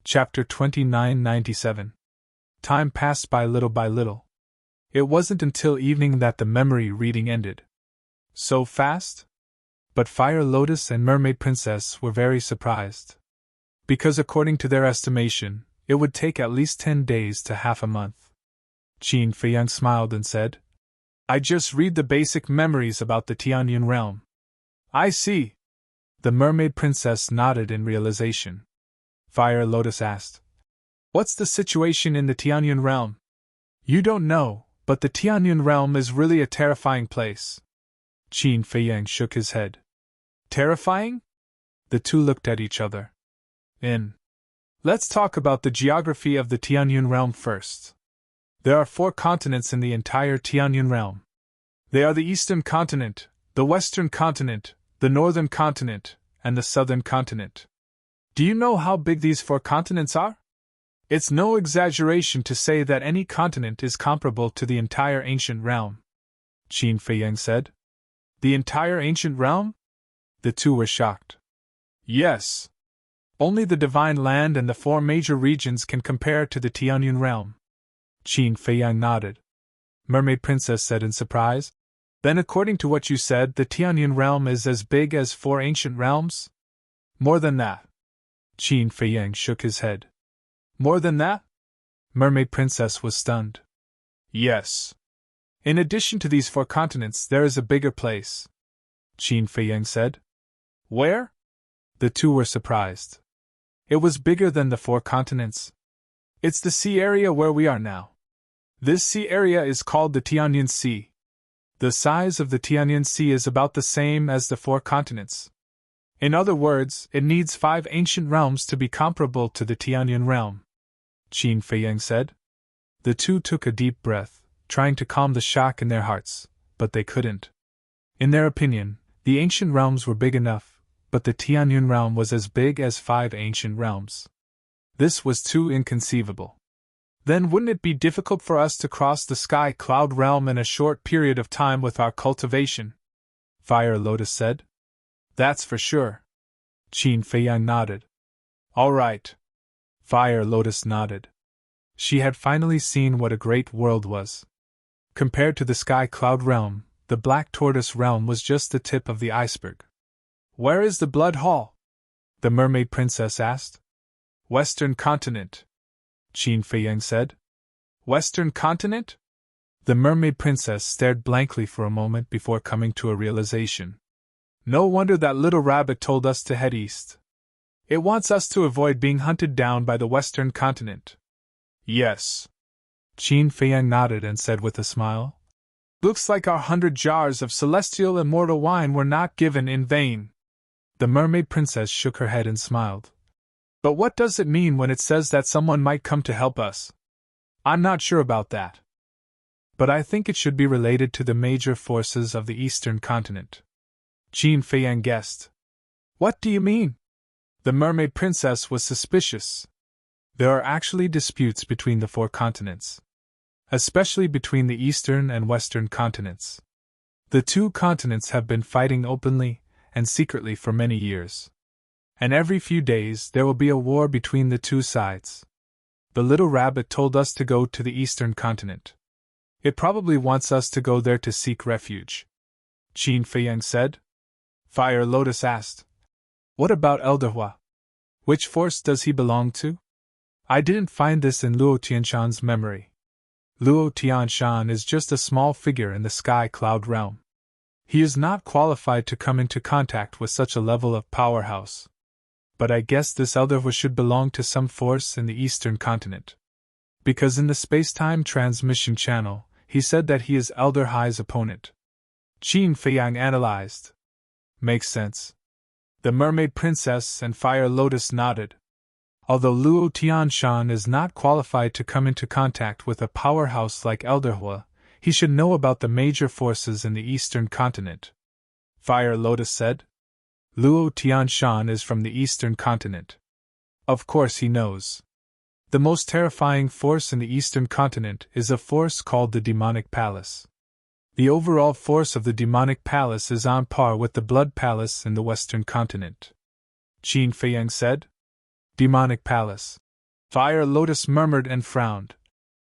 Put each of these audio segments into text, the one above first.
Chapter 2997. Time passed by little by little. It wasn't until evening that the memory reading ended. So fast? But Fire Lotus and Mermaid Princess were very surprised. Because according to their estimation, it would take at least 10 days to half a month. Qin Feiyang smiled and said, "I just read the basic memories about the Tianyun realm." "I see." The Mermaid Princess nodded in realization. Fire Lotus asked, "What's the situation in the Tianyun realm?" "You don't know, but the Tianyun realm is really a terrifying place." Qin shook his head. "Terrifying?" The two looked at each other. Let's talk about the geography of the Tianyun realm first. There are 4 continents in the entire Tianyun realm. They are the Eastern Continent, the Western Continent, the Northern Continent, and the Southern Continent. Do you know how big these 4 continents are? It's no exaggeration to say that any continent is comparable to the entire ancient realm. Qin Feiyang said. The entire ancient realm? The two were shocked. Yes. Only the Divine Land and the 4 major regions can compare to the Tianyun realm. Qin Feiyang nodded. Mermaid Princess said in surprise. Then according to what you said, the Tianyun realm is as big as 4 ancient realms? More than that. Qin Feiyang shook his head. More than that? Mermaid Princess was stunned. Yes. In addition to these 4 continents, there is a bigger place. Qin Feiyang said. Where? The two were surprised. It was bigger than the 4 continents. It's the sea area where we are now. This sea area is called the Tianyun Sea. The size of the Tianyun Sea is about the same as the 4 continents. In other words, it needs 5 ancient realms to be comparable to the Tianyun realm. Qin Feiyang said. The two took a deep breath, trying to calm the shock in their hearts, but they couldn't. In their opinion, the ancient realms were big enough, but the Tianyun realm was as big as 5 ancient realms. This was too inconceivable. Then wouldn't it be difficult for us to cross the sky cloud realm in a short period of time with our cultivation? Fire Lotus said. That's for sure. Qin Feiyang nodded. All right. Fire Lotus nodded. She had finally seen what a great world was. Compared to the sky cloud realm, the Black Tortoise realm was just the tip of the iceberg. Where is the Blood Hall? The Mermaid Princess asked. Western Continent. Qin Feiyang said. Western Continent? The Mermaid Princess stared blankly for a moment before coming to a realization. No wonder that little rabbit told us to head east. It wants us to avoid being hunted down by the Western Continent. Yes. Qin Feiyang nodded and said with a smile. Looks like our 100 jars of celestial immortal wine were not given in vain. The Mermaid Princess shook her head and smiled. But what does it mean when it says that someone might come to help us? I'm not sure about that. But I think it should be related to the major forces of the Eastern Continent. Qin Feiyang guessed. What do you mean? The Mermaid Princess was suspicious. There are actually disputes between the 4 continents. Especially between the Eastern and Western continents. The 2 continents have been fighting openly and secretly for many years. And every few days there will be a war between the 2 sides. The little rabbit told us to go to the Eastern Continent. It probably wants us to go there to seek refuge. Qin Feiyang said. Fire Lotus asked. What about Elderhua? Which force does he belong to? I didn't find this in Luo Tianshan's memory. Luo Tianshan is just a small figure in the sky cloud realm. He is not qualified to come into contact with such a level of powerhouse. But I guess this Elderhua should belong to some force in the Eastern Continent. Because in the space-time transmission channel, he said that he is Elderhua's opponent. Qin Feiyang analyzed. Makes sense. The Mermaid Princess and Fire Lotus nodded. Although Luo Tianshan is not qualified to come into contact with a powerhouse like Elderhua, he should know about the major forces in the Eastern Continent. Fire Lotus said. Luo Tianshan is from the Eastern Continent. Of course he knows. The most terrifying force in the Eastern Continent is a force called the Demonic Palace. The overall force of the Demonic Palace is on par with the Blood Palace in the Western Continent. Qin Feiyang said. Demonic Palace. Fire Lotus murmured and frowned.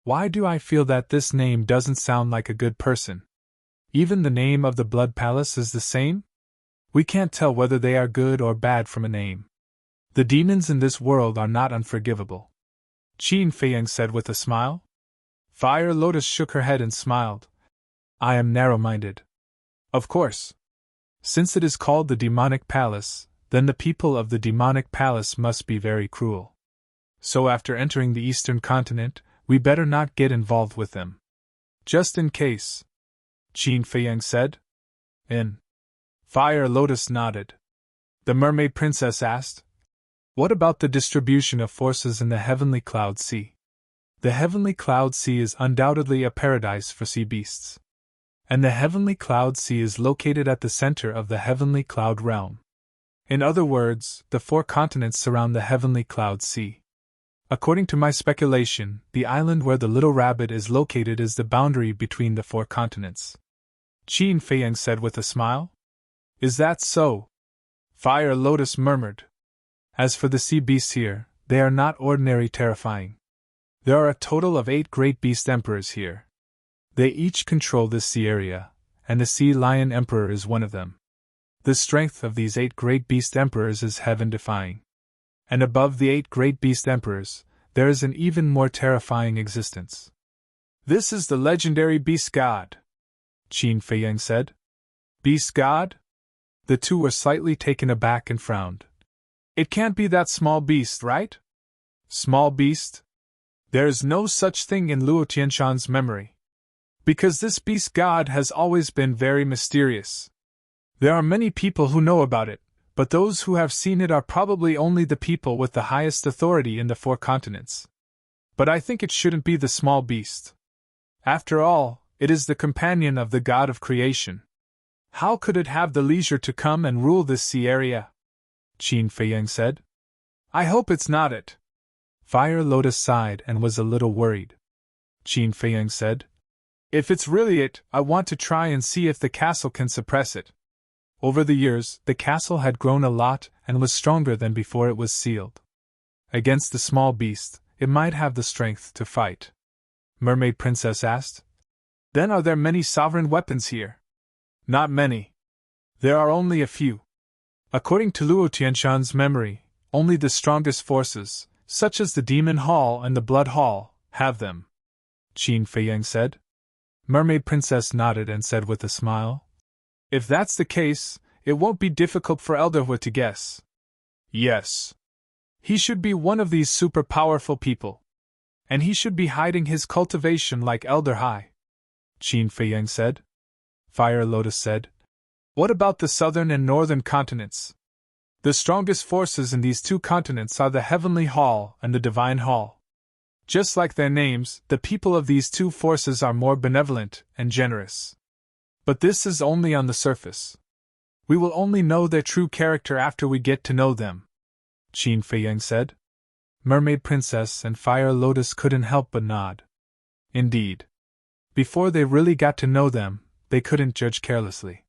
Why do I feel that this name doesn't sound like a good person? Even the name of the Blood Palace is the same? We can't tell whether they are good or bad from a name. The demons in this world are not unforgivable. Qin Feiyang said with a smile. Fire Lotus shook her head and smiled. I am narrow-minded. Of course. Since it is called the Demonic Palace, then the people of the Demonic Palace must be very cruel. So after entering the Eastern continent, we better not get involved with them. Just in case. Qin Feiyang said. Fire Lotus nodded. The Mermaid Princess asked, what about the distribution of forces in the Heavenly Cloud Sea? The Heavenly Cloud Sea is undoubtedly a paradise for sea beasts. And the Heavenly Cloud Sea is located at the center of the Heavenly Cloud Realm. In other words, the 4 continents surround the Heavenly Cloud Sea. According to my speculation, the island where the little rabbit is located is the boundary between the 4 continents. Qin Feiyang said with a smile. Is that so? Fire Lotus murmured. As for the sea beasts here, they are not ordinary terrifying. There are a total of 8 great beast emperors here. They each control this sea area, and the Sea Lion Emperor is one of them. The strength of these 8 great beast emperors is heaven-defying. And above the 8 great beast emperors, there is an even more terrifying existence. This is the legendary Beast God, Qin Feiyang said. Beast God? The two were slightly taken aback and frowned. It can't be that small beast, right? Small beast? There is no such thing in Luo Tianshan's memory. Because this beast god has always been very mysterious. There are many people who know about it, but those who have seen it are probably only the people with the highest authority in the 4 continents. But I think it shouldn't be the small beast. After all, it is the companion of the god of creation. How could it have the leisure to come and rule this sea area? Qin Feiyang said. I hope it's not it. Fire Lotus sighed and was a little worried. Qin Feiyang said. If it's really it, I want to try and see if the castle can suppress it. Over the years, the castle had grown a lot and was stronger than before it was sealed. Against the small beast, it might have the strength to fight. Mermaid Princess asked. Then are there many sovereign weapons here? Not many. There are only a few. According to Luo Tianshan's memory, only the strongest forces, such as the Demon Hall and the Blood Hall, have them. Qin Feiyang said. Mermaid Princess nodded and said with a smile. If that's the case, it won't be difficult for Elderhood to guess. Yes. He should be one of these super powerful people. And he should be hiding his cultivation like Elder Hai. Qin Feiyang said. Fire Lotus said. What about the southern and northern continents? The strongest forces in these 2 continents are the Heavenly Hall and the Divine Hall. Just like their names, the people of these 2 forces are more benevolent and generous. But this is only on the surface. We will only know their true character after we get to know them, Qin Feiyang said. Mermaid Princess and Fire Lotus couldn't help but nod. Indeed. Before they really got to know them, they couldn't judge carelessly.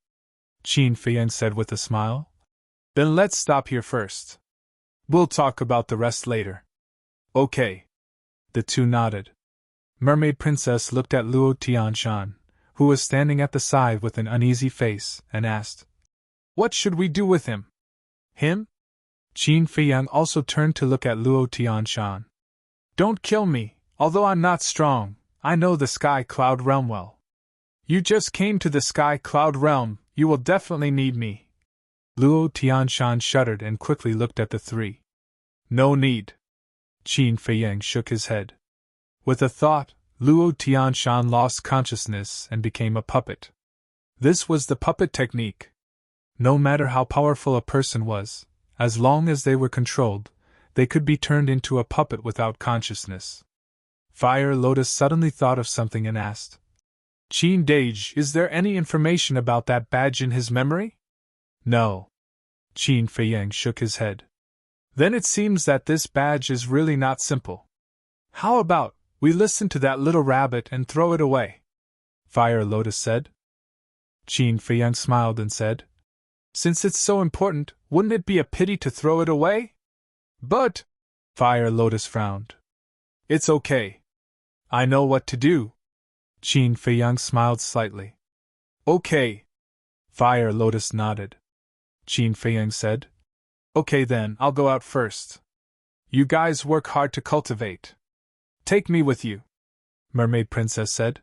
Qin Feiyang said with a smile. Then let's stop here first. We'll talk about the rest later. Okay. The 2 nodded. Mermaid Princess looked at Luo Tianshan, who was standing at the side with an uneasy face, and asked, What should we do with him? Him? Qin Feiyang also turned to look at Luo Tianshan. Don't kill me, although I'm not strong, I know the Sky Cloud Realm well. You just came to the Sky Cloud Realm, you will definitely need me. Luo Tianshan shuddered and quickly looked at the 3. No need. Qin Feiyang shook his head. With a thought, Luo Tianshan lost consciousness and became a puppet. This was the puppet technique. No matter how powerful a person was, as long as they were controlled, they could be turned into a puppet without consciousness. Fire Lotus suddenly thought of something and asked, Qin Dage, is there any information about that badge in his memory? No. Qin Feiyang shook his head. Then it seems that this badge is really not simple. How about we listen to that little rabbit and throw it away? Fire Lotus said. Qin Feiyang smiled and said, Since it's so important, wouldn't it be a pity to throw it away? But, Fire Lotus frowned. It's okay. I know what to do. Qin Feiyang smiled slightly. Okay. Fire Lotus nodded. Qin Feiyang said, Okay then, I'll go out first. You guys work hard to cultivate. Take me with you, Mermaid Princess said.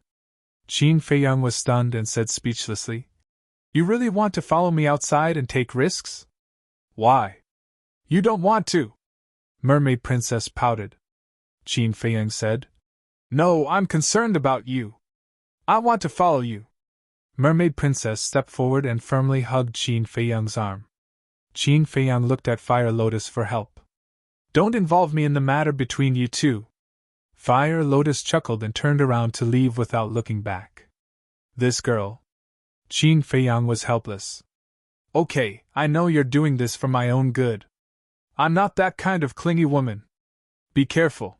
Qin Feiyang was stunned and said speechlessly, You really want to follow me outside and take risks? Why? You don't want to. Mermaid Princess pouted. Qin Feiyang said, No, I'm concerned about you. I want to follow you. Mermaid Princess stepped forward and firmly hugged Qin Feiyang's arm. Qin Feiyang looked at Fire Lotus for help. Don't involve me in the matter between you two. Fire Lotus chuckled and turned around to leave without looking back. This girl. Qin Feiyang was helpless. Okay, I know you're doing this for my own good. I'm not that kind of clingy woman. Be careful.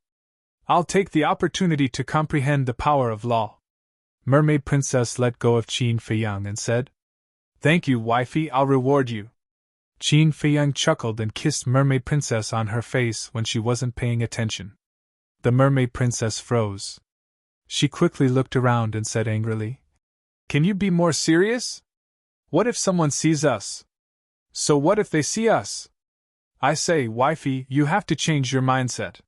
I'll take the opportunity to comprehend the power of law. Mermaid Princess let go of Qin Feiyang and said, Thank you, wifey, I'll reward you. Qin Feiyang chuckled and kissed Mermaid Princess on her face when she wasn't paying attention. The Mermaid Princess froze. She quickly looked around and said angrily, Can you be more serious? What if someone sees us? So what if they see us? I say, wifey, you have to change your mindset.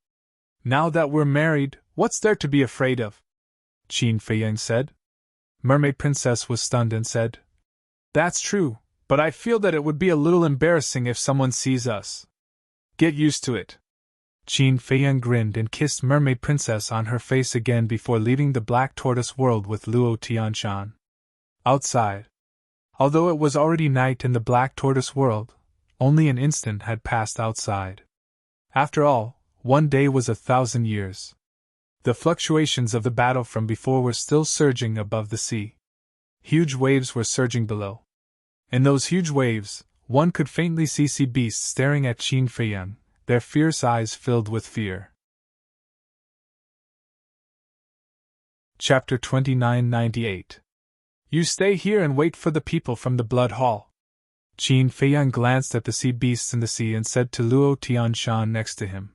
Now that we're married, what's there to be afraid of? Qin Feiyang said. Mermaid Princess was stunned and said, That's true, but I feel that it would be a little embarrassing if someone sees us. Get used to it. Qin Feiyang grinned and kissed Mermaid Princess on her face again before leaving the Black Tortoise world with Luo Tianshan. Outside. Although it was already night in the Black Tortoise world, only an instant had passed outside. After all, one day was 1,000 years. The fluctuations of the battle from before were still surging above the sea. Huge waves were surging below. In those huge waves, one could faintly see sea beasts staring at Qin Feiyang, their fierce eyes filled with fear. Chapter 2998. You stay here and wait for the people from the Blood Hall. Qin Feiyang glanced at the sea beasts in the sea and said to Luo Tianshan next to him,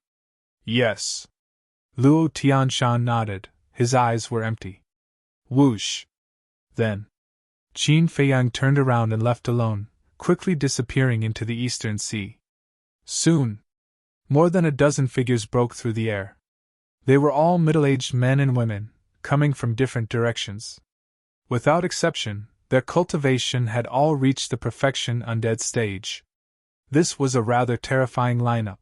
Yes. Luo Tianshan nodded, his eyes were empty. Whoosh! Then, Qin Feiyang turned around and left alone, quickly disappearing into the eastern sea. Soon, more than a dozen figures broke through the air. They were all middle-aged men and women, coming from different directions. Without exception, their cultivation had all reached the perfection undead stage. This was a rather terrifying lineup.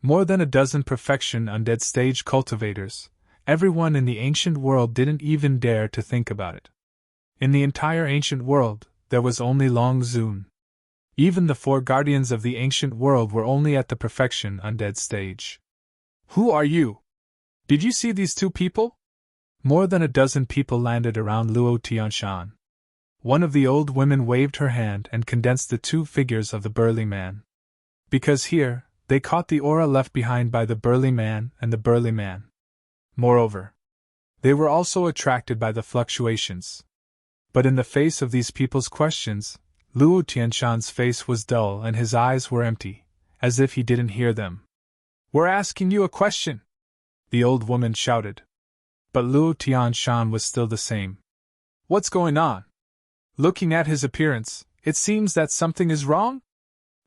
More than a dozen perfection undead stage cultivators, everyone in the ancient world didn't even dare to think about it. In the entire ancient world, there was only Long Zun. Even the 4 guardians of the ancient world were only at the perfection undead stage. Who are you? Did you see these 2 people? More than a dozen people landed around Luo Tianshan. One of the old women waved her hand and condensed the 2 figures of the burly man. Because here, they caught the aura left behind by the burly man and the burly man. Moreover, they were also attracted by the fluctuations. But in the face of these people's questions, Luo Tianshan's face was dull and his eyes were empty, as if he didn't hear them. We're asking you a question, the old woman shouted. But Luo Tianshan was still the same. What's going on? Looking at his appearance, it seems that something is wrong?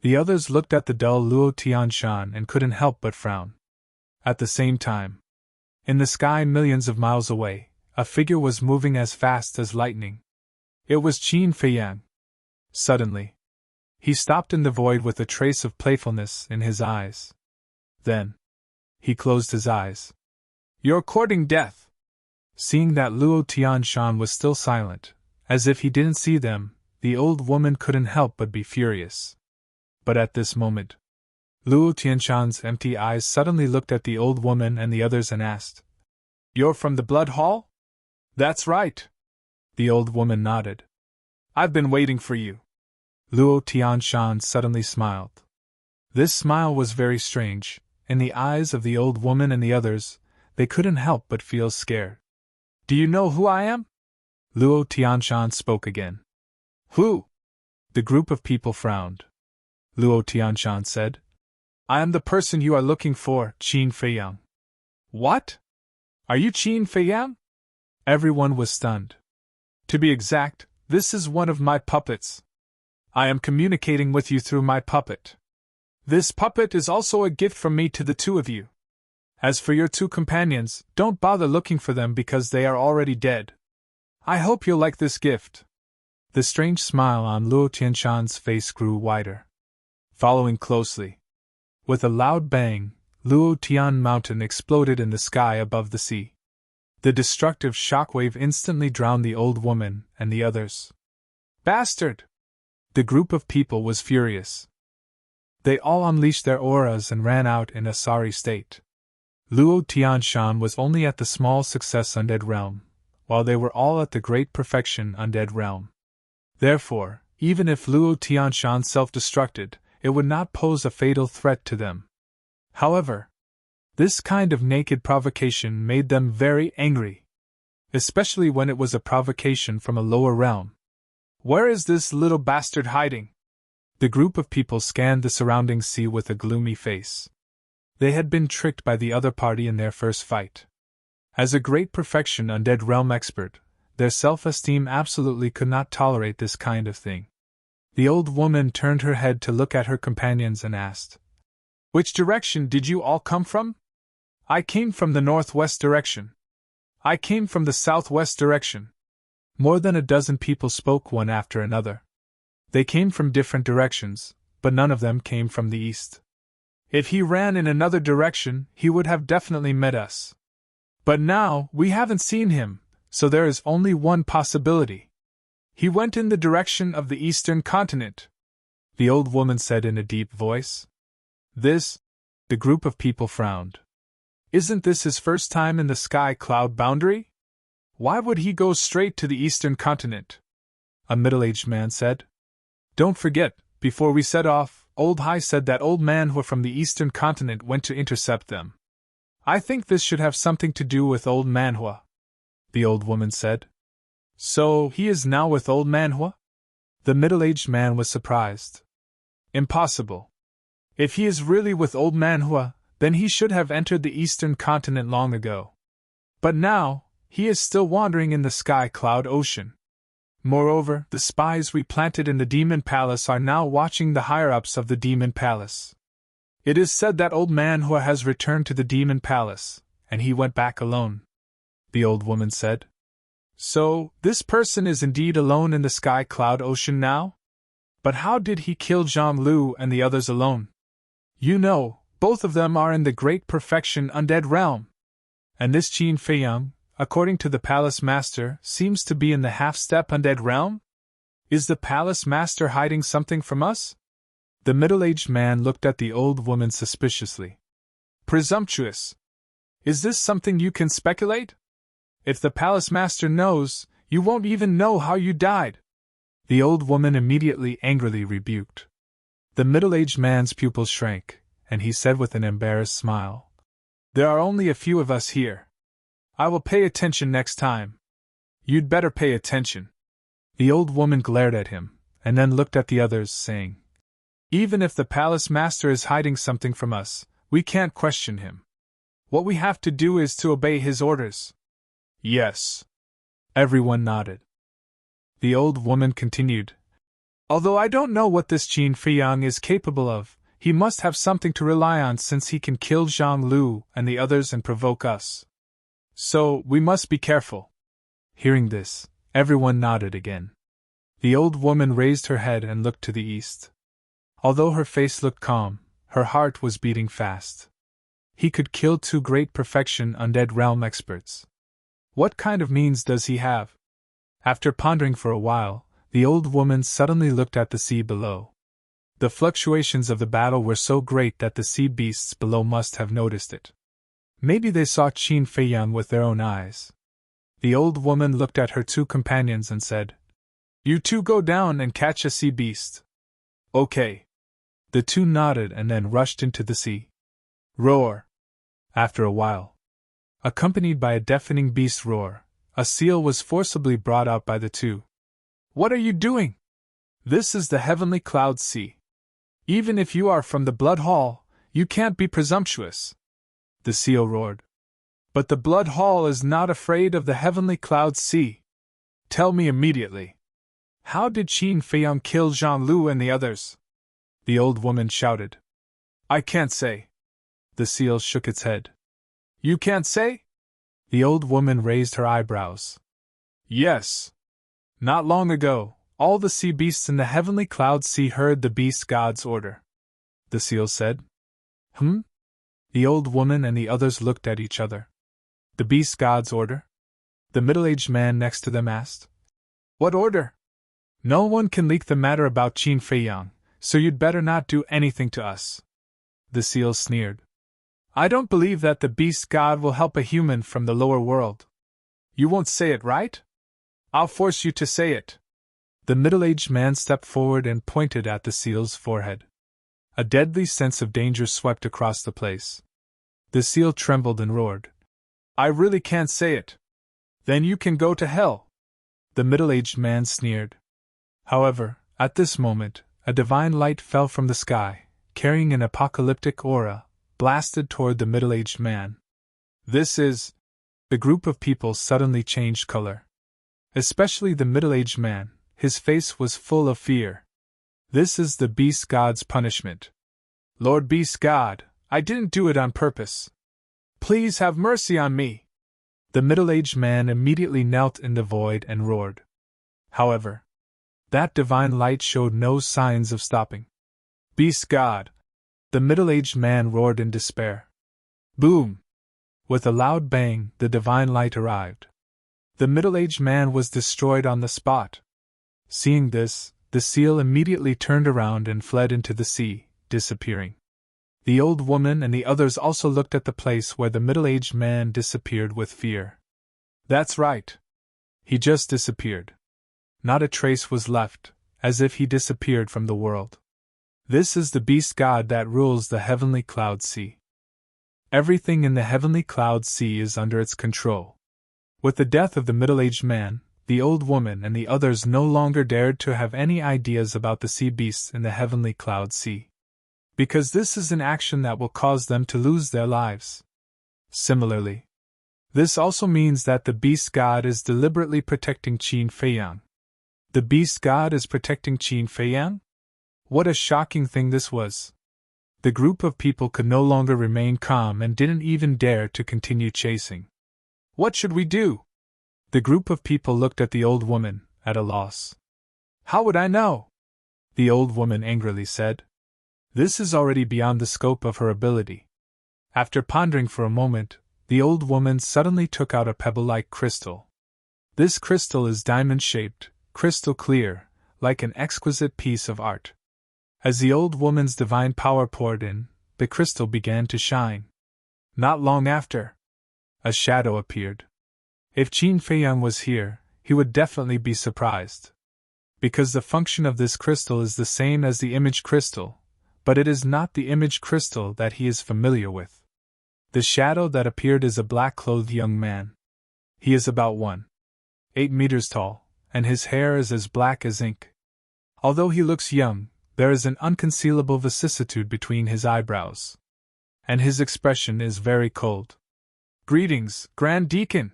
The others looked at the dull Luo Tianshan and couldn't help but frown. At the same time, in the sky millions of miles away, a figure was moving as fast as lightning. It was Qin Feiyang. Suddenly, he stopped in the void with a trace of playfulness in his eyes. Then, he closed his eyes. You're courting death. Seeing that Luo Tianshan was still silent, as if he didn't see them, the old woman couldn't help but be furious. But at this moment, Luo Tianshan's empty eyes suddenly looked at the old woman and the others and asked, You're from the Blood Hall? That's right. The old woman nodded. I've been waiting for you. Luo Tianshan suddenly smiled. This smile was very strange. In the eyes of the old woman and the others, they couldn't help but feel scared. Do you know who I am? Luo Tianshan spoke again. Who? The group of people frowned. Luo Tianshan said, I am the person you are looking for, Qin Feiyang. What? Are you Qin Feiyang? Everyone was stunned. To be exact, this is one of my puppets. I am communicating with you through my puppet. This puppet is also a gift from me to the two of you. As for your two companions, don't bother looking for them because they are already dead. I hope you'll like this gift. The strange smile on Luo Tianshan's face grew wider. Following closely. With a loud bang, Luo Tian Mountain exploded in the sky above the sea. The destructive shockwave instantly drowned the old woman and the others. Bastard! The group of people was furious. They all unleashed their auras and ran out in a sorry state. Luo Tianshan was only at the small success undead realm, while they were all at the great perfection undead realm. Therefore, even if Luo Tianshan self-destructed, it would not pose a fatal threat to them. However, this kind of naked provocation made them very angry, especially when it was a provocation from a lower realm. Where is this little bastard hiding? The group of people scanned the surrounding sea with a gloomy face. They had been tricked by the other party in their first fight. As a great perfection undead realm expert, their self-esteem absolutely could not tolerate this kind of thing. The old woman turned her head to look at her companions and asked, "Which direction did you all come from?" "I came from the northwest direction." "I came from the southwest direction." More than a dozen people spoke one after another. They came from different directions, but none of them came from the east. If he ran in another direction, he would have definitely met us. But now, we haven't seen him, so there is only one possibility. He went in the direction of the eastern continent, the old woman said in a deep voice. The group of people frowned. Isn't this his first time in the sky cloud boundary? Why would he go straight to the eastern continent? A middle-aged man said. Don't forget, before we set off, Old Hai said that old Manhua from the eastern continent went to intercept them. I think this should have something to do with old Manhua, the old woman said. So, he is now with old Manhua? The middle-aged man was surprised. Impossible. If he is really with old Manhua, then he should have entered the eastern continent long ago. But now, he is still wandering in the sky cloud ocean. Moreover, the spies we planted in the Demon Palace are now watching the higher-ups of the Demon Palace. It is said that old Manhua has returned to the Demon Palace, and he went back alone, the old woman said. So, this person is indeed alone in the sky cloud ocean now? But how did he kill Zhang Lu and the others alone? You know, both of them are in the great perfection undead realm. And this Qin Feiyang, according to the Palace Master, seems to be in the half-step undead realm? Is the Palace Master hiding something from us? The middle-aged man looked at the old woman suspiciously. Presumptuous. Is this something you can speculate? If the Palace Master knows, you won't even know how you died. The old woman immediately angrily rebuked. The middle-aged man's pupils shrank, and he said with an embarrassed smile, There are only a few of us here. I will pay attention next time. You'd better pay attention. The old woman glared at him, and then looked at the others, saying, Even if the Palace Master is hiding something from us, we can't question him. What we have to do is to obey his orders. Yes. Everyone nodded. The old woman continued, Although I don't know what this Qin Feiyang is capable of, he must have something to rely on since he can kill Zhang Lu and the others and provoke us. So, we must be careful. Hearing this, everyone nodded again. The old woman raised her head and looked to the east. Although her face looked calm, her heart was beating fast. He could kill two great perfection undead realm experts. What kind of means does he have? After pondering for a while, the old woman suddenly looked at the sea below. The fluctuations of the battle were so great that the sea beasts below must have noticed it. Maybe they saw Qin Feiyang with their own eyes. The old woman looked at her two companions and said, You two go down and catch a sea beast. Okay. The two nodded and then rushed into the sea. Roar! After a while, accompanied by a deafening beast roar, a seal was forcibly brought out by the two. What are you doing? This is the heavenly cloud sea. Even if you are from the Blood Hall, you can't be presumptuous. The seal roared. But the Blood Hall is not afraid of the heavenly cloud sea. Tell me immediately. How did Qin Feiyang kill Zhang Lu and the others? The old woman shouted. I can't say. The seal shook its head. You can't say? The old woman raised her eyebrows. Yes. Not long ago, all the sea beasts in the heavenly cloud sea heard the beast god's order. The seal said. The old woman and the others looked at each other. The beast god's order? The middle-aged man next to them asked. What order? No one can leak the matter about Qin Feiyang, so you'd better not do anything to us. The seal sneered. I don't believe that the beast god will help a human from the lower world. You won't say it, right? I'll force you to say it. The middle-aged man stepped forward and pointed at the seal's forehead. A deadly sense of danger swept across the place. The seal trembled and roared. I really can't say it. Then you can go to hell. The middle-aged man sneered. However, at this moment, a divine light fell from the sky, carrying an apocalyptic aura, blasted toward the middle-aged man. This is... The group of people suddenly changed color. Especially the middle-aged man, his face was full of fear. This is the beast god's punishment. Lord Beast God, I didn't do it on purpose. Please have mercy on me. The middle-aged man immediately knelt in the void and roared. However, that divine light showed no signs of stopping. Beast God! The middle-aged man roared in despair. Boom! With a loud bang, the divine light arrived. The middle-aged man was destroyed on the spot. Seeing this, the seal immediately turned around and fled into the sea, disappearing. The old woman and the others also looked at the place where the middle-aged man disappeared with fear. That's right. He just disappeared. Not a trace was left, as if he disappeared from the world. This is the beast god that rules the heavenly cloud sea. Everything in the heavenly cloud sea is under its control. With the death of the middle-aged man, the old woman and the others no longer dared to have any ideas about the sea beasts in the heavenly cloud sea. Because this is an action that will cause them to lose their lives. Similarly, this also means that the beast god is deliberately protecting Qin Feiyang. The beast god is protecting Qin Feiyang? What a shocking thing this was. The group of people could no longer remain calm and didn't even dare to continue chasing. What should we do? The group of people looked at the old woman, at a loss. How would I know? The old woman angrily said. This is already beyond the scope of her ability. After pondering for a moment, the old woman suddenly took out a pebble-like crystal. This crystal is diamond-shaped, crystal clear, like an exquisite piece of art. As the old woman's divine power poured in, the crystal began to shine. Not long after, a shadow appeared. If Qin Feiyang was here, he would definitely be surprised. Because the function of this crystal is the same as the image crystal, but it is not the image crystal that he is familiar with. The shadow that appeared is a black-clothed young man. He is about 1.8 meters tall, and his hair is as black as ink. Although he looks young, there is an unconcealable vicissitude between his eyebrows. And his expression is very cold. Greetings, Grand Deacon!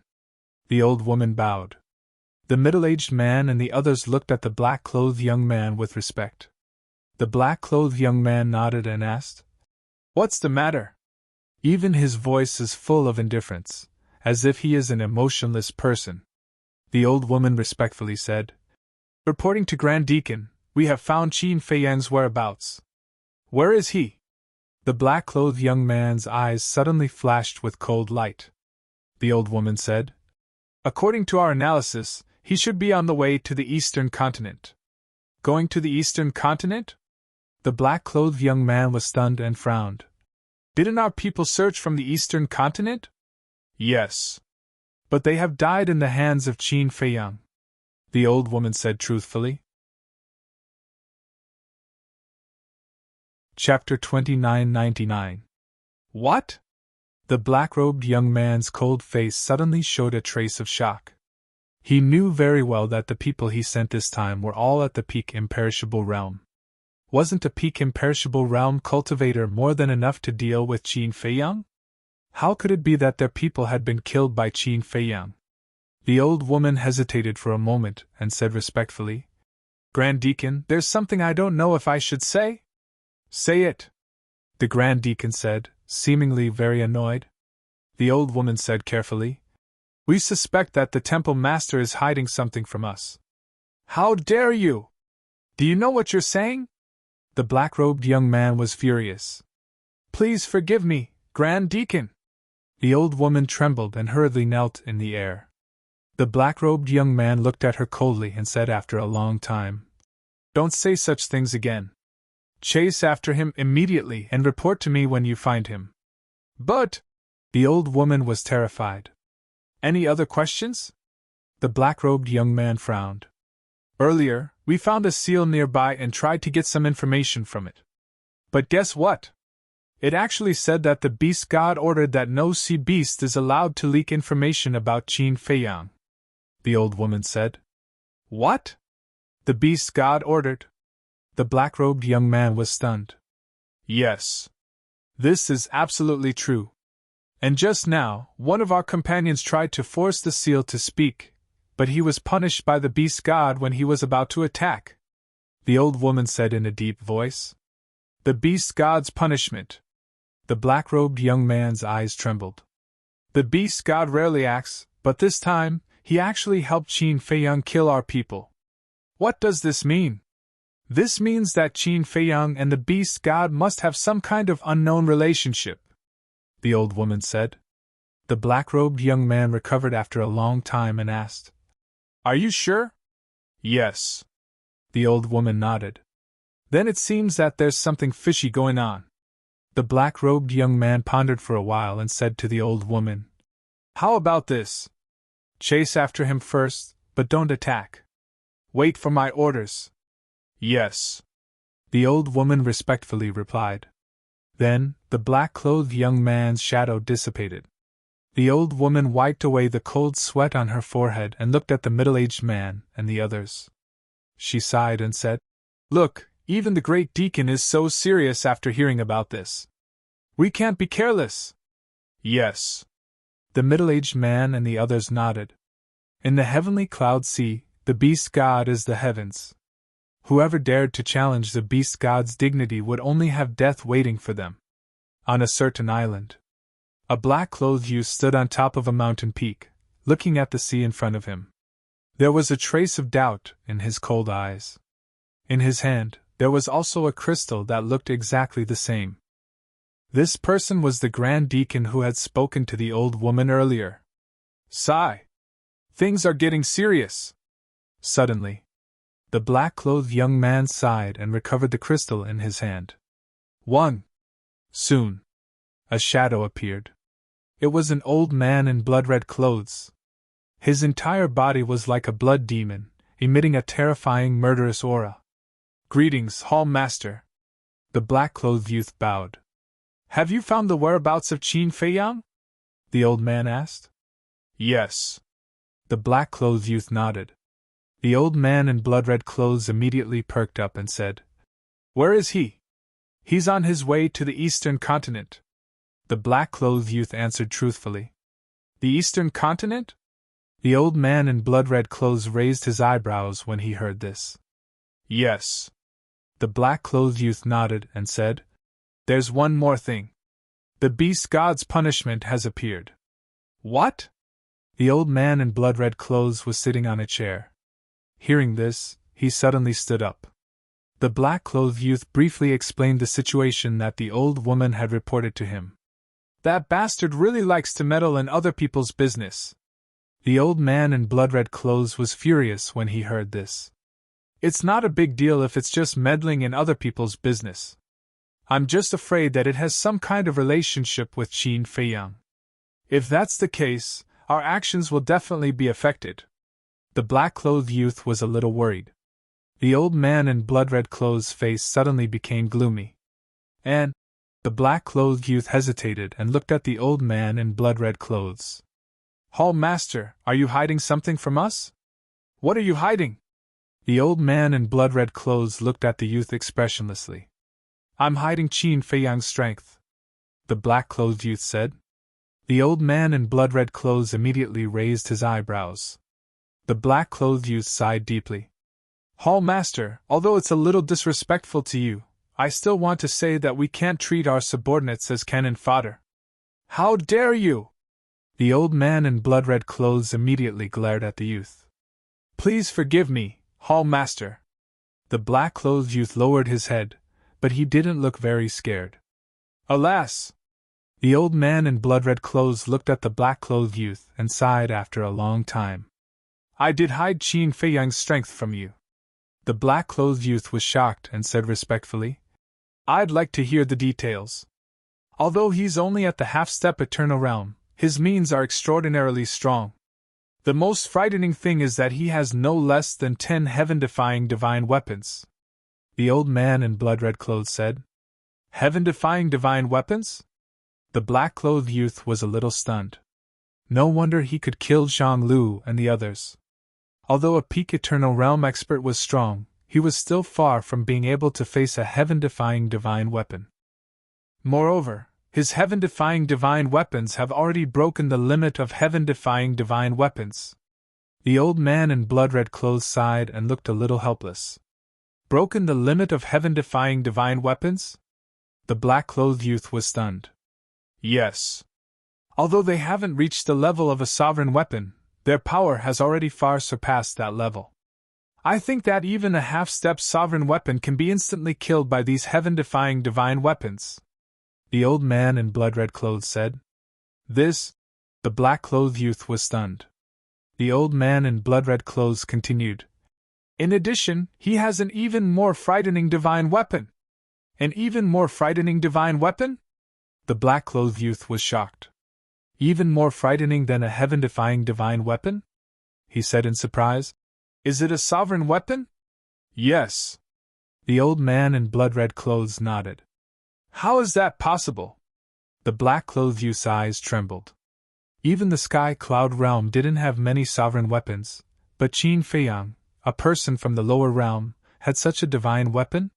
The old woman bowed. The middle-aged man and the others looked at the black-clothed young man with respect. The black-clothed young man nodded and asked, What's the matter? Even his voice is full of indifference, as if he is an emotionless person. The old woman respectfully said, Reporting to Grand Deacon, we have found Qin Feiyang's whereabouts. Where is he? The black-clothed young man's eyes suddenly flashed with cold light. The old woman said, According to our analysis, he should be on the way to the eastern continent. Going to the eastern continent? The black-clothed young man was stunned and frowned. Didn't our people search from the eastern continent? Yes. But they have died in the hands of Qin Feiyang, the old woman said truthfully. Chapter 2999. What? The black-robed young man's cold face suddenly showed a trace of shock. He knew very well that the people he sent this time were all at the peak imperishable realm. Wasn't a peak imperishable realm cultivator more than enough to deal with Qin Feiyang? How could it be that their people had been killed by Qin Feiyang? The old woman hesitated for a moment and said respectfully, Grand Deacon, there's something I don't know if I should say. Say it, the Grand Deacon said, seemingly very annoyed. The old woman said carefully, We suspect that the temple master is hiding something from us. How dare you? Do you know what you're saying? The black-robed young man was furious. Please forgive me, Grand Deacon. The old woman trembled and hurriedly knelt in the air. The black-robed young man looked at her coldly and said after a long time, Don't say such things again. Chase after him immediately and report to me when you find him. But the old woman was terrified. Any other questions? The black-robed young man frowned. Earlier, we found a seal nearby and tried to get some information from it. But guess what? It actually said that the beast god ordered that no sea beast is allowed to leak information about Qin Feiyang. The old woman said. What? The beast god ordered? The black-robed young man was stunned. Yes. This is absolutely true. And just now, one of our companions tried to force the seal to speak, but he was punished by the beast god when he was about to attack. The old woman said in a deep voice. The beast god's punishment. The black-robed young man's eyes trembled. The beast god rarely acts, but this time, he actually helped Qin Feiyang kill our people. What does this mean? This means that Qin Feiyang and the beast god must have some kind of unknown relationship, the old woman said. The black-robed young man recovered after a long time and asked, Are you sure? Yes. The old woman nodded. Then it seems that there's something fishy going on. The black-robed young man pondered for a while and said to the old woman, How about this? Chase after him first, but don't attack. Wait for my orders. Yes. The old woman respectfully replied. Then, the black-clothed young man's shadow dissipated. The old woman wiped away the cold sweat on her forehead and looked at the middle-aged man and the others. She sighed and said, Look, even the great deacon is so serious after hearing about this. We can't be careless. Yes. The middle-aged man and the others nodded. In the heavenly cloud sea, the beast god is the heavens. Whoever dared to challenge the beast god's dignity would only have death waiting for them. On a certain island, a black-clothed youth stood on top of a mountain peak, looking at the sea in front of him. There was a trace of doubt in his cold eyes. In his hand, there was also a crystal that looked exactly the same. This person was the Grand Deacon who had spoken to the old woman earlier. Sigh. Things are getting serious. Suddenly, the black-clothed young man sighed and recovered the crystal in his hand. Soon, a shadow appeared. It was an old man in blood-red clothes. His entire body was like a blood demon, emitting a terrifying murderous aura. Greetings, Hall Master. The black-clothed youth bowed. Have you found the whereabouts of Qin Feiyang? The old man asked. Yes. The black-clothed youth nodded. The old man in blood-red clothes immediately perked up and said, Where is he? He's on his way to the eastern continent. The black-clothed youth answered truthfully. The eastern continent? The old man in blood-red clothes raised his eyebrows when he heard this. Yes. The black-clothed youth nodded and said, There's one more thing. The beast god's punishment has appeared. What? The old man in blood-red clothes was sitting on a chair. Hearing this, he suddenly stood up. The black-clothed youth briefly explained the situation that the old woman had reported to him. That bastard really likes to meddle in other people's business. The old man in blood-red clothes was furious when he heard this. It's not a big deal if it's just meddling in other people's business. I'm just afraid that it has some kind of relationship with Qin Feiyang. If that's the case, our actions will definitely be affected. The black-clothed youth was a little worried. The old man in blood-red clothes' face suddenly became gloomy. And the black-clothed youth hesitated and looked at the old man in blood-red clothes. Hall Master, are you hiding something from us? What are you hiding? The old man in blood-red clothes looked at the youth expressionlessly. I'm hiding Qin Feiyang's strength, the black-clothed youth said. The old man in blood-red clothes immediately raised his eyebrows. The black-clothed youth sighed deeply. Hall Master, although it's a little disrespectful to you, I still want to say that we can't treat our subordinates as cannon fodder. How dare you! The old man in blood-red clothes immediately glared at the youth. Please forgive me, Hall Master. The black-clothed youth lowered his head, but he didn't look very scared. Alas! The old man in blood-red clothes looked at the black-clothed youth and sighed after a long time. I did hide Qin Feiyang's strength from you. The black-clothed youth was shocked and said respectfully, I'd like to hear the details. Although he's only at the half-step eternal realm, his means are extraordinarily strong. The most frightening thing is that he has no less than 10 heaven-defying divine weapons. The old man in blood-red clothes said. Heaven-defying divine weapons? The black-clothed youth was a little stunned. No wonder he could kill Zhang Lu and the others. Although a peak eternal realm expert was strong, he was still far from being able to face a heaven-defying divine weapon. Moreover, his heaven-defying divine weapons have already broken the limit of heaven-defying divine weapons. The old man in blood-red clothes sighed and looked a little helpless. Broken the limit of heaven-defying divine weapons? The black-clothed youth was stunned. Yes. Although they haven't reached the level of a sovereign weapon, their power has already far surpassed that level. I think that even a half-step sovereign weapon can be instantly killed by these heaven-defying divine weapons. The old man in blood-red clothes said. The black-clothed youth was stunned. The old man in blood-red clothes continued. In addition, he has an even more frightening divine weapon. An even more frightening divine weapon? The black-clothed youth was shocked. Even more frightening than a heaven-defying divine weapon? He said in surprise. Is it a sovereign weapon? Yes. The old man in blood-red clothes nodded. How is that possible? The black-clothed youth's eyes trembled. Even the sky cloud realm didn't have many sovereign weapons, but Qin Feiyang, a person from the lower realm, had such a divine weapon?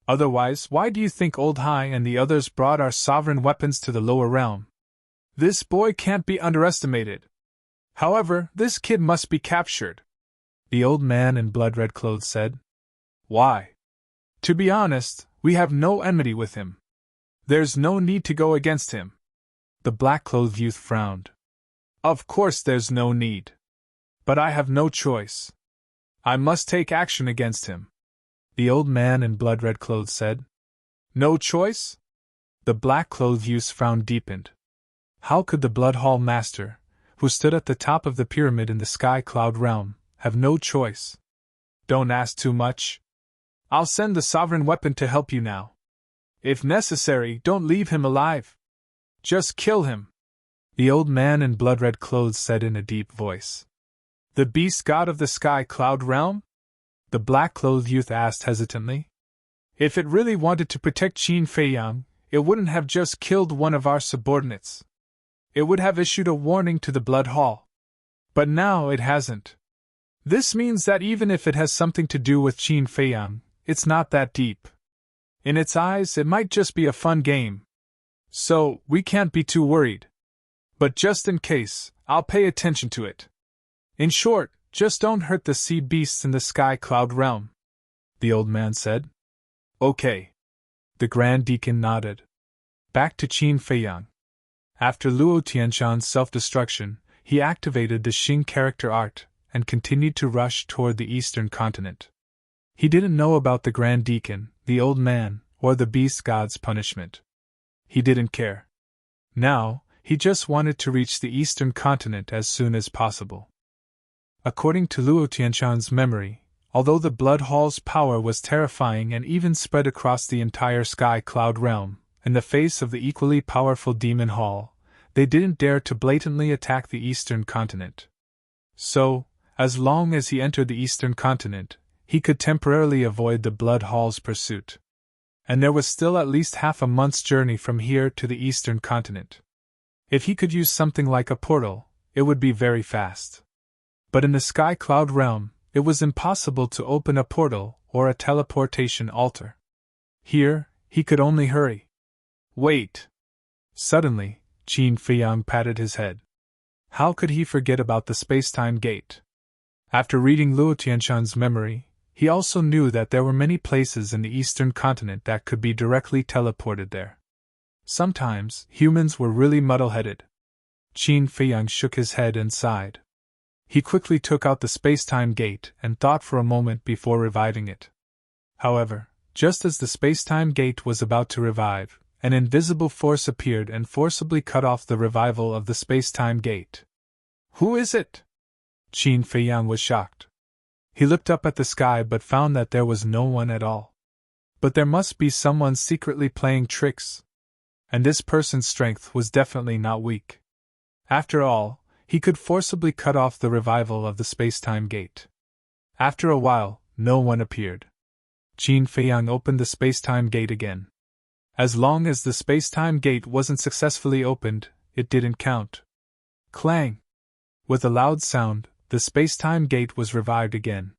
Otherwise, why do you think Old Hai and the others brought our sovereign weapons to the lower realm? This boy can't be underestimated. However, this kid must be captured. The old man in blood-red clothes said. Why? To be honest, we have no enmity with him. There's no need to go against him. The black-clothed youth frowned. Of course there's no need. But I have no choice. I must take action against him. The old man in blood-red clothes said. No choice? The black-clothed youth's frown deepened. How could the Blood Hall Master, who stood at the top of the pyramid in the sky cloud realm, have no choice? Don't ask too much. I'll send the sovereign weapon to help you now. If necessary, don't leave him alive. Just kill him. The old man in blood-red clothes said in a deep voice. The beast god of the sky cloud realm? The black-clothed youth asked hesitantly. If it really wanted to protect Qin Feiyang, it wouldn't have just killed one of our subordinates. It would have issued a warning to the Blood Hall. But now it hasn't. This means that even if it has something to do with Qin Feiyang, it's not that deep. In its eyes, it might just be a fun game. So, we can't be too worried. But just in case, I'll pay attention to it. In short, just don't hurt the sea beasts in the sky cloud realm. The old man said. Okay. The Grand Deacon nodded. Back to Qin Feiyang. After Luo Tianshan's self-destruction, he activated the Xing character art and continued to rush toward the eastern continent. He didn't know about the Grand Deacon, the old man, or the beast god's punishment. He didn't care. Now, he just wanted to reach the eastern continent as soon as possible. According to Luo Tianshan's memory, although the Blood Hall's power was terrifying and even spread across the entire sky cloud realm, in the face of the equally powerful Demon Hall, they didn't dare to blatantly attack the eastern continent. So, as long as he entered the eastern continent, he could temporarily avoid the Blood Hall's pursuit. And there was still at least half a month's journey from here to the eastern continent. If he could use something like a portal, it would be very fast. But in the sky cloud realm, it was impossible to open a portal or a teleportation altar. Here, he could only hurry. Wait! Suddenly, Qin Feiyang patted his head. How could he forget about the space-time gate? After reading Luo Tianshan's memory, he also knew that there were many places in the eastern continent that could be directly teleported there. Sometimes, humans were really muddle-headed. Qin Feiyang shook his head and sighed. He quickly took out the space-time gate and thought for a moment before reviving it. However, just as the space-time gate was about to revive, an invisible force appeared and forcibly cut off the revival of the space-time gate. Who is it? Qin Feiyang was shocked. He looked up at the sky but found that there was no one at all. But there must be someone secretly playing tricks. And this person's strength was definitely not weak. After all, he could forcibly cut off the revival of the space-time gate. After a while, no one appeared. Qin Feiyang opened the space-time gate again. As long as the space-time gate wasn't successfully opened, it didn't count. Clang! With a loud sound, the space-time gate was revived again.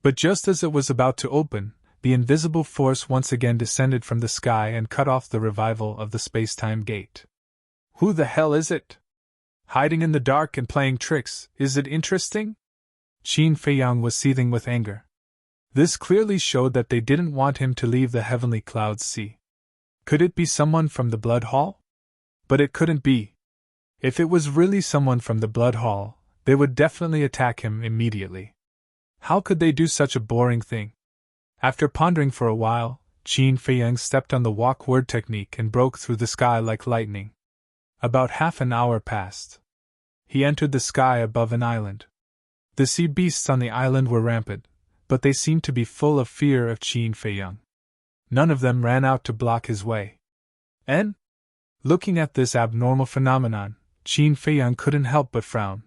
But just as it was about to open, the invisible force once again descended from the sky and cut off the revival of the space-time gate. Who the hell is it? Hiding in the dark and playing tricks, is it interesting? Qin Feiyang was seething with anger. This clearly showed that they didn't want him to leave the heavenly clouds sea. Could it be someone from the Blood Hall? But it couldn't be. If it was really someone from the Blood Hall, they would definitely attack him immediately. How could they do such a boring thing? After pondering for a while, Qin Feiyang stepped on the walk-word technique and broke through the sky like lightning. About half an hour passed. He entered the sky above an island. The sea beasts on the island were rampant, but they seemed to be full of fear of Qin Feiyang. None of them ran out to block his way. And? Looking at this abnormal phenomenon, Qin Feiyang couldn't help but frown.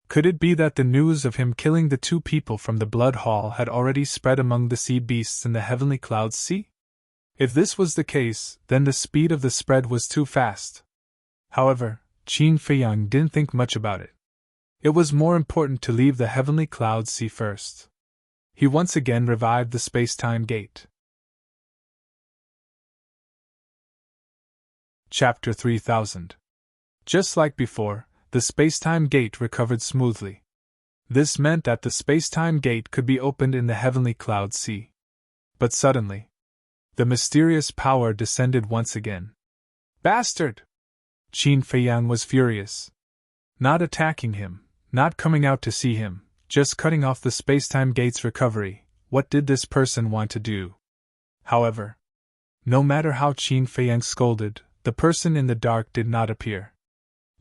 Could it be that the news of him killing the two people from the Blood Hall had already spread among the sea beasts in the heavenly clouds sea? If this was the case, then the speed of the spread was too fast. However, Qin Feiyang didn't think much about it. It was more important to leave the heavenly clouds sea first. He once again revived the space-time gate. Chapter 3000. Just like before, the space-time gate recovered smoothly. This meant that the space-time gate could be opened in the heavenly cloud sea. But suddenly, the mysterious power descended once again. Bastard! Qin Feiyang was furious. Not attacking him, not coming out to see him, just cutting off the space-time gate's recovery. What did this person want to do? However, no matter how Qin Feiyang scolded, the person in the dark did not appear.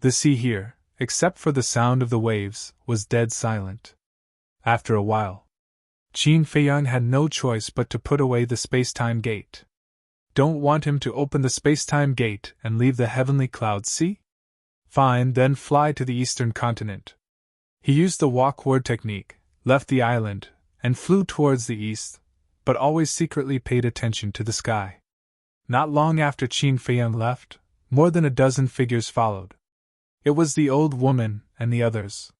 The sea here, except for the sound of the waves, was dead silent. After a while, Qin Feiyang had no choice but to put away the space-time gate. Don't want him to open the space-time gate and leave the heavenly cloud sea? Fine, then fly to the eastern continent. He used the walk-word technique, left the island, and flew towards the east, but always secretly paid attention to the sky. Not long after Qin Feiyang left, more than a dozen figures followed. It was the old woman and the others.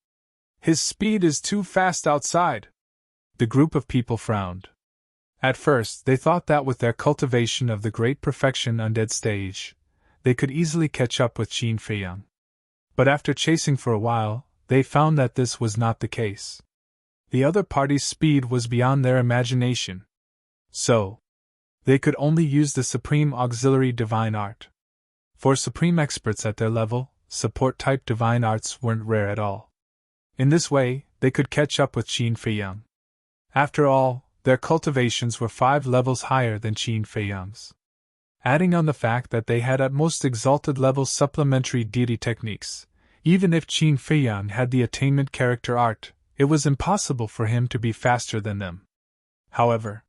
His speed is too fast outside. The group of people frowned. At first, they thought that with their cultivation of the great perfection undead stage, they could easily catch up with Qin Feiyang. But after chasing for a while, they found that this was not the case. The other party's speed was beyond their imagination. So, they could only use the supreme auxiliary divine art. For supreme experts at their level, support-type divine arts weren't rare at all. In this way, they could catch up with Qin Feiyang. After all, their cultivations were 5 levels higher than Qin Feiyang's. Adding on the fact that they had at most exalted level supplementary deity techniques, even if Qin Feiyang had the attainment character art, it was impossible for him to be faster than them. However,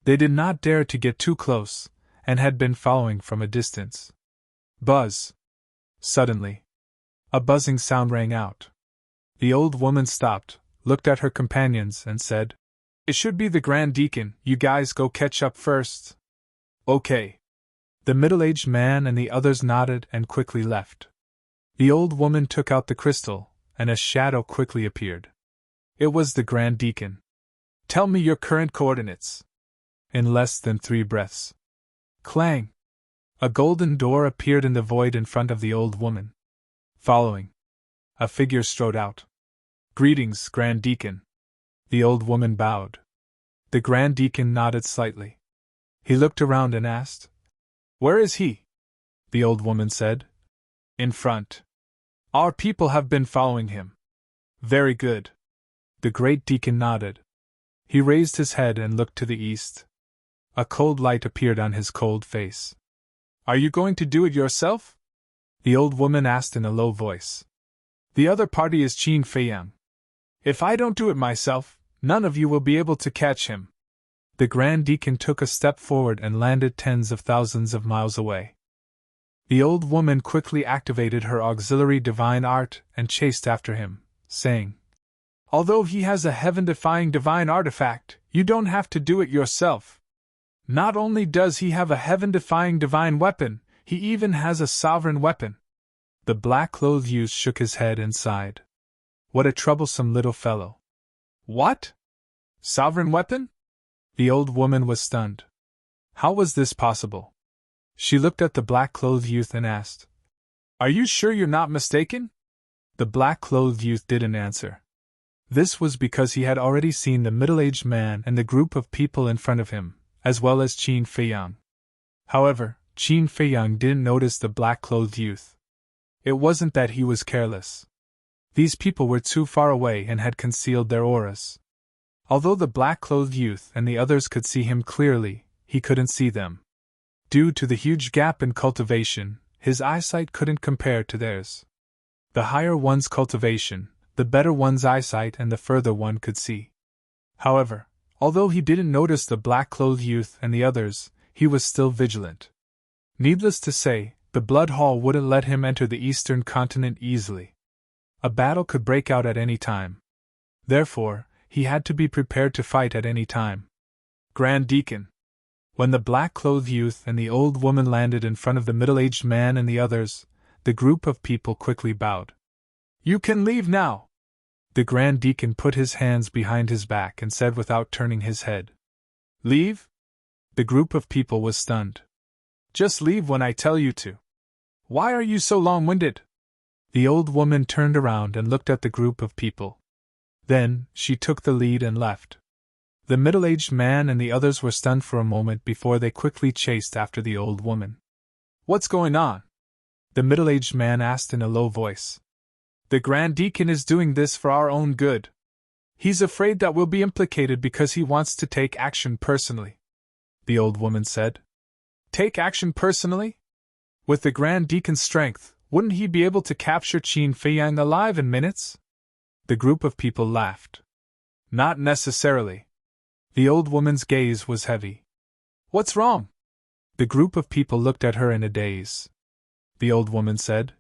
they did not dare to get too close, and had been following from a distance. Buzz! Suddenly, a buzzing sound rang out. The old woman stopped, looked at her companions, and said, "It should be the Grand Deacon, you guys go catch up first." Okay. The middle-aged man and the others nodded and quickly left. The old woman took out the crystal, and a shadow quickly appeared. It was the Grand Deacon. "Tell me your current coordinates." In less than 3 breaths. Clang! A golden door appeared in the void in front of the old woman. Following, a figure strode out. "Greetings, Grand Deacon." The old woman bowed. The Grand Deacon nodded slightly. He looked around and asked, "Where is he?" The old woman said, "In front. Our people have been following him." "Very good." The great deacon nodded. He raised his head and looked to the east. A cold light appeared on his cold face. "Are you going to do it yourself?" the old woman asked in a low voice. "The other party is Qin Feiyang. If I don't do it myself, none of you will be able to catch him." The Grand Deacon took a step forward and landed tens of thousands of miles away. The old woman quickly activated her auxiliary divine art and chased after him, saying, "Although he has a heaven-defying divine artifact, you don't have to do it yourself. Not only does he have a heaven-defying divine weapon, he even has a sovereign weapon." The black-clothed youth shook his head and sighed. What a troublesome little fellow. "What? Sovereign weapon?" The old woman was stunned. How was this possible? She looked at the black-clothed youth and asked, "Are you sure you're not mistaken?" The black-clothed youth didn't answer. This was because he had already seen the middle-aged man and the group of people in front of him, as well as Qin Feiyang. However, Qin Feiyang didn't notice the black-clothed youth. It wasn't that he was careless. These people were too far away and had concealed their auras. Although the black-clothed youth and the others could see him clearly, he couldn't see them. Due to the huge gap in cultivation, his eyesight couldn't compare to theirs. The higher one's cultivation, the better one's eyesight and the further one could see. However, although he didn't notice the black-clothed youth and the others, he was still vigilant. Needless to say, the Blood Hall wouldn't let him enter the eastern continent easily. A battle could break out at any time. Therefore, he had to be prepared to fight at any time. "Grand Deacon." When the black-clothed youth and the old woman landed in front of the middle-aged man and the others, the group of people quickly bowed. "You can leave now." The Grand Deacon put his hands behind his back and said without turning his head. "Leave?" The group of people was stunned. "Just leave when I tell you to. Why are you so long-winded?" The old woman turned around and looked at the group of people. Then, she took the lead and left. The middle-aged man and the others were stunned for a moment before they quickly chased after the old woman. "What's going on?" the middle-aged man asked in a low voice. "The Grand Deacon is doing this for our own good. He's afraid that we'll be implicated because he wants to take action personally," the old woman said. "Take action personally? With the Grand Deacon's strength, wouldn't he be able to capture Qin Feiyang alive in minutes?" The group of people laughed. "Not necessarily." The old woman's gaze was heavy. "What's wrong?" The group of people looked at her in a daze. The old woman said,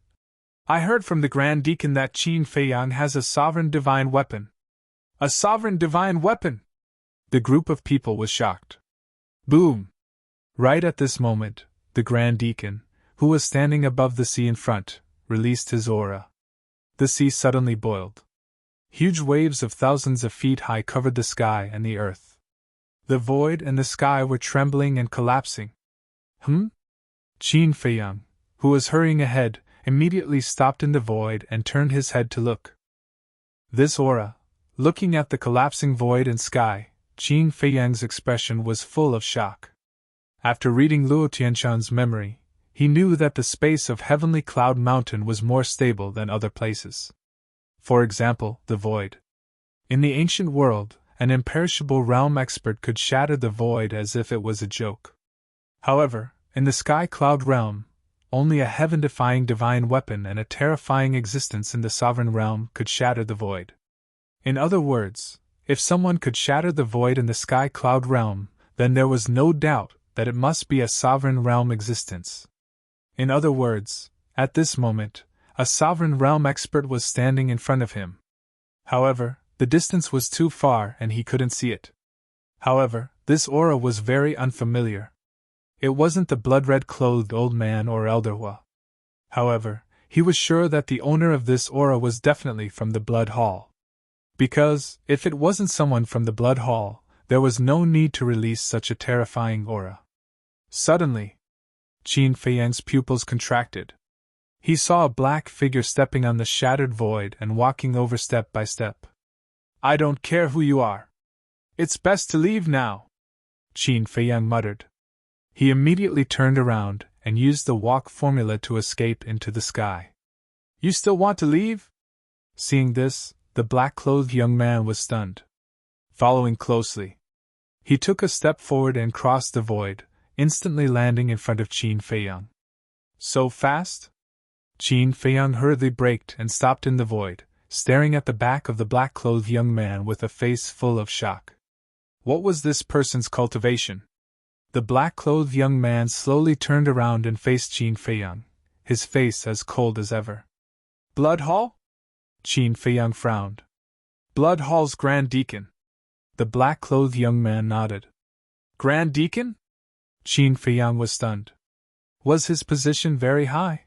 "I heard from the Grand Deacon that Qin Feiyang has a sovereign divine weapon." "A sovereign divine weapon?" The group of people was shocked. Boom! Right at this moment, the Grand Deacon, who was standing above the sea in front, released his aura. The sea suddenly boiled. Huge waves of thousands of feet high covered the sky and the earth. The void and the sky were trembling and collapsing. Qin Feiyang, who was hurrying ahead, immediately stopped in the void and turned his head to look. This aura, looking at the collapsing void and sky, Qin Feiyang's expression was full of shock. After reading Luo Tianshan's memory, he knew that the space of Heavenly Cloud Mountain was more stable than other places. For example, the void. In the ancient world, an imperishable realm expert could shatter the void as if it was a joke. However, in the Sky Cloud realm, only a heaven-defying divine weapon and a terrifying existence in the sovereign realm could shatter the void. In other words, if someone could shatter the void in the Sky Cloud realm, then there was no doubt that it must be a sovereign realm existence. In other words, at this moment, a sovereign realm expert was standing in front of him. However, the distance was too far and he couldn't see it. However, this aura was very unfamiliar. It wasn't the blood-red clothed old man or elder Hua. However, he was sure that the owner of this aura was definitely from the Blood Hall. Because, if it wasn't someone from the Blood Hall, there was no need to release such a terrifying aura. Suddenly, Qin Feiyang's pupils contracted. He saw a black figure stepping on the shattered void and walking over step by step. I don't care who you are. It's best to leave now, Qin Feiyang muttered. He immediately turned around and used the walk formula to escape into the sky. You still want to leave? Seeing this, the black-clothed young man was stunned. Following closely, he took a step forward and crossed the void, instantly landing in front of Qin Feiyang. So fast? Qin Feiyang hurriedly braked and stopped in the void, staring at the back of the black-clothed young man with a face full of shock. What was this person's cultivation? The black-clothed young man slowly turned around and faced Qin Feiyang, his face as cold as ever. Blood Hall? Qin Feiyang frowned. Blood Hall's Grand Deacon. The black-clothed young man nodded. Grand Deacon? Qin Feiyang was stunned. Was his position very high?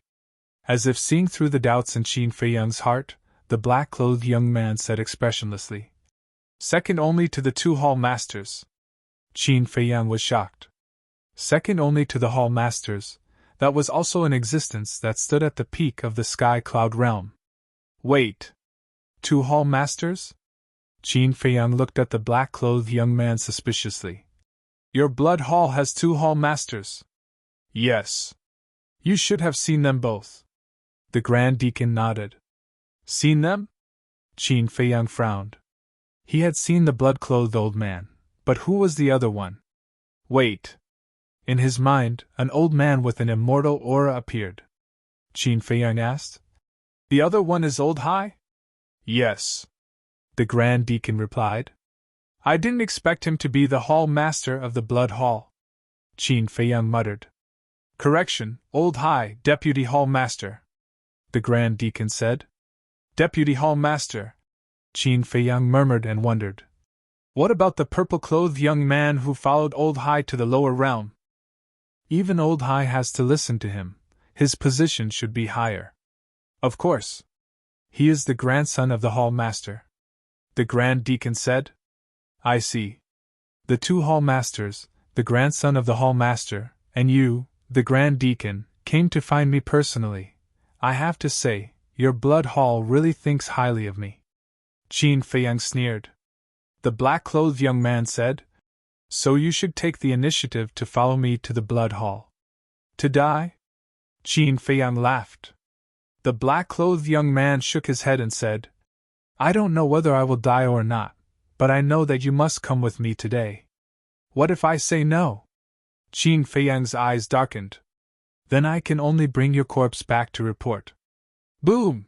As if seeing through the doubts in Qin Feiyang's heart, the black-clothed young man said expressionlessly, Second only to the 2 Hall Masters. Qin Feiyang was shocked. Second only to the Hall Masters, that was also an existence that stood at the peak of the Sky Cloud realm. Wait. 2 Hall Masters? Qin Feiyang looked at the black-clothed young man suspiciously. Your Blood Hall has 2 Hall Masters. Yes. You should have seen them both. The Grand Deacon nodded. Seen them? Qin Feiyang frowned. He had seen the blood-clothed old man, but who was the other one? Wait. In his mind, an old man with an immortal aura appeared. Qin Feiyang asked. The other one is Old Hai? Yes. The Grand Deacon replied. I didn't expect him to be the Hall Master of the Blood Hall. Qin Feiyang muttered. Correction, Old Hai, Deputy Hall Master. The Grand Deacon said. Deputy Hall Master. Qin Feiyang murmured and wondered. What about the purple-clothed young man who followed Old Hai to the lower realm? Even Old Hai has to listen to him. His position should be higher. Of course. He is the grandson of the Hall Master. The Grand Deacon said. I see. The 2 Hall Masters, the grandson of the Hall Master, and you, the Grand Deacon, came to find me personally. I have to say, your Blood Hall really thinks highly of me. Qin Feiyang sneered. The black-clothed young man said. So you should take the initiative to follow me to the Blood Hall. To die? Qin Feiyang laughed. The black-clothed young man shook his head and said, I don't know whether I will die or not, but I know that you must come with me today. What if I say no? Qin Feiyang's eyes darkened. Then I can only bring your corpse back to report. Boom!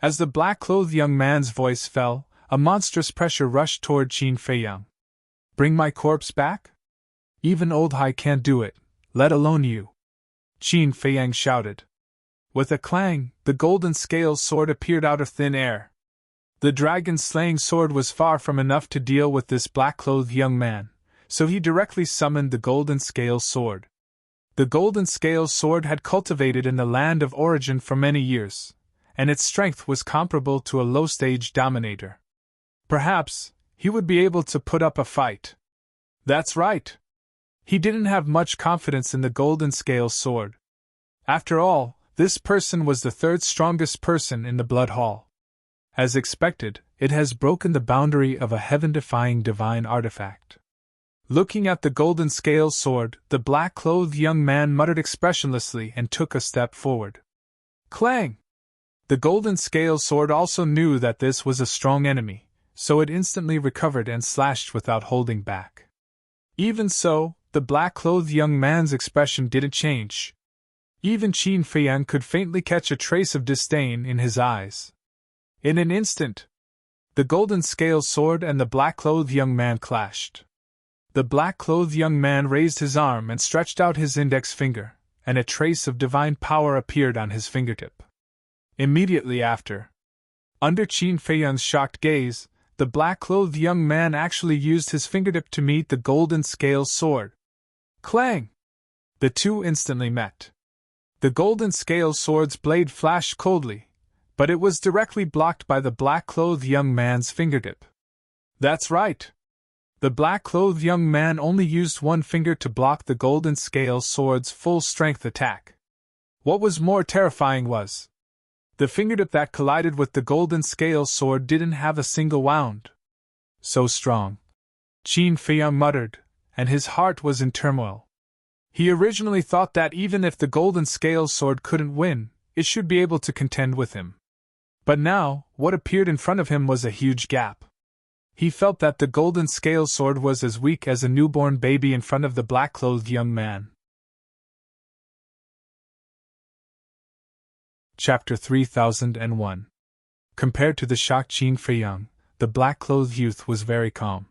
As the black-clothed young man's voice fell, a monstrous pressure rushed toward Qin Feiyang. Bring my corpse back? Even Old Hai can't do it, let alone you. Qin Feiyang shouted. With a clang, the golden scales sword appeared out of thin air. The dragon-slaying sword was far from enough to deal with this black-clothed young man, so he directly summoned the golden scales sword. The golden scales sword had cultivated in the land of origin for many years, and its strength was comparable to a low-stage dominator. Perhaps he would be able to put up a fight. That's right. He didn't have much confidence in the golden scales sword. After all, this person was the 3rd strongest person in the Blood Hall. As expected, it has broken the boundary of a heaven-defying divine artifact. Looking at the golden scales sword, the black-clothed young man muttered expressionlessly and took a step forward. Clang! The golden scales sword also knew that this was a strong enemy, so it instantly recovered and slashed without holding back. Even so, the black-clothed young man's expression didn't change. Even Qin Feiyang could faintly catch a trace of disdain in his eyes. In an instant, the golden scales sword and the black-clothed young man clashed. The black-clothed young man raised his arm and stretched out his index finger, and a trace of divine power appeared on his fingertip. Immediately after, under Qin Feiyang's shocked gaze, the black-clothed young man actually used his fingertip to meet the golden scales sword. Clang! The two instantly met. The golden scales sword's blade flashed coldly, but it was directly blocked by the black-clothed young man's fingertip. That's right! The black-clothed young man only used one finger to block the golden scale sword's full-strength attack. What was more terrifying was the fingertip that collided with the golden scale sword didn't have a single wound. So strong, Qin Feiyang muttered, and his heart was in turmoil. He originally thought that even if the golden scale sword couldn't win, it should be able to contend with him. But now, what appeared in front of him was a huge gap. He felt that the golden scale sword was as weak as a newborn baby in front of the black-clothed young man. Chapter 3001. Compared to the shocked Qin Feiyang, the black-clothed youth was very calm.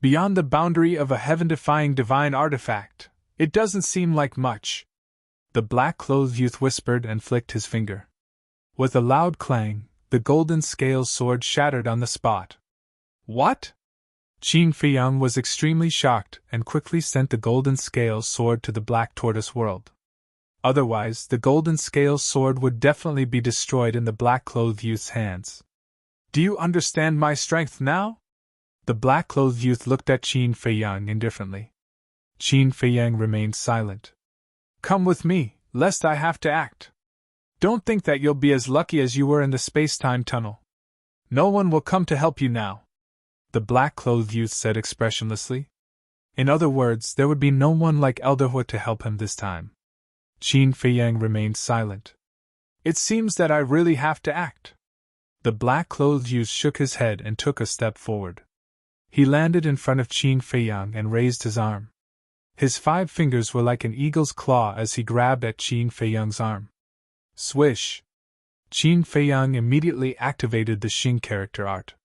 Beyond the boundary of a heaven-defying divine artifact, it doesn't seem like much. The black-clothed youth whispered and flicked his finger. With a loud clang, the golden scale sword shattered on the spot. What? Qin Feiyang was extremely shocked and quickly sent the golden scale sword to the black tortoise world. Otherwise, the golden scale sword would definitely be destroyed in the black-clothed youth's hands. Do you understand my strength now? The black-clothed youth looked at Qin Feiyang indifferently. Qin Feiyang remained silent. Come with me, lest I have to act. Don't think that you'll be as lucky as you were in the space-time tunnel. No one will come to help you now, the black-clothed youth said expressionlessly. In other words, there would be no one like Elderhood to help him this time. Qin Feiyang remained silent. It seems that I really have to act. The black-clothed youth shook his head and took a step forward. He landed in front of Qin Feiyang and raised his arm. His 5 fingers were like an eagle's claw as he grabbed at Qin Feiyang's arm. Swish! Qin Feiyang immediately activated the Xing character art.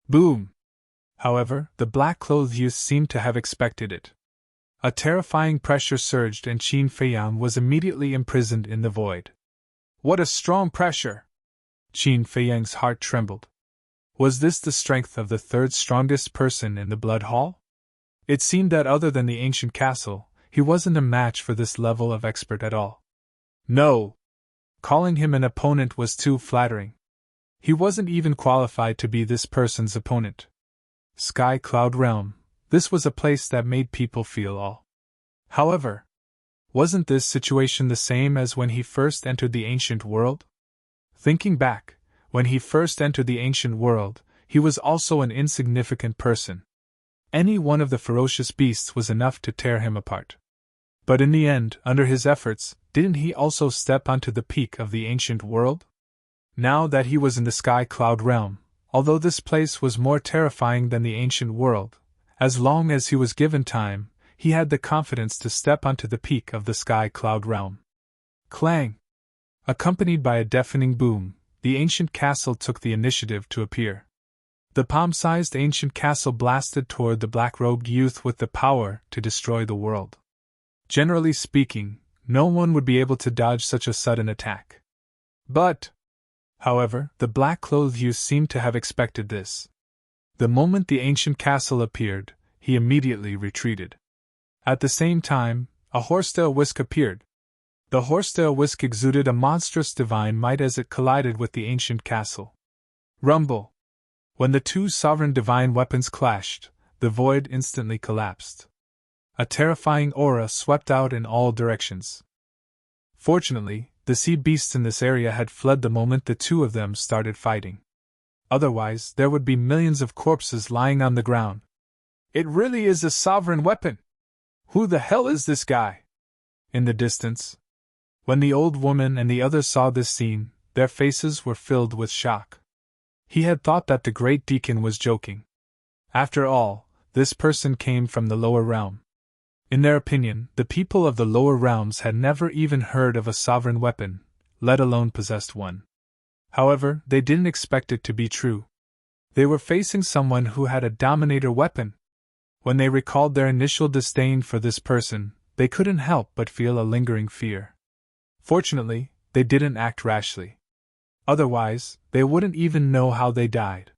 Boom! However, the black-clothed youth seemed to have expected it. A terrifying pressure surged and Qin Feiyang was immediately imprisoned in the void. What a strong pressure! Qin Feiyang's heart trembled. Was this the strength of the third strongest person in the Blood Hall? It seemed that other than the ancient castle, he wasn't a match for this level of expert at all. No! Calling him an opponent was too flattering. He wasn't even qualified to be this person's opponent. Sky Cloud Realm. This was a place that made people feel awe. However, wasn't this situation the same as when he first entered the ancient world? Thinking back, when he first entered the ancient world, he was also an insignificant person. Any one of the ferocious beasts was enough to tear him apart. But in the end, under his efforts, didn't he also step onto the peak of the ancient world? Now that he was in the Sky Cloud Realm, although this place was more terrifying than the ancient world, as long as he was given time, he had the confidence to step onto the peak of the Sky Cloud Realm. Clang! Accompanied by a deafening boom, the ancient castle took the initiative to appear. The palm-sized ancient castle blasted toward the black-robed youth with the power to destroy the world. Generally speaking, no one would be able to dodge such a sudden attack. However, the black-clothed youth seemed to have expected this. The moment the ancient castle appeared, he immediately retreated. At the same time, a horsetail whisk appeared. The horsetail whisk exuded a monstrous divine might as it collided with the ancient castle. Rumble! When the 2 sovereign divine weapons clashed, the void instantly collapsed. A terrifying aura swept out in all directions. Fortunately, the sea beasts in this area had fled the moment the 2 of them started fighting. Otherwise, there would be millions of corpses lying on the ground. It really is a sovereign weapon! Who the hell is this guy? In the distance. When the old woman and the others saw this scene, their faces were filled with shock. He had thought that the great deacon was joking. After all, this person came from the lower realm. In their opinion, the people of the lower realms had never even heard of a sovereign weapon, let alone possessed one. However, they didn't expect it to be true. They were facing someone who had a dominator weapon. When they recalled their initial disdain for this person, they couldn't help but feel a lingering fear. Fortunately, they didn't act rashly. Otherwise, they wouldn't even know how they died.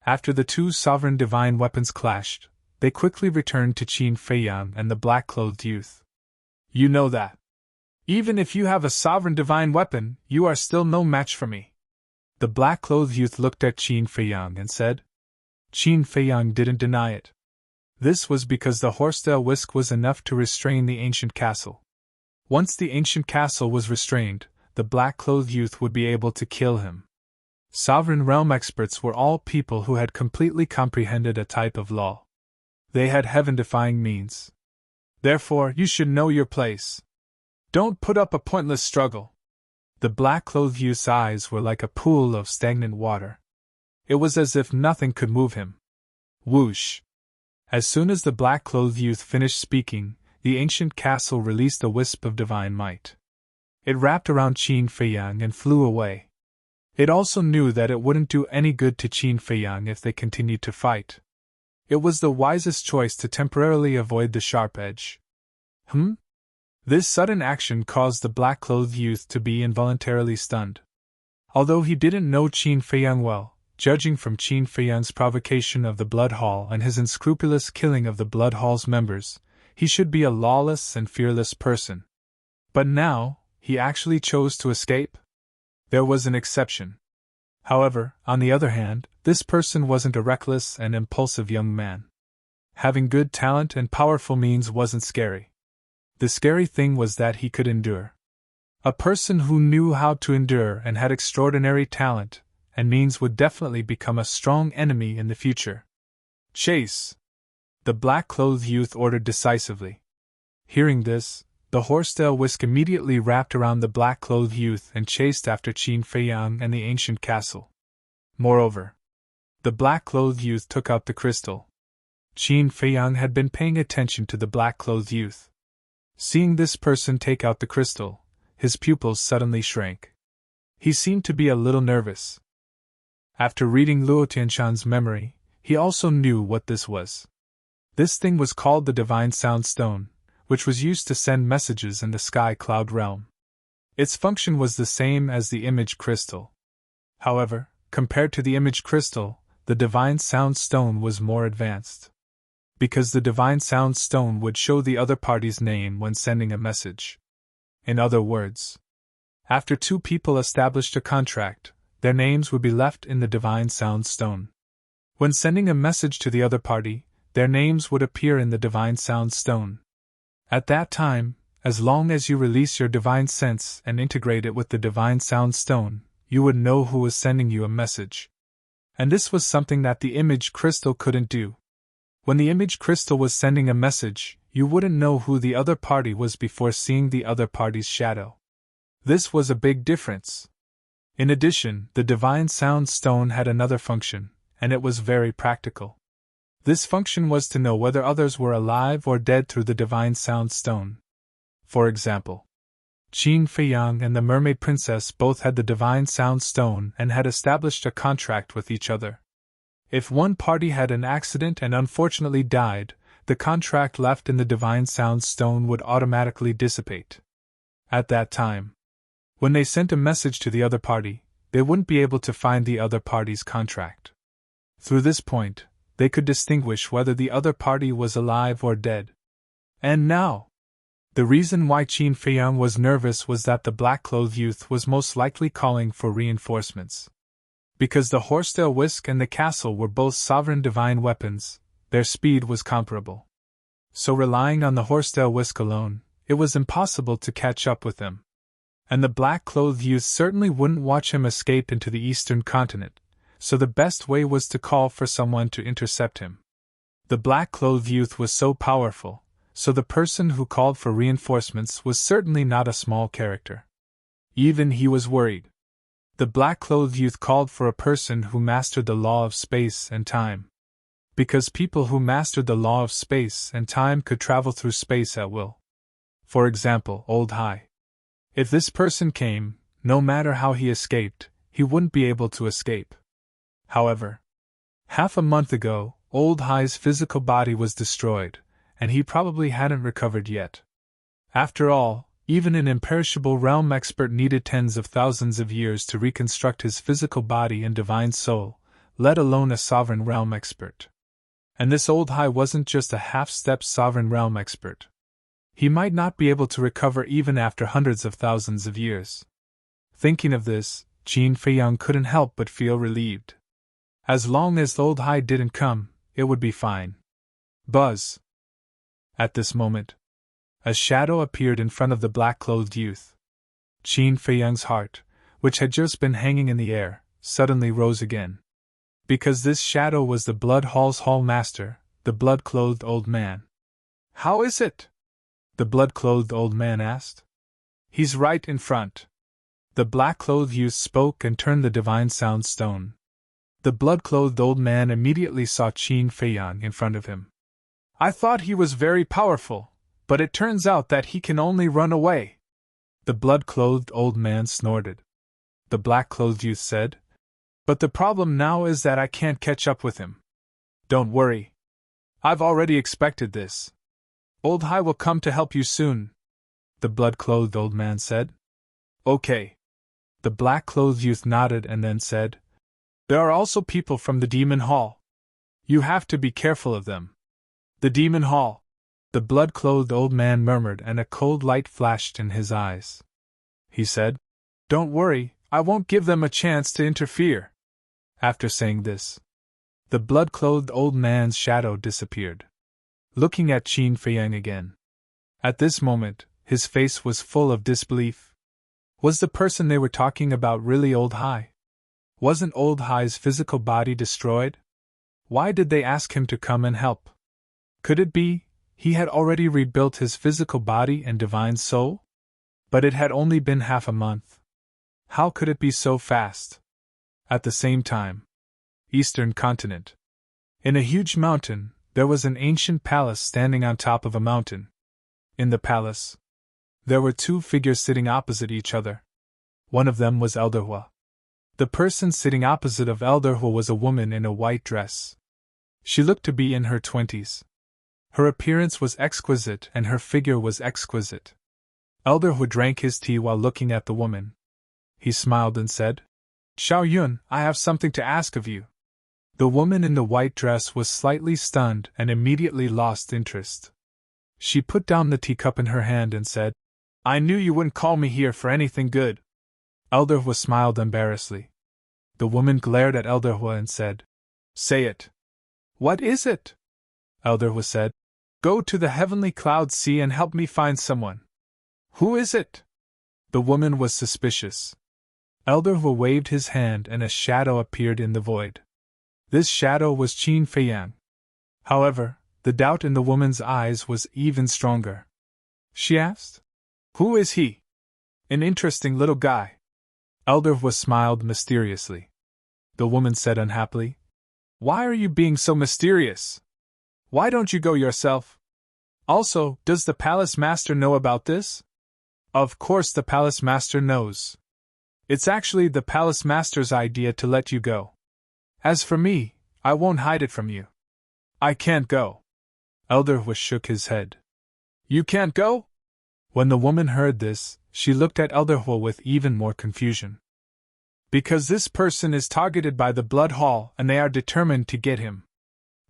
After the 2 sovereign divine weapons clashed, they quickly returned to Qin Feiyang and the black-clothed youth. You know that. Even if you have a sovereign divine weapon, you are still no match for me. The black-clothed youth looked at Qin Feiyang and said. Qin Feiyang didn't deny it. This was because the horsetail whisk was enough to restrain the ancient castle. Once the ancient castle was restrained, the black-clothed youth would be able to kill him. Sovereign realm experts were all people who had completely comprehended a type of law. They had heaven-defying means. Therefore, you should know your place. Don't put up a pointless struggle. The black-clothed youth's eyes were like a pool of stagnant water. It was as if nothing could move him. Whoosh! As soon as the black-clothed youth finished speaking, the ancient castle released a wisp of divine might. It wrapped around Qin Feiyang and flew away. It also knew that it wouldn't do any good to Qin Feiyang if they continued to fight. It was the wisest choice to temporarily avoid the sharp edge. This sudden action caused the black-clothed youth to be involuntarily stunned. Although he didn't know Qin Feiyang well, judging from Qin Feiyang's provocation of the Blood Hall and his unscrupulous killing of the Blood Hall's members, he should be a lawless and fearless person. But now, he actually chose to escape? There was an exception. However, on the other hand, this person wasn't a reckless and impulsive young man. Having good talent and powerful means wasn't scary. The scary thing was that he could endure. A person who knew how to endure and had extraordinary talent and means would definitely become a strong enemy in the future. Chase! The black-clothed youth ordered decisively. Hearing this, the horsetail whisk immediately wrapped around the black-clothed youth and chased after Qin Feiyang and the ancient castle. Moreover, the black-clothed youth took out the crystal. Qin Feiyang had been paying attention to the black-clothed youth. Seeing this person take out the crystal, his pupils suddenly shrank. He seemed to be a little nervous. After reading Luo Tianshan's memory, he also knew what this was. This thing was called the Divine Sound Stone, which was used to send messages in the sky cloud realm. Its function was the same as the image crystal. However, compared to the image crystal, the Divine Sound Stone was more advanced. Because the Divine Sound Stone would show the other party's name when sending a message. In other words, after two people established a contract, their names would be left in the Divine Sound Stone. When sending a message to the other party, their names would appear in the Divine Sound Stone. At that time, as long as you release your divine sense and integrate it with the Divine Sound Stone, you would know who was sending you a message. And this was something that the image crystal couldn't do. When the image crystal was sending a message, you wouldn't know who the other party was before seeing the other party's shadow. This was a big difference. In addition, the Divine Sound Stone had another function, and it was very practical. This function was to know whether others were alive or dead through the Divine Sound Stone. For example, Qin Feiyang and the Mermaid Princess both had the Divine Sound Stone and had established a contract with each other. If one party had an accident and unfortunately died, the contract left in the Divine Sound Stone would automatically dissipate. At that time, when they sent a message to the other party, they wouldn't be able to find the other party's contract. Through this point, they could distinguish whether the other party was alive or dead. And now, the reason why Qin Feiyang was nervous was that the black-clothed youth was most likely calling for reinforcements. Because the horsetail whisk and the castle were both sovereign divine weapons, their speed was comparable. So relying on the horsetail whisk alone, it was impossible to catch up with them. And the black-clothed youth certainly wouldn't watch him escape into the eastern continent, so the best way was to call for someone to intercept him. The black-clothed youth was so powerful, so the person who called for reinforcements was certainly not a small character. Even he was worried. The black-clothed youth called for a person who mastered the law of space and time. Because people who mastered the law of space and time could travel through space at will. For example, Old Hai. If this person came, no matter how he escaped, he wouldn't be able to escape. However, half a month ago, Old Hai's physical body was destroyed, and he probably hadn't recovered yet. After all, even an imperishable realm expert needed tens of thousands of years to reconstruct his physical body and divine soul, let alone a sovereign realm expert. And this Old Hai wasn't just a half-step sovereign realm expert. He might not be able to recover even after hundreds of thousands of years. Thinking of this, Qin Feiyang couldn't help but feel relieved. As long as Old Hai didn't come, it would be fine. Buzz! At this moment, a shadow appeared in front of the black-clothed youth. Qin Feiyang's heart, which had just been hanging in the air, suddenly rose again. Because this shadow was the Blood Hall's hall master, the blood-clothed old man. How is it? The blood-clothed old man asked. He's right in front. The black-clothed youth spoke and turned the divine sound stone. The blood-clothed old man immediately saw Qin Feiyang in front of him. I thought he was very powerful, but it turns out that he can only run away. The blood-clothed old man snorted. The black-clothed youth said, But the problem now is that I can't catch up with him. Don't worry. I've already expected this. Old Hai will come to help you soon, the blood-clothed old man said. Okay. The black-clothed youth nodded and then said, There are also people from the Demon Hall. You have to be careful of them. The Demon Hall, the blood-clothed old man murmured, and a cold light flashed in his eyes. He said, Don't worry, I won't give them a chance to interfere. After saying this, the blood-clothed old man's shadow disappeared. Looking at Qin Feiyang again. At this moment, his face was full of disbelief. Was the person they were talking about really Old Hai? Wasn't Old Hai's physical body destroyed? Why did they ask him to come and help? Could it be he had already rebuilt his physical body and divine soul? But it had only been half a month. How could it be so fast? At the same time, Eastern continent. In a huge mountain, there was an ancient palace standing on top of a mountain. In the palace, there were two figures sitting opposite each other. One of them was Elder Hua. The person sitting opposite of Elder Hua was a woman in a white dress. She looked to be in her 20s. Her appearance was exquisite and her figure was exquisite. Elder Hua drank his tea while looking at the woman. He smiled and said, Xiao Yun, I have something to ask of you. The woman in the white dress was slightly stunned and immediately lost interest. She put down the teacup in her hand and said, I knew you wouldn't call me here for anything good. Elder Hua smiled embarrassedly. The woman glared at Elder Hua and said, Say it. What is it? Elder Hua said, Go to the heavenly cloud sea and help me find someone. Who is it? The woman was suspicious. Elder Hua waved his hand and a shadow appeared in the void. This shadow was Qin Feiyang. However, the doubt in the woman's eyes was even stronger. She asked, Who is he? An interesting little guy. Elder Hua smiled mysteriously. The woman said unhappily, Why are you being so mysterious? Why don't you go yourself? Also, does the palace master know about this? Of course the palace master knows. It's actually the palace master's idea to let you go. As for me, I won't hide it from you. I can't go. Elder Hua shook his head. You can't go? When the woman heard this, she looked at Elder Hua with even more confusion. Because this person is targeted by the Blood Hall and they are determined to get him.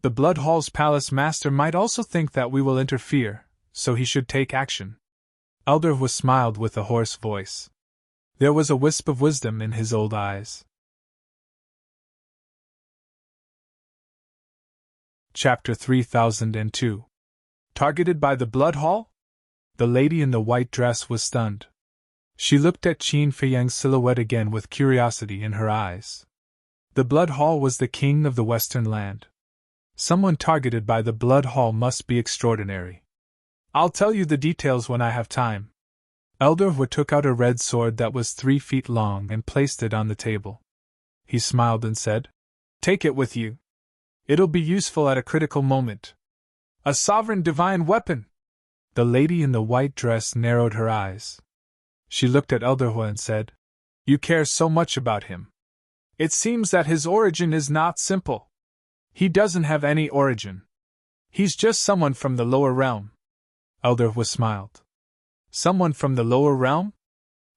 The Blood Hall's palace master might also think that we will interfere, so he should take action. Elder Hua smiled with a hoarse voice. There was a wisp of wisdom in his old eyes. Chapter 3002. Targeted by the Blood Hall? The lady in the white dress was stunned. She looked at Qin Feiyang's silhouette again with curiosity in her eyes. The Blood Hall was the king of the Western land. Someone targeted by the Blood Hall must be extraordinary. I'll tell you the details when I have time. Elder Hua took out a red sword that was 3 feet long and placed it on the table. He smiled and said, Take it with you. It'll be useful at a critical moment. A sovereign divine weapon! The lady in the white dress narrowed her eyes. She looked at Elder Hua and said, You care so much about him. It seems that his origin is not simple. He doesn't have any origin. He's just someone from the lower realm. Elder Hua smiled. Someone from the lower realm?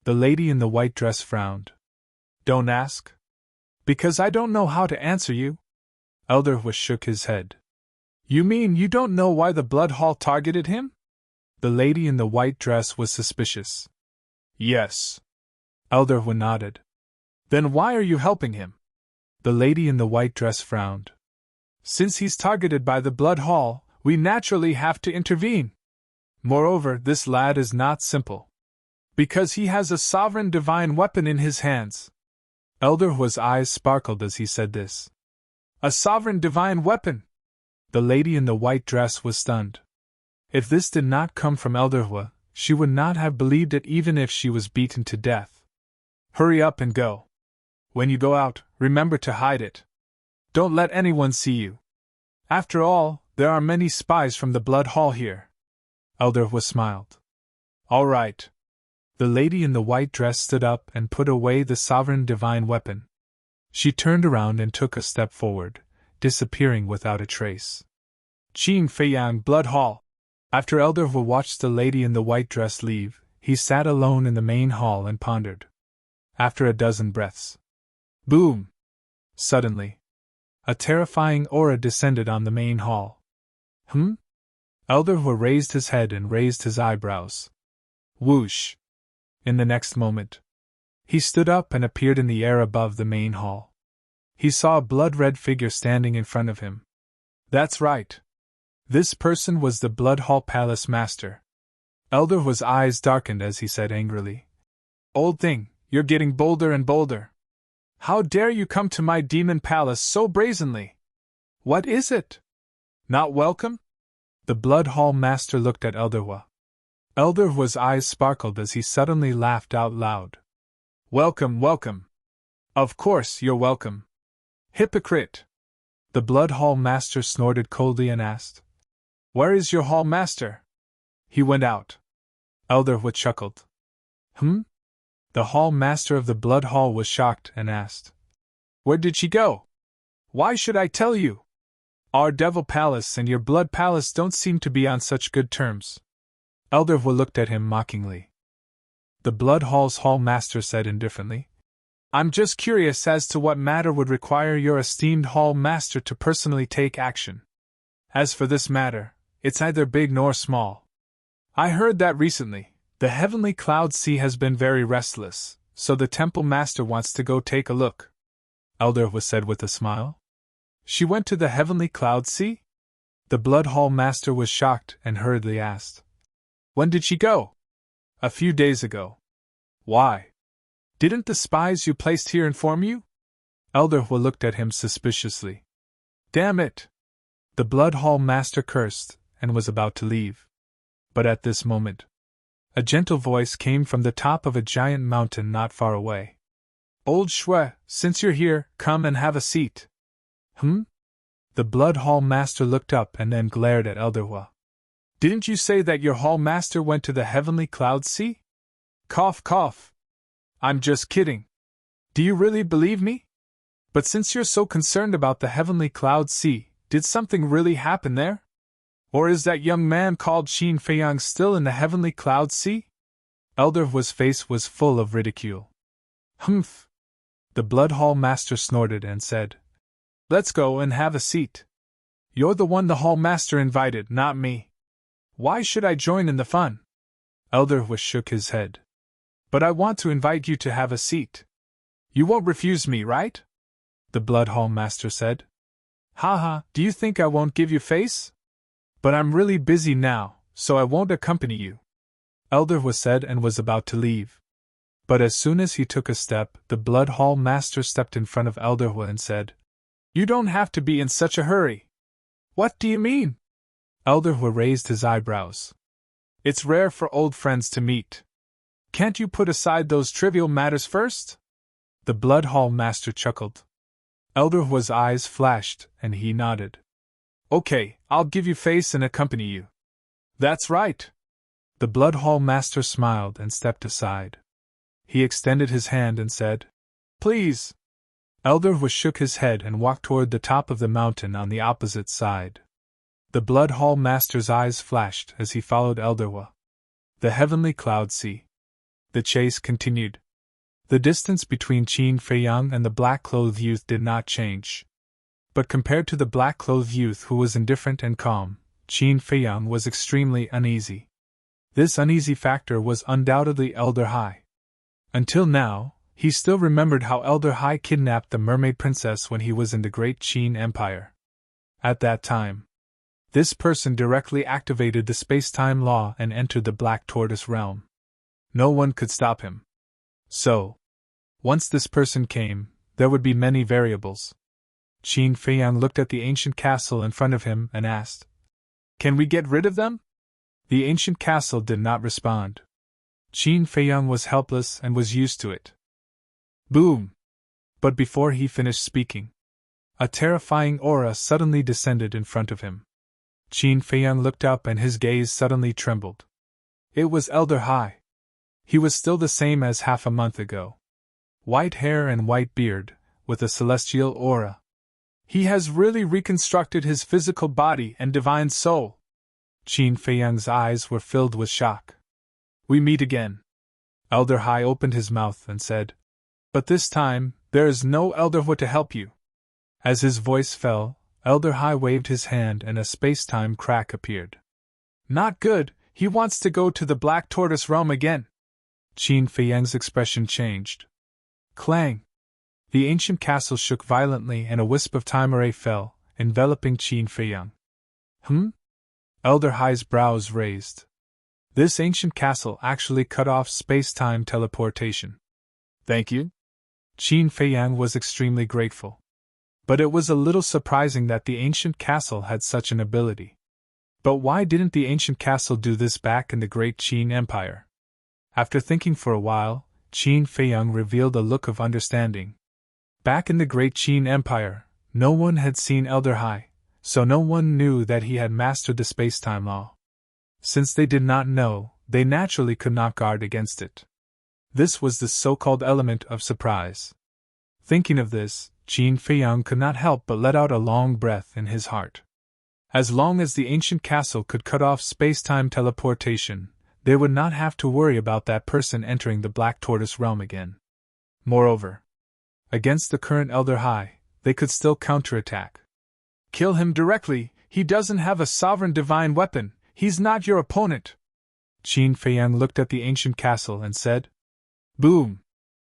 The lady in the white dress frowned. Don't ask. Because I don't know how to answer you. Elder Hua shook his head. You mean you don't know why the Blood Hall targeted him? The lady in the white dress was suspicious. Yes. Elder Hua nodded. Then why are you helping him? The lady in the white dress frowned. Since he's targeted by the Blood Hall, we naturally have to intervene. Moreover, this lad is not simple. Because he has a sovereign divine weapon in his hands. Elderhua's eyes sparkled as he said this. A sovereign divine weapon! The lady in the white dress was stunned. If this did not come from Elderhua, she would not have believed it even if she was beaten to death. Hurry up and go. When you go out, remember to hide it. Don't let anyone see you. After all, there are many spies from the Blood Hall here. Elderhua smiled. All right. The lady in the white dress stood up and put away the sovereign divine weapon. She turned around and took a step forward, disappearing without a trace. Qin Feiyang Blood Hall. After Elderhua watched the lady in the white dress leave, he sat alone in the main hall and pondered. After a dozen breaths. Boom! Suddenly, a terrifying aura descended on the main hall. Elderhua raised his head and raised his eyebrows. Whoosh! In the next moment, he stood up and appeared in the air above the main hall. He saw a blood-red figure standing in front of him. That's right. This person was the Blood Hall Palace Master. Elderhua's eyes darkened as he said angrily. Old thing, you're getting bolder and bolder. How dare you come to my demon palace so brazenly? What is it? Not welcome? The Blood Hall Master looked at Elderhua. Elderhua's eyes sparkled as he suddenly laughed out loud. Welcome, welcome. Of course you're welcome. Hypocrite! The Blood Hall Master snorted coldly and asked, Where is your Hall Master? He went out. Elderhua chuckled. The Hall Master of the Blood Hall was shocked and asked, Where did she go? Why should I tell you? Our Devil Palace and your Blood Palace don't seem to be on such good terms. Elderhua looked at him mockingly. The Blood Hall's Hall Master said indifferently, I'm just curious as to what matter would require your esteemed Hall Master to personally take action. As for this matter, it's neither big nor small. I heard that recently, the Heavenly Cloud Sea has been very restless, so the Temple Master wants to go take a look. Elderhua said with a smile. She went to the Heavenly Cloud Sea? The Blood Hall Master was shocked and hurriedly asked. When did she go? A few days ago. Why? Didn't the spies you placed here inform you? Elderhua looked at him suspiciously. Damn it! The Blood Hall Master cursed and was about to leave. But at this moment, a gentle voice came from the top of a giant mountain not far away. Old Shui, since you're here, come and have a seat. The Blood Hall Master looked up and then glared at Elderhua. Didn't you say that your Hall Master went to the Heavenly Cloud Sea? Cough, cough. I'm just kidding. Do you really believe me? But since you're so concerned about the Heavenly Cloud Sea, did something really happen there? Or is that young man called Qin Feiyang still in the Heavenly Cloud Sea? Elderhua's face was full of ridicule. Humph! The Blood Hall Master snorted and said, Let's go and have a seat. You're the one the Hall Master invited, not me. Why should I join in the fun? Elderhua shook his head. But I want to invite you to have a seat. You won't refuse me, right? The Blood Hall Master said. Ha, do you think I won't give you face? But I'm really busy now, so I won't accompany you. Elderhua said and was about to leave. But as soon as he took a step, the Blood Hall Master stepped in front of Elderhua and said, You don't have to be in such a hurry. What do you mean? Elderhua raised his eyebrows. It's rare for old friends to meet. Can't you put aside those trivial matters first? The Blood Hall Master chuckled. Elderhua's eyes flashed, and he nodded. Okay, I'll give you face and accompany you. That's right. The Blood Hall Master smiled and stepped aside. He extended his hand and said, Please. Elderhua shook his head and walked toward the top of the mountain on the opposite side. The Blood Hall Master's eyes flashed as he followed Elderhua. The Heavenly Cloud Sea. The chase continued. The distance between Qin Feiyang and the black-clothed youth did not change. But compared to the black-clothed youth who was indifferent and calm, Qin Feiyang was extremely uneasy. This uneasy factor was undoubtedly Elder Hai. Until now, he still remembered how Elder Hai kidnapped the mermaid princess when he was in the great Qin Empire. At that time, This person directly activated the space-time law and entered the Black Tortoise realm. No one could stop him. So, once this person came, there would be many variables. Qin Feiyang looked at the ancient castle in front of him and asked, "Can we get rid of them?" The ancient castle did not respond. Qin Feiyang was helpless and was used to it. Boom! But before he finished speaking, a terrifying aura suddenly descended in front of him. Qin Feiyang looked up and his gaze suddenly trembled. It was Elder Hai. He was still the same as half a month ago. White hair and white beard, with a celestial aura. He has really reconstructed his physical body and divine soul. Qin Feiyang's eyes were filled with shock. We meet again. Elder Hai opened his mouth and said, "But this time, there is no Elder Hu to help you." As his voice fell, Elder Hai waved his hand and a space-time crack appeared. Not good, he wants to go to the Black Tortoise realm again. Qin Feiyang's expression changed. Clang! The ancient castle shook violently and a wisp of time ray fell, enveloping Qin Feiyang. Elder Hai's brows raised. This ancient castle actually cut off space-time teleportation. Thank you? Qin Feiyang was extremely grateful. But it was a little surprising that the ancient castle had such an ability. But why didn't the ancient castle do this back in the Great Qin Empire? After thinking for a while, Qin Feiyang revealed a look of understanding. Back in the Great Qin Empire, no one had seen Elder Hai, so no one knew that he had mastered the space-time law. Since they did not know, they naturally could not guard against it. This was the so-called element of surprise. Thinking of this, Qin Feiyang could not help but let out a long breath in his heart. As long as the ancient castle could cut off space-time teleportation, they would not have to worry about that person entering the Black Tortoise realm again. Moreover, against the current Elder Hai, they could still counterattack. Kill him directly, he doesn't have a sovereign divine weapon, he's not your opponent. Qin Feiyang looked at the ancient castle and said, Boom!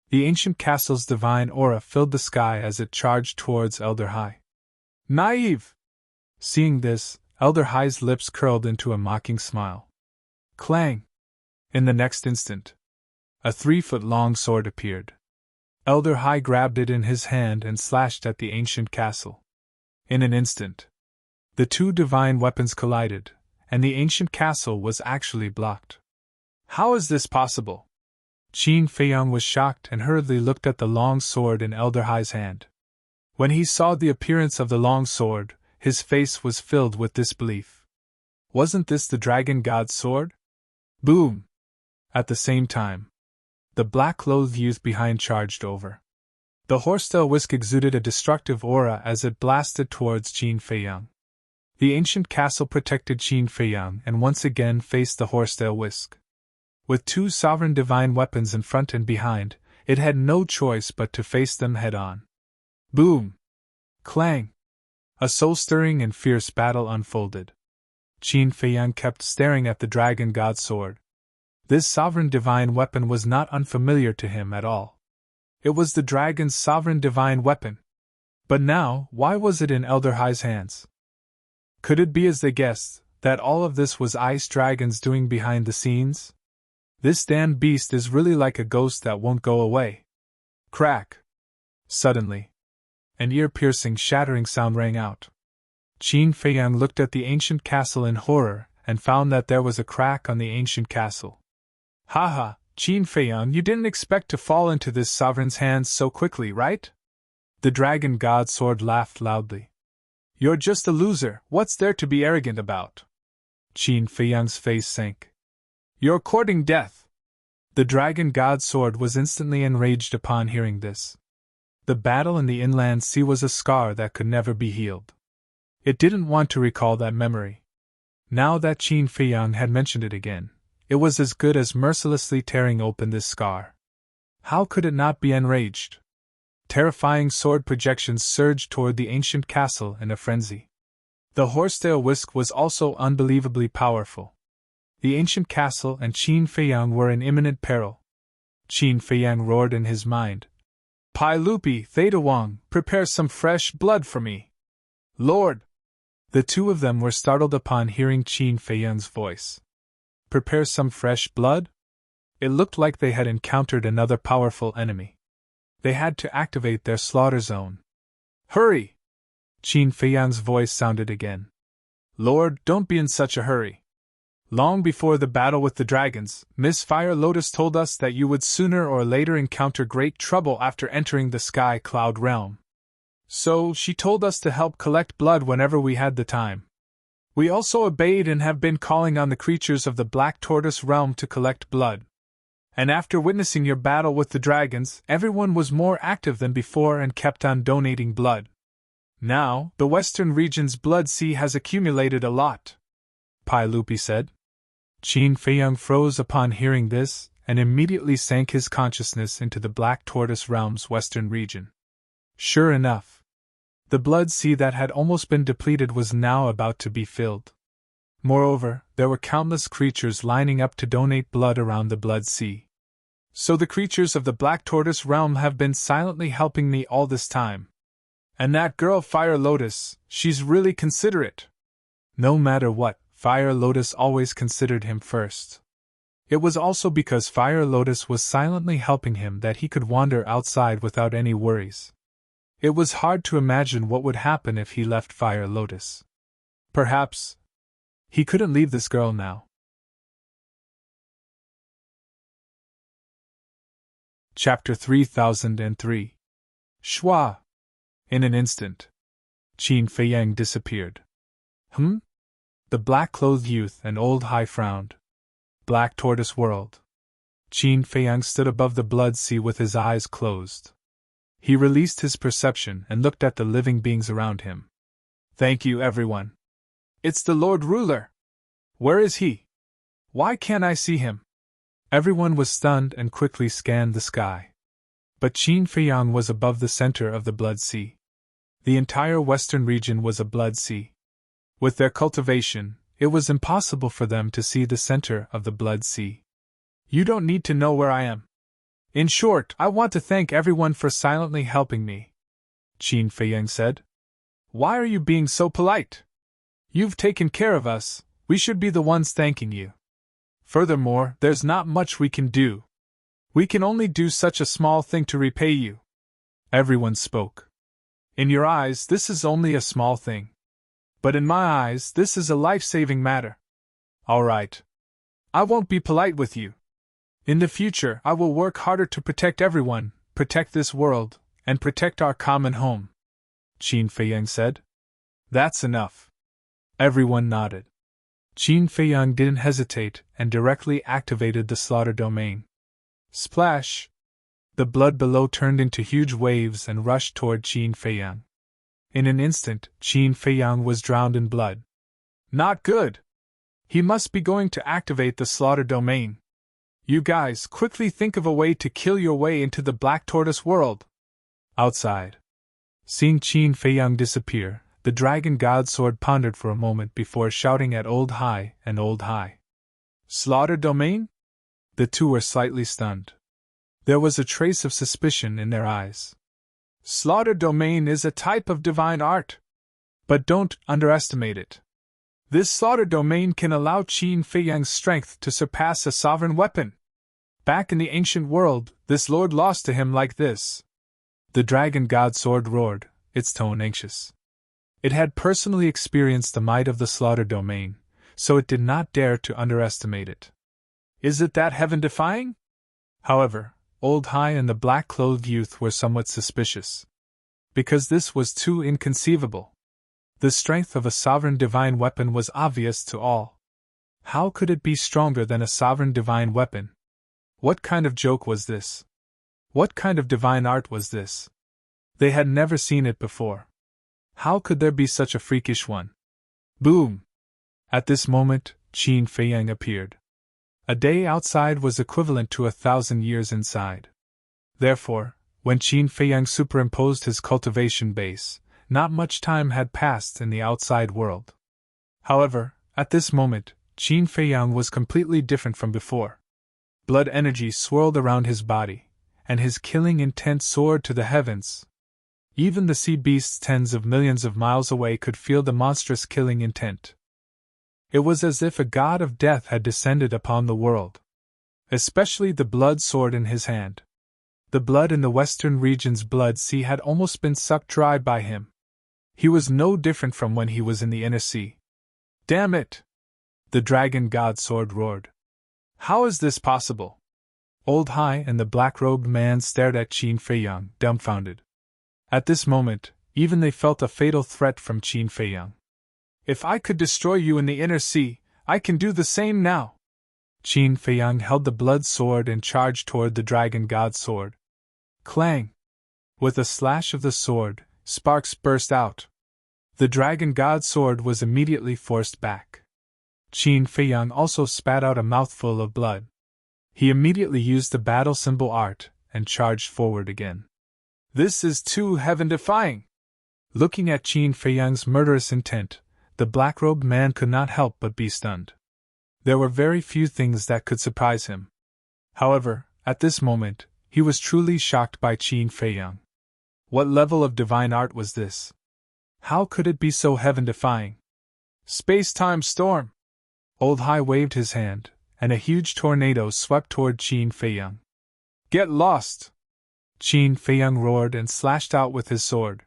The ancient castle's divine aura filled the sky as it charged towards Elder Hai. Naive! Seeing this, Elder Hai's lips curled into a mocking smile. Clang! In the next instant, a 3-foot-long sword appeared. Elder Hai grabbed it in his hand and slashed at the ancient castle. In an instant, the two divine weapons collided, and the ancient castle was actually blocked. How is this possible? Qin Feiyang was shocked and hurriedly looked at the long sword in Elder Hai's hand. When he saw the appearance of the long sword, his face was filled with disbelief. Wasn't this the dragon god's sword? Boom! At the same time, the black-clothed youth behind charged over. The horsetail whisk exuded a destructive aura as it blasted towards Qin Feiyang. The ancient castle protected Qin Feiyang and once again faced the horsetail whisk. With two sovereign divine weapons in front and behind, it had no choice but to face them head-on. Boom! Clang! A soul-stirring and fierce battle unfolded. Qin Feiyang kept staring at the dragon god's sword. This sovereign divine weapon was not unfamiliar to him at all. It was the dragon's sovereign divine weapon. But now, why was it in Elder Hai's hands? Could it be, as they guessed, that all of this was Ice Dragon's doing behind the scenes? This damned beast is really like a ghost that won't go away. Crack! Suddenly, an ear-piercing, shattering sound rang out. Qin Feiyang looked at the ancient castle in horror and found that there was a crack on the ancient castle. Haha, Qin Feiyang, you didn't expect to fall into this sovereign's hands so quickly, right? The dragon god's sword laughed loudly. You're just a loser, what's there to be arrogant about? Qin Feiyang's face sank. You're courting death. The dragon god's sword was instantly enraged upon hearing this. The battle in the inland sea was a scar that could never be healed. It didn't want to recall that memory. Now that Qin Feiyang had mentioned it again, it was as good as mercilessly tearing open this scar. How could it not be enraged? Terrifying sword projections surged toward the ancient castle in a frenzy. The horsetail whisk was also unbelievably powerful. The ancient castle and Qin Feiyang were in imminent peril. Qin Feiyang roared in his mind. Pai Lupi, Theta Wang, prepare some fresh blood for me. Lord! The two of them were startled upon hearing Qin Feiyang's voice. Prepare some fresh blood? It looked like they had encountered another powerful enemy. They had to activate their slaughter zone. Hurry! Qin Feiyang's voice sounded again. Lord, don't be in such a hurry. Long before the battle with the dragons, Miss Fire Lotus told us that you would sooner or later encounter great trouble after entering the Sky Cloud realm. So, she told us to help collect blood whenever we had the time. We also obeyed and have been calling on the creatures of the Black Tortoise realm to collect blood. And after witnessing your battle with the dragons, everyone was more active than before and kept on donating blood. Now, the Western region's blood sea has accumulated a lot, Pai Lupi said. Qin Feiyang froze upon hearing this, and immediately sank his consciousness into the Black Tortoise realm's western region. Sure enough, the blood sea that had almost been depleted was now about to be filled. Moreover, there were countless creatures lining up to donate blood around the blood sea. So the creatures of the Black Tortoise realm have been silently helping me all this time. And that girl Fire Lotus, she's really considerate. No matter what, Fire Lotus always considered him first. It was also because Fire Lotus was silently helping him that he could wander outside without any worries. It was hard to imagine what would happen if he left Fire Lotus. Perhaps he couldn't leave this girl now. Chapter 3003. Shua. In an instant, Qin Feiyang disappeared. The black-clothed youth and Old Hai frowned. Black Tortoise World. Qin Feiyang stood above the blood sea with his eyes closed. He released his perception and looked at the living beings around him. Thank you, everyone. It's the Lord Ruler. Where is he? Why can't I see him? Everyone was stunned and quickly scanned the sky. But Qin Feiyang was above the center of the blood sea. The entire western region was a blood sea. With their cultivation, it was impossible for them to see the center of the blood sea. You don't need to know where I am. In short, I want to thank everyone for silently helping me, Qin Feiyang said. Why are you being so polite? You've taken care of us, we should be the ones thanking you. Furthermore, there's not much we can do. We can only do such a small thing to repay you. Everyone spoke. In your eyes, this is only a small thing. But in my eyes, this is a life-saving matter. All right. I won't be polite with you. In the future, I will work harder to protect everyone, protect this world, and protect our common home, Qin Feiyang said. That's enough. Everyone nodded. Qin Feiyang didn't hesitate and directly activated the slaughter domain. Splash! The blood below turned into huge waves and rushed toward Qin Feiyang. In an instant, Qin Feiyang was drowned in blood. Not good! He must be going to activate the slaughter domain. You guys, quickly think of a way to kill your way into the Black Tortoise world. Outside. Seeing Qin Feiyang disappear, the Dragon God Sword pondered for a moment before shouting at Old Hai and Old Hai. Slaughter domain? The two were slightly stunned. There was a trace of suspicion in their eyes. Slaughter domain is a type of divine art. But don't underestimate it. This slaughter domain can allow Qin Feiyang's strength to surpass a sovereign weapon. Back in the ancient world, this lord lost to him like this. The Dragon God Sword roared, its tone anxious. It had personally experienced the might of the slaughter domain, so it did not dare to underestimate it. Is it that heaven-defying? However, Old Hai and the black-clothed youth were somewhat suspicious. Because this was too inconceivable. The strength of a sovereign divine weapon was obvious to all. How could it be stronger than a sovereign divine weapon? What kind of joke was this? What kind of divine art was this? They had never seen it before. How could there be such a freakish one? Boom! At this moment, Qin Feiyang appeared. A day outside was equivalent to 1,000 years inside. Therefore, when Qin Feiyang superimposed his cultivation base, not much time had passed in the outside world. However, at this moment, Qin Feiyang was completely different from before. Blood energy swirled around his body, and his killing intent soared to the heavens. Even the sea beasts tens of millions of miles away could feel the monstrous killing intent. It was as if a god of death had descended upon the world. Especially the blood sword in his hand. The blood in the western region's blood sea had almost been sucked dry by him. He was no different from when he was in the inner sea. Damn it! The dragon god sword roared. How is this possible? Old Hai and the black-robed man stared at Qin Feiyang, dumbfounded. At this moment, even they felt a fatal threat from Qin Feiyang. If I could destroy you in the inner sea, I can do the same now. Qin Feiyang held the blood sword and charged toward the dragon god sword. Clang! With a slash of the sword, sparks burst out. The dragon god sword was immediately forced back. Qin Feiyang also spat out a mouthful of blood. He immediately used the battle symbol art and charged forward again. This is too heaven-defying! Looking at Qin Feiyang's murderous intent, the black-robed man could not help but be stunned. There were very few things that could surprise him. However, at this moment, he was truly shocked by Qin Feiyang. What level of divine art was this? How could it be so heaven-defying? Space-time storm! Old Hai waved his hand, and a huge tornado swept toward Qin Feiyang. Get lost! Qin Feiyang roared and slashed out with his sword.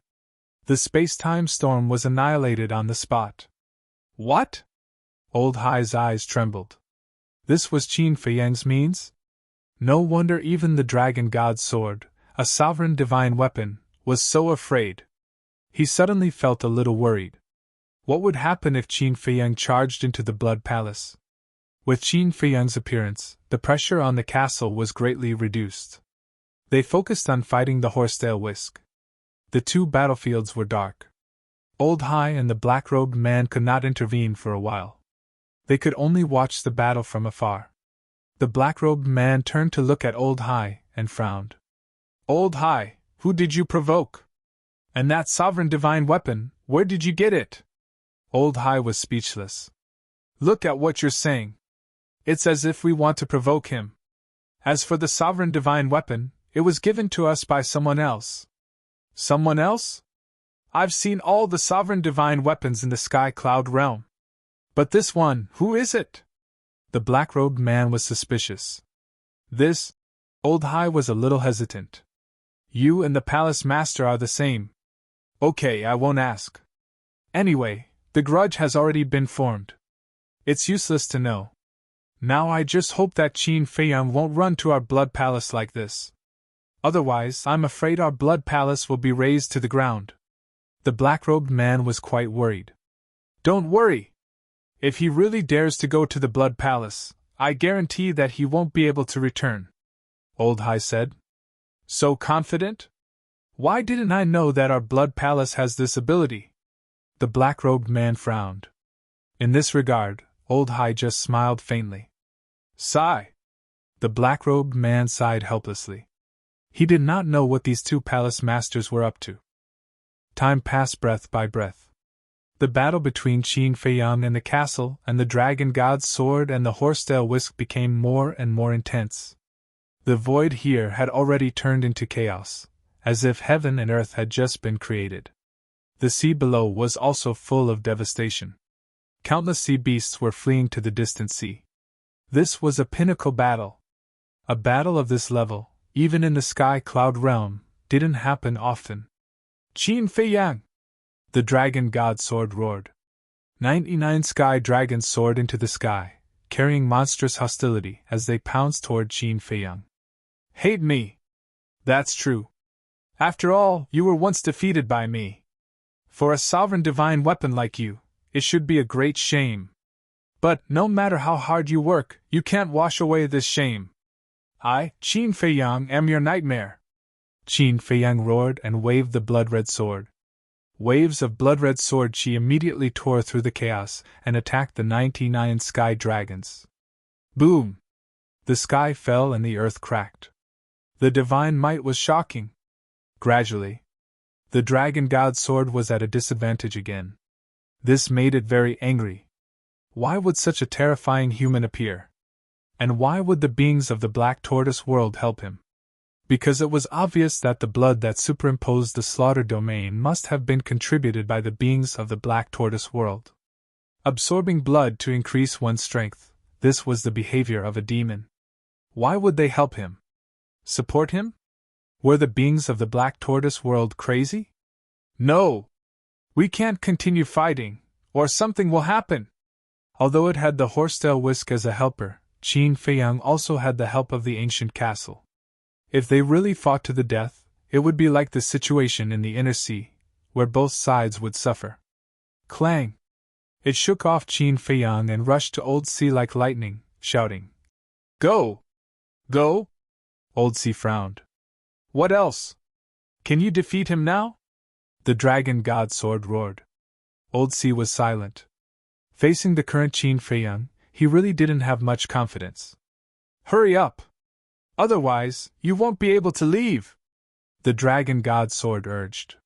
The space-time storm was annihilated on the spot. What? Old Hai's eyes trembled. This was Qin Feiyang's means? No wonder even the dragon god's sword, a sovereign divine weapon, was so afraid. He suddenly felt a little worried. What would happen if Qin Feiyang charged into the Blood Palace? With Qin Feiyang's appearance, the pressure on the castle was greatly reduced. They focused on fighting the horsetail whisk. The two battlefields were dark. Old Hai and the black-robed man could not intervene for a while. They could only watch the battle from afar. The black-robed man turned to look at Old Hai and frowned. Old Hai, who did you provoke? And that sovereign divine weapon, where did you get it? Old Hai was speechless. Look at what you're saying. It's as if we want to provoke him. As for the sovereign divine weapon, it was given to us by someone else. Someone else? I've seen all the sovereign divine weapons in the sky cloud realm. But this one, who is it? The black-robed man was suspicious. This? Old Hai was a little hesitant. You and the palace master are the same. Okay, I won't ask. Anyway, the grudge has already been formed. It's useless to know. Now I just hope that Qin Feiyang won't run to our blood palace like this. Otherwise, I'm afraid our blood palace will be razed to the ground. The black-robed man was quite worried. Don't worry! If he really dares to go to the blood palace, I guarantee that he won't be able to return. Old Hai said. So confident? Why didn't I know that our blood palace has this ability? The black-robed man frowned. In this regard, Old Hai just smiled faintly. Sigh. The black-robed man sighed helplessly. He did not know what these two palace masters were up to. Time passed breath by breath. The battle between Qin Feiyang and the castle and the dragon god's sword and the horsetail whisk became more and more intense. The void here had already turned into chaos, as if heaven and earth had just been created. The sea below was also full of devastation. Countless sea beasts were fleeing to the distant sea. This was a pinnacle battle. A battle of this level, even in the sky cloud realm, didn't happen often. Qin Feiyang! The dragon god sword roared. 99 sky dragons soared into the sky, carrying monstrous hostility as they pounced toward Qin Feiyang. Hate me! That's true. After all, you were once defeated by me. For a sovereign divine weapon like you, it should be a great shame. But, no matter how hard you work, you can't wash away this shame. I, Qin Feiyang, am your nightmare. Qin Feiyang roared and waved the blood-red sword. Waves of blood-red sword qi immediately tore through the chaos and attacked the 99 sky dragons. Boom! The sky fell and the earth cracked. The divine might was shocking. Gradually, the dragon god's sword was at a disadvantage again. This made it very angry. Why would such a terrifying human appear? And why would the beings of the Black Tortoise world help him? because it was obvious that the blood that superimposed the slaughter domain must have been contributed by the beings of the Black Tortoise world. Absorbing blood to increase one's strength, this was the behavior of a demon. Why would they help him? Support him? Were the beings of the Black Tortoise world crazy? No! We can't continue fighting, or something will happen! Although it had the horsetail whisk as a helper, Qin Feiyang also had the help of the ancient castle. If they really fought to the death, it would be like the situation in the inner sea, where both sides would suffer. Clang! It shook off Qin Feiyang and rushed to Old Sea like lightning, shouting, "Go! Go!" Old Sea frowned. "What else? Can you defeat him now?" The dragon god sword roared. Old Sea was silent. Facing the current Qin Feiyang, he really didn't have much confidence. "Hurry up! Otherwise, you won't be able to leave," the dragon god sword urged.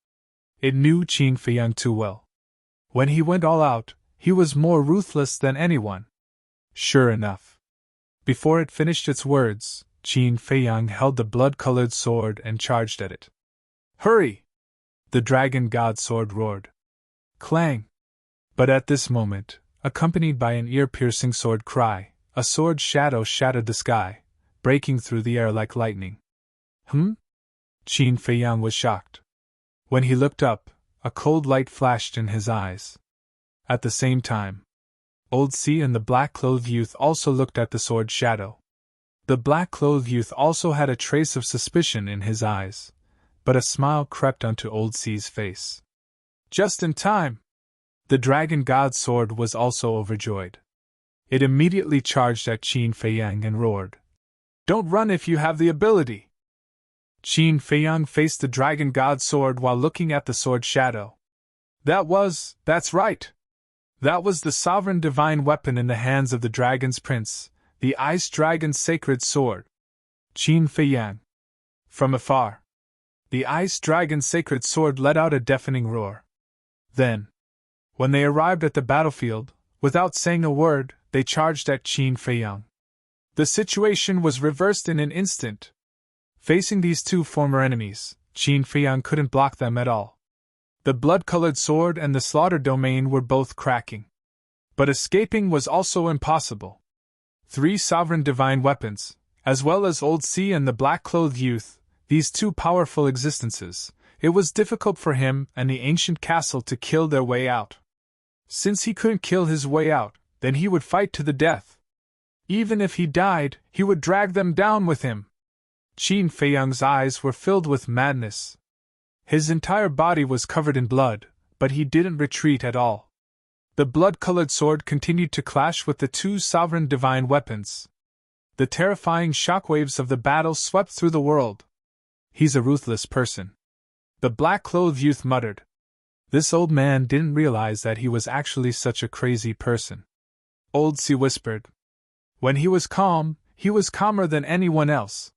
It knew Qin Feiyang too well. When he went all out, he was more ruthless than anyone. Sure enough. Before it finished its words, Qin Feiyang held the blood-colored sword and charged at it. "Hurry!" the dragon god sword roared. Clang! But at this moment, accompanied by an ear-piercing sword cry, a sword shadow shattered the sky, breaking through the air like lightning. Qin Feiyang was shocked. When he looked up, a cold light flashed in his eyes. At the same time, Old Sea and the black-clothed youth also looked at the sword shadow. The black-clothed youth also had a trace of suspicion in his eyes, but a smile crept onto Old Sea's face. Just in time! The dragon god's sword was also overjoyed. It immediately charged at Qin Feiyang and roared, "Don't run if you have the ability!" Qin Feiyang faced the dragon god's sword while looking at the sword shadow. That's right! That was the sovereign divine weapon in the hands of the dragon's prince, the ice dragon's sacred sword. Qin Feiyang. From afar, the ice dragon's sacred sword let out a deafening roar. Then, when they arrived at the battlefield, without saying a word, they charged at Qin Feiyang. The situation was reversed in an instant. Facing these two former enemies, Qin Feiyang couldn't block them at all. The blood-colored sword and the slaughter domain were both cracking. But escaping was also impossible. 3 sovereign divine weapons, as well as Old Sea and the black-clothed youth, these two powerful existences, it was difficult for him and the ancient castle to kill their way out. Since he couldn't kill his way out, then he would fight to the death. Even if he died, he would drag them down with him. Qin Feiyang's eyes were filled with madness. His entire body was covered in blood, but he didn't retreat at all. The blood-colored sword continued to clash with the 2 sovereign divine weapons. The terrifying shockwaves of the battle swept through the world. "He's a ruthless person," the black-clothed youth muttered. This old man didn't realize that he was actually such a crazy person. Old Sea whispered. When he was calm, he was calmer than anyone else.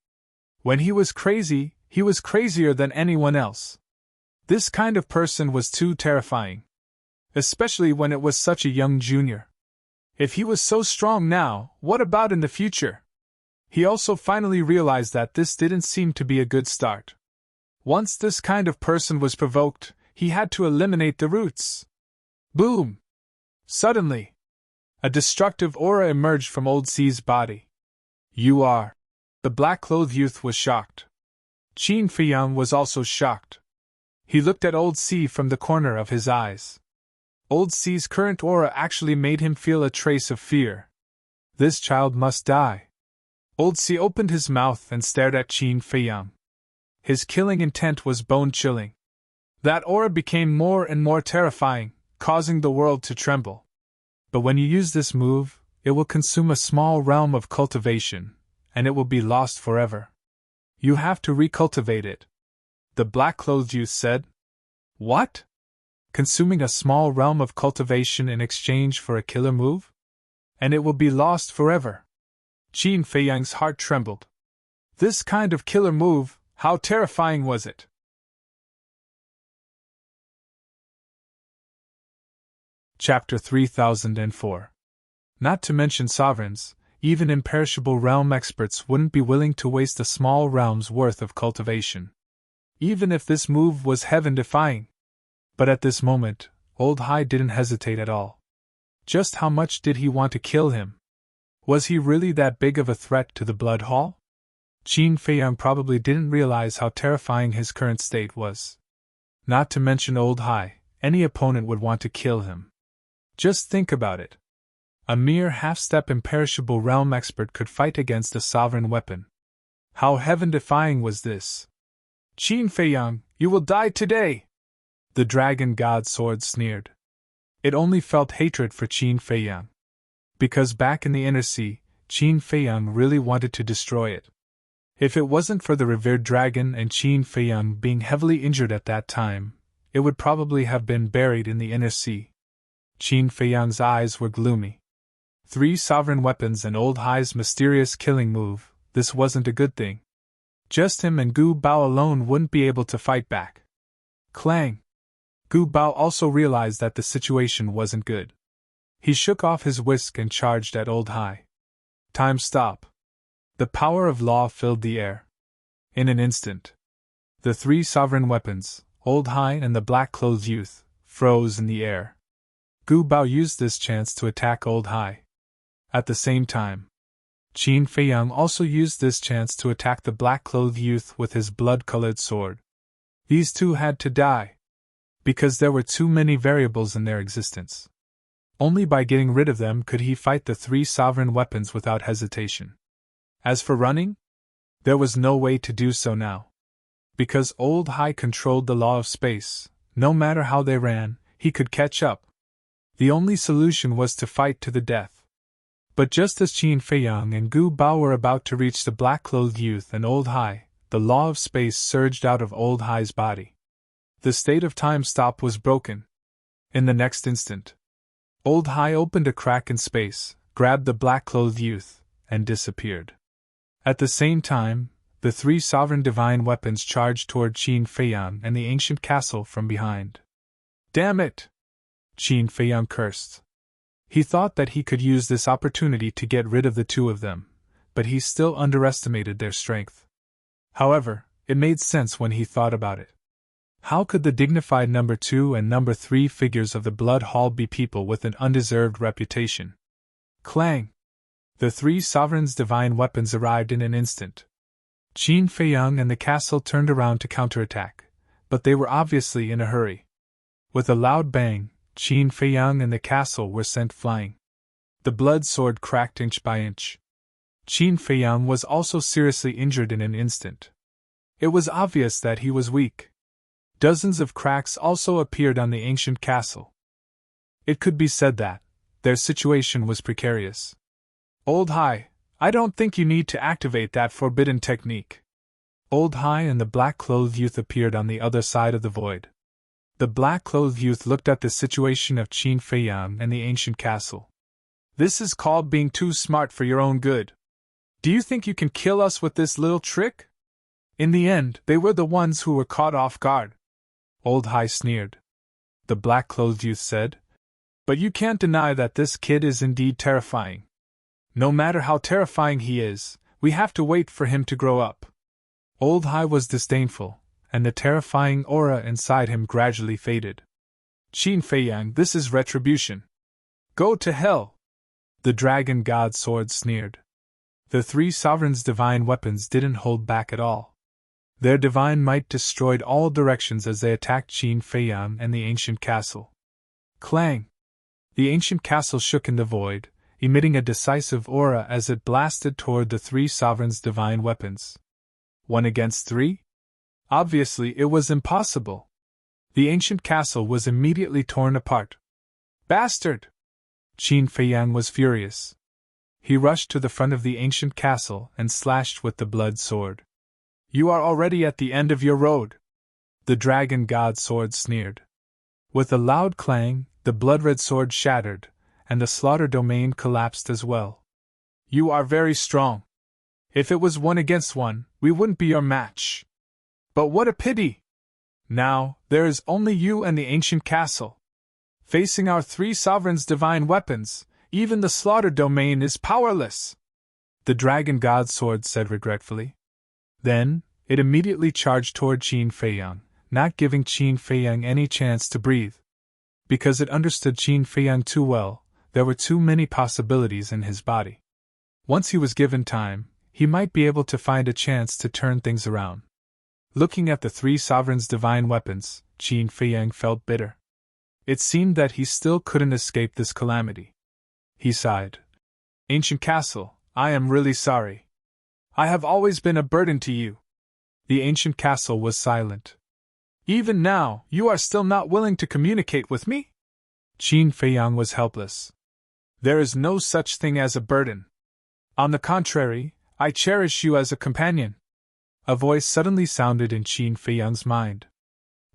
When he was crazier than anyone else. This kind of person was too terrifying. Especially when it was such a young junior. If he was so strong now, what about in the future? He also finally realized that this didn't seem to be a good start. Once this kind of person was provoked, he had to eliminate the roots. Boom! Suddenly, a destructive aura emerged from Old Sea's body. "You are..." The black-clothed youth was shocked. Qin Feiyang was also shocked. He looked at Old Sea from the corner of his eyes. Old Sea's current aura actually made him feel a trace of fear. This child must die. Old Sea opened his mouth and stared at Qin Feiyang. His killing intent was bone-chilling. That aura became more and more terrifying, causing the world to tremble. But when you use this move, it will consume a small realm of cultivation, and it will be lost forever. You have to recultivate it, the black-clothed youth said. What? Consuming a small realm of cultivation in exchange for a killer move? And it will be lost forever. Qin Feiyang's heart trembled. This kind of killer move, how terrifying was it? Chapter 3004. Not to mention sovereigns, even imperishable realm experts wouldn't be willing to waste a small realm's worth of cultivation, even if this move was heaven-defying. But at this moment, Old High didn't hesitate at all. Just how much did he want to kill him? Was he really that big of a threat to the Blood Hall? Qin Feiyang probably didn't realize how terrifying his current state was. Not to mention Old High, any opponent would want to kill him. Just think about it. A mere half-step imperishable realm expert could fight against a sovereign weapon. How heaven-defying was this? Qin Feiyang, you will die today! The Dragon God Sword sneered. It only felt hatred for Qin Feiyang. Because back in the Inner Sea, Qin Feiyang really wanted to destroy it. If it wasn't for the revered dragon and Qin Feiyang being heavily injured at that time, it would probably have been buried in the Inner Sea. Qin Feiyang's eyes were gloomy. 3 sovereign weapons and Old High's mysterious killing move, this wasn't a good thing. Just him and Gu Bao alone wouldn't be able to fight back. Clang! Gu Bao also realized that the situation wasn't good. He shook off his whisk and charged at Old High. Time stop. The power of law filled the air. In an instant, the 3 sovereign weapons, Old High and the black-clothed youth, froze in the air. Gu Bao used this chance to attack Old High. At the same time, Qin Feiyang also used this chance to attack the black-clothed youth with his blood-colored sword. These two had to die, because there were too many variables in their existence. Only by getting rid of them could he fight the 3 sovereign weapons without hesitation. As for running, there was no way to do so now. Because Old High controlled the law of space, no matter how they ran, he could catch up. The only solution was to fight to the death. But just as Qin Feiyang and Gu Bao were about to reach the black-clothed youth and Old High, the law of space surged out of Old High's body. The state of time stop was broken. In the next instant, Old High opened a crack in space, grabbed the black-clothed youth, and disappeared. At the same time, the 3 sovereign divine weapons charged toward Qin Feiyang and the ancient castle from behind. Damn it! Qin Feiyang cursed. He thought that he could use this opportunity to get rid of the 2 of them, but he still underestimated their strength. However, it made sense when he thought about it. How could the dignified number 2 and number 3 figures of the Blood Hall be people with an undeserved reputation? Clang! The 3 sovereigns' divine weapons arrived in an instant. Qin Feiyang and the castle turned around to counterattack, but they were obviously in a hurry. With a loud bang, Qin Feiyang and the castle were sent flying. The blood sword cracked inch by inch. Qin Feiyang was also seriously injured in an instant. It was obvious that he was weak. Dozens of cracks also appeared on the ancient castle. It could be said that their situation was precarious. Old High, I don't think you need to activate that forbidden technique. Old High and the black-clothed youth appeared on the other side of the void. The black-clothed youth looked at the situation of Qin Feiyang and the ancient castle. This is called being too smart for your own good. Do you think you can kill us with this little trick? In the end, they were the ones who were caught off guard. Old High sneered. The black-clothed youth said, "But you can't deny that this kid is indeed terrifying. No matter how terrifying he is, we have to wait for him to grow up." Old High was disdainful, and the terrifying aura inside him gradually faded. Qin Feiyang, this is retribution. Go to hell! The Dragon God Sword sneered. The 3 sovereigns' divine weapons didn't hold back at all. Their divine might destroyed all directions as they attacked Qin Feiyang and the ancient castle. Clang! The ancient castle shook in the void, emitting a decisive aura as it blasted toward the 3 sovereigns' divine weapons. 1 against 3? Obviously, it was impossible. The ancient castle was immediately torn apart. Bastard! Qin Feiyang was furious. He rushed to the front of the ancient castle and slashed with the blood sword. You are already at the end of your road. The Dragon God Sword sneered. With a loud clang, the blood-red sword shattered, and the slaughter domain collapsed as well. You are very strong. If it was 1 against 1, we wouldn't be your match. But what a pity! Now, there is only you and the ancient castle. Facing our 3 sovereigns' divine weapons, even the slaughter domain is powerless. the dragon god's sword said regretfully. Then, it immediately charged toward Qin Feiyang, not giving Qin Feiyang any chance to breathe. Because it understood Qin Feiyang too well, there were too many possibilities in his body. Once he was given time, he might be able to find a chance to turn things around. Looking at the three sovereigns' divine weapons, Qin Feiyang felt bitter. It seemed that he still couldn't escape this calamity. He sighed. Ancient castle, I am really sorry. I have always been a burden to you. The ancient castle was silent. Even now, you are still not willing to communicate with me? Qin Feiyang was helpless. There is no such thing as a burden. On the contrary, I cherish you as a companion. A voice suddenly sounded in Qin Feiyang's mind.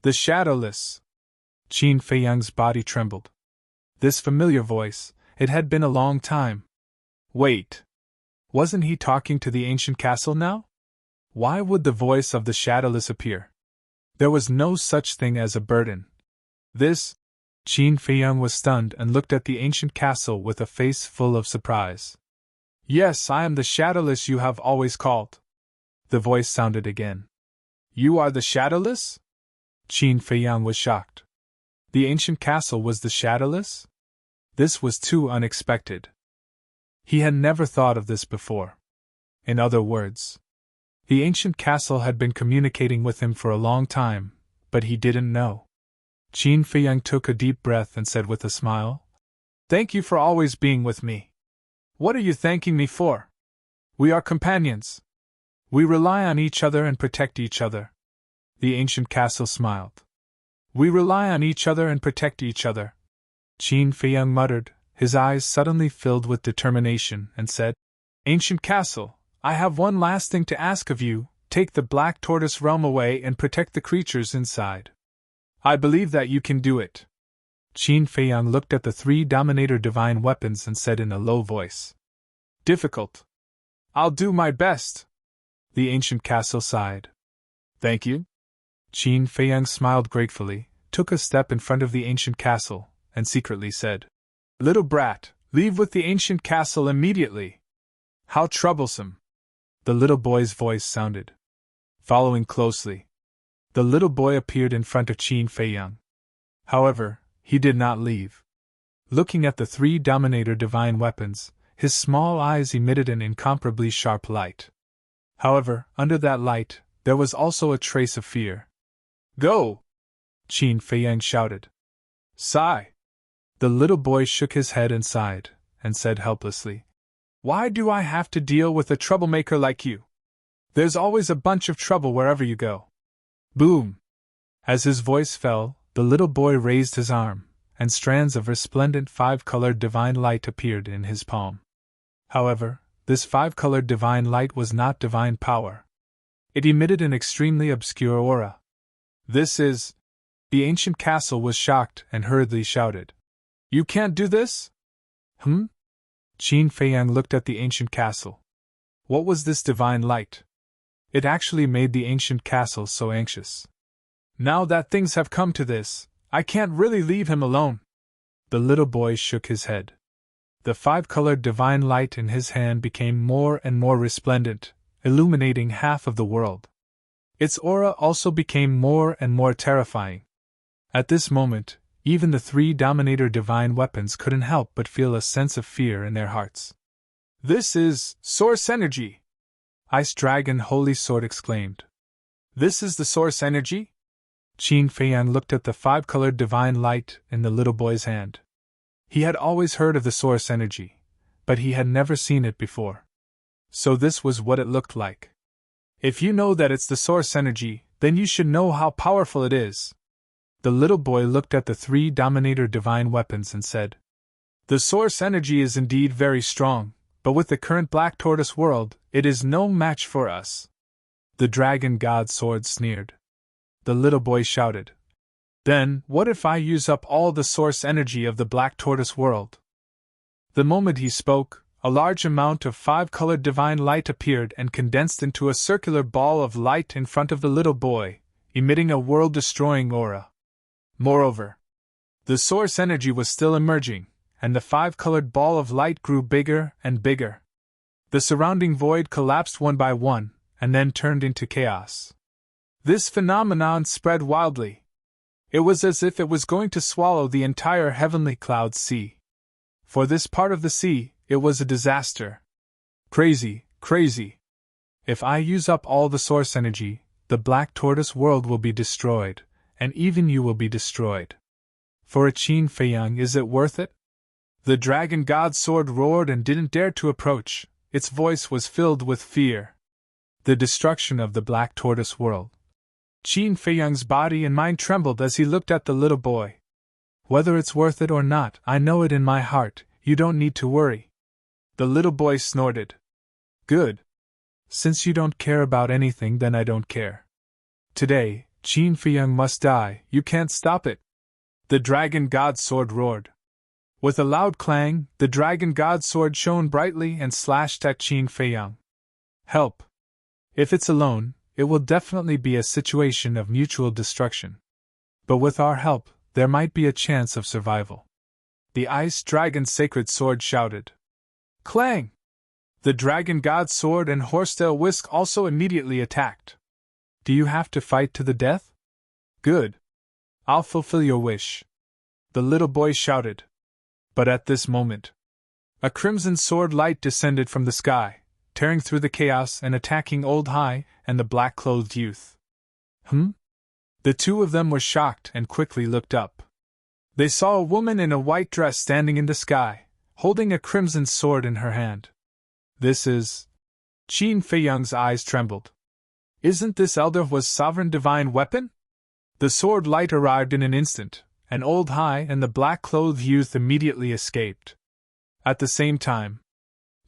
The Shadowless. Qin Feiyang's body trembled. This familiar voice, it had been a long time. Wait. Wasn't he talking to the ancient castle now? Why would the voice of the Shadowless appear? There was no such thing as a burden. This. Qin Feiyang was stunned and looked at the ancient castle with a face full of surprise. Yes, I am the Shadowless you have always called. The voice sounded again. You are the Shadowless? Qin Feiyang was shocked. The ancient castle was the Shadowless? This was too unexpected. He had never thought of this before. In other words, the ancient castle had been communicating with him for a long time, but he didn't know. Qin Feiyang took a deep breath and said with a smile, Thank you for always being with me. What are you thanking me for? We are companions. We rely on each other and protect each other. The ancient castle smiled. We rely on each other and protect each other. Qin Feiyang muttered, his eyes suddenly filled with determination, and said, Ancient castle, I have one last thing to ask of you. Take the Black Tortoise realm away and protect the creatures inside. I believe that you can do it. Qin Feiyang looked at the three Dominator divine weapons and said in a low voice. Difficult. I'll do my best. The ancient castle sighed. Thank you. Qin Feiyang smiled gratefully, took a step in front of the ancient castle, and secretly said, Little brat, leave with the ancient castle immediately. How troublesome. The little boy's voice sounded. Following closely, the little boy appeared in front of Qin Feiyang. However, he did not leave. Looking at the three Dominator divine weapons, his small eyes emitted an incomparably sharp light. However, under that light, there was also a trace of fear. Go! Qin Feiyang shouted. Sigh! The little boy shook his head and sighed, and said helplessly, Why do I have to deal with a troublemaker like you? There's always a bunch of trouble wherever you go. Boom! As his voice fell, the little boy raised his arm, and strands of resplendent five-colored divine light appeared in his palm. However, this five-colored divine light was not divine power. It emitted an extremely obscure aura. This is... The ancient castle was shocked and hurriedly shouted. You can't do this? Qin Feiyang looked at the ancient castle. What was this divine light? It actually made the ancient castle so anxious. Now that things have come to this, I can't really leave him alone. The little boy shook his head. The five-colored divine light in his hand became more and more resplendent, illuminating half of the world. Its aura also became more and more terrifying. At this moment, even the three Dominator divine weapons couldn't help but feel a sense of fear in their hearts. This is source energy! Ice Dragon Holy Sword exclaimed. This is the source energy? Qin Feiyang looked at the five-colored divine light in the little boy's hand. He had always heard of the source energy, but he had never seen it before. So this was what it looked like. If you know that it's the source energy, then you should know how powerful it is. The little boy looked at the three Dominator divine weapons and said, The source energy is indeed very strong, but with the current Black Tortoise world, it is no match for us. The dragon god's sword sneered. The little boy shouted, Then, what if I use up all the source energy of the Black Tortoise world? The moment he spoke, a large amount of five-colored divine light appeared and condensed into a circular ball of light in front of the little boy, emitting a world-destroying aura. Moreover, the source energy was still emerging, and the five-colored ball of light grew bigger and bigger. The surrounding void collapsed one by one, and then turned into chaos. This phenomenon spread wildly. It was as if it was going to swallow the entire heavenly cloud sea. For this part of the sea, it was a disaster. Crazy, crazy. If I use up all the source energy, the black tortoise world will be destroyed, and even you will be destroyed. For a Qin Feiyang, is it worth it? The dragon god's sword roared and didn't dare to approach. Its voice was filled with fear. The destruction of the black tortoise world. Qin Feiyang's body and mind trembled as he looked at the little boy. Whether it's worth it or not, I know it in my heart, you don't need to worry. The little boy snorted. Good. Since you don't care about anything, then I don't care. Today, Qin Feiyang must die, you can't stop it. The dragon god's sword roared. With a loud clang, the dragon god's sword shone brightly and slashed at Qin Feiyang. Help! If it's alone, it will definitely be a situation of mutual destruction. But with our help, there might be a chance of survival. The ice dragon's sacred sword shouted. Clang! The dragon god's sword and horsetail whisk also immediately attacked. Do you have to fight to the death? Good. I'll fulfill your wish. The little boy shouted. But at this moment, a crimson sword light descended from the sky, tearing through the chaos and attacking Old Hai and the black-clothed youth. The two of them were shocked and quickly looked up. They saw a woman in a white dress standing in the sky, holding a crimson sword in her hand. This is... Qin Feiyang's eyes trembled. Isn't this Elderhua's sovereign divine weapon? The sword light arrived in an instant, and Old Hai and the black-clothed youth immediately escaped. At the same time,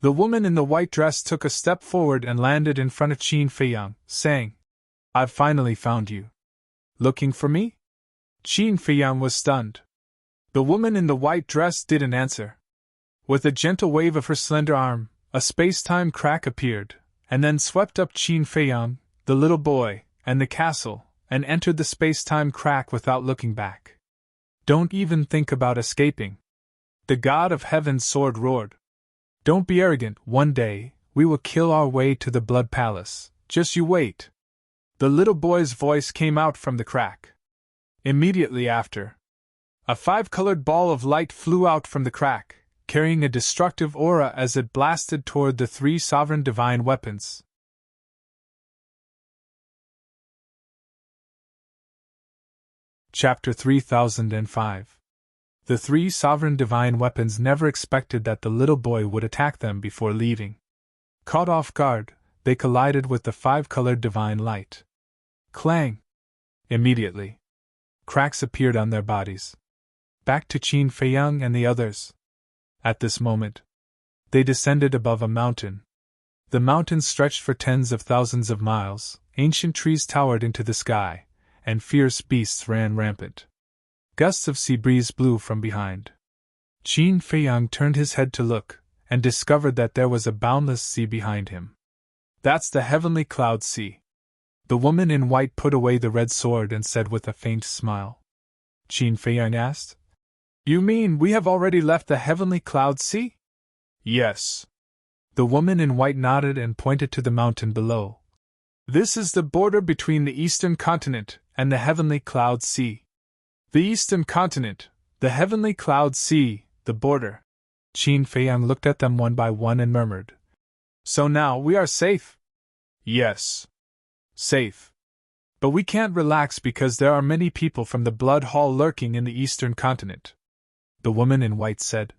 the woman in the white dress took a step forward and landed in front of Qin Feiyang, saying, I've finally found you. Looking for me? Qin Feiyang was stunned. The woman in the white dress didn't answer. With a gentle wave of her slender arm, a space-time crack appeared, and then swept up Qin Feiyang, the little boy, and the castle, and entered the space-time crack without looking back. Don't even think about escaping. The god of heaven's sword roared. Don't be arrogant, one day, we will kill our way to the Blood Palace, just you wait. The little boy's voice came out from the crack. Immediately after, a five-colored ball of light flew out from the crack, carrying a destructive aura as it blasted toward the three sovereign divine weapons. Chapter 3005. The three sovereign divine weapons never expected that the little boy would attack them before leaving. Caught off guard, they collided with the five-colored divine light. Clang! Immediately, cracks appeared on their bodies. Back to Qin Feiyang and the others. At this moment, they descended above a mountain. The mountain stretched for tens of thousands of miles, ancient trees towered into the sky, and fierce beasts ran rampant. Gusts of sea breeze blew from behind. Qin Feiyang turned his head to look, and discovered that there was a boundless sea behind him. That's the heavenly cloud sea. The woman in white put away the red sword and said with a faint smile. Qin Feiyang asked, You mean we have already left the heavenly cloud sea? Yes. The woman in white nodded and pointed to the mountain below. This is the border between the eastern continent and the heavenly cloud sea. The eastern continent, the heavenly cloud sea, the border. Qin Feiyang looked at them one by one and murmured. So now we are safe? Yes. Safe. But we can't relax because there are many people from the Blood Hall lurking in the eastern continent. The woman in white said.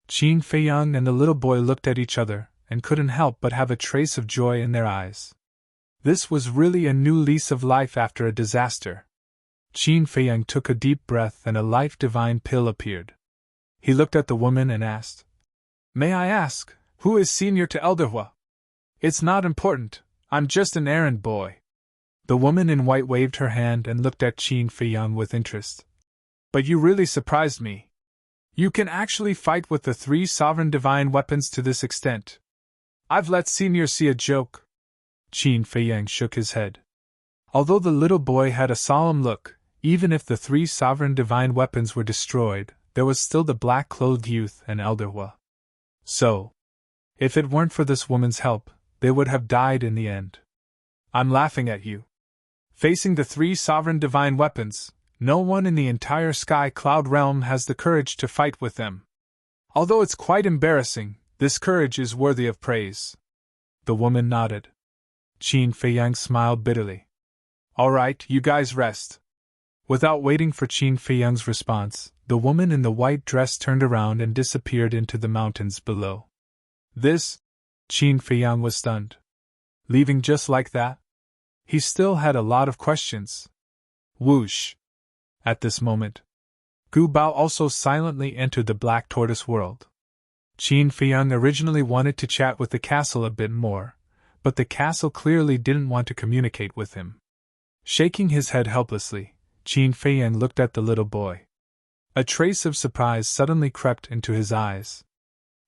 Qin Feiyang and the little boy looked at each other and couldn't help but have a trace of joy in their eyes. This was really a new lease of life after a disaster. Qin Feiyang took a deep breath and a life-divine pill appeared. He looked at the woman and asked, May I ask, who is senior to Elderhua? It's not important, I'm just an errand boy. The woman in white waved her hand and looked at Qin Feiyang with interest. But you really surprised me. You can actually fight with the three sovereign divine weapons to this extent. I've let senior see a joke. Qin Feiyang shook his head. Although the little boy had a solemn look, even if the three sovereign divine weapons were destroyed, there was still the black-clothed youth and Elderhua. So, If it weren't for this woman's help, they would have died in the end. I'm laughing at you. Facing the 3 sovereign divine weapons, no one in the entire sky cloud realm has the courage to fight with them. Although it's quite embarrassing, this courage is worthy of praise. The woman nodded. Qin Feiyang smiled bitterly. All right, you guys rest. Without waiting for Qin Feiyang's response, the woman in the white dress turned around and disappeared into the mountains below. This? Qin Feiyang was stunned. Leaving just like that? He still had a lot of questions. Whoosh! At this moment, Gu Bao also silently entered the Black Tortoise world. Qin Feiyang originally wanted to chat with the castle a bit more, but the castle clearly didn't want to communicate with him. Shaking his head helplessly, Qin Feiyang looked at the little boy. A trace of surprise suddenly crept into his eyes.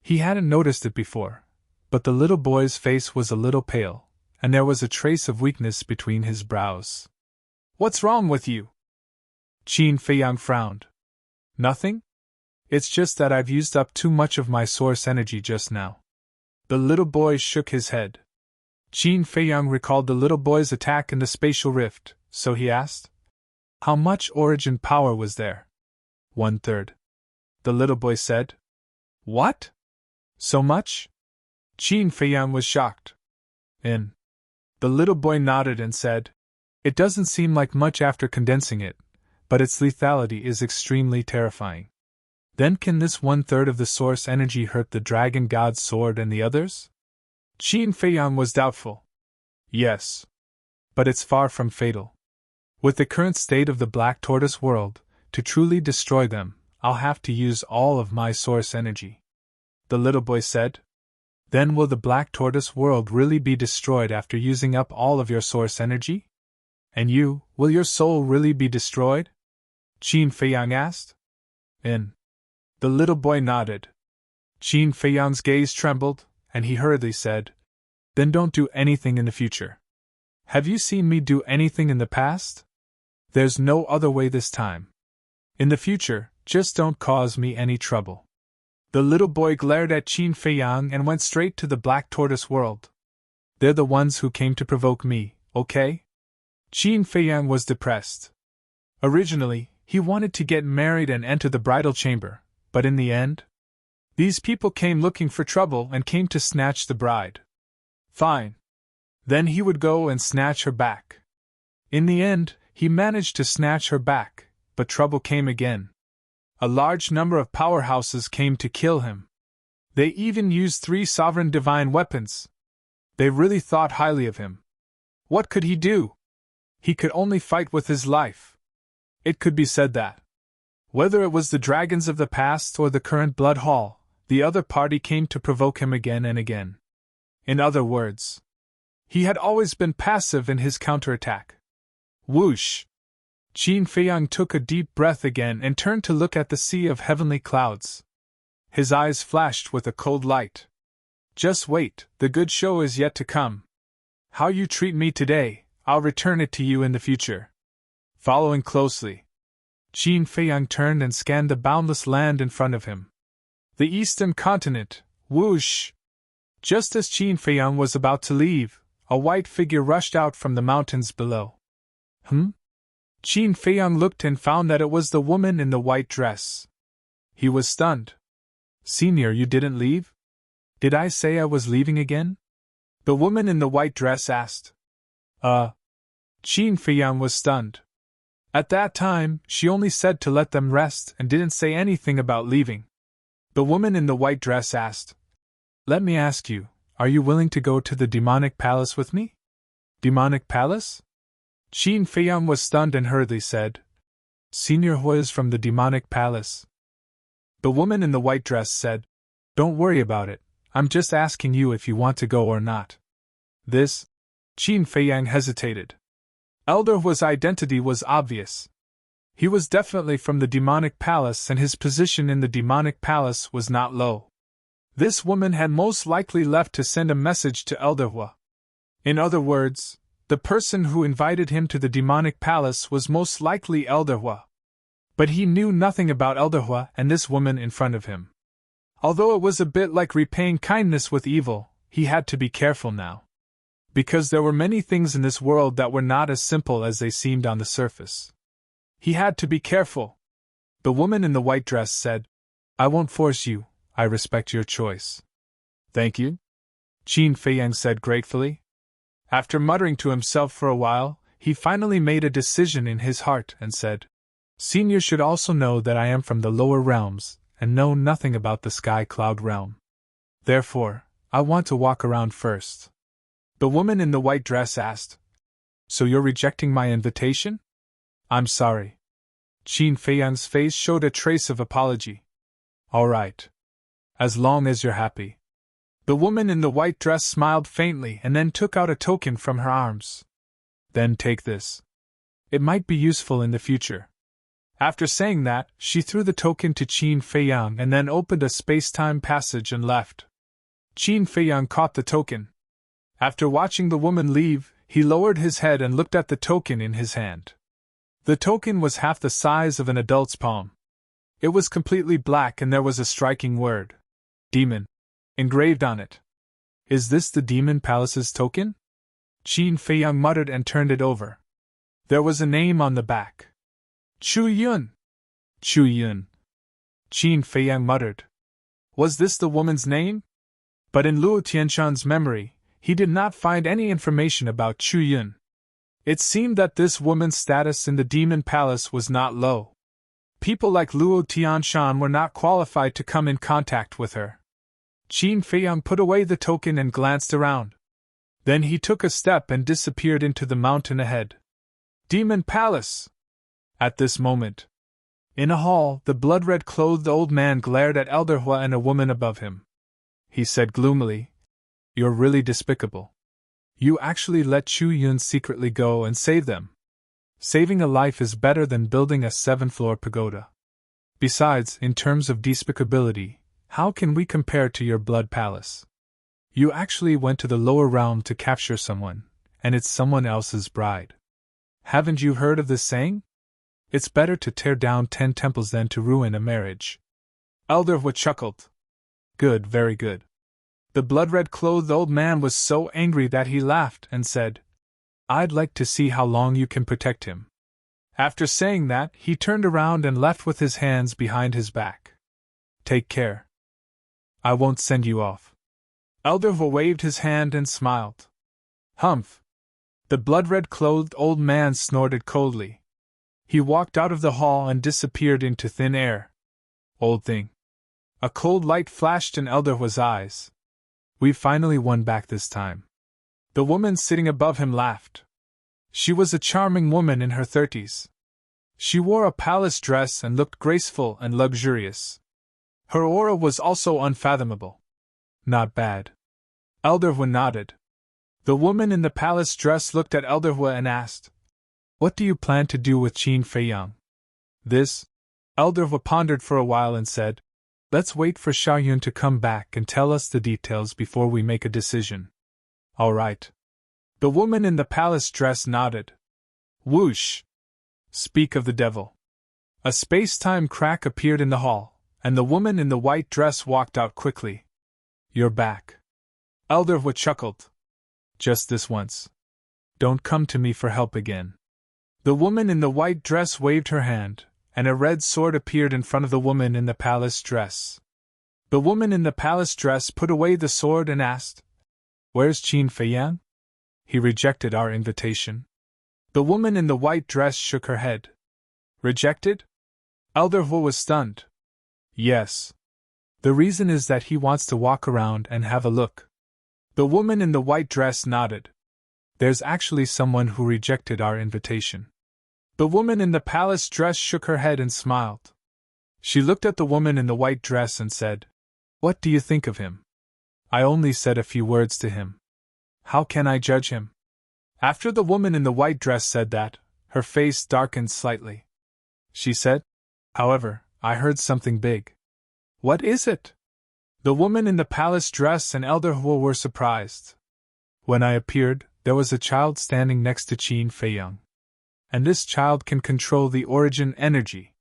He hadn't noticed it before, but the little boy's face was a little pale, and there was a trace of weakness between his brows. What's wrong with you? Qin Feiyang frowned. Nothing? It's just that I've used up too much of my source energy just now. The little boy shook his head. Qin Feiyang recalled the little boy's attack in the spatial rift, so he asked, how much origin power was there? 1/3. The little boy said. What? So much? Qin Feiyang was shocked. The little boy nodded and said, it doesn't seem like much after condensing it, but its lethality is extremely terrifying. Then can this 1/3 of the source energy hurt the dragon god's sword and the others? Qin Feiyang was doubtful. Yes. But it's far from fatal. With the current state of the Black Tortoise world, to truly destroy them, I'll have to use all of my source energy. The little boy said. Then will the Black Tortoise world really be destroyed after using up all of your source energy? And you, will your soul really be destroyed? Qin Feiyang asked. The little boy nodded. Qin Feiyang's gaze trembled, and he hurriedly said, then don't do anything in the future. Have you seen me do anything in the past? There's no other way this time. In the future, just don't cause me any trouble. The little boy glared at Qin Feiyang and went straight to the Black Tortoise world. They're the ones who came to provoke me, okay? Qin Feiyang was depressed. Originally, he wanted to get married and enter the bridal chamber, but in the end, these people came looking for trouble and came to snatch the bride. Fine. Then he would go and snatch her back. In the end, he managed to snatch her back, but trouble came again. A large number of powerhouses came to kill him. They even used 3 sovereign divine weapons. They really thought highly of him. What could he do? He could only fight with his life. It could be said that, whether it was the dragons of the past or the current blood hall, the other party came to provoke him again and again. In other words, he had always been passive in his counterattack. Whoosh! Qin Feiyang took a deep breath again and turned to look at the sea of heavenly clouds. His eyes flashed with a cold light. Just wait, the good show is yet to come. How you treat me today, I'll return it to you in the future. Following closely, Qin Feiyang turned and scanned the boundless land in front of him. The eastern continent, whoosh! Just as Qin Feiyang was about to leave, a white figure rushed out from the mountains below. Qin Feiyang looked and found that it was the woman in the white dress. He was stunned. Senior, you didn't leave? Did I say I was leaving again? The woman in the white dress asked. Qin Feiyang was stunned. At that time, she only said to let them rest and didn't say anything about leaving. The woman in the white dress asked. Let me ask you, are you willing to go to the demonic palace with me? Demonic palace? Qin Feiyang was stunned and hurriedly said, Senior Hui is from the demonic palace. The woman in the white dress said, Don't worry about it, I'm just asking you if you want to go or not. This? Qin Feiyang hesitated. Elder Hui's identity was obvious. He was definitely from the demonic palace and his position in the demonic palace was not low. This woman had most likely left to send a message to Elder Hui. In other words, the person who invited him to the demonic palace was most likely Elder Hui. But he knew nothing about Elder Hui and this woman in front of him. Although it was a bit like repaying kindness with evil, he had to be careful now. Because there were many things in this world that were not as simple as they seemed on the surface. He had to be careful. The woman in the white dress said, "I won't force you, I respect your choice." "Thank you," Qin Feiyang said gratefully. After muttering to himself for a while, he finally made a decision in his heart and said, "Senior should also know that I am from the lower realms, and know nothing about the sky cloud realm. Therefore, I want to walk around first." The woman in the white dress asked, "So you're rejecting my invitation?" "I'm sorry." Qin Feiyang's face showed a trace of apology. "All right. As long as you're happy." The woman in the white dress smiled faintly and then took out a token from her arms. "Then take this. It might be useful in the future." After saying that, she threw the token to Qin Feiyang and then opened a space-time passage and left. Qin Feiyang caught the token. After watching the woman leave, he lowered his head and looked at the token in his hand. The token was half the size of an adult's palm. It was completely black and there was a striking word, "Demon," engraved on it. "Is this the Demon Palace's token?" Qin Feiyang muttered and turned it over. There was a name on the back. Chu Yun. Chu Yun. Qin Feiyang muttered. Was this the woman's name? But in Luo Tianshan's memory, he did not find any information about Chu Yun. It seemed that this woman's status in the Demon Palace was not low. People like Luo Tianshan were not qualified to come in contact with her. Qin Feiyang put away the token and glanced around. Then he took a step and disappeared into the mountain ahead. Demon Palace! At this moment, in a hall, the blood-red clothed old man glared at Elder Hua and a woman above him. He said gloomily, "You're really despicable. You actually let Chu Yun secretly go and save them. Saving a life is better than building a 7-floor pagoda. Besides, in terms of despicability, how can we compare to your blood palace? You actually went to the lower realm to capture someone, and it's someone else's bride. Haven't you heard of this saying? It's better to tear down 10 temples than to ruin a marriage." Elder Hua chuckled. "Good, very good." The blood-red clothed old man was so angry that he laughed and said, "I'd like to see how long you can protect him." After saying that, he turned around and left with his hands behind his back. "Take care. I won't send you off." Elder Hua waved his hand and smiled. "Humph!" The blood-red clothed old man snorted coldly. He walked out of the hall and disappeared into thin air. "Old thing." A cold light flashed in Elder Hua's eyes. "We've finally won back this time." The woman sitting above him laughed. She was a charming woman in her 30s. She wore a palace dress and looked graceful and luxurious. Her aura was also unfathomable. "Not bad." Elder Hua nodded. The woman in the palace dress looked at Elder Hua and asked, "What do you plan to do with Qin Feiyang?" "This?" Elder Hua pondered for a while and said, "Let's wait for Xiaoyun to come back and tell us the details before we make a decision." "All right." The woman in the palace dress nodded. Whoosh! Speak of the devil. A space-time crack appeared in the hall, and the woman in the white dress walked out quickly. "You're back." Elder Hua chuckled. "Just this once. Don't come to me for help again." The woman in the white dress waved her hand, and a red sword appeared in front of the woman in the palace dress. The woman in the palace dress put away the sword and asked, "Where's Qin Feiyang? He rejected our invitation." The woman in the white dress shook her head. "Rejected?" Elder Hua was stunned. "Yes. The reason is that he wants to walk around and have a look." The woman in the white dress nodded. "There's actually someone who rejected our invitation." The woman in the palace dress shook her head and smiled. She looked at the woman in the white dress and said, "What do you think of him? I only said a few words to him. How can I judge him?" After the woman in the white dress said that, her face darkened slightly. She said, "However, I heard something big." "What is it?" The woman in the palace dress and Elder Hua were surprised. "When I appeared, there was a child standing next to Qin Feiyang. And this child can control the origin energy."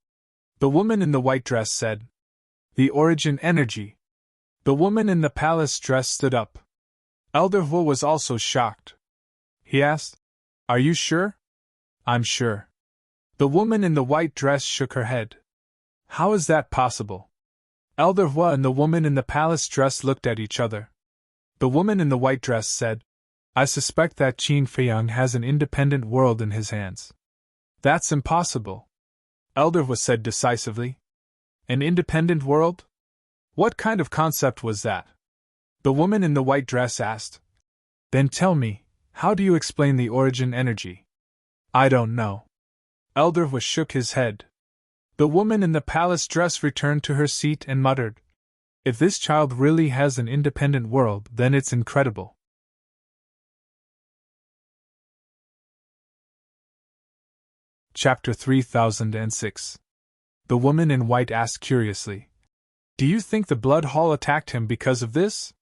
The woman in the white dress said, "The origin energy? The woman in the palace dress stood up. Elder Hu was also shocked. He asked, "Are you sure?" "I'm sure." The woman in the white dress shook her head. "How is that possible?" Elder Hu and the woman in the palace dress looked at each other. The woman in the white dress said, "I suspect that Qin Feiyang has an independent world in his hands." "That's impossible," Elder Hu said decisively. "An independent world? What kind of concept was that?" The woman in the white dress asked. "Then tell me, how do you explain the origin energy?" "I don't know." Elder Hu shook his head. The woman in the palace dress returned to her seat and muttered, "If this child really has an independent world, then it's incredible." Chapter 3006. The woman in white asked curiously, "Do you think the Blood Hall attacked him because of this?"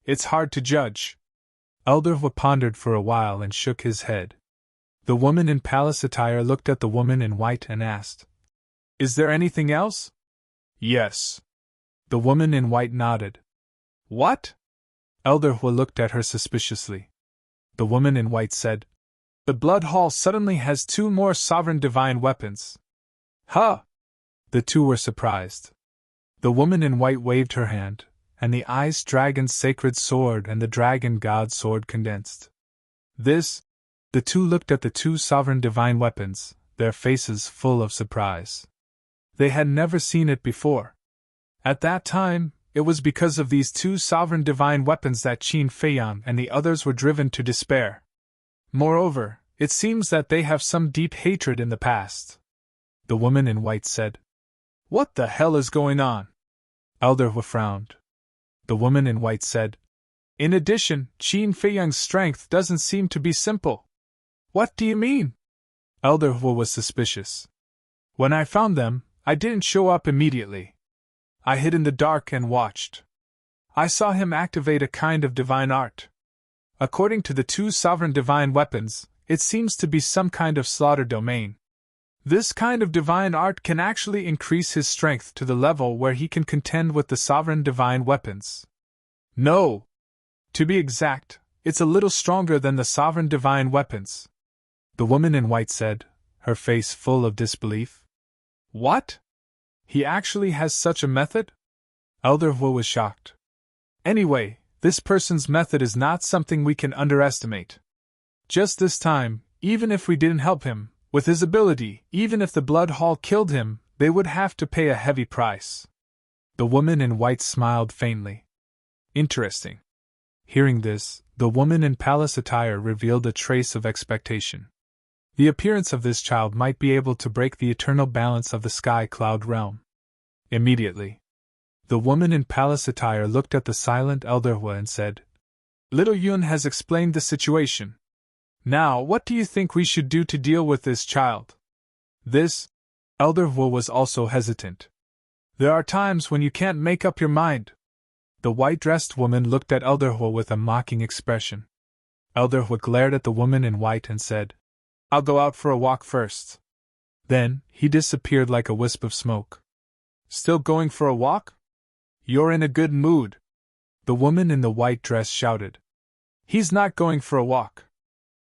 "It's hard to judge." Elder Hu pondered for a while and shook his head. The woman in palace attire looked at the woman in white and asked, "Is there anything else?" "Yes." The woman in white nodded. "What?" Elder Hu looked at her suspiciously. The woman in white said, "The Blood Hall suddenly has 2 more sovereign divine weapons." "Huh!" The two were surprised. The woman in white waved her hand, and the Ice Dragon's sacred sword and the Dragon God sword condensed. "This?" The two looked at the 2 sovereign divine weapons, their faces full of surprise. They had never seen it before. At that time, it was because of these 2 sovereign divine weapons that Qin Feiyang and the others were driven to despair. Moreover, it seems that they have some deep hatred in the past. The woman in white said, "What the hell is going on?" Elder Hu frowned. The woman in white said, "In addition, Qin Feiyang's strength doesn't seem to be simple." "What do you mean?" Elder Hu was suspicious. "When I found them, I didn't show up immediately. I hid in the dark and watched. I saw him activate a kind of divine art. According to the 2 sovereign divine weapons, it seems to be some kind of slaughter domain. This kind of divine art can actually increase his strength to the level where he can contend with the sovereign divine weapons. No! To be exact, it's a little stronger than the sovereign divine weapons." The woman in white said, her face full of disbelief. "What? He actually has such a method?" Elder Hu was shocked. "Anyway, this person's method is not something we can underestimate. Just this time, even if we didn't help him, with his ability, even if the Blood Hall killed him, they would have to pay a heavy price." The woman in white smiled faintly. "Interesting." Hearing this, the woman in palace attire revealed a trace of expectation. The appearance of this child might be able to break the eternal balance of the sky cloud realm. Immediately, the woman in palace attire looked at the silent Elder Hu and said, "Little Yun has explained the situation. Now, what do you think we should do to deal with this child?" This, Elder Hu was also hesitant. "There are times when you can't make up your mind." The white-dressed woman looked at Elder Hu with a mocking expression. Elder Hu glared at the woman in white and said, "I'll go out for a walk first." Then, he disappeared like a wisp of smoke. "Still going for a walk? You're in a good mood," the woman in the white dress shouted. "He's not going for a walk."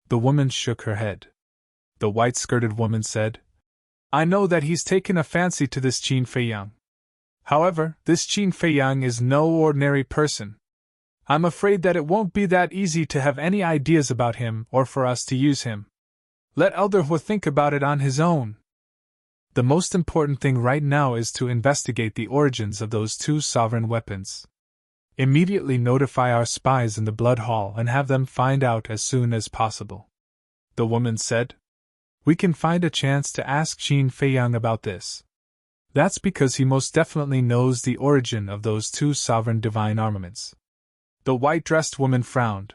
The woman shook her head. The white-skirted woman said, "I know that he's taken a fancy to this Qin Feiyang. However, this Qin Feiyang is no ordinary person. I'm afraid that it won't be that easy to have any ideas about him or for us to use him. Let Elder Hu think about it on his own. The most important thing right now is to investigate the origins of those 2 sovereign weapons. Immediately notify our spies in the Blood Hall and have them find out as soon as possible." The woman said, "We can find a chance to ask Qin Feiyang about this. That's because he most definitely knows the origin of those 2 sovereign divine armaments." The white-dressed woman frowned.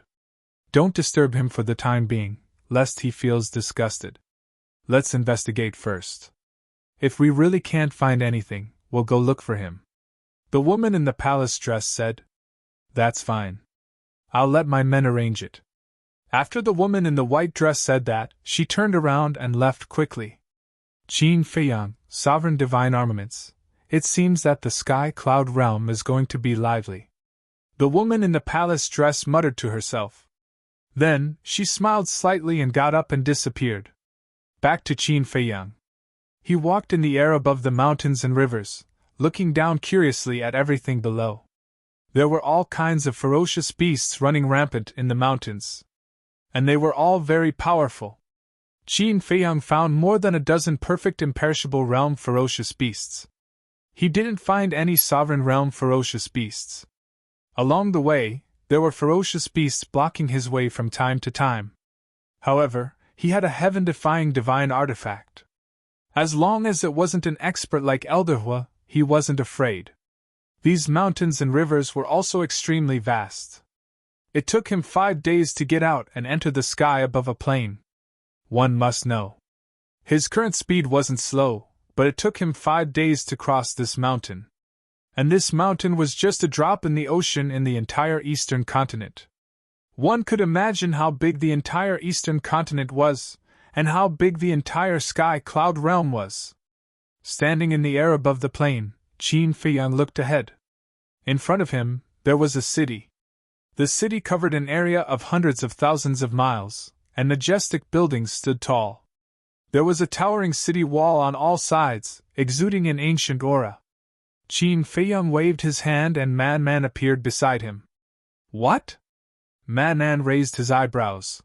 "Don't disturb him for the time being, lest he feels disgusted. Let's investigate first. If we really can't find anything, we'll go look for him." The woman in the palace dress said, "That's fine. I'll let my men arrange it." After the woman in the white dress said that, she turned around and left quickly. "Qin Feiyang, sovereign divine armaments. It seems that the sky cloud realm is going to be lively." The woman in the palace dress muttered to herself. Then, she smiled slightly and got up and disappeared. Back to Qin Feiyang. He walked in the air above the mountains and rivers, looking down curiously at everything below. There were all kinds of ferocious beasts running rampant in the mountains. And they were all very powerful. Qin Feiyang found more than a dozen perfect imperishable realm ferocious beasts. He didn't find any sovereign realm ferocious beasts. Along the way, there were ferocious beasts blocking his way from time to time. However, he had a heaven-defying divine artifact. As long as it wasn't an expert like Elderhua, he wasn't afraid. These mountains and rivers were also extremely vast. It took him 5 days to get out and enter the sky above a plain. One must know. His current speed wasn't slow, but it took him 5 days to cross this mountain. And this mountain was just a drop in the ocean in the entire eastern continent. One could imagine how big the entire eastern continent was, and how big the entire sky cloud realm was. Standing in the air above the plain, Qin Feiyang looked ahead. In front of him, there was a city. The city covered an area of hundreds of thousands of miles, and majestic buildings stood tall. There was a towering city wall on all sides, exuding an ancient aura. Qin Feiyang waved his hand and Man appeared beside him. What? Man raised his eyebrows.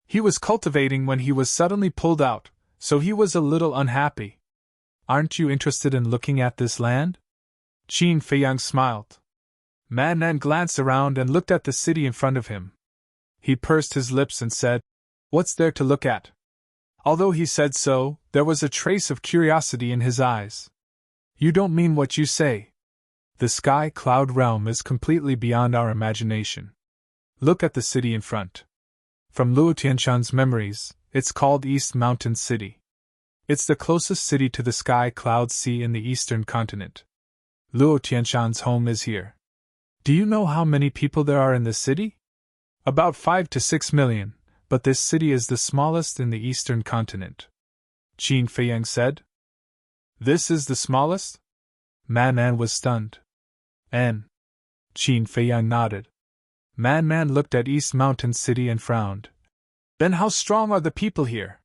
He was cultivating when he was suddenly pulled out, so he was a little unhappy. Aren't you interested in looking at this land? Qin Feiyang smiled. Man glanced around and looked at the city in front of him. He pursed his lips and said, "What's there to look at?" Although he said so, there was a trace of curiosity in his eyes. You don't mean what you say. The sky cloud realm is completely beyond our imagination. Look at the city in front. From Luo Tianshan's memories, it's called East Mountain City. It's the closest city to the sky cloud sea in the eastern continent. Luo Tianshan's home is here. Do you know how many people there are in the city? About 5 to 6 million, but this city is the smallest in the eastern continent. Qin Feiyang said. This is the smallest? Man was stunned. Qin Feiyang nodded. Man looked at East Mountain City and frowned. Then how strong are the people here?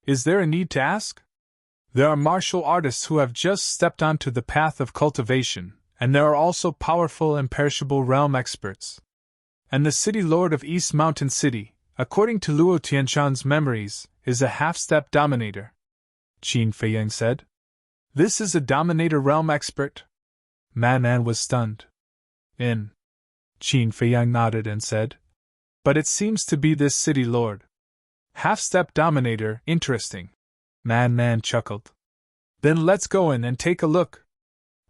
Is there a need to ask? There are martial artists who have just stepped onto the path of cultivation, and there are also powerful imperishable realm experts. And the city lord of East Mountain City, according to Luo Tianshan's memories, is a half-step dominator. Qin Feiyang said. This is a dominator realm expert? Man was stunned. Qin Feiyang nodded and said. But it seems to be this city lord. Half-step dominator, interesting. Man chuckled. Then let's go in and take a look.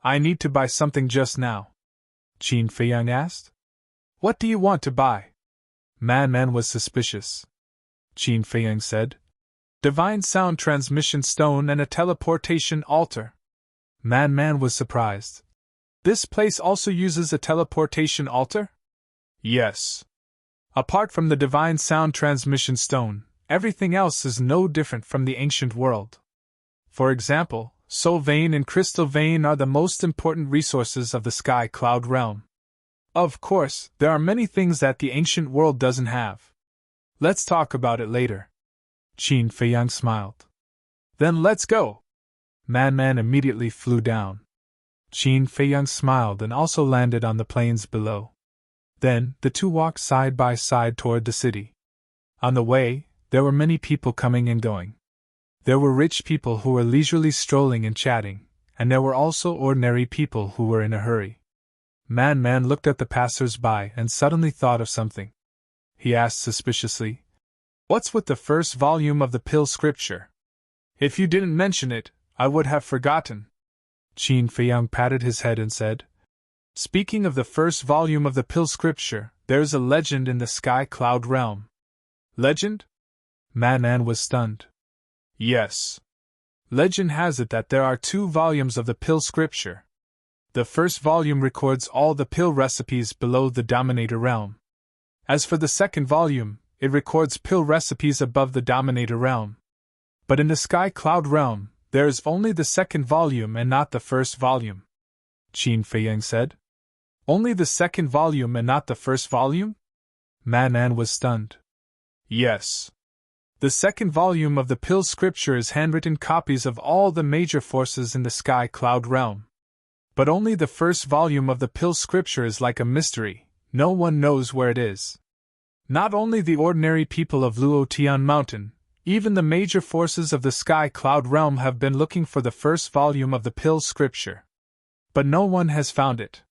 I need to buy something just now. Qin Feiyang asked. What do you want to buy? Man was suspicious. Qin Feiyang said. Divine sound transmission stone and a teleportation altar. Man was surprised. This place also uses a teleportation altar? Yes. Apart from the divine sound transmission stone, everything else is no different from the ancient world. For example, soul vein and crystal vein are the most important resources of the sky cloud realm. Of course, there are many things that the ancient world doesn't have. Let's talk about it later. Qin Feiyang smiled. Then let's go. Man immediately flew down. Qin Feiyang smiled and also landed on the plains below. Then, the two walked side by side toward the city. On the way, there were many people coming and going. There were rich people who were leisurely strolling and chatting, and there were also ordinary people who were in a hurry. Man looked at the passers-by and suddenly thought of something. He asked suspiciously, What's with the first volume of the pill scripture? If you didn't mention it, I would have forgotten. Qin Feiyang patted his head and said, Speaking of the first volume of the pill scripture, there's a legend in the sky cloud realm. Legend? Man was stunned. Yes. Legend has it that there are 2 volumes of the pill scripture. The first volume records all the pill recipes below the Dominator realm. As for the second volume, it records pill recipes above the Dominator realm. But in the Sky Cloud realm, there is only the second volume and not the first volume. Qin Feiyang said. Only the second volume and not the first volume? Madman was stunned. Yes. The second volume of the Pill Scripture is handwritten copies of all the major forces in the sky cloud realm. But only the first volume of the Pill Scripture is like a mystery, no one knows where it is. Not only the ordinary people of Luotian Mountain, even the major forces of the sky cloud realm have been looking for the first volume of the Pill Scripture. But no one has found it.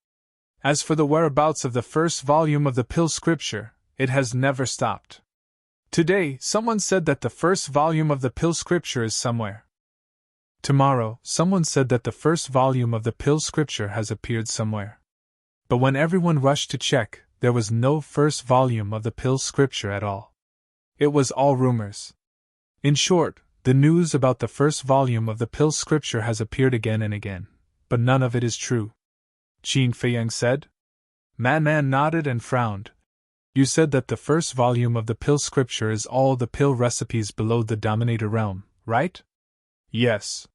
As for the whereabouts of the first volume of the Pill Scripture, it has never stopped. Today, someone said that the first volume of the Pill Scripture is somewhere. Tomorrow, someone said that the first volume of the Pill Scripture has appeared somewhere. But when everyone rushed to check, there was no first volume of the Pill Scripture at all. It was all rumors. In short, the news about the first volume of the Pill Scripture has appeared again and again, but none of it is true. Qin Feiyang said. Man nodded and frowned. You said that the first volume of the Pill Scripture is all the pill recipes below the Dominator realm, right? Yes.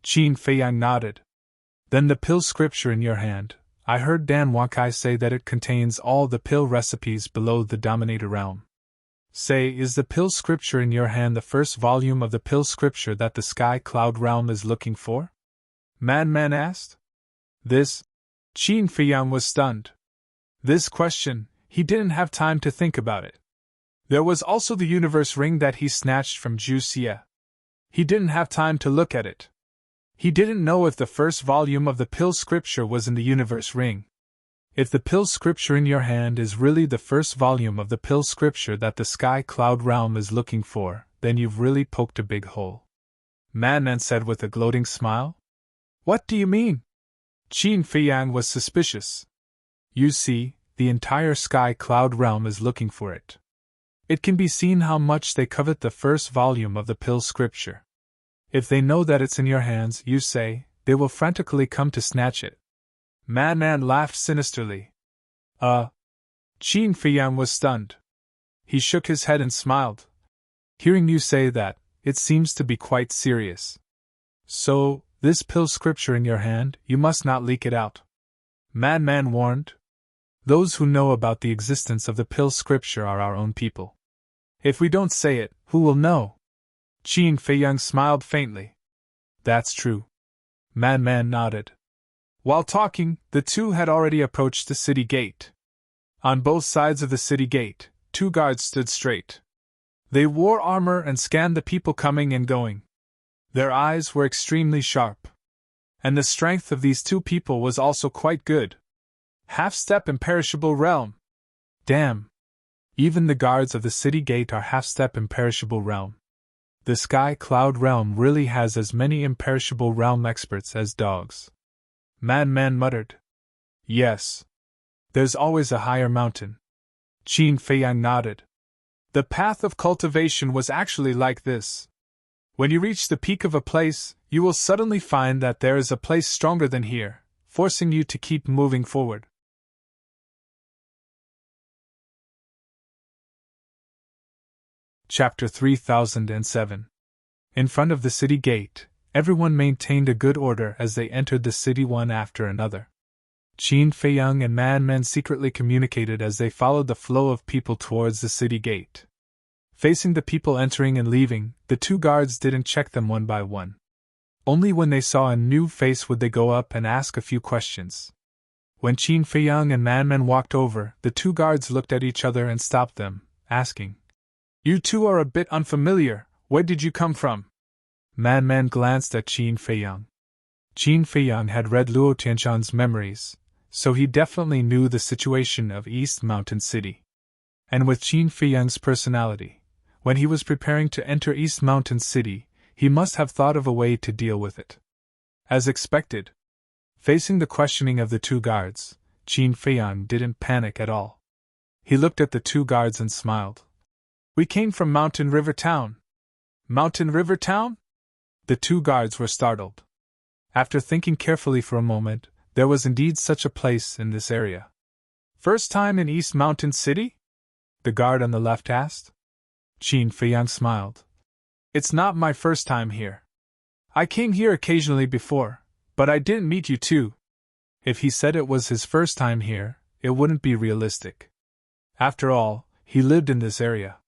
Qin Feiyang nodded. Then the Pill Scripture in your hand, I heard Dan Wakai say that it contains all the pill recipes below the Dominator realm. Say, is the Pill Scripture in your hand the first volume of the Pill Scripture that the Sky Cloud realm is looking for? Man asked. This? Qin Feiyang was stunned. This question, he didn't have time to think about it. There was also the universe ring that he snatched from Zhu Xie. He didn't have time to look at it. He didn't know if the first volume of the Pill Scripture was in the universe ring. If the Pill Scripture in your hand is really the first volume of the Pill Scripture that the Sky Cloud realm is looking for, then you've really poked a big hole. Man said with a gloating smile. What do you mean? Qin Feiyang was suspicious. You see, the entire Sky Cloud realm is looking for it. It can be seen how much they covet the first volume of the Pill Scripture. If they know that it's in your hands, you say, they will frantically come to snatch it. Man laughed sinisterly. Qin Feiyang was stunned. He shook his head and smiled. Hearing you say that, it seems to be quite serious. So, this Pill Scripture in your hand, you must not leak it out. Man warned. Those who know about the existence of the Pill Scripture are our own people. If we don't say it, who will know? Qin Feiyang smiled faintly. That's true. Man nodded. While talking, the two had already approached the city gate. On both sides of the city gate, two guards stood straight. They wore armor and scanned the people coming and going. Their eyes were extremely sharp. And the strength of these two people was also quite good. Half-step imperishable realm. Damn. Even the guards of the city gate are half-step imperishable realm. The Sky Cloud realm really has as many imperishable realm experts as dogs. Man muttered. Yes. There's always a higher mountain. Qin Feiyang nodded. The path of cultivation was actually like this. When you reach the peak of a place, you will suddenly find that there is a place stronger than here, forcing you to keep moving forward. Chapter 3007. In front of the city gate, everyone maintained a good order as they entered the city one after another. Qin Feiyang and Man secretly communicated as they followed the flow of people towards the city gate. Facing the people entering and leaving, the two guards didn't check them one by one. Only when they saw a new face would they go up and ask a few questions. When Qin Feiyang and Man walked over, the two guards looked at each other and stopped them, asking, You two are a bit unfamiliar, where did you come from? Man glanced at Qin Feiyang. Qin Feiyang had read Luo Tianshan's memories, so he definitely knew the situation of East Mountain City. And with Qin Feiyang's personality, when he was preparing to enter East Mountain City, he must have thought of a way to deal with it. As expected, facing the questioning of the two guards, Qin Feiyang didn't panic at all. He looked at the two guards and smiled. We came from Mountain River Town. Mountain River Town? The two guards were startled. After thinking carefully for a moment, there was indeed such a place in this area. First time in East Mountain City? The guard on the left asked. Qin Feiyang smiled. It's not my first time here. I came here occasionally before, but I didn't meet you two. If he said it was his first time here, it wouldn't be realistic. After all, he lived in this area.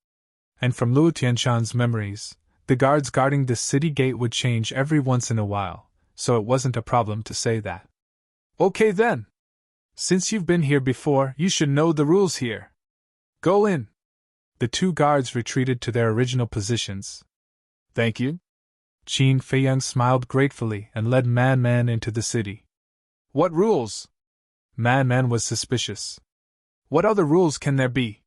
And from Luo Tianshan's memories, the guards guarding the city gate would change every once in a while, so it wasn't a problem to say that. Okay then. Since you've been here before, you should know the rules here. Go in. The two guards retreated to their original positions. Thank you. Qin Feiyang smiled gratefully and led Man Man into the city. What rules? Man Man was suspicious. What other rules can there be?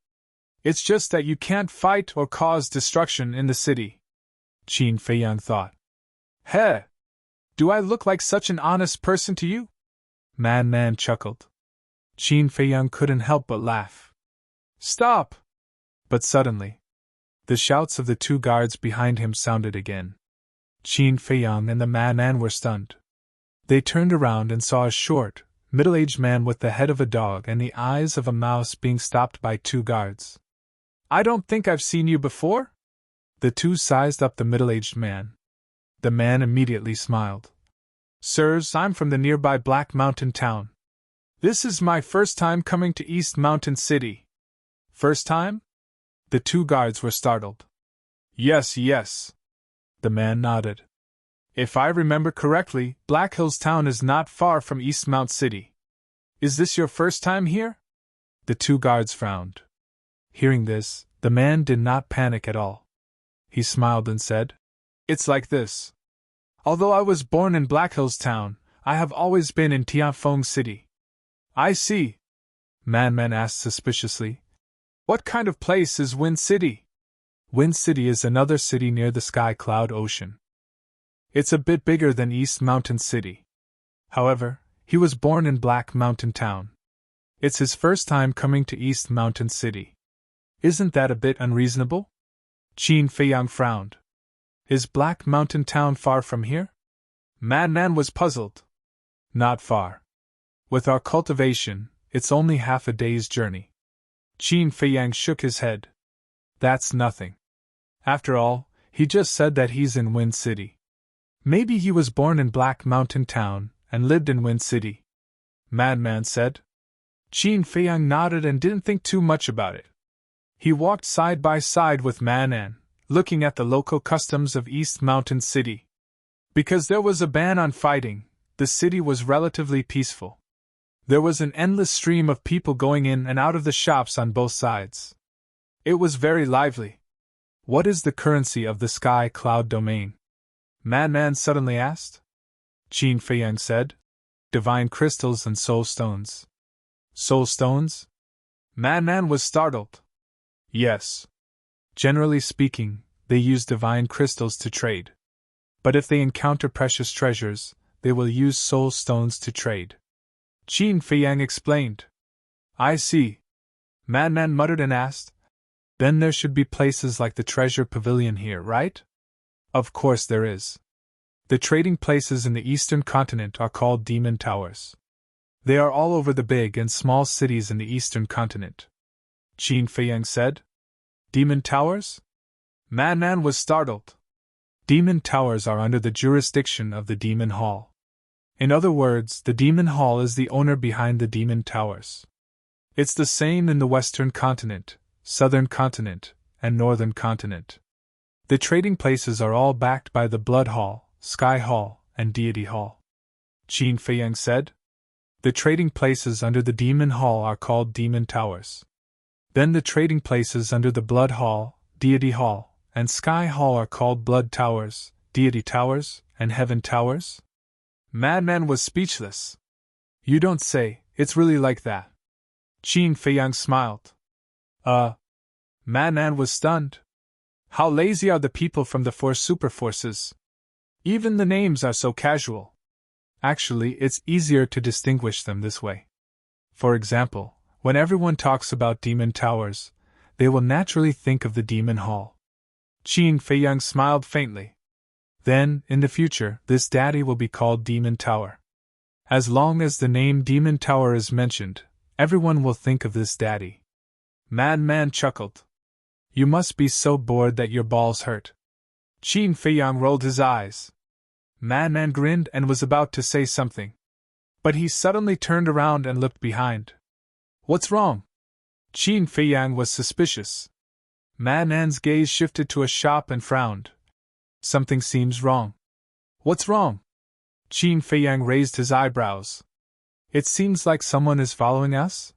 It's just that you can't fight or cause destruction in the city. Qin Feiyang thought. Heh! Do I look like such an honest person to you? Man Man chuckled. Qin Feiyang couldn't help but laugh. Stop! But suddenly, the shouts of the two guards behind him sounded again. Qin Feiyang and the Man were stunned. They turned around and saw a short, middle-aged man with the head of a dog and the eyes of a mouse being stopped by two guards. I don't think I've seen you before? The two sized up the middle-aged man. The man immediately smiled. Sirs, I'm from the nearby Black Mountain town. This is my first time coming to East Mountain City. First time? The two guards were startled. Yes. The man nodded. If I remember correctly, Black Hills Town is not far from East Mount City. Is this your first time here? The two guards frowned. Hearing this, the man did not panic at all. He smiled and said, It's like this. Although I was born in Black Hills Town, I have always been in Tianfeng City. I see. Man asked suspiciously. What kind of place is Wind City? Wind City is another city near the Sky Cloud Ocean. It's a bit bigger than East Mountain City. However, he was born in Black Mountain Town. It's his first time coming to East Mountain City. Isn't that a bit unreasonable? Qin Feiyang frowned. Is Black Mountain Town far from here? Man was puzzled. Not far. With our cultivation, it's only half a day's journey. Qin Feiyang shook his head. That's nothing. After all, he just said that he's in Wind City. Maybe he was born in Black Mountain Town and lived in Wind City. Man said. Qin Feiyang nodded and didn't think too much about it. He walked side by side with Man, looking at the local customs of East Mountain City. Because there was a ban on fighting, the city was relatively peaceful. There was an endless stream of people going in and out of the shops on both sides. It was very lively. What is the currency of the Sky Cloud domain? Man suddenly asked. Qin Feiyang said. Divine crystals and soul stones. Soul stones? Man was startled. Yes. Generally speaking, they use divine crystals to trade. But if they encounter precious treasures, they will use soul stones to trade. Qin Feiyang explained. I see. Man muttered and asked. Then there should be places like the treasure pavilion here, right? Of course there is. The trading places in the eastern continent are called demon towers. They are all over the big and small cities in the eastern continent. Qin Feiyang said. Demon towers? Man was startled. Demon towers are under the jurisdiction of the Demon Hall. In other words, the Demon Hall is the owner behind the Demon Towers. It's the same in the Western Continent, Southern Continent, and Northern Continent. The trading places are all backed by the Blood Hall, Sky Hall, and Deity Hall. Qin Feiyang said. The trading places under the Demon Hall are called Demon Towers. Then the trading places under the Blood Hall, Deity Hall, and Sky Hall are called Blood Towers, Deity Towers, and Heaven Towers? Man was speechless. You don't say, it's really like that. Qin Feiyang smiled. Man was stunned. How lazy are the people from the four super forces? Even the names are so casual. Actually, it's easier to distinguish them this way. For example, when everyone talks about Demon Towers, they will naturally think of the Demon Hall. Qin Feiyang smiled faintly. Then, in the future, this daddy will be called Demon Tower. As long as the name Demon Tower is mentioned, everyone will think of this daddy. Man chuckled. You must be so bored that your balls hurt. Qin Feiyang rolled his eyes. Man grinned and was about to say something. But he suddenly turned around and looked behind. What's wrong? Qin Feiyang was suspicious. Man Nan's gaze shifted to a shop and frowned. Something seems wrong. What's wrong? Qin Feiyang raised his eyebrows. It seems like someone is following us?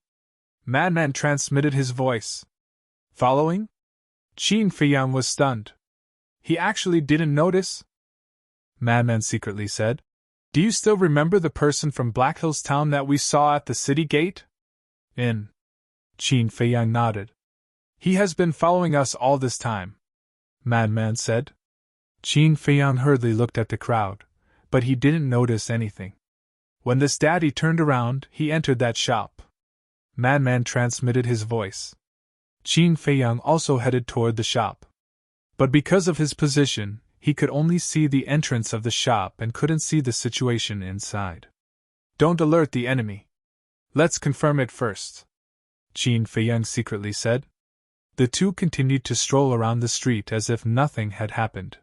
Man Nan transmitted his voice. Following? Qin Feiyang was stunned. He actually didn't notice? Madman secretly said. Do you still remember the person from Black Hills Town that we saw at the city gate? Qin Feiyang nodded. He has been following us all this time, Madman said. Qin Feiyang hurriedly looked at the crowd, but he didn't notice anything. When this daddy turned around, he entered that shop. Madman transmitted his voice. Qin Feiyang also headed toward the shop. But because of his position, he could only see the entrance of the shop and couldn't see the situation inside. Don't alert the enemy. Let's confirm it first, Qin Feiyang secretly said. The two continued to stroll around the street as if nothing had happened.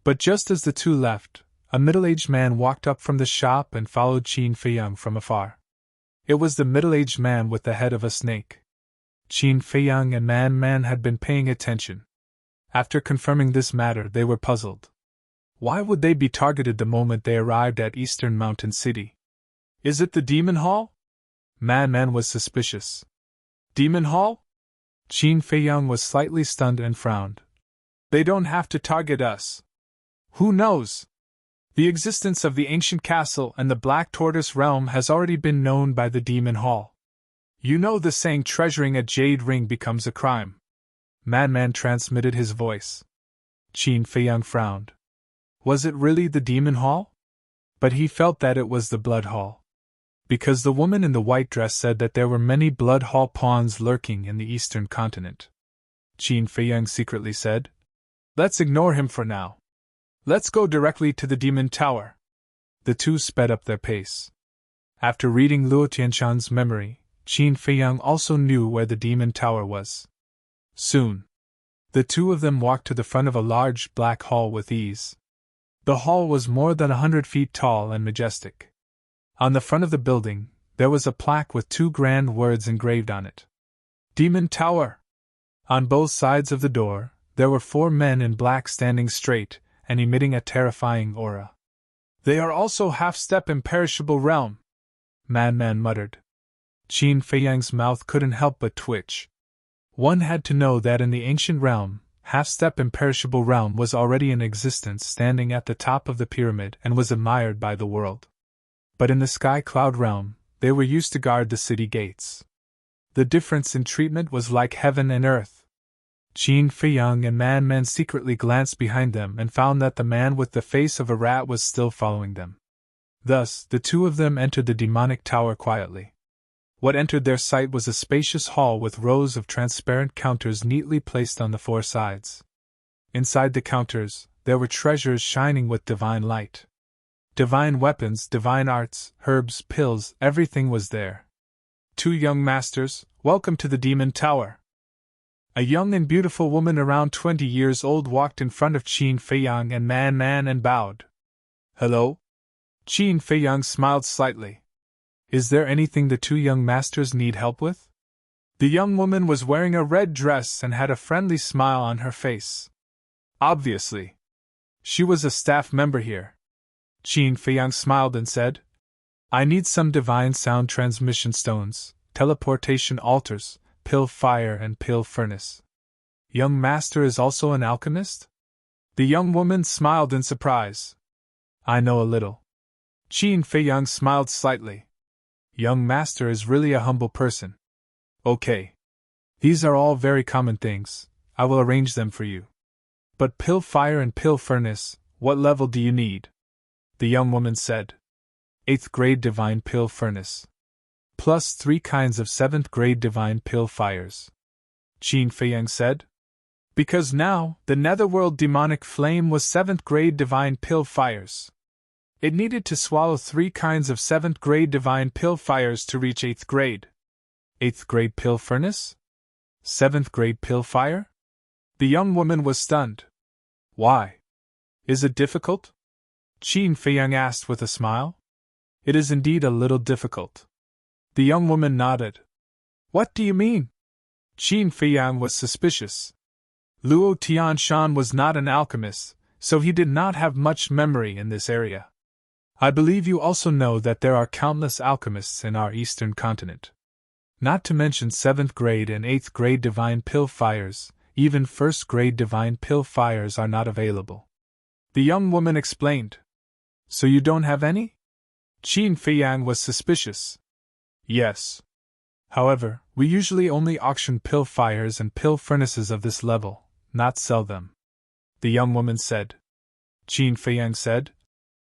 But just as the two left, a middle-aged man walked up from the shop and followed Qin Feiyang from afar. It was the middle-aged man with the head of a snake. Qin Feiyang and Man had been paying attention. After confirming this matter, they were puzzled. Why would they be targeted the moment they arrived at Eastern Mountain City? Is it the Demon Hall? Man was suspicious. Demon Hall? Qin Feiyang was slightly stunned and frowned. They don't have to target us. Who knows? The existence of the ancient castle and the Black Tortoise realm has already been known by the Demon Hall. You know the saying treasuring a jade ring becomes a crime. Man transmitted his voice. Qin Feiyang frowned. Was it really the Demon Hall? But he felt that it was the Blood Hall. Because the woman in the white dress said that there were many Blood Hall pawns lurking in the eastern continent. Qin Feiyang secretly said. Let's ignore him for now. Let's go directly to the Demon Tower. The two sped up their pace. After reading Luo Tianshan's memory, Qin Feiyang also knew where the Demon Tower was. Soon, the two of them walked to the front of a large black hall with ease. The hall was more than 100 feet tall and majestic. On the front of the building, there was a plaque with two grand words engraved on it. Demon Tower! On both sides of the door, there were 4 men in black standing straight and emitting a terrifying aura. They are also half-step imperishable realm, Man muttered. Qin Feiyang's mouth couldn't help but twitch. One had to know that in the ancient realm, half-step imperishable realm was already in existence, standing at the top of the pyramid and was admired by the world. But in the sky cloud realm, they were used to guard the city gates. The difference in treatment was like heaven and earth. Qin Feiyang and Man secretly glanced behind them and found that the man with the face of a rat was still following them. Thus, the two of them entered the demonic tower quietly. What entered their sight was a spacious hall with rows of transparent counters neatly placed on the 4 sides. Inside the counters, there were treasures shining with divine light. Divine weapons, divine arts, herbs, pills, everything was there. 2 young masters, welcome to the Demon Tower. A young and beautiful woman around 20 years old walked in front of Qin Feiyang and Man and bowed. Hello? Qin Feiyang smiled slightly. Is there anything the 2 young masters need help with? The young woman was wearing a red dress and had a friendly smile on her face. Obviously. She was a staff member here. Qin Feiyang smiled and said, I need some divine sound transmission stones, teleportation altars, pill fire and pill furnace. Young master is also an alchemist? The young woman smiled in surprise. I know a little. Qin Feiyang smiled slightly. Young master is really a humble person. Okay. These are all very common things, I will arrange them for you. But pill fire and pill furnace, what level do you need? The young woman said. 8th grade divine pill furnace. Plus 3 kinds of 7th grade divine pill fires. Qin Feiyang said. Because now, the netherworld demonic flame was 7th grade divine pill fires. It needed to swallow 3 kinds of 7th grade divine pill fires to reach 8th grade. 8th grade pill furnace? 7th grade pill fire? The young woman was stunned. Why? Is it difficult? Qin Feiyang asked with a smile. It is indeed a little difficult. The young woman nodded. What do you mean? Qin Feiyang was suspicious. Luo Tianshan was not an alchemist, so he did not have much memory in this area. I believe you also know that there are countless alchemists in our eastern continent. Not to mention 7th grade and 8th grade divine pill fires, even 1st grade divine pill fires are not available. The young woman explained. So you don't have any? Qin Feiyang was suspicious. Yes. However, we usually only auction pill fires and pill furnaces of this level, not sell them. The young woman said. Qin Feiyang said.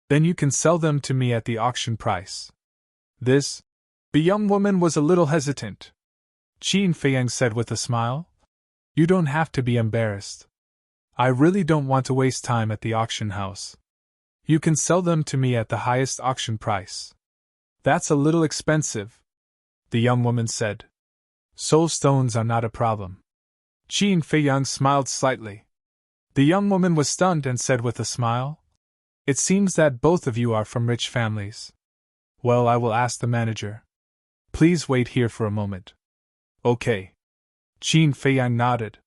Then you can sell them to me at the auction price. This? The young woman was a little hesitant. Qin Feiyang said with a smile. You don't have to be embarrassed. I really don't want to waste time at the auction house. You can sell them to me at the highest auction price. That's a little expensive, the young woman said. Soul stones are not a problem. Qin Feiyang smiled slightly. The young woman was stunned and said with a smile, It seems that both of you are from rich families. Well, I will ask the manager. Please wait here for a moment. Okay. Qin Feiyang nodded.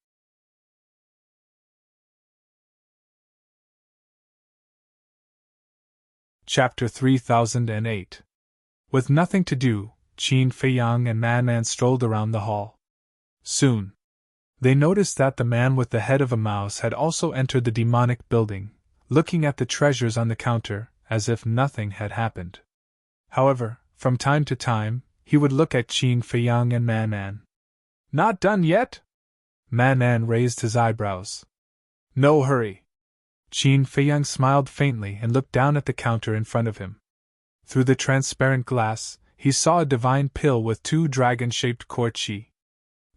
Chapter 3008. With nothing to do, Qin Feiyang and Man strolled around the hall. Soon, they noticed that the man with the head of a mouse had also entered the demonic building, looking at the treasures on the counter, as if nothing had happened. However, from time to time, he would look at Qin Feiyang and Man. Not done yet? Man raised his eyebrows. No hurry. Qin Feiyang smiled faintly and looked down at the counter in front of him. Through the transparent glass, he saw a divine pill with 2 dragon-shaped core qi.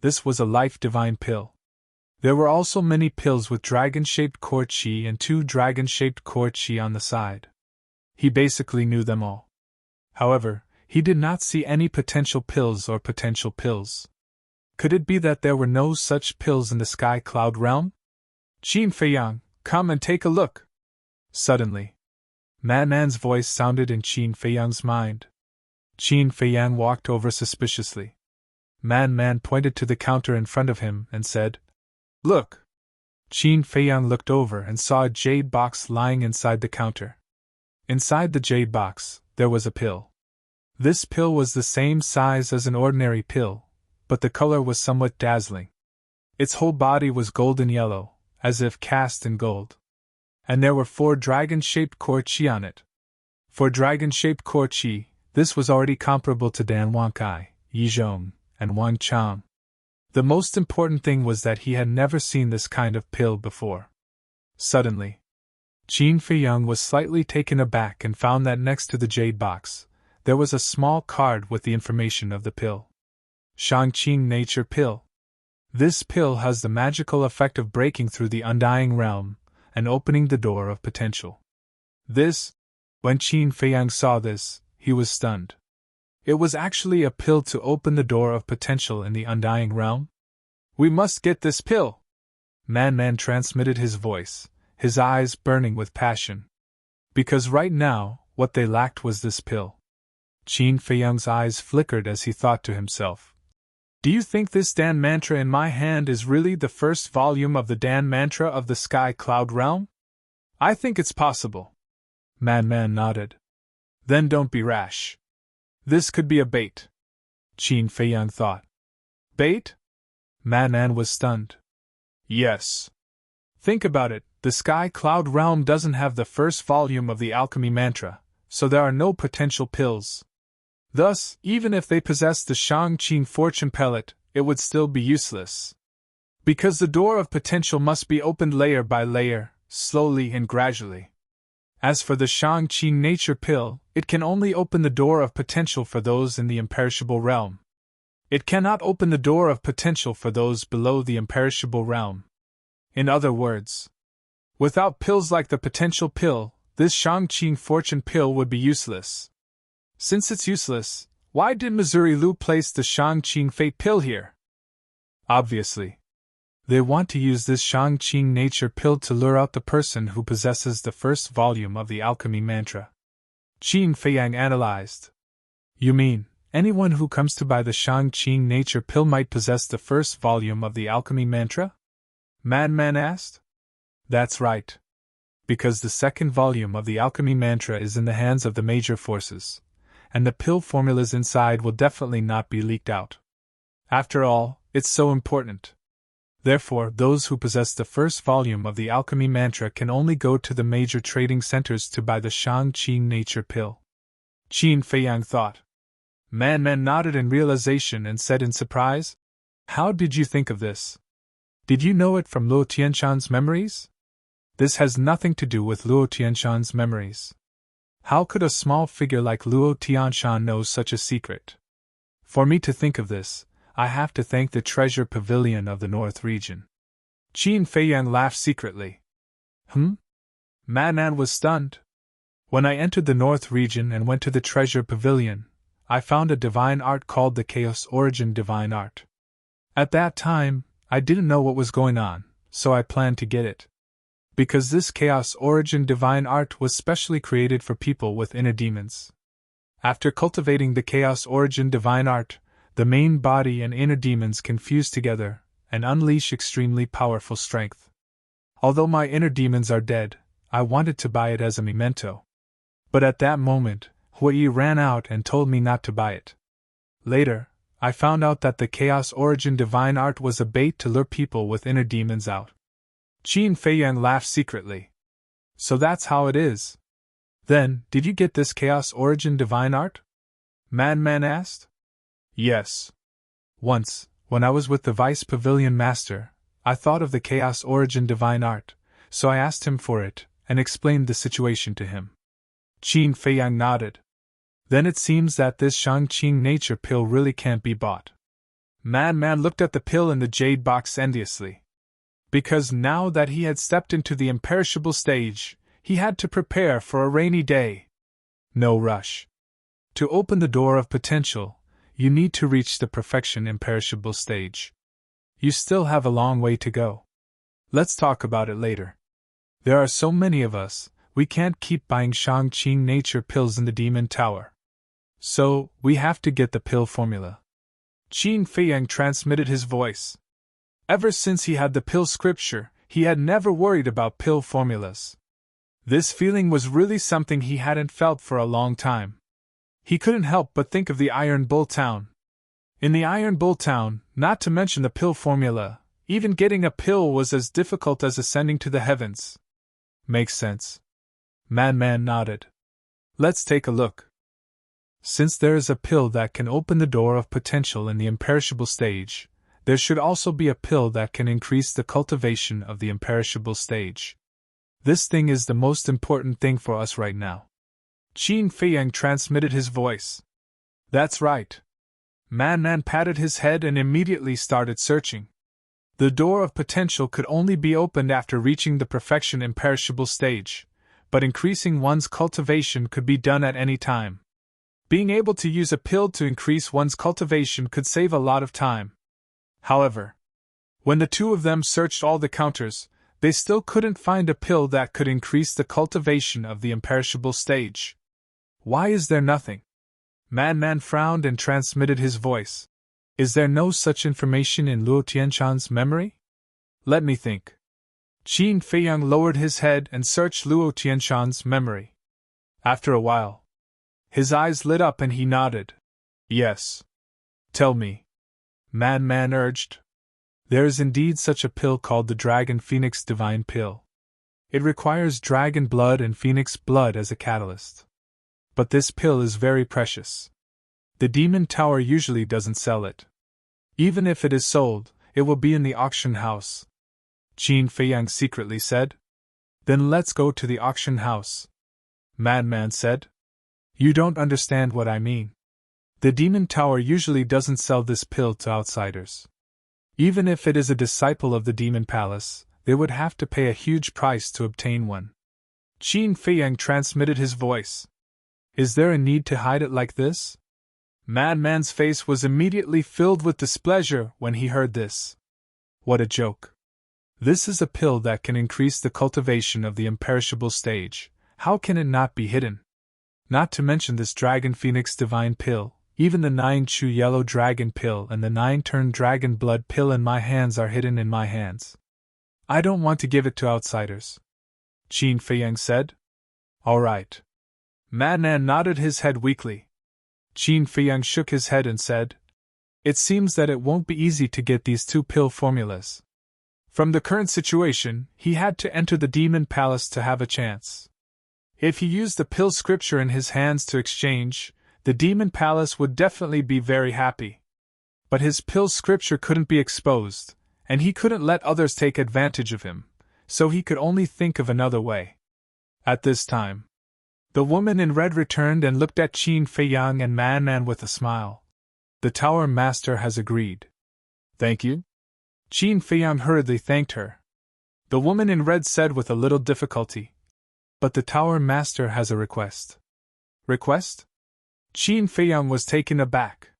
This was a life divine pill. There were also many pills with dragon-shaped core qi and 2 dragon-shaped core qi on the side. He basically knew them all. However, he did not see any potential pills or potential pills. Could it be that there were no such pills in the sky cloud realm? Qin Feiyang, come and take a look. Suddenly, Man's voice sounded in Qin Feiyang's mind. Qin Feiyang walked over suspiciously. Man pointed to the counter in front of him and said, Look. Qin Feiyang looked over and saw a jade box lying inside the counter. Inside the jade box, there was a pill. This pill was the same size as an ordinary pill, but the color was somewhat dazzling. Its whole body was golden yellow, as if cast in gold. And there were 4 dragon-shaped core qi on it. For dragon-shaped core qi, this was already comparable to Dan Wankai, Yizhong, and Wang Chang. The most important thing was that he had never seen this kind of pill before. Suddenly, Qin Feiyang was slightly taken aback and found that next to the jade box, there was a small card with the information of the pill. Shangqing Nature Pill. This pill has the magical effect of breaking through the undying realm and opening the door of potential. When Qin Feiyang saw this, he was stunned. It was actually a pill to open the door of potential in the undying realm? We must get this pill! Man transmitted his voice, his eyes burning with passion. Because right now, what they lacked was this pill. Qin Feiyang's eyes flickered as he thought to himself. Do you think this Dan mantra in my hand is really the first volume of the Dan mantra of the Sky Cloud Realm? I think it's possible. Man nodded. Then don't be rash. This could be a bait. Qin Feiyang thought. Bait? Man was stunned. Yes. Think about it, the Sky Cloud Realm doesn't have the first volume of the alchemy mantra, so there are no potential pills. Thus, even if they possessed the Shangqing fortune pellet, it would still be useless. Because the door of potential must be opened layer by layer, slowly and gradually. As for the Shangqing nature pill, it can only open the door of potential for those in the imperishable realm. It cannot open the door of potential for those below the imperishable realm. In other words, without pills like the potential pill, this Shangqing fortune pill would be useless. Since it's useless, why did Missouri Lu place the Shangqing fate pill here? Obviously, they want to use this Shangqing nature pill to lure out the person who possesses the first volume of the alchemy mantra. Qin Feiyang analyzed. You mean, anyone who comes to buy the Shang-Qing nature pill might possess the first volume of the alchemy mantra? Madman asked. That's right. Because the second volume of the alchemy mantra is in the hands of the major forces, and the pill formulas inside will definitely not be leaked out. After all, it's so important. Therefore, those who possess the first volume of the alchemy mantra can only go to the major trading centers to buy the Shang-Qing nature pill. Qin Feiyang thought. Man nodded in realization and said in surprise, How did you think of this? Did you know it from Luo Tianshan's memories? This has nothing to do with Luo Tianshan's memories. How could a small figure like Luo Tianshan know such a secret? For me to think of this, I have to thank the treasure pavilion of the North region. Qin Feiyang laughed secretly. Man was stunned. When I entered the North region and went to the treasure pavilion, I found a divine art called the Chaos Origin Divine Art. At that time, I didn't know what was going on, so I planned to get it. Because this Chaos Origin Divine Art was specially created for people with inner demons. After cultivating the Chaos Origin Divine Art, the main body and inner demons can fuse together and unleash extremely powerful strength. Although my inner demons are dead, I wanted to buy it as a memento. But at that moment, Hui ran out and told me not to buy it. Later, I found out that the Chaos Origin Divine Art was a bait to lure people with inner demons out. Qin Feiyang laughed secretly. So that's how it is. Then, did you get this Chaos Origin Divine Art? Man asked. Yes. Once, when I was with the Vice Pavilion Master, I thought of the Chaos Origin Divine Art, so I asked him for it, and explained the situation to him. Qin Feiyang nodded. Then it seems that this Shang-Qing nature pill really can't be bought. Man looked at the pill in the jade box enviously. Because now that he had stepped into the imperishable stage, he had to prepare for a rainy day. No rush. To open the door of potential, you need to reach the perfection imperishable stage. You still have a long way to go. Let's talk about it later. There are so many of us, we can't keep buying Shang-Qing nature pills in the Demon Tower. So, we have to get the pill formula. Qin Feiyang transmitted his voice. Ever since he had the pill scripture, he had never worried about pill formulas. This feeling was really something he hadn't felt for a long time. He couldn't help but think of the Iron Bull Town. In the Iron Bull Town, not to mention the pill formula, even getting a pill was as difficult as ascending to the heavens. Makes sense. Man nodded. Let's take a look. Since there is a pill that can open the door of potential in the imperishable stage, there should also be a pill that can increase the cultivation of the imperishable stage. This thing is the most important thing for us right now. Qin Feiyang transmitted his voice. That's right. Man patted his head and immediately started searching. The door of potential could only be opened after reaching the perfection imperishable stage, but increasing one's cultivation could be done at any time. Being able to use a pill to increase one's cultivation could save a lot of time. However, when the two of them searched all the counters, they still couldn't find a pill that could increase the cultivation of the imperishable stage. Why is there nothing? Man frowned and transmitted his voice. Is there no such information in Luo Tianshan's memory? Let me think. Qin Feiyang lowered his head and searched Luo Tianshan's memory. After a while, his eyes lit up and he nodded. Yes. Tell me. Man urged. There is indeed such a pill called the Dragon Phoenix Divine Pill. It requires dragon blood and phoenix blood as a catalyst. But this pill is very precious. The Demon Tower usually doesn't sell it. Even if it is sold, it will be in the auction house. Qin Feiyang secretly said. Then let's go to the auction house. Man said. You don't understand what I mean. The Demon Tower usually doesn't sell this pill to outsiders. Even if it is a disciple of the Demon Palace, they would have to pay a huge price to obtain one. Qin Feiyang transmitted his voice. Is there a need to hide it like this? Man's face was immediately filled with displeasure when he heard this. What a joke. This is a pill that can increase the cultivation of the imperishable stage. How can it not be hidden? Not to mention this Dragon Phoenix Divine Pill, even the 9-chew Yellow Dragon Pill and the 9-turn Dragon Blood Pill in my hands are hidden in my hands. I don't want to give it to outsiders. Qin Feiyang said. All right. Madman nodded his head weakly. Qin Feiyang shook his head and said, It seems that it won't be easy to get these 2 pill formulas. From the current situation, he had to enter the Demon Palace to have a chance. If he used the pill scripture in his hands to exchange, the Demon Palace would definitely be very happy. But his pill scripture couldn't be exposed, and he couldn't let others take advantage of him, so he could only think of another way. At this time, the woman in red returned and looked at Qin Feiyang and Man with a smile. The Tower Master has agreed. Thank you. Qin Feiyang hurriedly thanked her. The woman in red said with a little difficulty, But the Tower Master has a request. Request? Qin Feiyang was taken aback.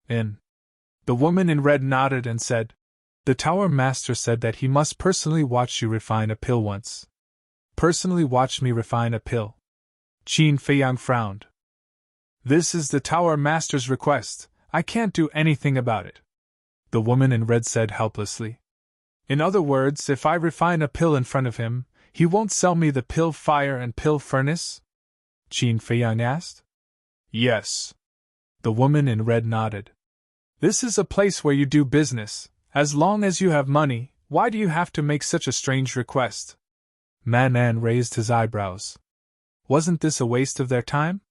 The woman in red nodded and said, The Tower Master said that he must personally watch you refine a pill once. Personally watch me refine a pill. Qin Feiyang frowned. This is the Tower Master's request. I can't do anything about it. The woman in red said helplessly. In other words, if I refine a pill in front of him, he won't sell me the pill fire and pill furnace? Qin Feiyang asked. Yes. The woman in red nodded. This is a place where you do business. As long as you have money, why do you have to make such a strange request? Man raised his eyebrows. Wasn't this a waste of their time?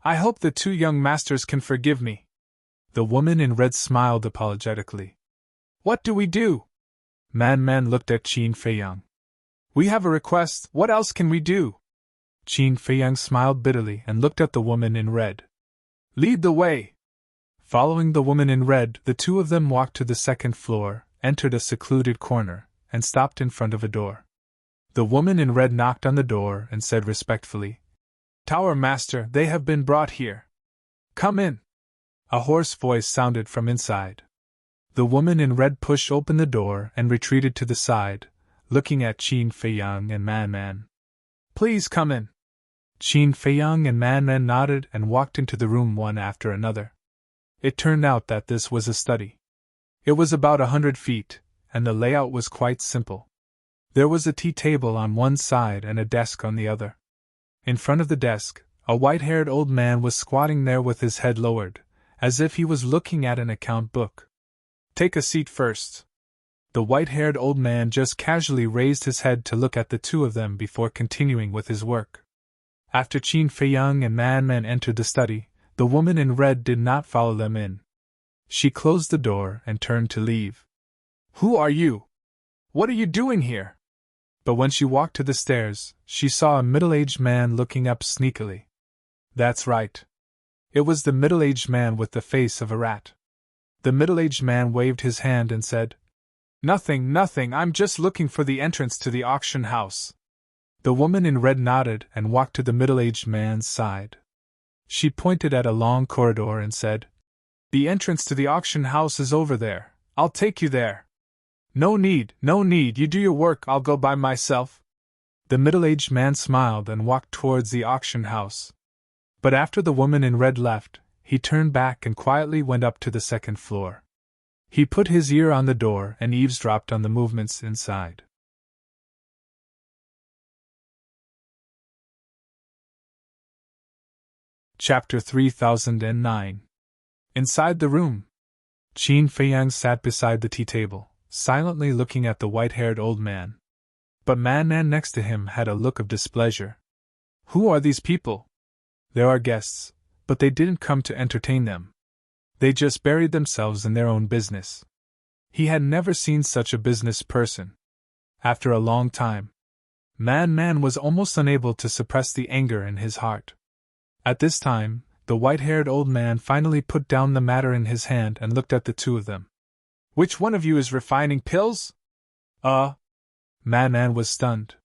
I hope the 2 young masters can forgive me. The woman in red smiled apologetically. What do we do? Man looked at Qin Feiyang. We have a request, what else can we do? Qin Feiyang smiled bitterly and looked at the woman in red. Lead the way. Following the woman in red, the 2 of them walked to the 2nd floor, entered a secluded corner, and stopped in front of a door. The woman in red knocked on the door and said respectfully, Tower Master, they have been brought here. Come in. A hoarse voice sounded from inside. The woman in red pushed open the door and retreated to the side, looking at Qin Feiyang and Man. Please come in. Qin Feiyang and Man nodded and walked into the room one after another. It turned out that this was a study. It was about 100 feet, and the layout was quite simple. There was a tea table on one side and a desk on the other. In front of the desk, a white-haired old man was squatting there with his head lowered, as if he was looking at an account book. Take a seat first. The white-haired old man just casually raised his head to look at the 2 of them before continuing with his work. After Qin Feiyang and Man entered the study, the woman in red did not follow them in. She closed the door and turned to leave. Who are you? What are you doing here? But when she walked to the stairs, she saw a middle-aged man looking up sneakily. That's right. It was the middle-aged man with the face of a rat. The middle-aged man waved his hand and said, Nothing, I'm just looking for the entrance to the auction house. The woman in red nodded and walked to the middle-aged man's side. She pointed at a long corridor and said, The entrance to the auction house is over there. I'll take you there. No need, you do your work, I'll go by myself. The middle-aged man smiled and walked towards the auction house. But after the woman in red left, he turned back and quietly went up to the 2nd floor. He put his ear on the door and eavesdropped on the movements inside. Chapter 3009. Inside the room, Qin Feiyang sat beside the tea table, silently looking at the white-haired old man. But Man next to him had a look of displeasure. Who are these people? There are guests, but they didn't come to entertain them. They just buried themselves in their own business. He had never seen such a business person. After a long time, Man was almost unable to suppress the anger in his heart. At this time, the white-haired old man finally put down the matter in his hand and looked at the 2 of them. Which one of you is refining pills? Man was stunned.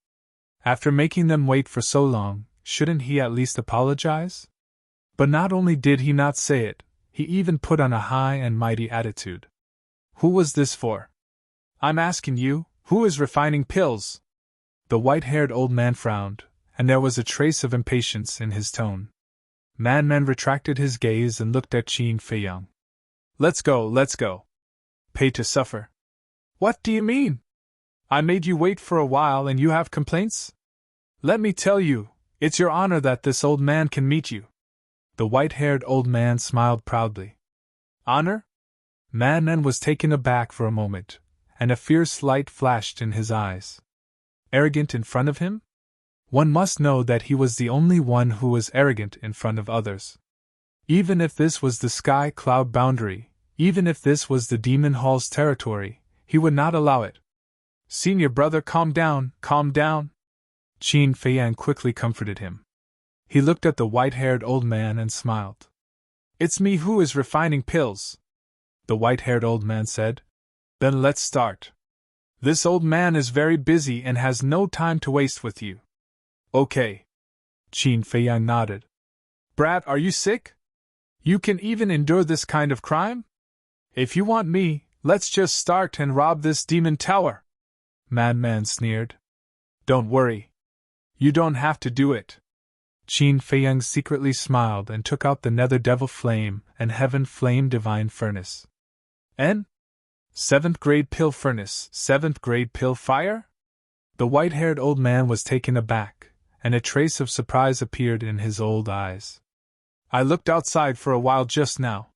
After making them wait for so long, shouldn't he at least apologize? But not only did he not say it, he even put on a high and mighty attitude. Who was this for? I'm asking you, who is refining pills? The white-haired old man frowned, and there was a trace of impatience in his tone. Man retracted his gaze and looked at Qin Feiyang. Let's go. Pay to suffer. What do you mean? I made you wait for a while and you have complaints? Let me tell you, it's your honor that this old man can meet you. The white-haired old man smiled proudly. Honor? Man was taken aback for a moment, and a fierce light flashed in his eyes. Arrogant in front of him? One must know that he was the only one who was arrogant in front of others. Even if this was the sky-cloud boundary, even if this was the demon hall's territory, he would not allow it. Senior brother, calm down. Qin Feiyang quickly comforted him. He looked at the white-haired old man and smiled. It's me who is refining pills, the white-haired old man said. Then let's start. This old man is very busy and has no time to waste with you. Okay. Qin Feiyang nodded. Brat, are you sick? You can even endure this kind of crime? If you want me, let's just start and rob this demon tower. Man sneered. Don't worry. You don't have to do it. Qin Feiyang secretly smiled and took out the nether devil flame and heaven flame divine furnace. N? 7th grade pill furnace, 7th grade pill fire? The white-haired old man was taken aback, and a trace of surprise appeared in his old eyes. I looked outside for a while just now.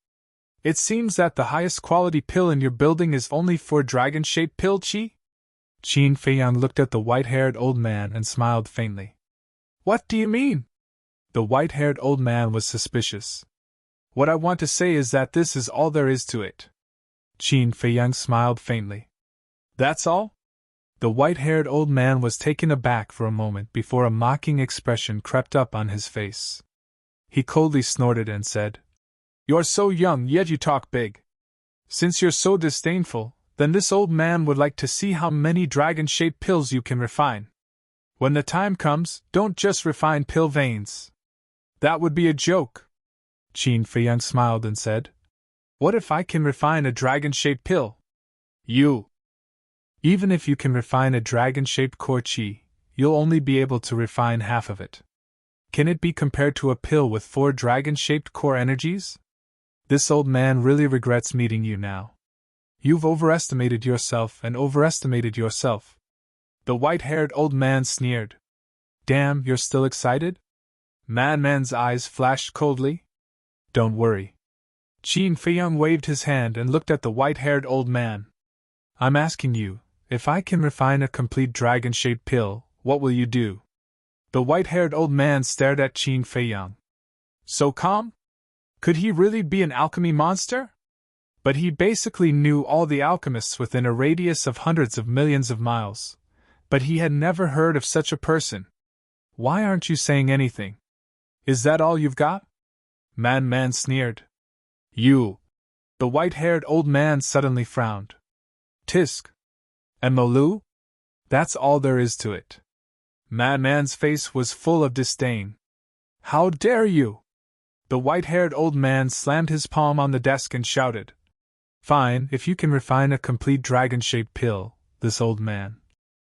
It seems that the highest quality pill in your building is only for dragon-shaped pill, Qin Feiyang looked at the white-haired old man and smiled faintly. What do you mean? The white-haired old man was suspicious. What I want to say is that this is all there is to it. Qin Feiyang smiled faintly. That's all? The white-haired old man was taken aback for a moment before a mocking expression crept up on his face. He coldly snorted and said, You're so young, yet you talk big. Since you're so disdainful, then this old man would like to see how many dragon-shaped pills you can refine. When the time comes, don't just refine pill veins. That would be a joke. Qin Feiyang smiled and said, What if I can refine a dragon-shaped pill? You. Even if you can refine a dragon-shaped core Qi, you'll only be able to refine half of it. Can it be compared to a pill with 4 dragon-shaped core energies? This old man really regrets meeting you now. You've overestimated yourself and overestimated yourself. The white-haired old man sneered. Damn, you're still excited? Man's eyes flashed coldly. Don't worry. Qin Feiyang waved his hand and looked at the white-haired old man. I'm asking you, if I can refine a complete dragon-shaped pill, what will you do? The white-haired old man stared at Qin Feiyang. So calm? Could he really be an alchemy monster? But he basically knew all the alchemists within a radius of hundreds of millions of miles. But he had never heard of such a person. Why aren't you saying anything? Is that all you've got? Man sneered. You. The white-haired old man suddenly frowned. Tisk. And Molu? That's all there is to it. Man's face was full of disdain. How dare you? The white-haired old man slammed his palm on the desk and shouted. Fine, if you can refine a complete dragon-shaped pill, this old man.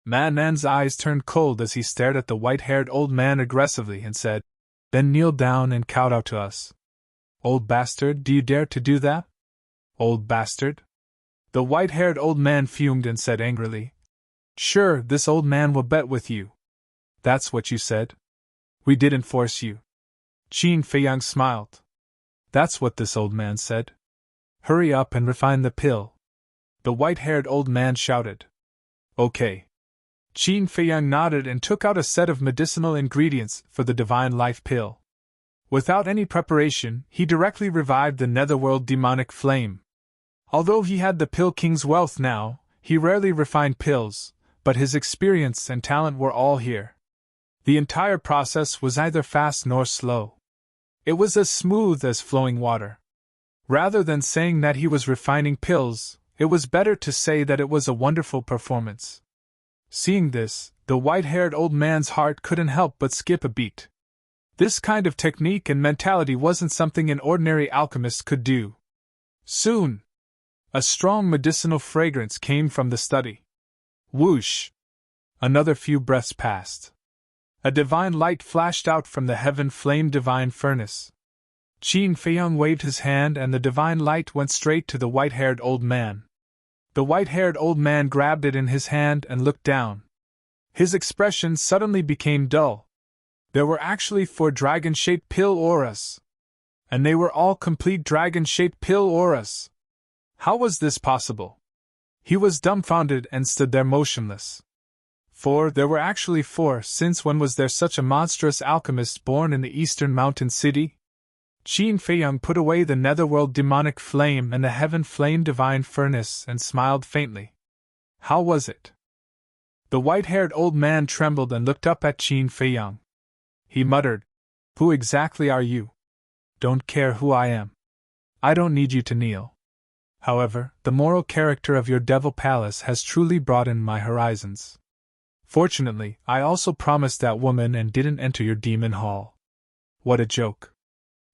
Man's eyes turned cold as he stared at the white-haired old man aggressively and said, Then kneel down and kowtow to us. Old bastard, do you dare to do that? Old bastard? The white-haired old man fumed and said angrily, Sure, this old man will bet with you. That's what you said? We didn't force you. Qin Feiyang smiled. That's what this old man said. Hurry up and refine the pill. The white-haired old man shouted. Okay. Qin Feiyang nodded and took out a set of medicinal ingredients for the divine life pill. Without any preparation, he directly revived the netherworld demonic flame. Although he had the Pill King's wealth now, he rarely refined pills, but his experience and talent were all here. The entire process was neither fast nor slow. It was as smooth as flowing water. Rather than saying that he was refining pills, it was better to say that it was a wonderful performance. Seeing this, the white-haired old man's heart couldn't help but skip a beat. This kind of technique and mentality wasn't something an ordinary alchemist could do. Soon, a strong medicinal fragrance came from the study. Whoosh! Another few breaths passed. A divine light flashed out from the heaven flame divine furnace, Qin Feiyang waved his hand and the divine light went straight to the white-haired old man. The white-haired old man grabbed it in his hand and looked down. His expression suddenly became dull. There were actually 4 dragon-shaped pill auras. And they were all complete dragon-shaped pill auras. How was this possible? He was dumbfounded and stood there motionless. 4, there were actually 4, since when was there such a monstrous alchemist born in the eastern mountain city? Qin Feiyang put away the netherworld demonic flame and the heaven flame divine furnace and smiled faintly. How was it? The white-haired old man trembled and looked up at Qin Feiyang. He muttered, "Who exactly are you?" "Don't care who I am. I don't need you to kneel. However, the moral character of your devil palace has truly broadened my horizons. Fortunately, I also promised that woman and didn't enter your demon hall." What a joke.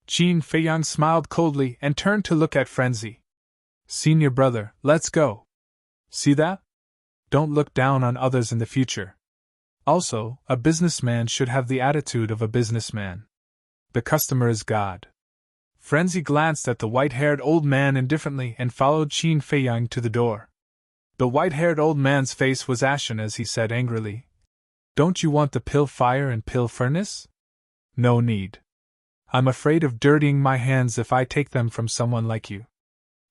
Qin Feiyang smiled coldly and turned to look at Frenzy. "Senior brother, let's go. See that? Don't look down on others in the future. Also, a businessman should have the attitude of a businessman. The customer is God." Frenzy glanced at the white-haired old man indifferently and followed Qin Feiyang to the door. The white-haired old man's face was ashen as he said angrily, "Don't you want the pill fire and pill furnace? No need. I'm afraid of dirtying my hands if I take them from someone like you,"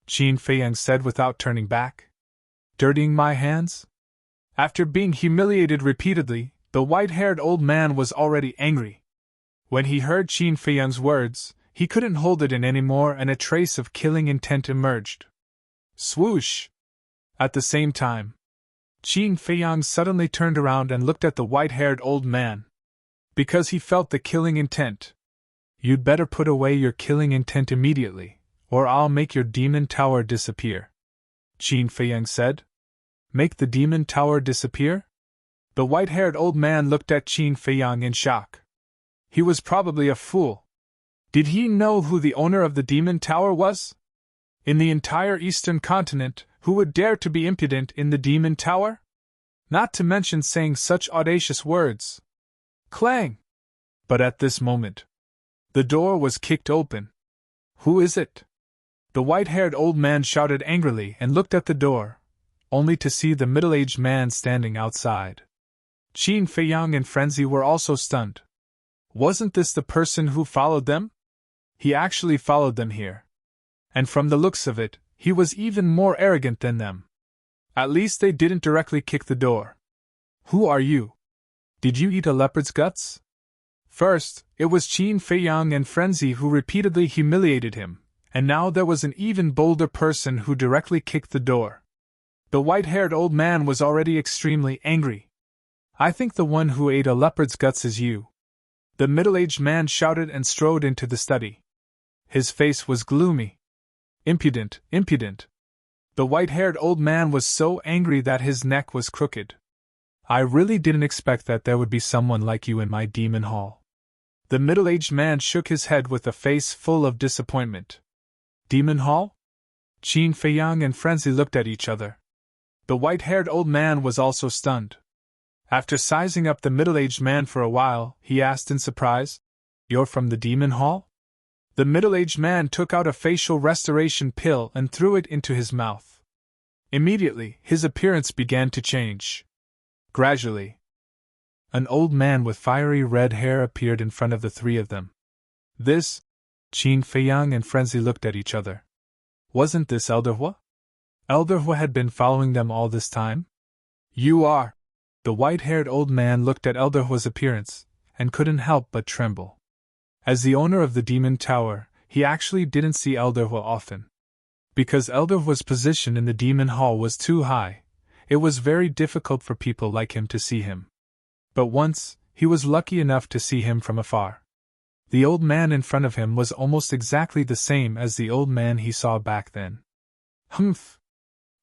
Qin Feiyang said without turning back. "Dirtying my hands?" After being humiliated repeatedly, the white-haired old man was already angry. When he heard Qin Feiyang's words, he couldn't hold it in anymore and a trace of killing intent emerged. Swoosh! At the same time, Qin Feiyang suddenly turned around and looked at the white-haired old man. Because he felt the killing intent. "You'd better put away your killing intent immediately, or I'll make your demon tower disappear," Qin Feiyang said. "Make the demon tower disappear?" The white-haired old man looked at Qin Feiyang in shock. He was probably a fool. Did he know who the owner of the demon tower was? In the entire eastern continent, who would dare to be impudent in the demon tower? Not to mention saying such audacious words. Clang! But at this moment, the door was kicked open. "Who is it?" The white-haired old man shouted angrily and looked at the door, only to see the middle-aged man standing outside. Qin Feiyang and Frenzy were also stunned. Wasn't this the person who followed them? He actually followed them here. And from the looks of it, he was even more arrogant than them. At least they didn't directly kick the door. "Who are you? Did you eat a leopard's guts?" First, it was Qin Feiyang and Frenzy who repeatedly humiliated him, and now there was an even bolder person who directly kicked the door. The white-haired old man was already extremely angry. "I think the one who ate a leopard's guts is you," the middle-aged man shouted and strode into the study. His face was gloomy. "Impudent, impudent." The white-haired old man was so angry that his neck was crooked. "I really didn't expect that there would be someone like you in my demon hall." The middle-aged man shook his head with a face full of disappointment. "Demon hall?" Qin Feiyang and Frenzy looked at each other. The white-haired old man was also stunned. After sizing up the middle-aged man for a while, he asked in surprise, "You're from the demon hall?" The middle-aged man took out a facial restoration pill and threw it into his mouth. Immediately, his appearance began to change. Gradually, an old man with fiery red hair appeared in front of the three of them. This? Qin Feiyang and Frenzy looked at each other. Wasn't this Elder Hua? Elder Hua had been following them all this time? "You are!" The white-haired old man looked at Elder Hua's appearance, and couldn't help but tremble. As the owner of the Demon Tower, he actually didn't see Elder Hua often. Because Elder Hua's position in the Demon Hall was too high, it was very difficult for people like him to see him. But once, he was lucky enough to see him from afar. The old man in front of him was almost exactly the same as the old man he saw back then. "Humph!"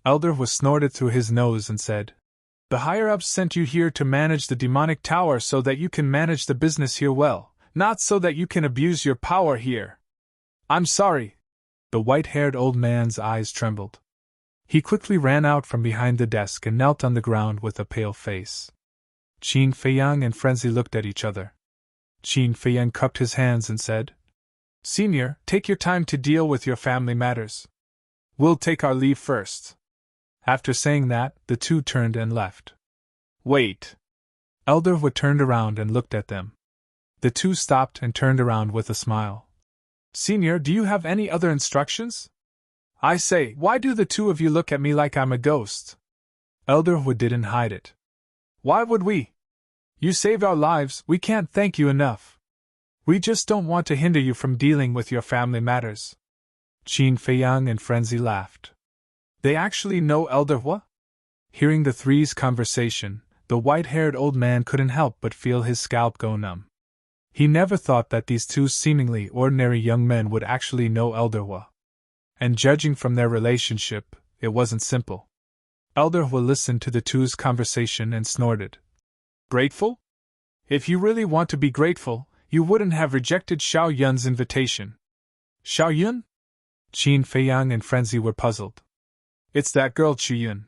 Elder Hua snorted through his nose and said, "The higher-ups sent you here to manage the demonic tower so that you can manage the business here well, not so that you can abuse your power here." "I'm sorry." The white-haired old man's eyes trembled. He quickly ran out from behind the desk and knelt on the ground with a pale face. Qin Feiyang and Frenzy looked at each other. Qin Feiyang cupped his hands and said, Senior, take your time to deal with your family matters. We'll take our leave first. After saying that, the two turned and left. Wait. Elderwood turned around and looked at them. The two stopped and turned around with a smile. Senior, do you have any other instructions? I say, why do the two of you look at me like I'm a ghost? Elderwood didn't hide it. Why would we? You saved our lives, we can't thank you enough. We just don't want to hinder you from dealing with your family matters. Qin Feiyang and Frenzy laughed. They actually know Elderwood? Hearing the three's conversation, the white-haired old man couldn't help but feel his scalp go numb. He never thought that these two seemingly ordinary young men would actually know Elderwood. And judging from their relationship, it wasn't simple. Elderwood listened to the two's conversation and snorted. Grateful? If you really want to be grateful, you wouldn't have rejected Xiao Yun's invitation. Xiao Yun? Qin Feiyang and Frenzy were puzzled. It's that girl Chu Yun.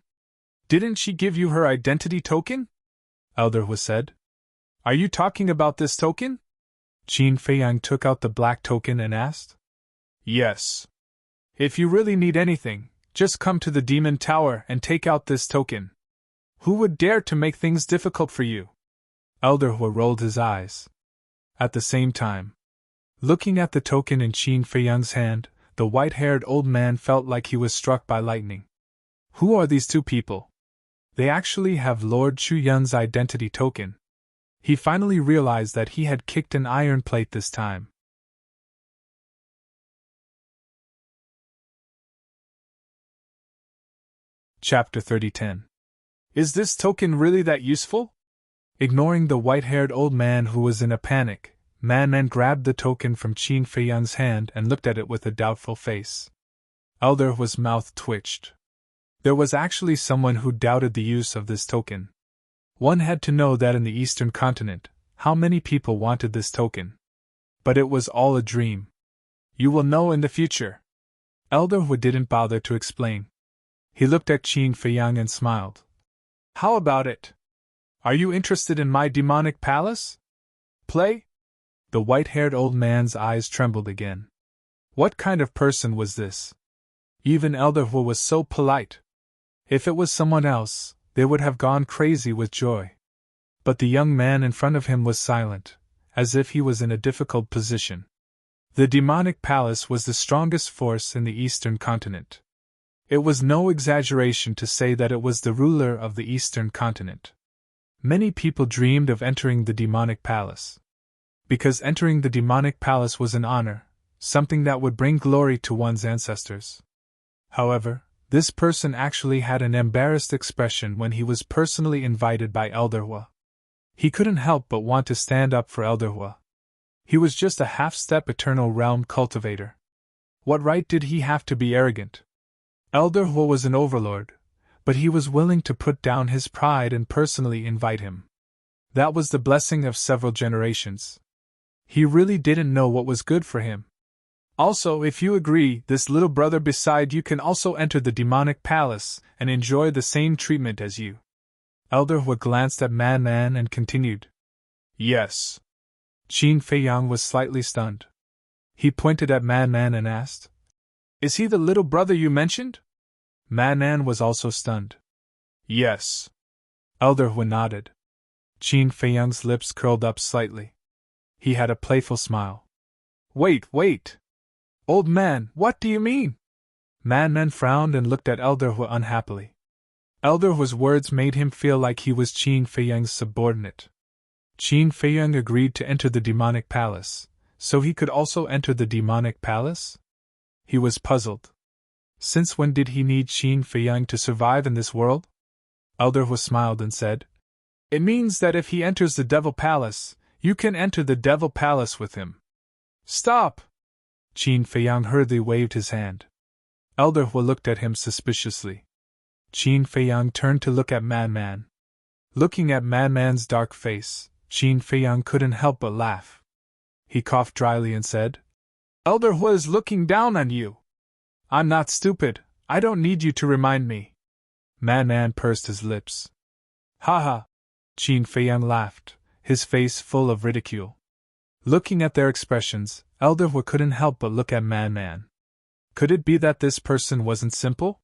Didn't she give you her identity token? Elderwood said. Are you talking about this token? Qin Feiyang took out the black token and asked. Yes. If you really need anything, just come to the Demon Tower and take out this token. Who would dare to make things difficult for you? Elderwood rolled his eyes. At the same time, looking at the token in Qin Feiyang's hand, the white-haired old man felt like he was struck by lightning. Who are these two people? They actually have Lord Chu Yun's identity token. He finally realized that he had kicked an iron plate this time. Chapter 30:10. Is this token really that useful? Ignoring the white-haired old man who was in a panic, Man grabbed the token from Qin Feiyang's hand and looked at it with a doubtful face. Elderwood's mouth twitched. There was actually someone who doubted the use of this token. One had to know that in the Eastern continent, how many people wanted this token. But it was all a dream. You will know in the future. Elderwood didn't bother to explain. He looked at Qin Feiyang and smiled. How about it? Are you interested in my demonic palace? Play? The white-haired old man's eyes trembled again. What kind of person was this? Even Elderwood was so polite. If it was someone else, they would have gone crazy with joy. But the young man in front of him was silent, as if he was in a difficult position. The demonic palace was the strongest force in the Eastern continent. It was no exaggeration to say that it was the ruler of the Eastern continent. Many people dreamed of entering the demonic palace. Because entering the demonic palace was an honor, something that would bring glory to one's ancestors. However, this person actually had an embarrassed expression when he was personally invited by Elderwood. He couldn't help but want to stand up for Elderwood. He was just a half-step Eternal Realm cultivator. What right did he have to be arrogant? Elderwood was an overlord, but he was willing to put down his pride and personally invite him. That was the blessing of several generations. He really didn't know what was good for him. Also, if you agree, this little brother beside you can also enter the demonic palace and enjoy the same treatment as you. Elderwood glanced at Man and continued. Yes. Qin Feiyang was slightly stunned. He pointed at Man and asked, Is he the little brother you mentioned? Man was also stunned. Yes. Elderwood nodded. Qin Feiyang's lips curled up slightly. He had a playful smile. Wait! Old man, what do you mean? Man frowned and looked at Elderwood unhappily. Elderwood's words made him feel like he was Qin Feiyang's subordinate. Qin Feiyang agreed to enter the demonic palace, so he could also enter the demonic palace? He was puzzled. Since when did he need Qin Feiyang to survive in this world? Elderwood smiled and said, It means that if he enters the Devil Palace, you can enter the Devil Palace with him. Stop! Qin Feiyang hurriedly waved his hand. Elderwood looked at him suspiciously. Qin Feiyang turned to look at Man. Looking at Man's dark face, Qin Feiyang couldn't help but laugh. He coughed dryly and said, Elderwood is looking down on you. I'm not stupid, I don't need you to remind me. Man pursed his lips. Ha ha! Qin Feiyang laughed, his face full of ridicule. Looking at their expressions, Elder Hu couldn't help but look at Man. Could it be that this person wasn't simple?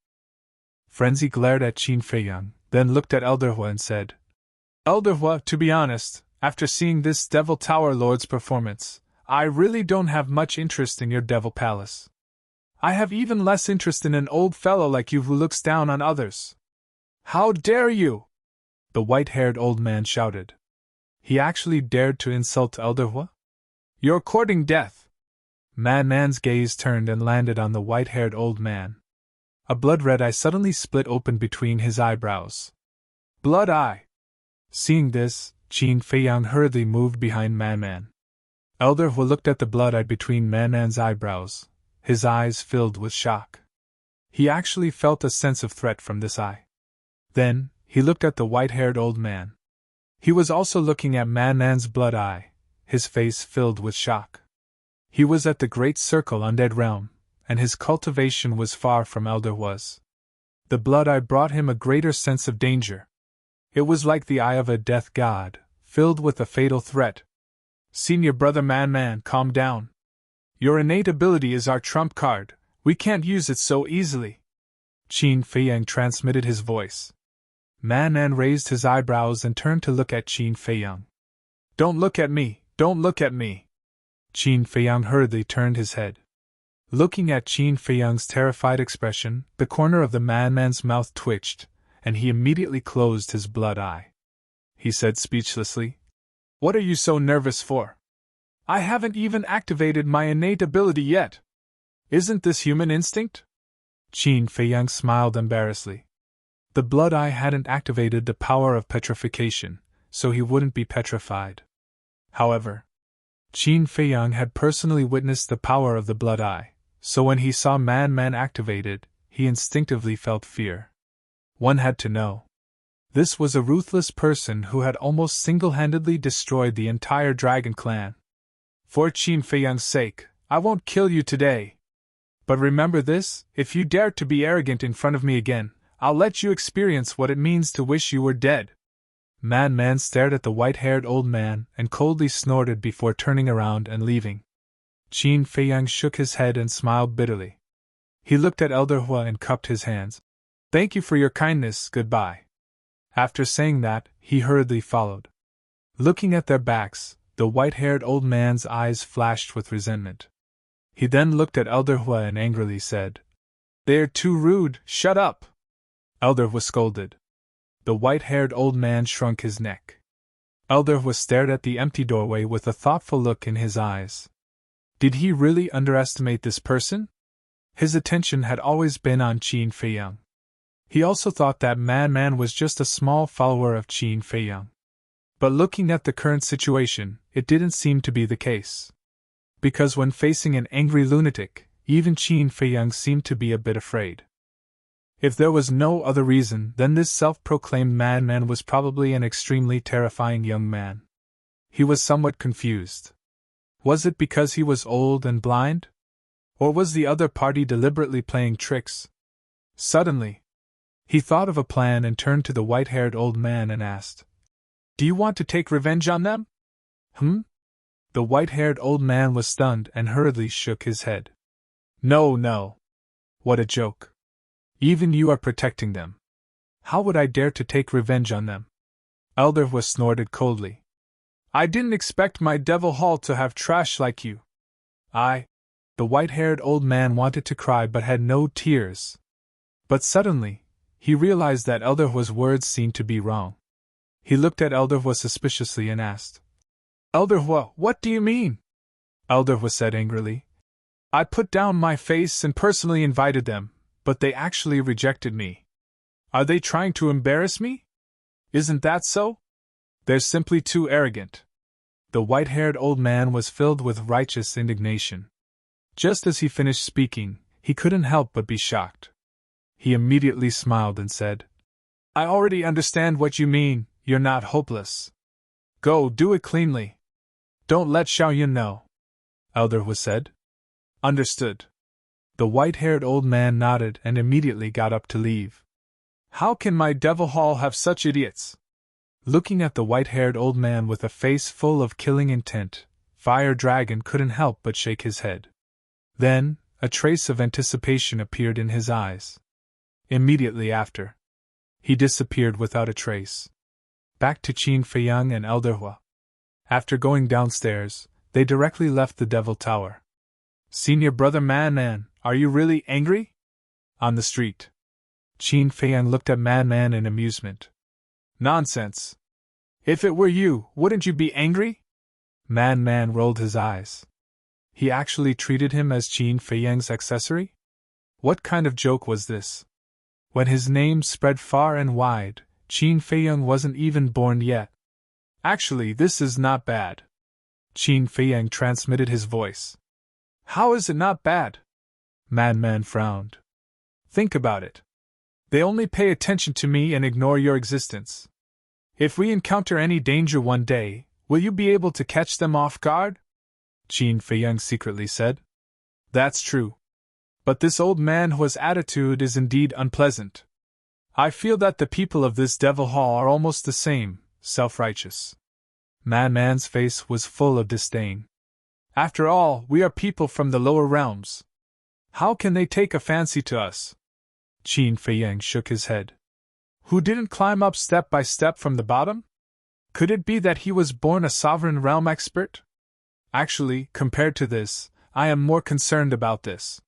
Frenzy glared at Qin Feiyang, then looked at Elder Hu and said, Elder Hu, to be honest, after seeing this Devil Tower Lord's performance, I really don't have much interest in your Devil Palace. I have even less interest in an old fellow like you who looks down on others. How dare you! The white-haired old man shouted. He actually dared to insult Elder Hu? You're courting death! Man's gaze turned and landed on the white-haired old man. A blood-red eye suddenly split open between his eyebrows. Blood eye! Seeing this, Qin Feiyang hurriedly moved behind Man. Elder Hu looked at the blood eye between Man's eyebrows, his eyes filled with shock. He actually felt a sense of threat from this eye. Then, he looked at the white-haired old man. He was also looking at Man's blood eye, his face filled with shock. He was at the Great Circle Undead Realm, and his cultivation was far from Elder Hu's. The blood eye brought him a greater sense of danger. It was like the eye of a death god, filled with a fatal threat. Senior brother Man, calm down. Your innate ability is our trump card, we can't use it so easily. Qin Feiyang transmitted his voice. Man raised his eyebrows and turned to look at Qin Feiyang. Don't look at me, don't look at me. Qin Feiyang hurriedly turned his head. Looking at Qin Feiyang's terrified expression, the corner of the man's mouth twitched, and he immediately closed his blood eye. He said speechlessly, What are you so nervous for? I haven't even activated my innate ability yet. Isn't this human instinct? Qin Feiyang smiled embarrassedly. The blood eye hadn't activated the power of petrification, so he wouldn't be petrified. However, Qin Feiyang had personally witnessed the power of the blood eye, so when he saw Man activated, he instinctively felt fear. One had to know. This was a ruthless person who had almost single-handedly destroyed the entire dragon clan. For Qin Feiyang's sake, I won't kill you today. But remember this, if you dare to be arrogant in front of me again, I'll let you experience what it means to wish you were dead. Man stared at the white-haired old man and coldly snorted before turning around and leaving. Qin Feiyang shook his head and smiled bitterly. He looked at Elder Hu and cupped his hands. Thank you for your kindness, goodbye. After saying that, he hurriedly followed. Looking at their backs, the white-haired old man's eyes flashed with resentment. He then looked at Elder Hu and angrily said, They're too rude, shut up! Elder Hu scolded. The white-haired old man shrunk his neck. Elder Hu stared at the empty doorway with a thoughtful look in his eyes. Did he really underestimate this person? His attention had always been on Qin Feiyang. He also thought that Man was just a small follower of Qin Feiyang. But looking at the current situation, it didn't seem to be the case. Because when facing an angry lunatic, even Qin Feiyang seemed to be a bit afraid. If there was no other reason, then this self-proclaimed Man was probably an extremely terrifying young man. He was somewhat confused. Was it because he was old and blind? Or was the other party deliberately playing tricks? Suddenly, he thought of a plan and turned to the white-haired old man and asked, Do you want to take revenge on them? The white-haired old man was stunned and hurriedly shook his head. No. What a joke. Even you are protecting them. How would I dare to take revenge on them? Elder Hu snorted coldly. I didn't expect my devil hall to have trash like you. The white-haired old man wanted to cry but had no tears. But suddenly, he realized that Elder Hu's words seemed to be wrong. He looked at Elder Hu suspiciously and asked, Elder Hu, what do you mean? Elder Hu said angrily, I put down my face and personally invited them, but they actually rejected me. Are they trying to embarrass me? Isn't that so? They're simply too arrogant. The white-haired old man was filled with righteous indignation. Just as he finished speaking, he couldn't help but be shocked. He immediately smiled and said, I already understand what you mean, you're not hopeless. Go, do it cleanly. Don't let Xiaoyun know. Elder Hu said. Understood. The white-haired old man nodded and immediately got up to leave. How can my devil hall have such idiots? Looking at the white-haired old man with a face full of killing intent, Fire Dragon couldn't help but shake his head. Then, a trace of anticipation appeared in his eyes. Immediately after, he disappeared without a trace. Back to Qin Feiyang and Elder Hua. After going downstairs, they directly left the Devil Tower. Senior Brother Man, are you really angry? On the street, Qin Feiyang looked at Man in amusement. Nonsense. If it were you, wouldn't you be angry? Man rolled his eyes. He actually treated him as Qin Feiyang's accessory? What kind of joke was this? When his name spread far and wide, Qin Feiyang wasn't even born yet. Actually, this is not bad. Qin Feiyang transmitted his voice. How is it not bad? Man frowned. Think about it. They only pay attention to me and ignore your existence. If we encounter any danger one day, will you be able to catch them off guard? Qin Feiyang secretly said. That's true. But this old man's attitude is indeed unpleasant. I feel that the people of this Devil Hall are almost the same, self-righteous. Man's face was full of disdain. After all, we are people from the lower realms. How can they take a fancy to us? Qin Feiyang shook his head. Who didn't climb up step by step from the bottom? Could it be that he was born a sovereign realm expert? Actually, compared to this, I am more concerned about this.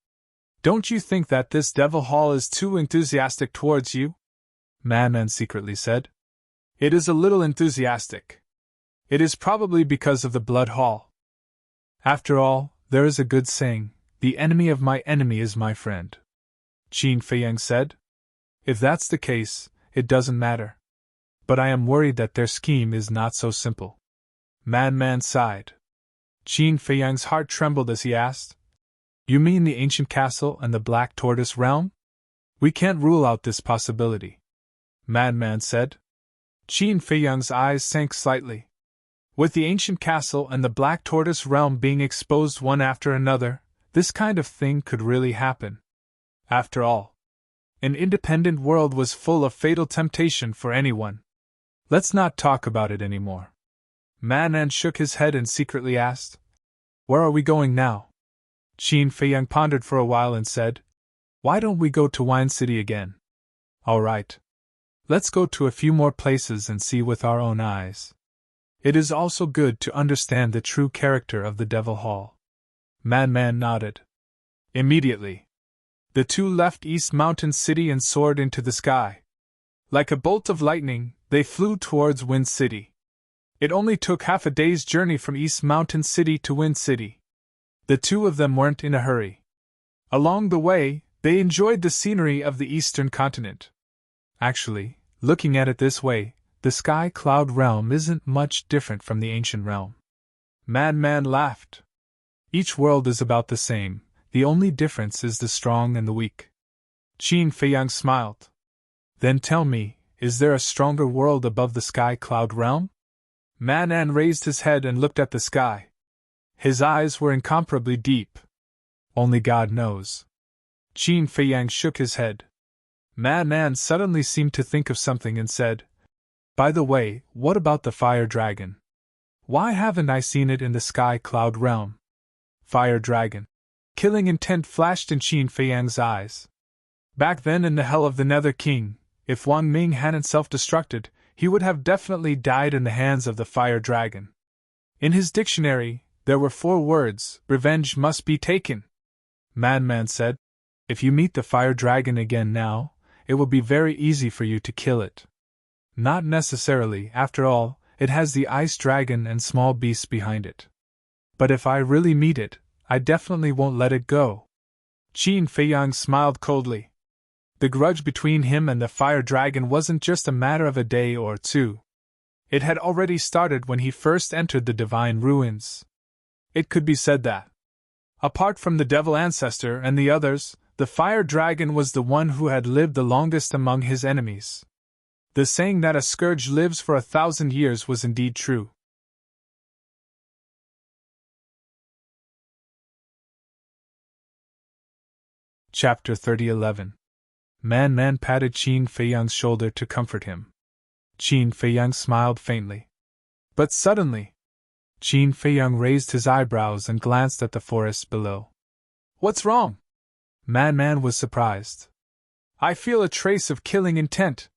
Don't you think that this Devil Hall is too enthusiastic towards you? Man secretly said. It is a little enthusiastic. It is probably because of the Blood Hall. After all, there is a good saying, the enemy of my enemy is my friend. Qin Feiyang said. If that's the case, it doesn't matter. But I am worried that their scheme is not so simple. Man sighed. Qin Feiyang's heart trembled as he asked, You mean the ancient castle and the Black Tortoise realm? We can't rule out this possibility. Man said. Qin Feiyang's eyes sank slightly. With the ancient castle and the Black Tortoise realm being exposed one after another, this kind of thing could really happen. After all, an independent world was full of fatal temptation for anyone. Let's not talk about it anymore. Man shook his head and secretly asked, Where are we going now? Qin Feiyang pondered for a while and said, Why don't we go to Wine City again? All right. Let's go to a few more places and see with our own eyes. It is also good to understand the true character of the Devil Hall. Man nodded. Immediately, the two left East Mountain City and soared into the sky. Like a bolt of lightning, they flew towards Wind City. It only took half a day's journey from East Mountain City to Wind City. The two of them weren't in a hurry. Along the way, they enjoyed the scenery of the eastern continent. Actually, looking at it this way, the Sky Cloud realm isn't much different from the ancient realm. Man laughed. Each world is about the same, the only difference is the strong and the weak. Qin Feiyang smiled. Then tell me, is there a stronger world above the Sky Cloud realm? Man raised his head and looked at the sky. His eyes were incomparably deep. Only God knows. Qin Feiyang shook his head. Man suddenly seemed to think of something and said, By the way, what about the Fire Dragon? Why haven't I seen it in the Sky Cloud realm? Fire Dragon. Killing intent flashed in Qin Feiyang's eyes. Back then in the Hell of the Nether King, if Wang Ming hadn't self-destructed, he would have definitely died in the hands of the Fire Dragon. In his dictionary, there were 4 words, revenge must be taken. Man said, If you meet the Fire Dragon again now, it will be very easy for you to kill it. Not necessarily, after all, it has the Ice Dragon and small beasts behind it. But if I really meet it, I definitely won't let it go. Qin Feiyang smiled coldly. The grudge between him and the Fire Dragon wasn't just a matter of a day or 2. It had already started when he first entered the Divine Ruins. It could be said that, apart from the Devil Ancestor and the others, the Fire Dragon was the one who had lived the longest among his enemies. The saying that a scourge lives for 1,000 years was indeed true. Chapter 30:11. Man patted Qin Feiyang's shoulder to comfort him. Qin Feiyang smiled faintly. But suddenly, Qin Feiyang raised his eyebrows and glanced at the forest below. What's wrong? Man was surprised. I feel a trace of killing intent.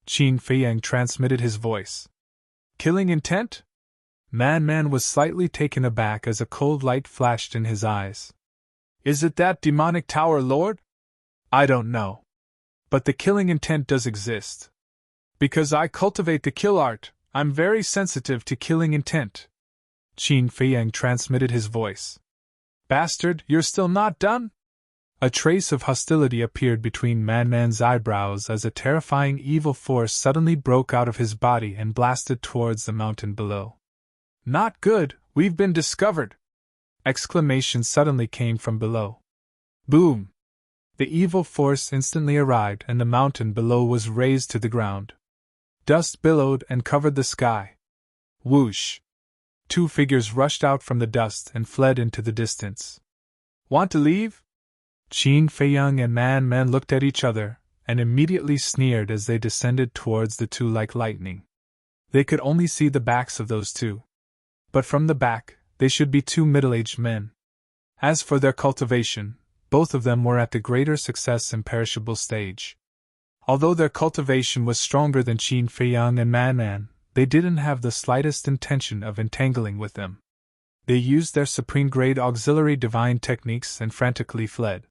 Qin Feiyang transmitted his voice. Killing intent? Man was slightly taken aback as a cold light flashed in his eyes. Is it that demonic tower lord? I don't know. But the killing intent does exist. Because I cultivate the kill art, I'm very sensitive to killing intent. Qin Feiyang transmitted his voice. Bastard, you're still not done? A trace of hostility appeared between Man's eyebrows as a terrifying evil force suddenly broke out of his body and blasted towards the mountain below. Not good, we've been discovered! Exclamations suddenly came from below. Boom! The evil force instantly arrived and the mountain below was razed to the ground. Dust billowed and covered the sky. Whoosh! Two figures rushed out from the dust and fled into the distance. Want to leave? Qin Feiyang and Man looked at each other and immediately sneered as they descended towards the two like lightning. They could only see the backs of those two. But from the back, they should be two middle-aged men. As for their cultivation, both of them were at the greater success imperishable stage. Although their cultivation was stronger than Qin Feiyang and Man, they didn't have the slightest intention of entangling with them. They used their supreme-grade auxiliary divine techniques and frantically fled.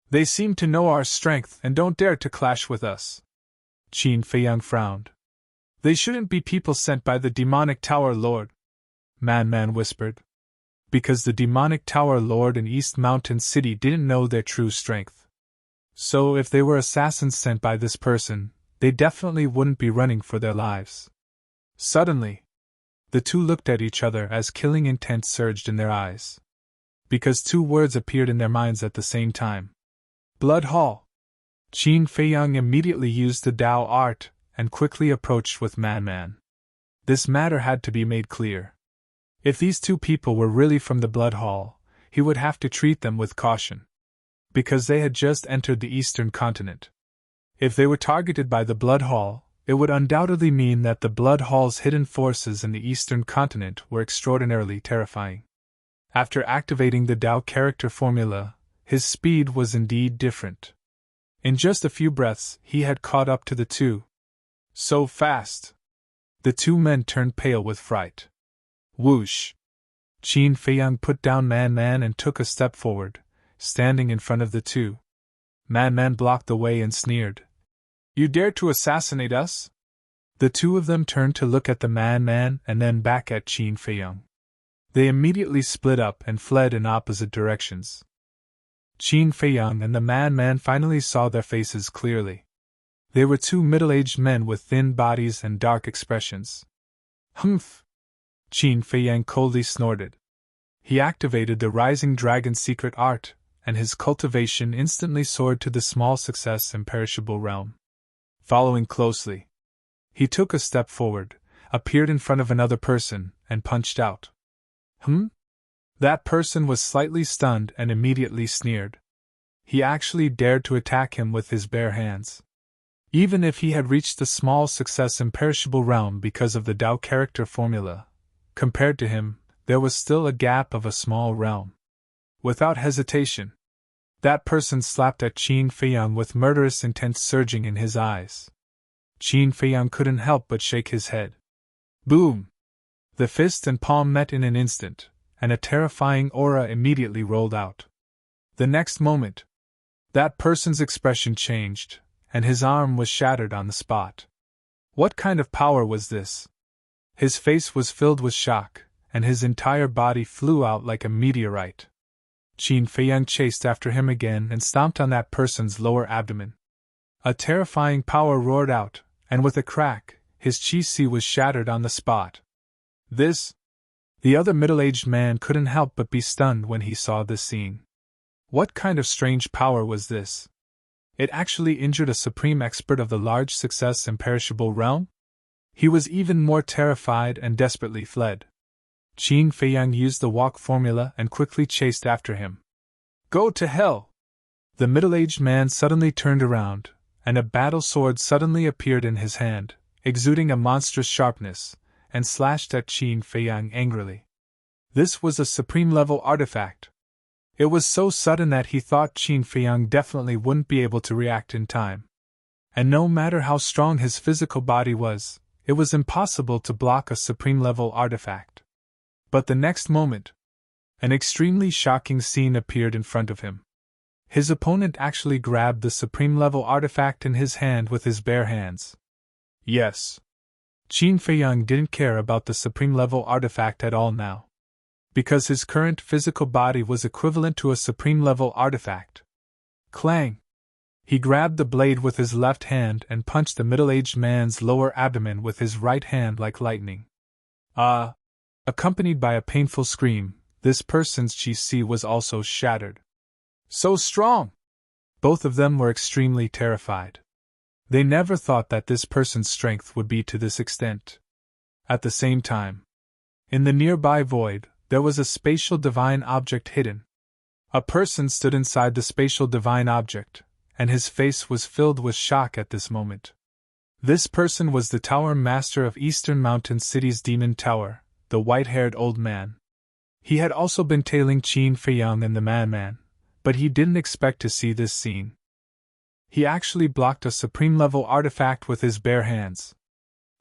They seem to know our strength and don't dare to clash with us. Qin Feiyang frowned. They shouldn't be people sent by the demonic tower lord. Man whispered. Because the demonic tower lord in East Mountain City didn't know their true strength. So if they were assassins sent by this person, they definitely wouldn't be running for their lives. Suddenly, the two looked at each other as killing intent surged in their eyes. Because two words appeared in their minds at the same time. Blood Hall. Qin Feiyang immediately used the Dao art and quickly approached with Man. This matter had to be made clear. If these two people were really from the Blood Hall, he would have to treat them with caution. Because they had just entered the Eastern continent. If they were targeted by the Blood Hall, it would undoubtedly mean that the Blood Hall's hidden forces in the Eastern continent were extraordinarily terrifying. After activating the Dao character formula, his speed was indeed different. In just a few breaths, he had caught up to the two. So fast! The two men turned pale with fright. Whoosh! Qin Feiyang put down Man and took a step forward, standing in front of the two. Man blocked the way and sneered. You dare to assassinate us? The two of them turned to look at the Man and then back at Qin Feiyang. They immediately split up and fled in opposite directions. Qin Feiyang and the Man finally saw their faces clearly. They were two middle-aged men with thin bodies and dark expressions. Humph! Qin Feiyang coldly snorted. He activated the Rising Dragon secret art, and his cultivation instantly soared to the small success imperishable realm. Following closely, he took a step forward, appeared in front of another person, and punched out. That person was slightly stunned and immediately sneered. He actually dared to attack him with his bare hands. Even if he had reached the small success imperishable realm because of the Dao character formula, compared to him, there was still a gap of a small realm. Without hesitation, that person slapped at Qin Feiyang with murderous intent surging in his eyes. Qin Feiyang couldn't help but shake his head. Boom! The fist and palm met in an instant, and a terrifying aura immediately rolled out. The next moment, that person's expression changed, and his arm was shattered on the spot. What kind of power was this? His face was filled with shock, and his entire body flew out like a meteorite. Qin Feiyang chased after him again and stomped on that person's lower abdomen. A terrifying power roared out, and with a crack, his chi was shattered on the spot. This? The other middle-aged man couldn't help but be stunned when he saw this scene. What kind of strange power was this? It actually injured a supreme expert of the large success imperishable realm? He was even more terrified and desperately fled. Qin Feiyang used the walk formula and quickly chased after him. Go to hell! The middle-aged man suddenly turned around, and a battle sword suddenly appeared in his hand, exuding a monstrous sharpness, and slashed at Qin Feiyang angrily. This was a supreme-level artifact. It was so sudden that he thought Qin Feiyang definitely wouldn't be able to react in time. And no matter how strong his physical body was, it was impossible to block a supreme-level artifact. But the next moment, an extremely shocking scene appeared in front of him. His opponent actually grabbed the supreme-level artifact in his hand with his bare hands. Yes. Qin Feiyang didn't care about the supreme-level artifact at all now, because his current physical body was equivalent to a supreme-level artifact. Clang! He grabbed the blade with his left hand and punched the middle-aged man's lower abdomen with his right hand like lightning. Accompanied by a painful scream, this person's chi was also shattered. So strong! Both of them were extremely terrified. They never thought that this person's strength would be to this extent. At the same time, in the nearby void, there was a spatial divine object hidden. A person stood inside the spatial divine object, and his face was filled with shock at this moment. This person was the Tower Master of Eastern Mountain City's Demon Tower, the white-haired old man. He had also been tailing Qin Feiyang and the madman, but he didn't expect to see this scene. He actually blocked a supreme-level artifact with his bare hands.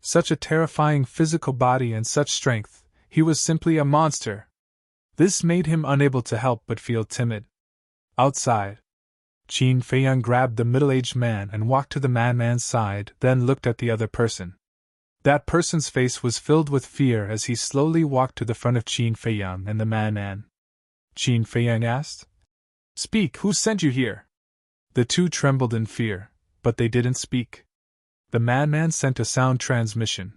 Such a terrifying physical body and such strength, he was simply a monster. This made him unable to help but feel timid. Outside, Qin Feiyang grabbed the middle-aged man and walked to the madman's side, then looked at the other person. That person's face was filled with fear as he slowly walked to the front of Qin Feiyang and the madman. Qin Feiyang asked, "Speak, who sent you here?" The two trembled in fear, but they didn't speak. The madman sent a sound transmission.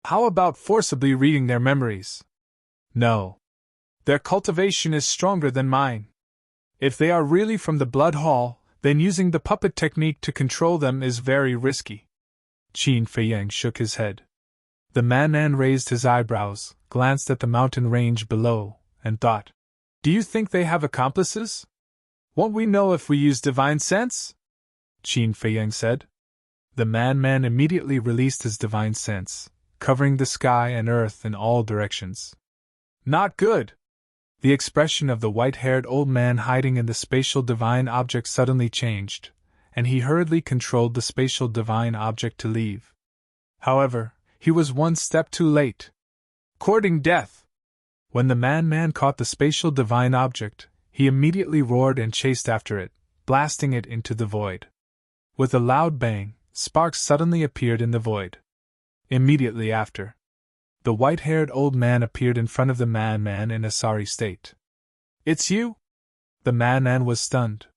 "How about forcibly reading their memories?" "No. Their cultivation is stronger than mine. If they are really from the Blood Hall, then using the puppet technique to control them is very risky." Qin Feiyang shook his head. The madman raised his eyebrows, glanced at the mountain range below, and thought, "Do you think they have accomplices? Won't we know if we use divine sense?" Qin Feiyang said. The madman immediately released his divine sense, covering the sky and earth in all directions. "Not good!" The expression of the white-haired old man hiding in the spatial divine object suddenly changed, and he hurriedly controlled the spatial divine object to leave. However, he was one step too late. Courting death! When the madman caught the spatial divine object, he immediately roared and chased after it, blasting it into the void. With a loud bang, sparks suddenly appeared in the void. Immediately after, the white-haired old man appeared in front of the madman in a sorry state. "It's you?" The madman was stunned.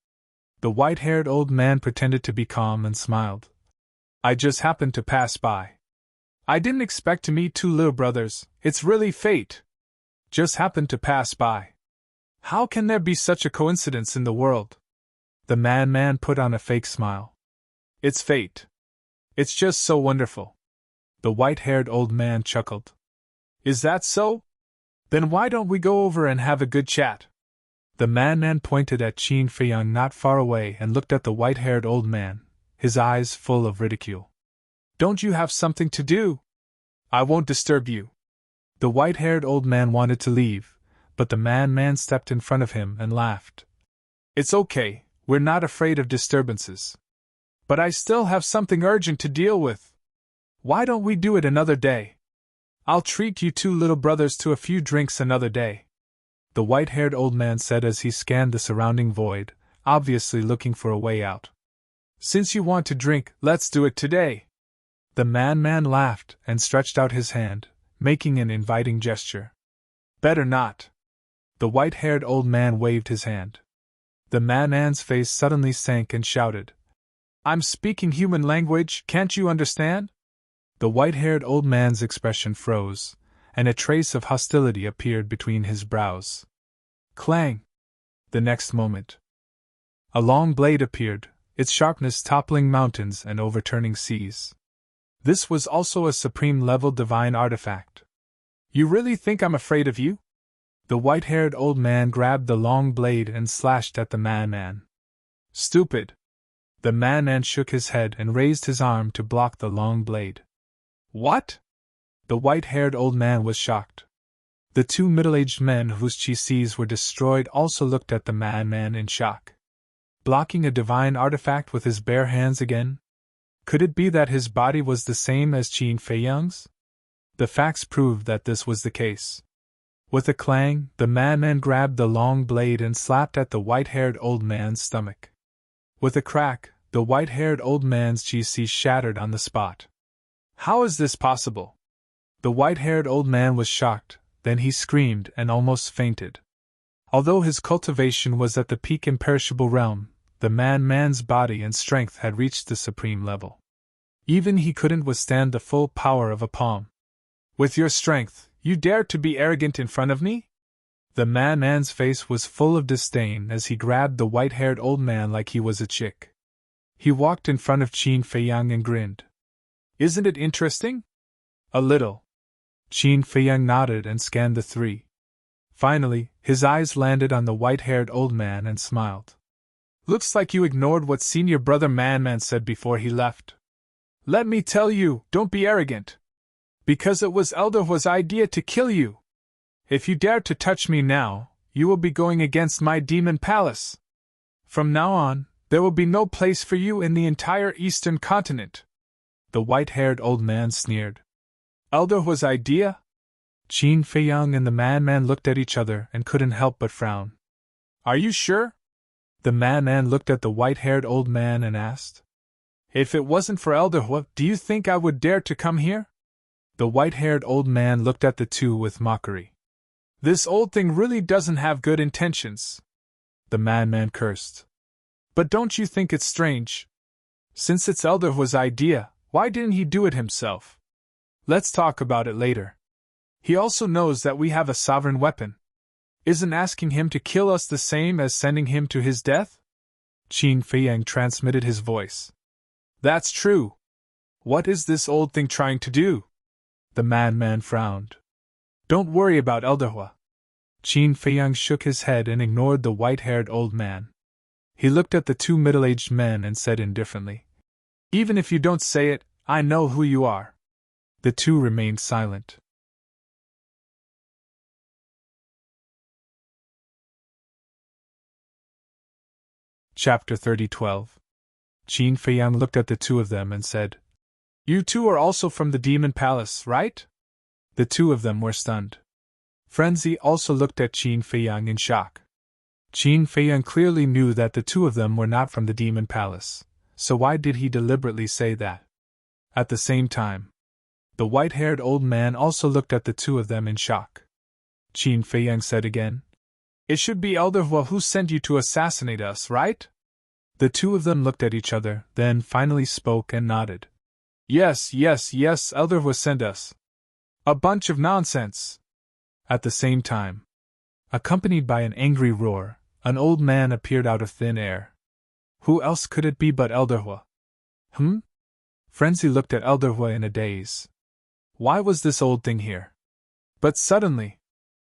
The white-haired old man pretended to be calm and smiled. "I just happened to pass by. I didn't expect to meet two little brothers, it's really fate. Just happened to pass by. How can there be such a coincidence in the world?" The madman put on a fake smile. "It's fate. It's just so wonderful." The white-haired old man chuckled. "Is that so? Then why don't we go over and have a good chat?" The madman pointed at Qin Feiyang not far away and looked at the white-haired old man, his eyes full of ridicule. "Don't you have something to do? I won't disturb you." The white-haired old man wanted to leave, but the madman stepped in front of him and laughed. "It's okay, we're not afraid of disturbances. But I still have something urgent to deal with. Why don't we do it another day? I'll treat you two little brothers to a few drinks another day," the white-haired old man said as he scanned the surrounding void, obviously looking for a way out. "Since you want to drink, let's do it today." The madman laughed and stretched out his hand, making an inviting gesture. "Better not." The white-haired old man waved his hand. The madman's face suddenly sank and shouted, "I'm speaking human language, can't you understand?" The white-haired old man's expression froze, and a trace of hostility appeared between his brows. Clang! The next moment, a long blade appeared, its sharpness toppling mountains and overturning seas. This was also a supreme-level divine artifact. "You really think I'm afraid of you?" The white-haired old man grabbed the long blade and slashed at the madman. "Stupid!" The madman shook his head and raised his arm to block the long blade. "What?" The white-haired old man was shocked. The two middle-aged men whose chi were destroyed also looked at the madman in shock. Blocking a divine artifact with his bare hands again? Could it be that his body was the same as Qin Feiyang's? The facts proved that this was the case. With a clang, the madman grabbed the long blade and slapped at the white-haired old man's stomach. With a crack, the white-haired old man's chi shattered on the spot. How is this possible? The white-haired old man was shocked, then he screamed and almost fainted. Although his cultivation was at the peak imperishable realm, the madman's body and strength had reached the supreme level. Even he couldn't withstand the full power of a palm. With your strength, you dare to be arrogant in front of me? The madman's face was full of disdain as he grabbed the white-haired old man like he was a chick. He walked in front of Qin Feiyang and grinned. Isn't it interesting? A little. Qin Feiyang nodded and scanned the three. Finally, his eyes landed on the white-haired old man and smiled. Looks like you ignored what senior brother Manman said before he left. Let me tell you, don't be arrogant. Because it was Elder Hua's idea to kill you. If you dare to touch me now, you will be going against my demon palace. From now on, there will be no place for you in the entire eastern continent. The white-haired old man sneered. Elder Hua's idea? Qin Feiyang and the madman looked at each other and couldn't help but frown. Are you sure? The madman looked at the white-haired old man and asked. If it wasn't for Elder Hua, do you think I would dare to come here? The white-haired old man looked at the two with mockery. This old thing really doesn't have good intentions. The madman cursed. But don't you think it's strange? Since it's Elder Hua's idea, why didn't he do it himself? Let's talk about it later. He also knows that we have a sovereign weapon. Isn't asking him to kill us the same as sending him to his death? Qin Feiyang transmitted his voice. That's true. What is this old thing trying to do? The madman frowned. Don't worry about Elder Hua. Qin Feiyang shook his head and ignored the white-haired old man. He looked at the two middle-aged men and said indifferently, Even if you don't say it, I know who you are. The two remained silent. Chapter 30:12. Qin Feiyang looked at the two of them and said, You two are also from the Demon Palace, right? The two of them were stunned. Frenzy also looked at Qin Feiyang in shock. Qin Feiyang clearly knew that the two of them were not from the Demon Palace, so why did he deliberately say that? At the same time, the white-haired old man also looked at the two of them in shock. Qin Feiyang said again, It should be Elder Hua who sent you to assassinate us, right? The two of them looked at each other, then finally spoke and nodded. Yes, Elder Hua sent us. A bunch of nonsense. At the same time, accompanied by an angry roar, an old man appeared out of thin air. Who else could it be but Elder Hua? Frenzy looked at Elder Hua in a daze. Why was this old thing here? But suddenly,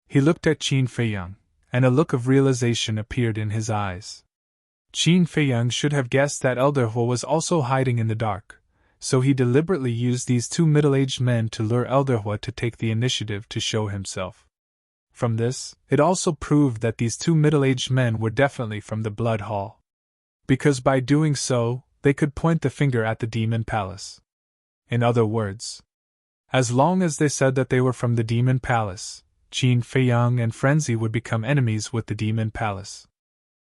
he looked at Qin Feiyang, and a look of realization appeared in his eyes. Qin Feiyang should have guessed that Elder Hua was also hiding in the dark, so he deliberately used these two middle-aged men to lure Elder Hua to take the initiative to show himself. From this, it also proved that these two middle-aged men were definitely from the Blood Hall. Because by doing so, they could point the finger at the Demon Palace. In other words, as long as they said that they were from the Demon Palace, Qin Feiyang and Frenzy would become enemies with the Demon Palace.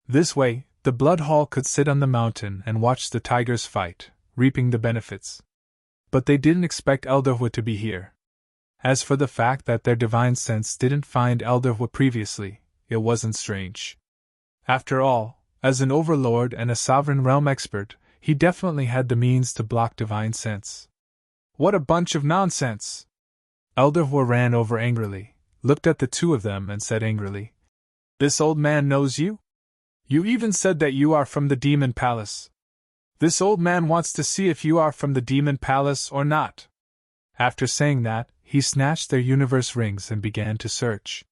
This way, the Blood Hall could sit on the mountain and watch the tigers fight, reaping the benefits. But they didn't expect Elder Hua to be here. As for the fact that their divine sense didn't find Elder Hua previously, it wasn't strange. After all, as an overlord and a sovereign realm expert, he definitely had the means to block divine sense. What a bunch of nonsense! Elder Hua ran over angrily, looked at the two of them and said angrily, This old man knows you? You even said that you are from the Demon Palace. This old man wants to see if you are from the Demon Palace or not. After saying that, he snatched their universe rings and began to search.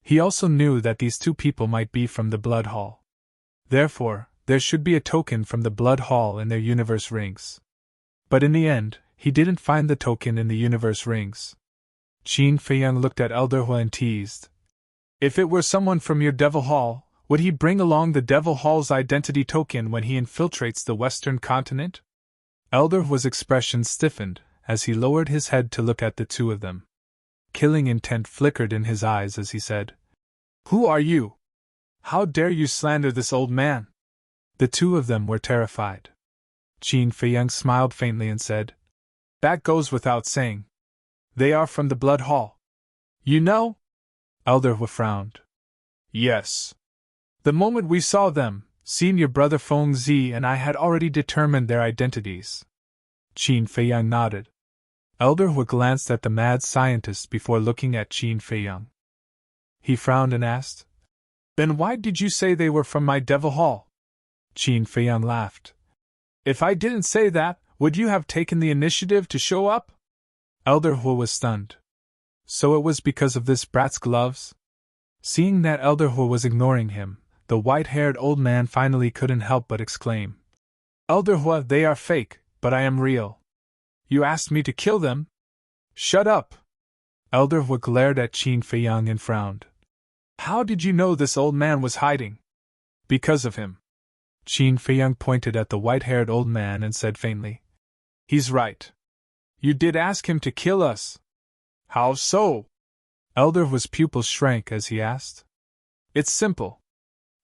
He also knew that these two people might be from the Blood Hall. Therefore, there should be a token from the Blood Hall in their universe rings. But in the end, he didn't find the token in the universe rings. Qin Feiyang looked at Elder Hua and teased. If it were someone from your Devil Hall, would he bring along the Devil Hall's identity token when he infiltrates the Western continent? Elder Hua's expression stiffened as he lowered his head to look at the two of them. Killing intent flickered in his eyes as he said, "Who are you? How dare you slander this old man?" The two of them were terrified. Qin Feiyang smiled faintly and said, "That goes without saying. They are from the Blood Hall. You know?" Elder Hua frowned. "Yes. The moment we saw them, Senior Brother Feng Zi and I had already determined their identities." Qin Feiyang nodded. Elder Hua glanced at the mad scientist before looking at Qin Feiyang. He frowned and asked, "Then why did you say they were from my Devil Hall?" Qin Feiyang laughed. "If I didn't say that, would you have taken the initiative to show up?" Elder Hua was stunned. So it was because of this brat's gloves? Seeing that Elder Hua was ignoring him, the white-haired old man finally couldn't help but exclaim, "Elder Hua, they are fake, but I am real. You asked me to kill them?" "Shut up!" Elder Hua glared at Qin Feiyang and frowned. "How did you know this old man was hiding?" "Because of him." Qin Feiyang pointed at the white-haired old man and said faintly, "He's right. You did ask him to kill us." "How so?" Elder Hua's pupils shrank as he asked. "It's simple.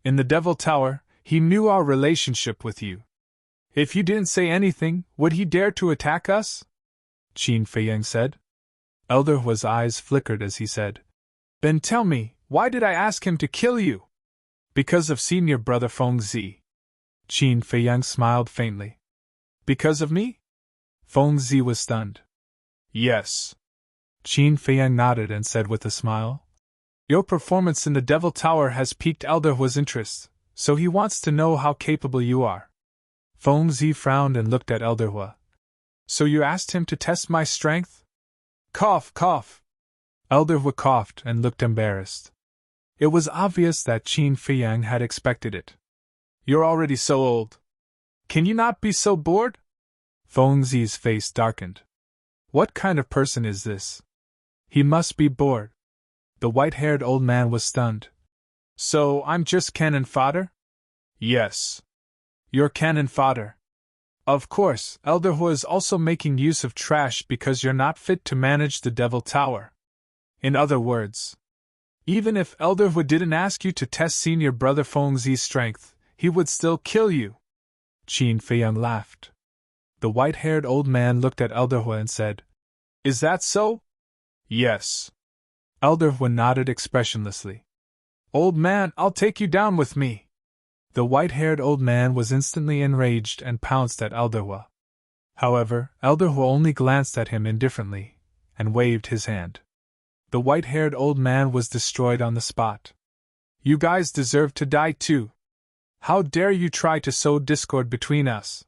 In the Devil Tower, he knew our relationship with you. If you didn't say anything, would he dare to attack us?" Qin Feiyang said. Elder Hua's eyes flickered as he said, "Then tell me, why did I ask him to kill you?" "Because of Senior Brother Feng Zi." Qin Feiyang smiled faintly. "Because of me?" Feng Zi was stunned. "Yes." Qin Feiyang nodded and said with a smile, "Your performance in the Devil Tower has piqued Elder Hua's interest, so he wants to know how capable you are." Feng Zi frowned and looked at Elder Hua. "So you asked him to test my strength?" Cough, cough. Elder Hua coughed and looked embarrassed. It was obvious that Qin Feiyang had expected it. "You're already so old. Can you not be so bored?" Feng Zi's face darkened. What kind of person is this? He must be bored. The white-haired old man was stunned. "So I'm just cannon fodder?" "Yes. You're cannon fodder. Of course, Elder Hua is also making use of trash because you're not fit to manage the Devil Tower. In other words, even if Elder Hua didn't ask you to test Senior Brother Feng Zi's strength, he would still kill you." Qin Feiyang laughed. The white-haired old man looked at Elder Hua and said, "Is that so?" "Yes." Elder Hua nodded expressionlessly. "Old man, I'll take you down with me." The white-haired old man was instantly enraged and pounced at Elder Hua. However, Elder Hua only glanced at him indifferently and waved his hand. The white-haired old man was destroyed on the spot. "You guys deserve to die too. How dare you try to sow discord between us?"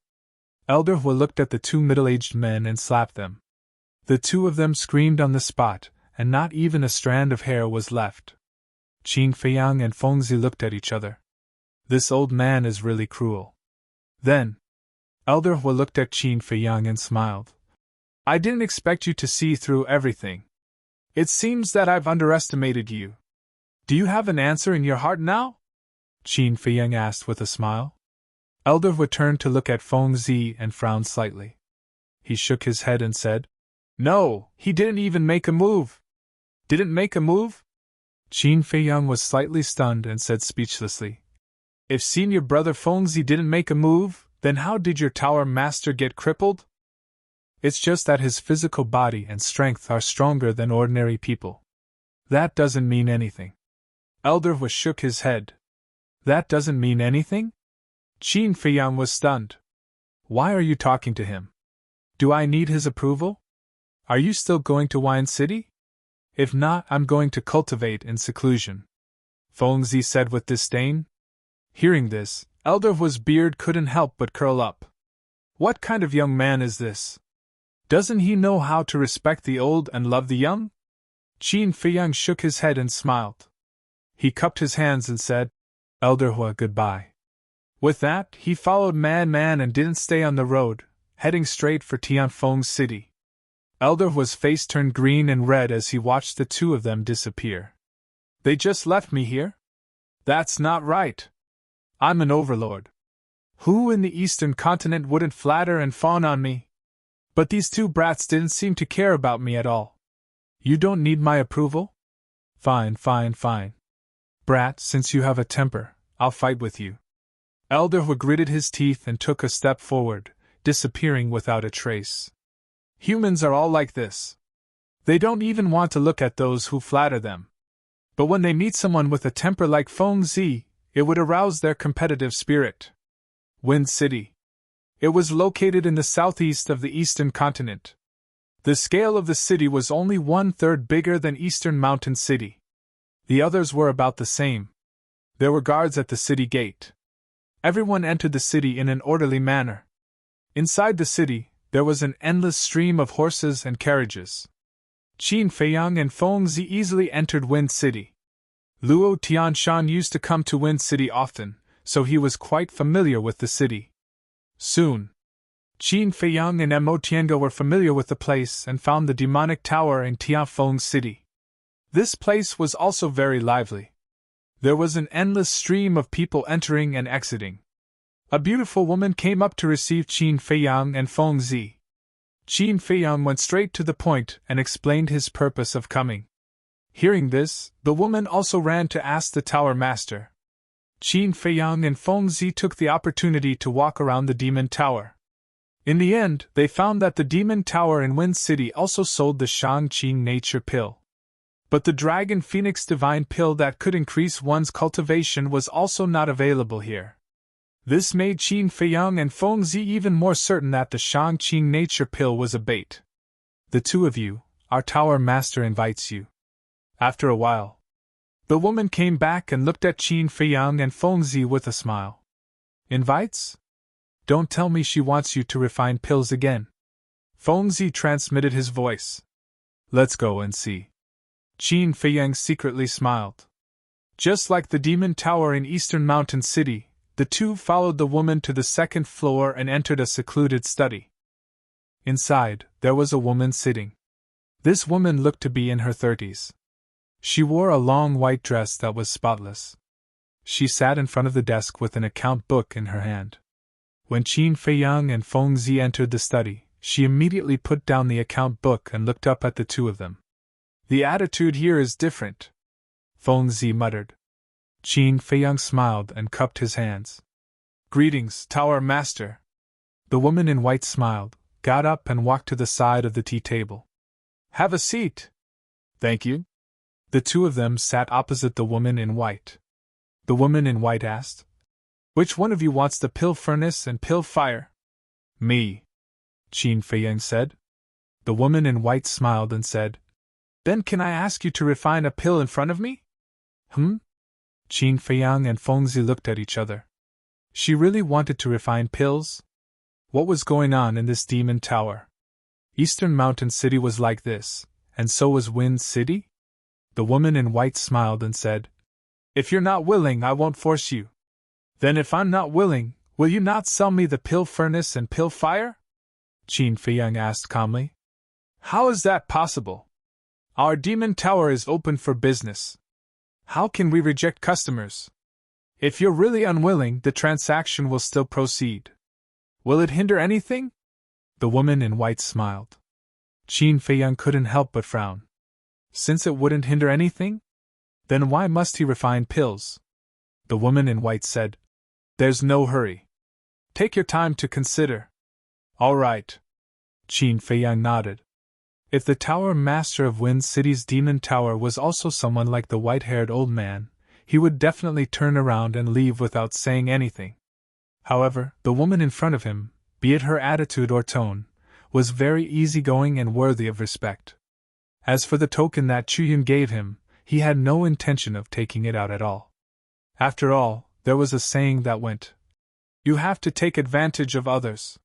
Elder Hua looked at the two middle-aged men and slapped them. The two of them screamed on the spot, and not even a strand of hair was left. Qin Feiyang and Feng Zi looked at each other. This old man is really cruel. Then, Elder Hua looked at Qin Feiyang and smiled. "I didn't expect you to see through everything. It seems that I've underestimated you. Do you have an answer in your heart now?" Qin Feiyang asked with a smile. Elder Hua turned to look at Feng Zi and frowned slightly. He shook his head and said, "No, he didn't even make a move." "Didn't make a move?" Qin Feiyang was slightly stunned and said speechlessly, "If Senior Brother Feng Zi didn't make a move, then how did your tower master get crippled?" "It's just that his physical body and strength are stronger than ordinary people." "That doesn't mean anything." Elder Hua shook his head. "That doesn't mean anything?" Qin Feiyang was stunned. "Why are you talking to him? Do I need his approval? Are you still going to Wine City? If not, I'm going to cultivate in seclusion," Feng Zi said with disdain. Hearing this, Elder Hua's beard couldn't help but curl up. What kind of young man is this? Doesn't he know how to respect the old and love the young? Qin Feiyang shook his head and smiled. He cupped his hands and said, "Elder Hua, goodbye." With that, he followed Man and didn't stay on the road, heading straight for Tianfeng City. Elder's face turned green and red as he watched the two of them disappear. They just left me here? That's not right. I'm an overlord. Who in the Eastern continent wouldn't flatter and fawn on me? But these two brats didn't seem to care about me at all. You don't need my approval? Fine. Brat, since you have a temper, I'll fight with you. Elderwood gritted his teeth and took a step forward, disappearing without a trace. Humans are all like this. They don't even want to look at those who flatter them. But when they meet someone with a temper like Feng Zi, it would arouse their competitive spirit. Wind City. It was located in the southeast of the Eastern continent. The scale of the city was only 1/3 bigger than Eastern Mountain City. The others were about the same. There were guards at the city gate. Everyone entered the city in an orderly manner. Inside the city, there was an endless stream of horses and carriages. Qin Feiyang and Feng Zi easily entered Wind City. Luo Tianshan used to come to Wind City often, so he was quite familiar with the city. Soon, Qin Feiyang and Mo Tiango were familiar with the place and found the demonic tower in Tianfeng City. This place was also very lively. There was an endless stream of people entering and exiting. A beautiful woman came up to receive Qin Feiyang and Feng Zi. Qin Feiyang went straight to the point and explained his purpose of coming. Hearing this, the woman also ran to ask the tower master. Qin Feiyang and Feng Zi took the opportunity to walk around the demon tower. In the end, they found that the demon tower in Wind City also sold the Shangqing nature pill. But the Dragon Phoenix divine pill that could increase one's cultivation was also not available here. This made Qin Feiyang and Feng Zi even more certain that the Shangqing nature pill was a bait. The two of you, our tower master invites you. After a while, the woman came back and looked at Qin Feiyang and Feng Zi with a smile. Invites? Don't tell me she wants you to refine pills again. Feng Zi transmitted his voice. Let's go and see. Qin Feiyang secretly smiled. Just like the demon tower in Eastern Mountain City, the two followed the woman to the second floor and entered a secluded study. Inside, there was a woman sitting. This woman looked to be in her 30s. She wore a long white dress that was spotless. She sat in front of the desk with an account book in her hand. When Qin Feiyang and Feng Zi entered the study, she immediately put down the account book and looked up at the two of them. The attitude here is different, Feng Zi muttered. Qin Feiyang smiled and cupped his hands. Greetings, Tower Master. The woman in white smiled, got up and walked to the side of the tea table. Have a seat. Thank you. The two of them sat opposite the woman in white. The woman in white asked, Which one of you wants the pill furnace and pill fire? Me, Qin Feiyang said. The woman in white smiled and said, Then can I ask you to refine a pill in front of me? Qin Feiyang and Feng Zi looked at each other. She really wanted to refine pills? What was going on in this demon tower? Eastern Mountain City was like this, and so was Wind City? The woman in white smiled and said, If you're not willing, I won't force you. Then if I'm not willing, will you not sell me the pill furnace and pill fire? Qin Feiyang asked calmly. How is that possible? Our demon tower is open for business. How can we reject customers? If you're really unwilling, the transaction will still proceed. Will it hinder anything? The woman in white smiled. Qin Feiyang couldn't help but frown. Since it wouldn't hinder anything? Then why must he refine pills? The woman in white said, There's no hurry. Take your time to consider. All right. Qin Feiyang nodded. If the tower master of Wind City's demon tower was also someone like the white-haired old man, he would definitely turn around and leave without saying anything. However, the woman in front of him, be it her attitude or tone, was very easygoing and worthy of respect. As for the token that Chuyun gave him, he had no intention of taking it out at all. After all, there was a saying that went, You have to take advantage of others.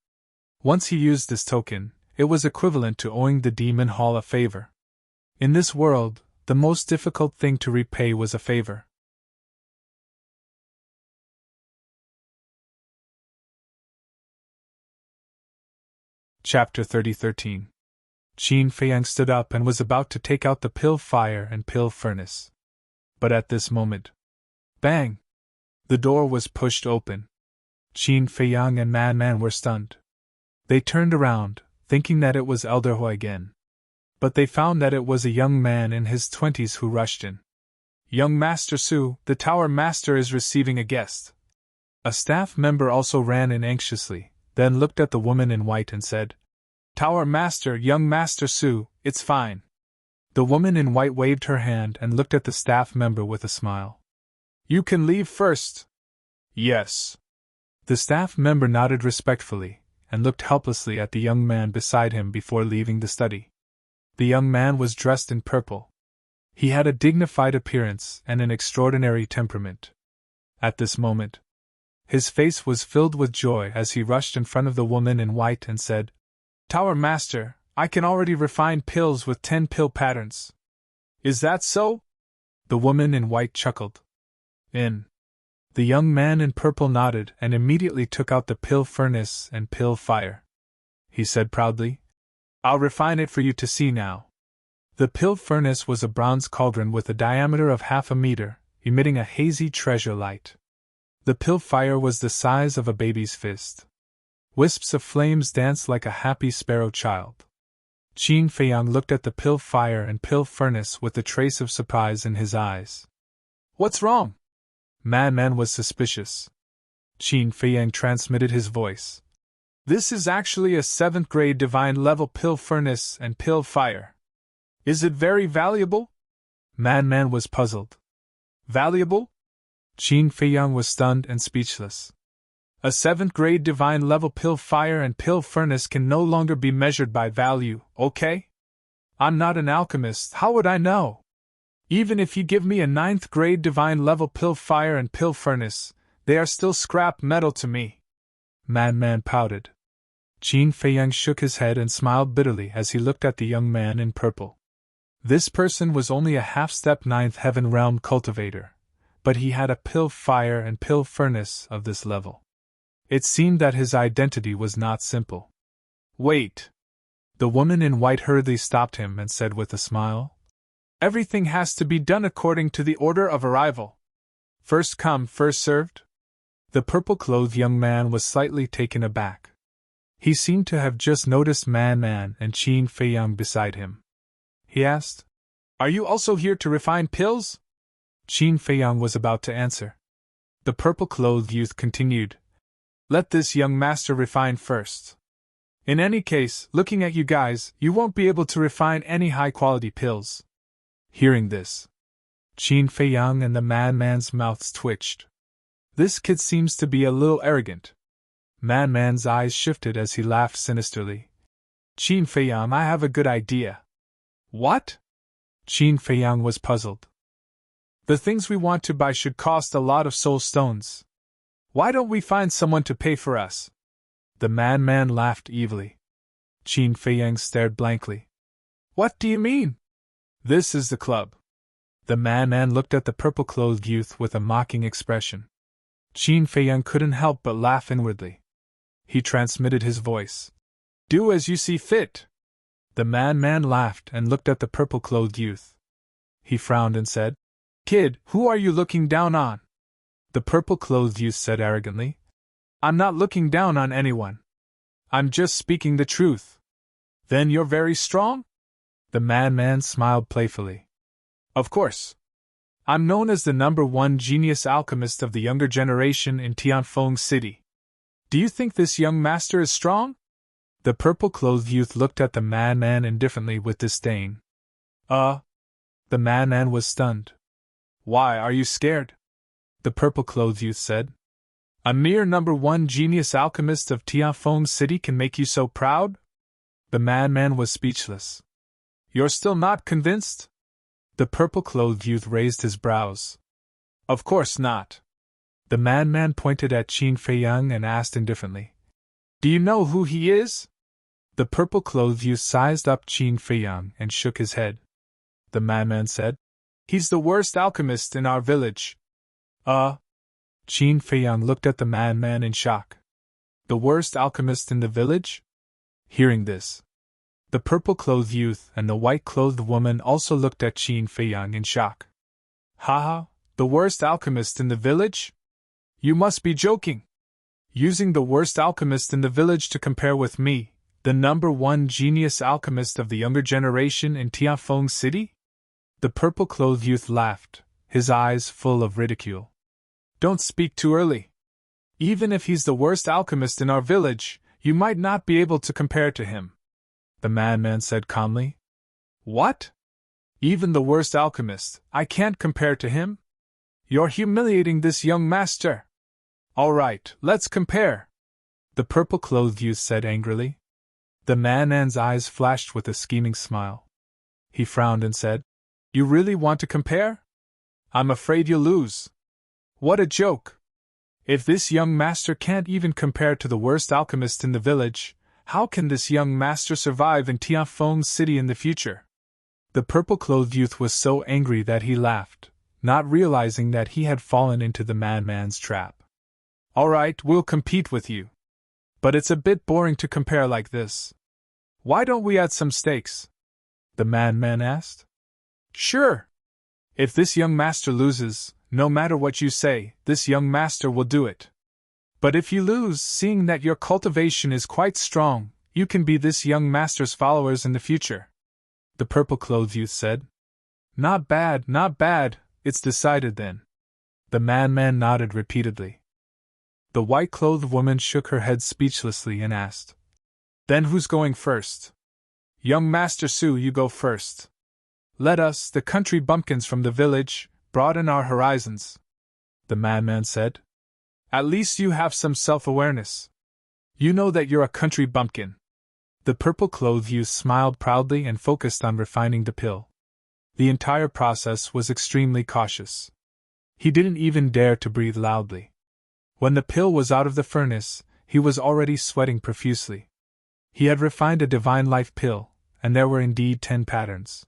Once he used this token, it was equivalent to owing the demon hall a favor. In this world, the most difficult thing to repay was a favor. Chapter 3013. Qin Feiyang stood up and was about to take out the pill fire and pill furnace. But at this moment, bang! The door was pushed open. Qin Feiyang and Man were stunned. They turned around, thinking that it was Elder Hui again. But they found that it was a young man in his 20s who rushed in. "Young Master Su, the Tower Master is receiving a guest." A staff member also ran in anxiously, then looked at the woman in white and said, "Tower Master, young Master Su, it's fine." The woman in white waved her hand and looked at the staff member with a smile. "You can leave first." "Yes." The staff member nodded respectfully, and looked helplessly at the young man beside him before leaving the study. The young man was dressed in purple. He had a dignified appearance and an extraordinary temperament. At this moment, his face was filled with joy as he rushed in front of the woman in white and said, "Tower Master, I can already refine pills with 10 pill patterns." "Is that so?" The woman in white chuckled. The young man in purple nodded and immediately took out the pill furnace and pill fire. He said proudly, "I'll refine it for you to see now." The pill furnace was a bronze cauldron with a diameter of 1/2 meter, emitting a hazy treasure light. The pill fire was the size of a baby's fist. Wisps of flames danced like a happy sparrow child. Qin Feiyang looked at the pill fire and pill furnace with a trace of surprise in his eyes. "What's wrong?" Man was suspicious. Qin Feiyang transmitted his voice. "This is actually a 7th grade divine level pill furnace and pill fire. Is it very valuable?" Man was puzzled. "Valuable?" Qin Feiyang was stunned and speechless. "A 7th grade divine level pill fire and pill furnace can no longer be measured by value, okay? I'm not an alchemist, how would I know? Even if you give me a 9th grade divine level pill fire and pill furnace, they are still scrap metal to me." Man pouted. Qin Feiyang shook his head and smiled bitterly as he looked at the young man in purple. This person was only a half-step 9th heaven realm cultivator, but he had a pill fire and pill furnace of this level. It seemed that his identity was not simple. "Wait!" The woman in white hurriedly stopped him and said with a smile, "Everything has to be done according to the order of arrival. First come, first served." The purple-clothed young man was slightly taken aback. He seemed to have just noticed Man and Qin Feiyang beside him. He asked, "Are you also here to refine pills?" Qin Feiyang was about to answer. The purple-clothed youth continued, "Let this young master refine first. In any case, looking at you guys, you won't be able to refine any high-quality pills." Hearing this, Qin Feiyang and the man's mouths twitched. This kid seems to be a little arrogant. Man's eyes shifted as he laughed sinisterly. "Qin Feiyang, I have a good idea." "What?" Qin Feiyang was puzzled. "The things we want to buy should cost a lot of soul stones. Why don't we find someone to pay for us?" The man laughed evilly. Qin Feiyang stared blankly. "What do you mean?" "This is the club." The man looked at the purple-clothed youth with a mocking expression. Qin Feiyang couldn't help but laugh inwardly. He transmitted his voice. "Do as you see fit." The man laughed and looked at the purple-clothed youth. He frowned and said, "Kid, who are you looking down on?" The purple-clothed youth said arrogantly, "I'm not looking down on anyone. I'm just speaking the truth." "Then you're very strong?" The man smiled playfully. "Of course. I'm known as the #1 genius alchemist of the younger generation in Tianfeng City. Do you think this young master is strong?" The purple-clothed youth looked at the man indifferently with disdain. The man was stunned. "Why, are you scared?" The purple-clothed youth said. "A mere #1 genius alchemist of Tianfeng City can make you so proud?" The man was speechless. "You're still not convinced?" The purple-clothed youth raised his brows. "Of course not." The man pointed at Qin Feiyang and asked indifferently, "Do you know who he is?" The purple-clothed youth sized up Qin Feiyang and shook his head. The man said, "He's the worst alchemist in our village." Qin Feiyang looked at the man in shock. "The worst alchemist in the village?" Hearing this, The purple-clothed youth and the white-clothed woman also looked at Qin Feiyang in shock. Haha, the worst alchemist in the village? You must be joking. Using the worst alchemist in the village to compare with me, the #1 genius alchemist of the younger generation in Tianfeng City? The purple-clothed youth laughed, his eyes full of ridicule. Don't speak too early. Even if he's the worst alchemist in our village, you might not be able to compare to him, the madman said calmly. What? Even the worst alchemist, I can't compare to him? You're humiliating this young master. All right, let's compare, the purple-clothed youth said angrily. The madman's eyes flashed with a scheming smile. He frowned and said, You really want to compare? I'm afraid you'll lose. What a joke! If this young master can't even compare to the worst alchemist in the village, how can this young master survive in Tianfeng City in the future? The purple-clothed youth was so angry that he laughed, not realizing that he had fallen into the madman's trap. All right, we'll compete with you. But it's a bit boring to compare like this. Why don't we add some stakes? The madman asked. Sure. If this young master loses, no matter what you say, this young master will do it. But if you lose, seeing that your cultivation is quite strong, you can be this young master's followers in the future, the purple-clothed youth said. Not bad, it's decided then. The madman nodded repeatedly. The white-clothed woman shook her head speechlessly and asked, Then who's going first? Young Master Su, you go first. Let us, the country bumpkins from the village, broaden our horizons, the madman said. At least you have some self-awareness. You know that you're a country bumpkin. The purple-clothed youth smiled proudly and focused on refining the pill. The entire process was extremely cautious. He didn't even dare to breathe loudly. When the pill was out of the furnace, he was already sweating profusely. He had refined a divine life pill, and there were indeed 10 patterns.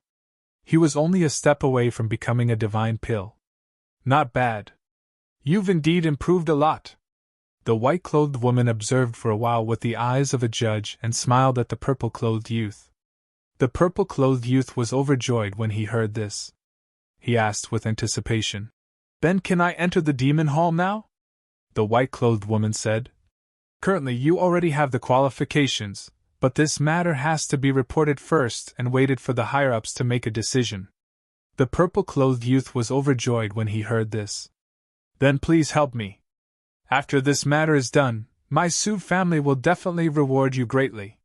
He was only a step away from becoming a divine pill. Not bad. You've indeed improved a lot. The white-clothed woman observed for a while with the eyes of a judge and smiled at the purple-clothed youth. The purple-clothed youth was overjoyed when he heard this. He asked with anticipation, Then can I enter the demon hall now? The white-clothed woman said, Currently you already have the qualifications, but this matter has to be reported first and waited for the higher-ups to make a decision. The purple-clothed youth was overjoyed when he heard this. Then please help me. After this matter is done, my Su family will definitely reward you greatly.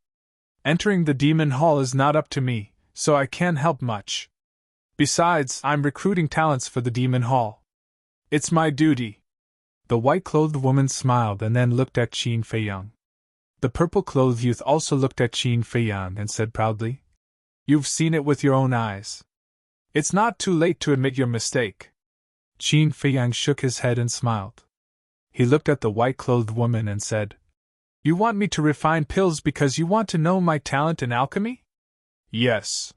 Entering the demon hall is not up to me, so I can't help much. Besides, I'm recruiting talents for the demon hall. It's my duty. The white-clothed woman smiled and then looked at Qin Feiyang. The purple-clothed youth also looked at Qin Feiyang and said proudly, You've seen it with your own eyes. It's not too late to admit your mistake. Qin Feiyang shook his head and smiled. He looked at the white-clothed woman and said, You want me to refine pills because you want to know my talent in alchemy? Yes.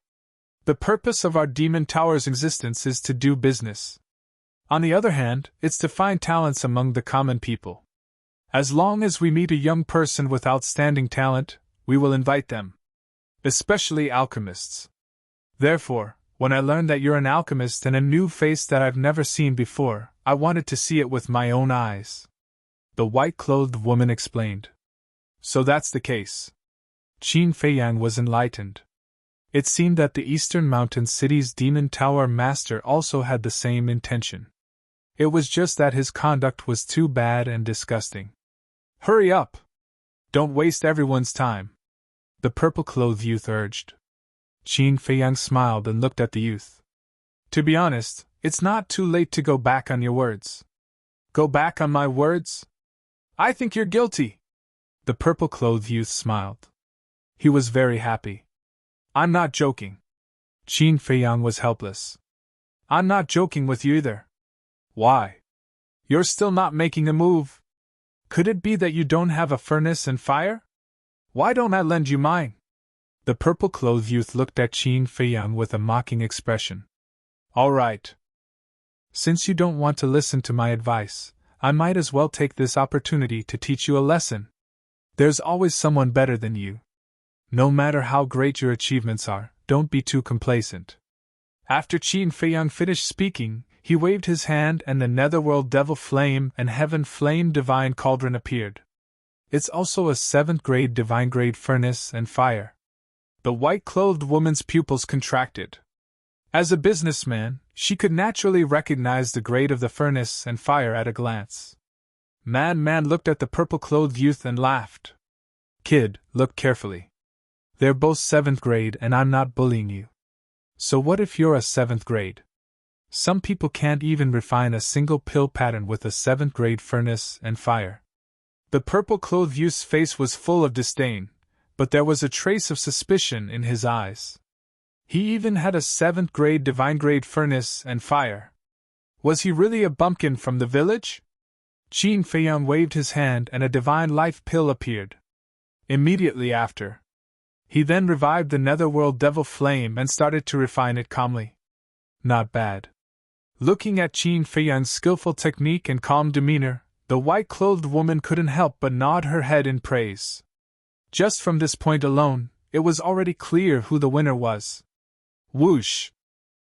The purpose of our demon tower's existence is to do business. On the other hand, it's to find talents among the common people. As long as we meet a young person with outstanding talent, we will invite them. Especially alchemists. Therefore, when I learned that you're an alchemist and a new face that I've never seen before, I wanted to see it with my own eyes. The white-clothed woman explained. So that's the case. Qin Feiyang was enlightened. It seemed that the Eastern Mountain City's Demon Tower Master also had the same intention. It was just that his conduct was too bad and disgusting. Hurry up! Don't waste everyone's time, the purple-clothed youth urged. Qin Feiyang smiled and looked at the youth. To be honest, it's not too late to go back on your words. Go back on my words? I think you're guilty. The purple-clothed youth smiled. He was very happy. I'm not joking. Qin Feiyang was helpless. I'm not joking with you either. Why? You're still not making a move. Could it be that you don't have a furnace and fire? Why don't I lend you mine? The purple-clothed youth looked at Qin Feiyang with a mocking expression. All right. Since you don't want to listen to my advice, I might as well take this opportunity to teach you a lesson. There's always someone better than you. No matter how great your achievements are, don't be too complacent. After Qin Feiyang finished speaking, he waved his hand and the netherworld devil flame and heaven flame divine cauldron appeared. It's also a 7th grade divine grade furnace and fire. The white-clothed woman's pupils contracted. As a businessman, she could naturally recognize the grade of the furnace and fire at a glance. Man looked at the purple-clothed youth and laughed. Kid, look carefully. They're both 7th grade and I'm not bullying you. So what if you're a 7th grade? Some people can't even refine a single pill pattern with a 7th grade furnace and fire. The purple-clothed youth's face was full of disdain, but there was a trace of suspicion in his eyes. He even had a 7th grade divine grade furnace and fire. Was he really a bumpkin from the village? Qin Feiyang waved his hand and a divine life pill appeared. Immediately after, he then revived the netherworld devil flame and started to refine it calmly. Not bad. Looking at Qin Feiyang's skillful technique and calm demeanor, the white-clothed woman couldn't help but nod her head in praise. Just from this point alone, it was already clear who the winner was. Whoosh!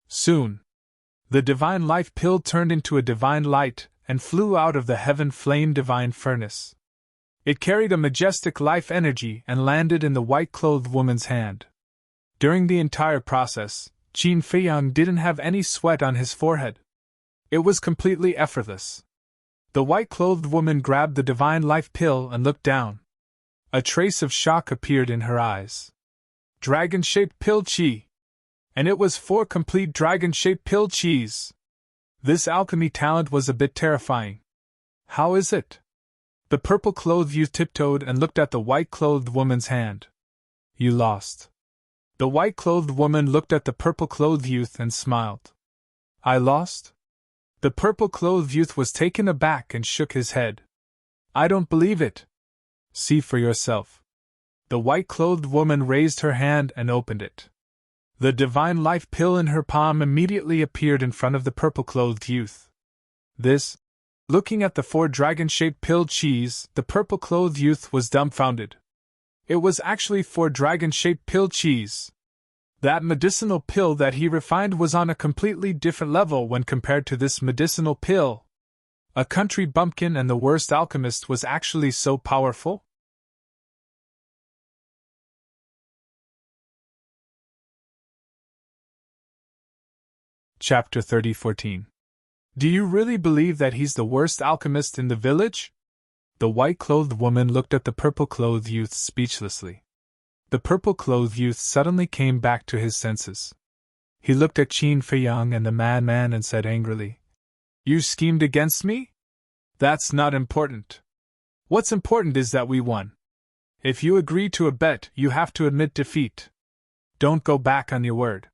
Soon, the divine life pill turned into a divine light and flew out of the heaven flame divine furnace. It carried a majestic life energy and landed in the white-clothed woman's hand. During the entire process, Qin Feiyang didn't have any sweat on his forehead. It was completely effortless. The white-clothed woman grabbed the divine life pill and looked down. A trace of shock appeared in her eyes. Dragon-shaped pill chi! And it was 4 complete dragon-shaped pill cheese. This alchemy talent was a bit terrifying. How is it? The purple-clothed youth tiptoed and looked at the white-clothed woman's hand. You lost. The white-clothed woman looked at the purple-clothed youth and smiled. I lost? The purple-clothed youth was taken aback and shook his head. I don't believe it. See for yourself. The white-clothed woman raised her hand and opened it. The divine life pill in her palm immediately appeared in front of the purple-clothed youth. This, looking at the 4 dragon-shaped pill cheese, the purple-clothed youth was dumbfounded. It was actually 4 dragon-shaped pill cheese. That medicinal pill that he refined was on a completely different level when compared to this medicinal pill. A country bumpkin and the worst alchemist was actually so powerful? Chapter 30:14. Do you really believe that he's the worst alchemist in the village? The white-clothed woman looked at the purple-clothed youth speechlessly. The purple-clothed youth suddenly came back to his senses. He looked at Qin Feiyang and the madman and said angrily, You schemed against me? That's not important. What's important is that we won. If you agree to a bet, you have to admit defeat. Don't go back on your word.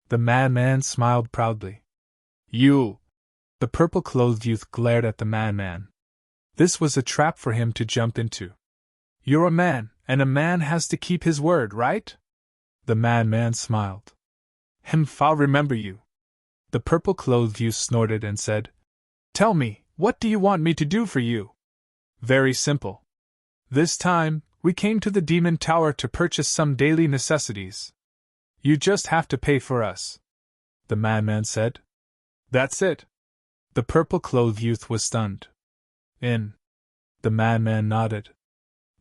The madman smiled proudly. You! The purple-clothed youth glared at the madman. This was a trap for him to jump into. You're a man, and a man has to keep his word, right? The madman smiled. I'll remember you. The purple-clothed youth snorted and said, Tell me, what do you want me to do for you? Very simple. This time, we came to the Demon Tower to purchase some daily necessities. You just have to pay for us. The madman said. That's it. The purple-clothed youth was stunned. In. The madman nodded.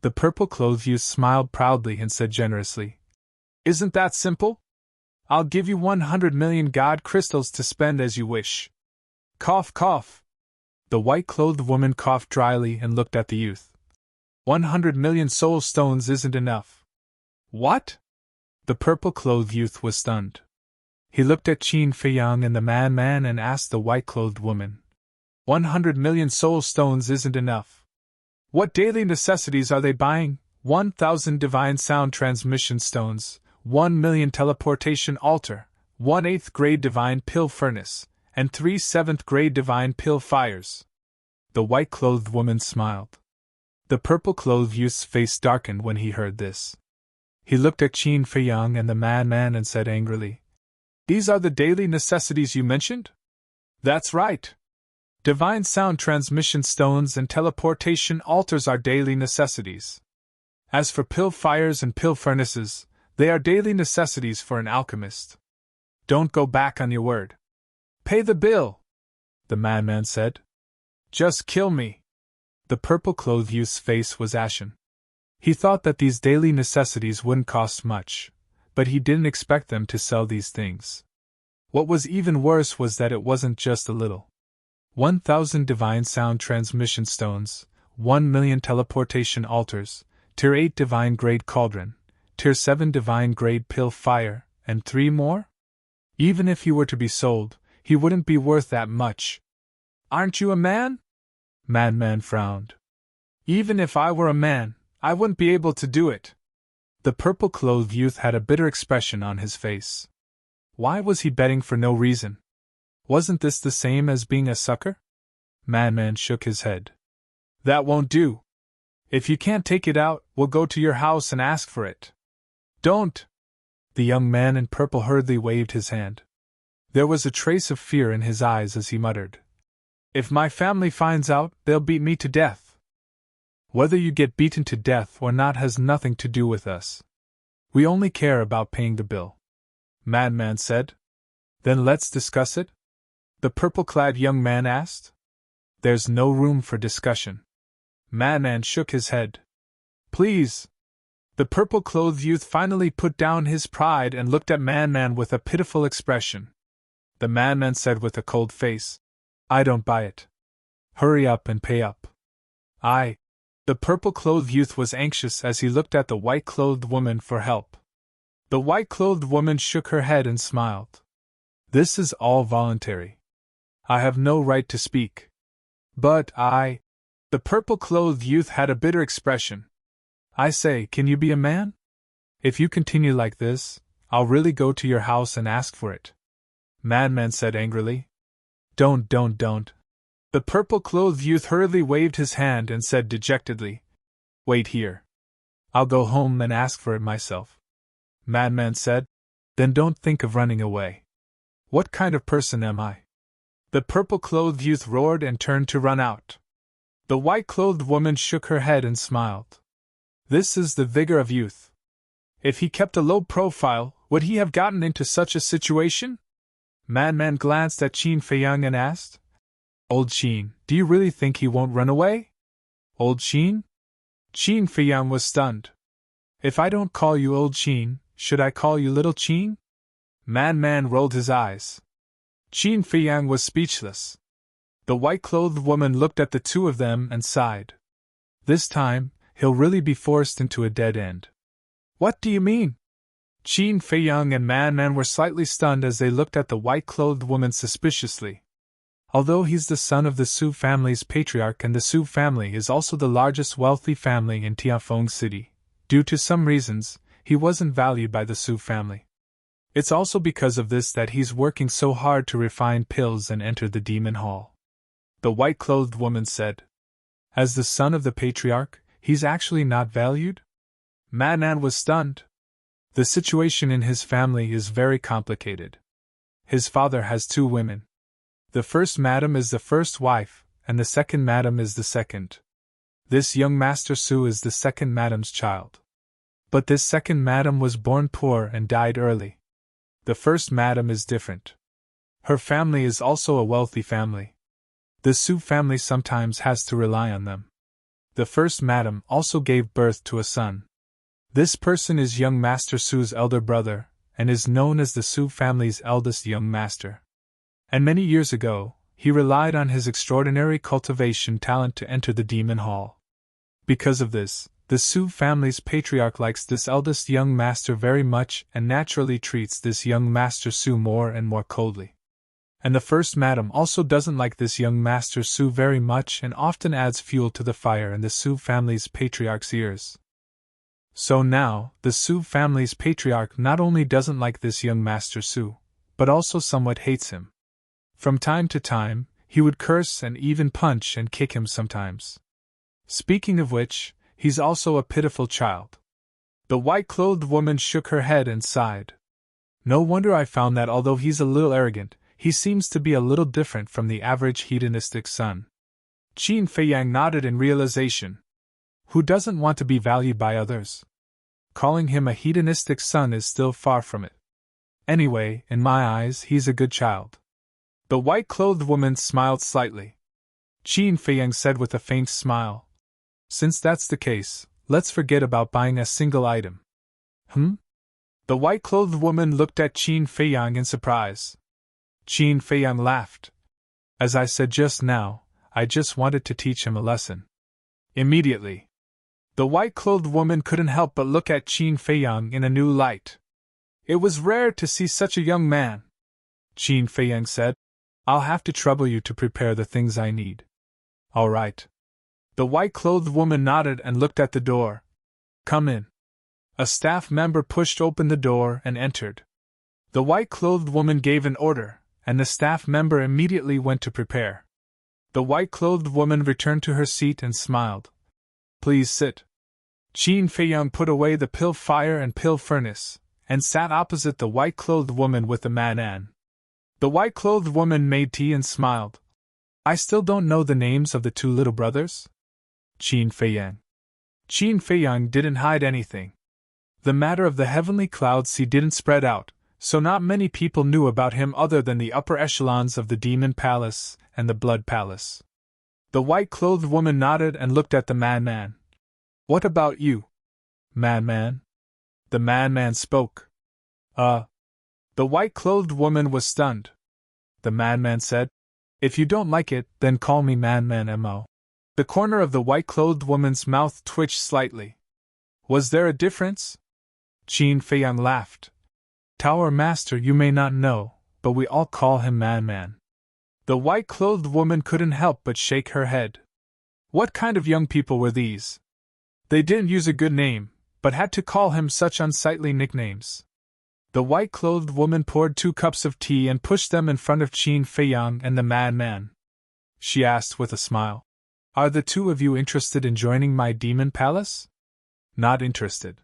The purple-clothed youth smiled proudly and said generously, Isn't that simple? I'll give you 100 million god crystals to spend as you wish. Cough, cough. The white-clothed woman coughed dryly and looked at the youth. 100 million soul stones isn't enough. What? The purple-clothed youth was stunned. He looked at Qin Feiyang and the madman and asked the white-clothed woman. 100 million soul stones isn't enough. What daily necessities are they buying? 1,000 divine sound transmission stones, 1 million teleportation altar, 1 8th grade divine pill furnace, and 3 7th grade divine pill fires. The white-clothed woman smiled. The purple-clothed youth's face darkened when he heard this. He looked at Qin Feiyang and the madman and said angrily, These are the daily necessities you mentioned? That's right. Divine sound transmission stones and teleportation altars are daily necessities. As for pill fires and pill furnaces, they are daily necessities for an alchemist. Don't go back on your word. Pay the bill, the madman said. Just kill me. The purple-clothed youth's face was ashen. He thought that these daily necessities wouldn't cost much, but he didn't expect them to sell these things. What was even worse was that it wasn't just a little. 1,000 divine sound transmission stones, 1,000,000 teleportation altars, Tier 8 divine grade cauldron, Tier 7 divine grade pill fire, and 3 more? Even if he were to be sold, he wouldn't be worth that much. Aren't you a man? Madman frowned. Even if I were a man, I wouldn't be able to do it. The purple-clothed youth had a bitter expression on his face. Why was he betting for no reason? Wasn't this the same as being a sucker? Madman shook his head. That won't do. If you can't take it out, we'll go to your house and ask for it. Don't! The young man in purple hurriedly waved his hand. There was a trace of fear in his eyes as he muttered. If my family finds out, they'll beat me to death. Whether you get beaten to death or not has nothing to do with us. We only care about paying the bill. Madman said. Then let's discuss it? The purple-clad young man asked. There's no room for discussion. Madman shook his head. Please. The purple-clothed youth finally put down his pride and looked at Madman with a pitiful expression. The madman said with a cold face, I don't buy it. Hurry up and pay up. The purple-clothed youth was anxious as he looked at the white-clothed woman for help. The white-clothed woman shook her head and smiled. This is all voluntary. I have no right to speak. But The purple-clothed youth had a bitter expression. I say, can you be a man? If you continue like this, I'll really go to your house and ask for it. Madman said angrily. Don't. The purple-clothed youth hurriedly waved his hand and said dejectedly, Wait here. I'll go home and ask for it myself. Madman said, Then don't think of running away. What kind of person am I? The purple-clothed youth roared and turned to run out. The white-clothed woman shook her head and smiled. This is the vigor of youth. If he kept a low profile, would he have gotten into such a situation? Madman glanced at Qin Feiyang and asked, Old Qin, do you really think he won't run away? Old Qin? Qin Feiyang was stunned. If I don't call you Old Qin, should I call you Little Qin? Madman rolled his eyes. Qin Feiyang was speechless. The white-clothed woman looked at the two of them and sighed. This time, he'll really be forced into a dead end. What do you mean? Qin Feiyang and Madman were slightly stunned as they looked at the white-clothed woman suspiciously. Although he's the son of the Su family's patriarch and the Su family is also the largest wealthy family in Tianfeng City, due to some reasons, he wasn't valued by the Su family. It's also because of this that he's working so hard to refine pills and enter the demon hall. The white-clothed woman said. As the son of the patriarch, he's actually not valued? Madman was stunned. The situation in his family is very complicated. His father has 2 women. The first madam is the first wife, and the second madam is the second. This young Master Su is the second madam's child. But this second madam was born poor and died early. The first madam is different. Her family is also a wealthy family. The Su family sometimes has to rely on them. The first madam also gave birth to a son. This person is young Master Su's elder brother, and is known as the Su family's eldest young master. And many years ago, he relied on his extraordinary cultivation talent to enter the demon hall. Because of this, the Su family's patriarch likes this eldest young master very much and naturally treats this young Master Su more and more coldly. And the first madam also doesn't like this young Master Su very much and often adds fuel to the fire in the Su family's patriarch's ears. So now, the Su family's patriarch not only doesn't like this young Master Su, but also somewhat hates him. From time to time, he would curse and even punch and kick him sometimes. Speaking of which, he's also a pitiful child. The white-clothed woman shook her head and sighed. No wonder I found that although he's a little arrogant, he seems to be a little different from the average hedonistic son. Qin Feiyang nodded in realization. Who doesn't want to be valued by others? Calling him a hedonistic son is still far from it. Anyway, in my eyes, he's a good child. The white-clothed woman smiled slightly. Qin Feiyang said with a faint smile. Since that's the case, let's forget about buying a single item. The white-clothed woman looked at Qin Feiyang in surprise. Qin Feiyang laughed. As I said just now, I just wanted to teach him a lesson. Immediately, the white-clothed woman couldn't help but look at Qin Feiyang in a new light. It was rare to see such a young man. Qin Feiyang said, I'll have to trouble you to prepare the things I need. All right. The white-clothed woman nodded and looked at the door. Come in. A staff member pushed open the door and entered. The white-clothed woman gave an order, and the staff member immediately went to prepare. The white-clothed woman returned to her seat and smiled. Please sit. Qin Feiyang put away the pill fire and pill furnace, and sat opposite the white-clothed woman with the man. The white-clothed woman made tea and smiled. I still don't know the names of the two little brothers? Qin Feiyang. Qin Feiyang didn't hide anything. The matter of the heavenly clouds he didn't spread out, so not many people knew about him other than the upper echelons of the Demon Palace and the Blood Palace. The white-clothed woman nodded and looked at the man. What about you? Man. The man spoke. The white-clothed woman was stunned. The man said, If you don't like it, then call me man mo. The corner of the white-clothed woman's mouth twitched slightly. Was there a difference? Qin Feiyang laughed. Tower Master, you may not know, but we all call him man. The white-clothed woman couldn't help but shake her head. What kind of young people were these? They didn't use a good name, but had to call him such unsightly nicknames. The white-clothed woman poured 2 cups of tea and pushed them in front of Qin Feiyang and the man. She asked with a smile, Are the two of you interested in joining my demon palace? Not interested.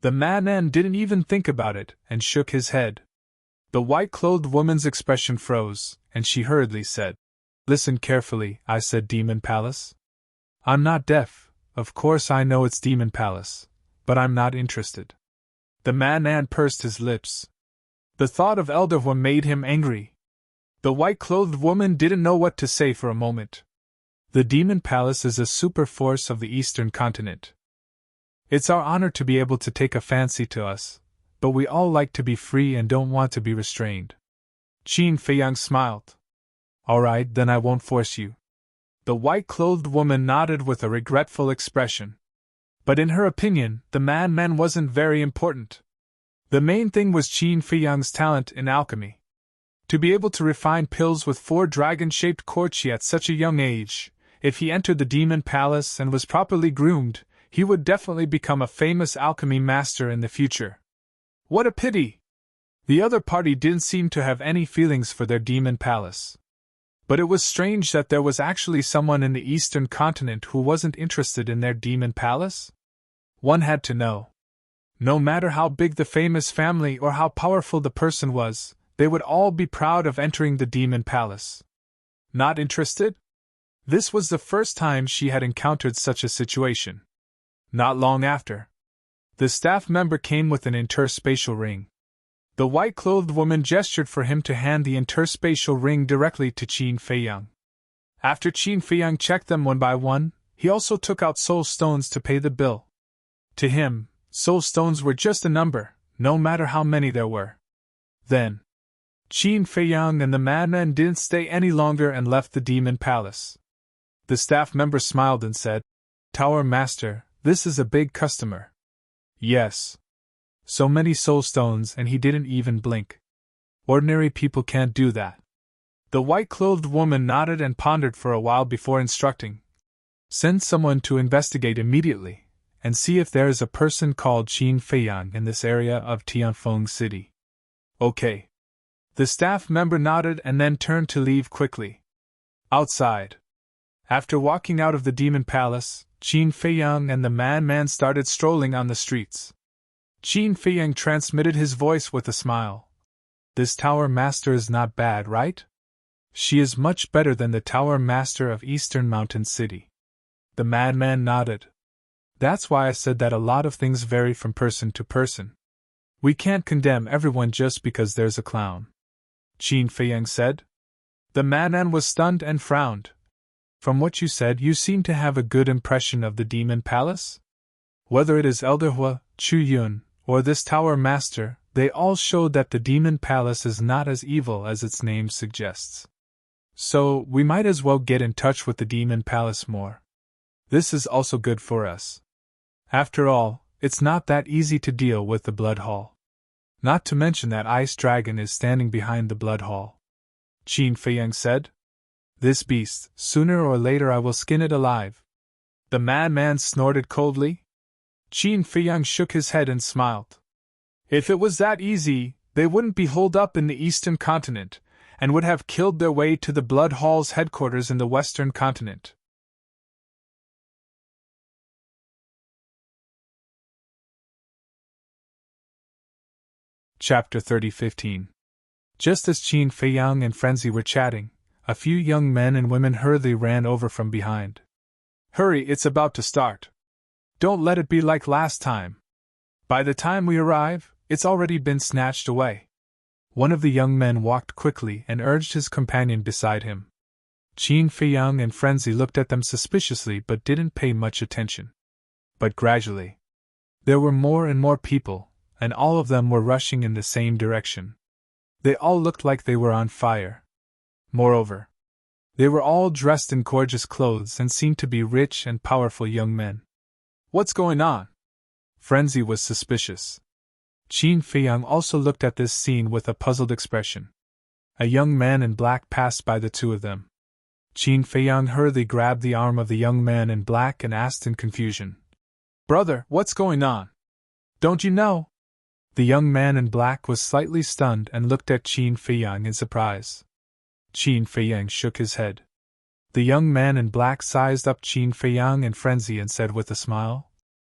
The man didn't even think about it and shook his head. The white-clothed woman's expression froze, and she hurriedly said, Listen carefully, I said demon palace. I'm not deaf, of course I know it's demon palace, but I'm not interested. The man pursed his lips. The thought of Elder Hua made him angry. The white-clothed woman didn't know what to say for a moment. The Demon Palace is a super force of the Eastern continent. It's our honor to be able to take a fancy to us, but we all like to be free and don't want to be restrained. Qin Feiyang smiled. All right, then I won't force you. The white-clothed woman nodded with a regretful expression. But in her opinion, the man wasn't very important. The main thing was Qin Feiyang's talent in alchemy. To be able to refine pills with 4 dragon-shaped quartz at such a young age, if he entered the Demon Palace and was properly groomed, he would definitely become a famous alchemy master in the future. What a pity! The other party didn't seem to have any feelings for their Demon Palace. But it was strange that there was actually someone in the Eastern continent who wasn't interested in their Demon Palace. One had to know. No matter how big the famous family or how powerful the person was, they would all be proud of entering the Demon Palace. Not interested? This was the first time she had encountered such a situation. Not long after, the staff member came with an interspatial ring. The white-clothed woman gestured for him to hand the interspatial ring directly to Qin Feiyang. After Qin Feiyang checked them one by one, he also took out soul stones to pay the bill. To him, soul stones were just a number, no matter how many there were. Then, Qin Feiyang and the madman didn't stay any longer and left the Demon Palace. The staff member smiled and said, Tower Master, this is a big customer. Yes. So many soul stones and he didn't even blink. Ordinary people can't do that. The white-clothed woman nodded and pondered for a while before instructing. Send someone to investigate immediately, and see if there is a person called Qin Feiyang in this area of Tianfeng City. Okay. The staff member nodded and then turned to leave quickly. Outside. After walking out of the Demon Palace, Qin Feiyang and the man started strolling on the streets. Qin Feiyang transmitted his voice with a smile. This Tower Master is not bad, right? She is much better than the Tower Master of Eastern Mountain City. The madman nodded. That's why I said that a lot of things vary from person to person. We can't condemn everyone just because there's a clown. Qin Feiyang said. The man was stunned and frowned. From what you said, you seem to have a good impression of the Demon Palace? Whether it is Elder Hua, Chu Yun, or this Tower Master, they all showed that the Demon Palace is not as evil as its name suggests. So, we might as well get in touch with the Demon Palace more. This is also good for us. After all, it's not that easy to deal with the Blood Hall. Not to mention that Ice Dragon is standing behind the Blood Hall. Qin Feiyang said. This beast, sooner or later I will skin it alive. The madman snorted coldly. Qin Feiyang shook his head and smiled. If it was that easy, they wouldn't be holed up in the eastern continent, and would have killed their way to the Blood Hall's headquarters in the western continent. Chapter 30:15. Just as Qin Feiyang and Frenzy were chatting, a few young men and women hurriedly ran over from behind. Hurry, it's about to start. Don't let it be like last time. By the time we arrive, it's already been snatched away. One of the young men walked quickly and urged his companion beside him. Qin Feiyang and Frenzy looked at them suspiciously but didn't pay much attention. But gradually, there were more and more people, and all of them were rushing in the same direction. They all looked like they were on fire. Moreover, they were all dressed in gorgeous clothes and seemed to be rich and powerful young men. What's going on? Frenzy was suspicious. Qin Feiyang also looked at this scene with a puzzled expression. A young man in black passed by the two of them. Qin Feiyang hurriedly grabbed the arm of the young man in black and asked in confusion. Brother, what's going on? Don't you know? The young man in black was slightly stunned and looked at Qin Feiyang in surprise. Qin Feiyang shook his head. The young man in black sized up Qin Feiyang in frenzy and said with a smile,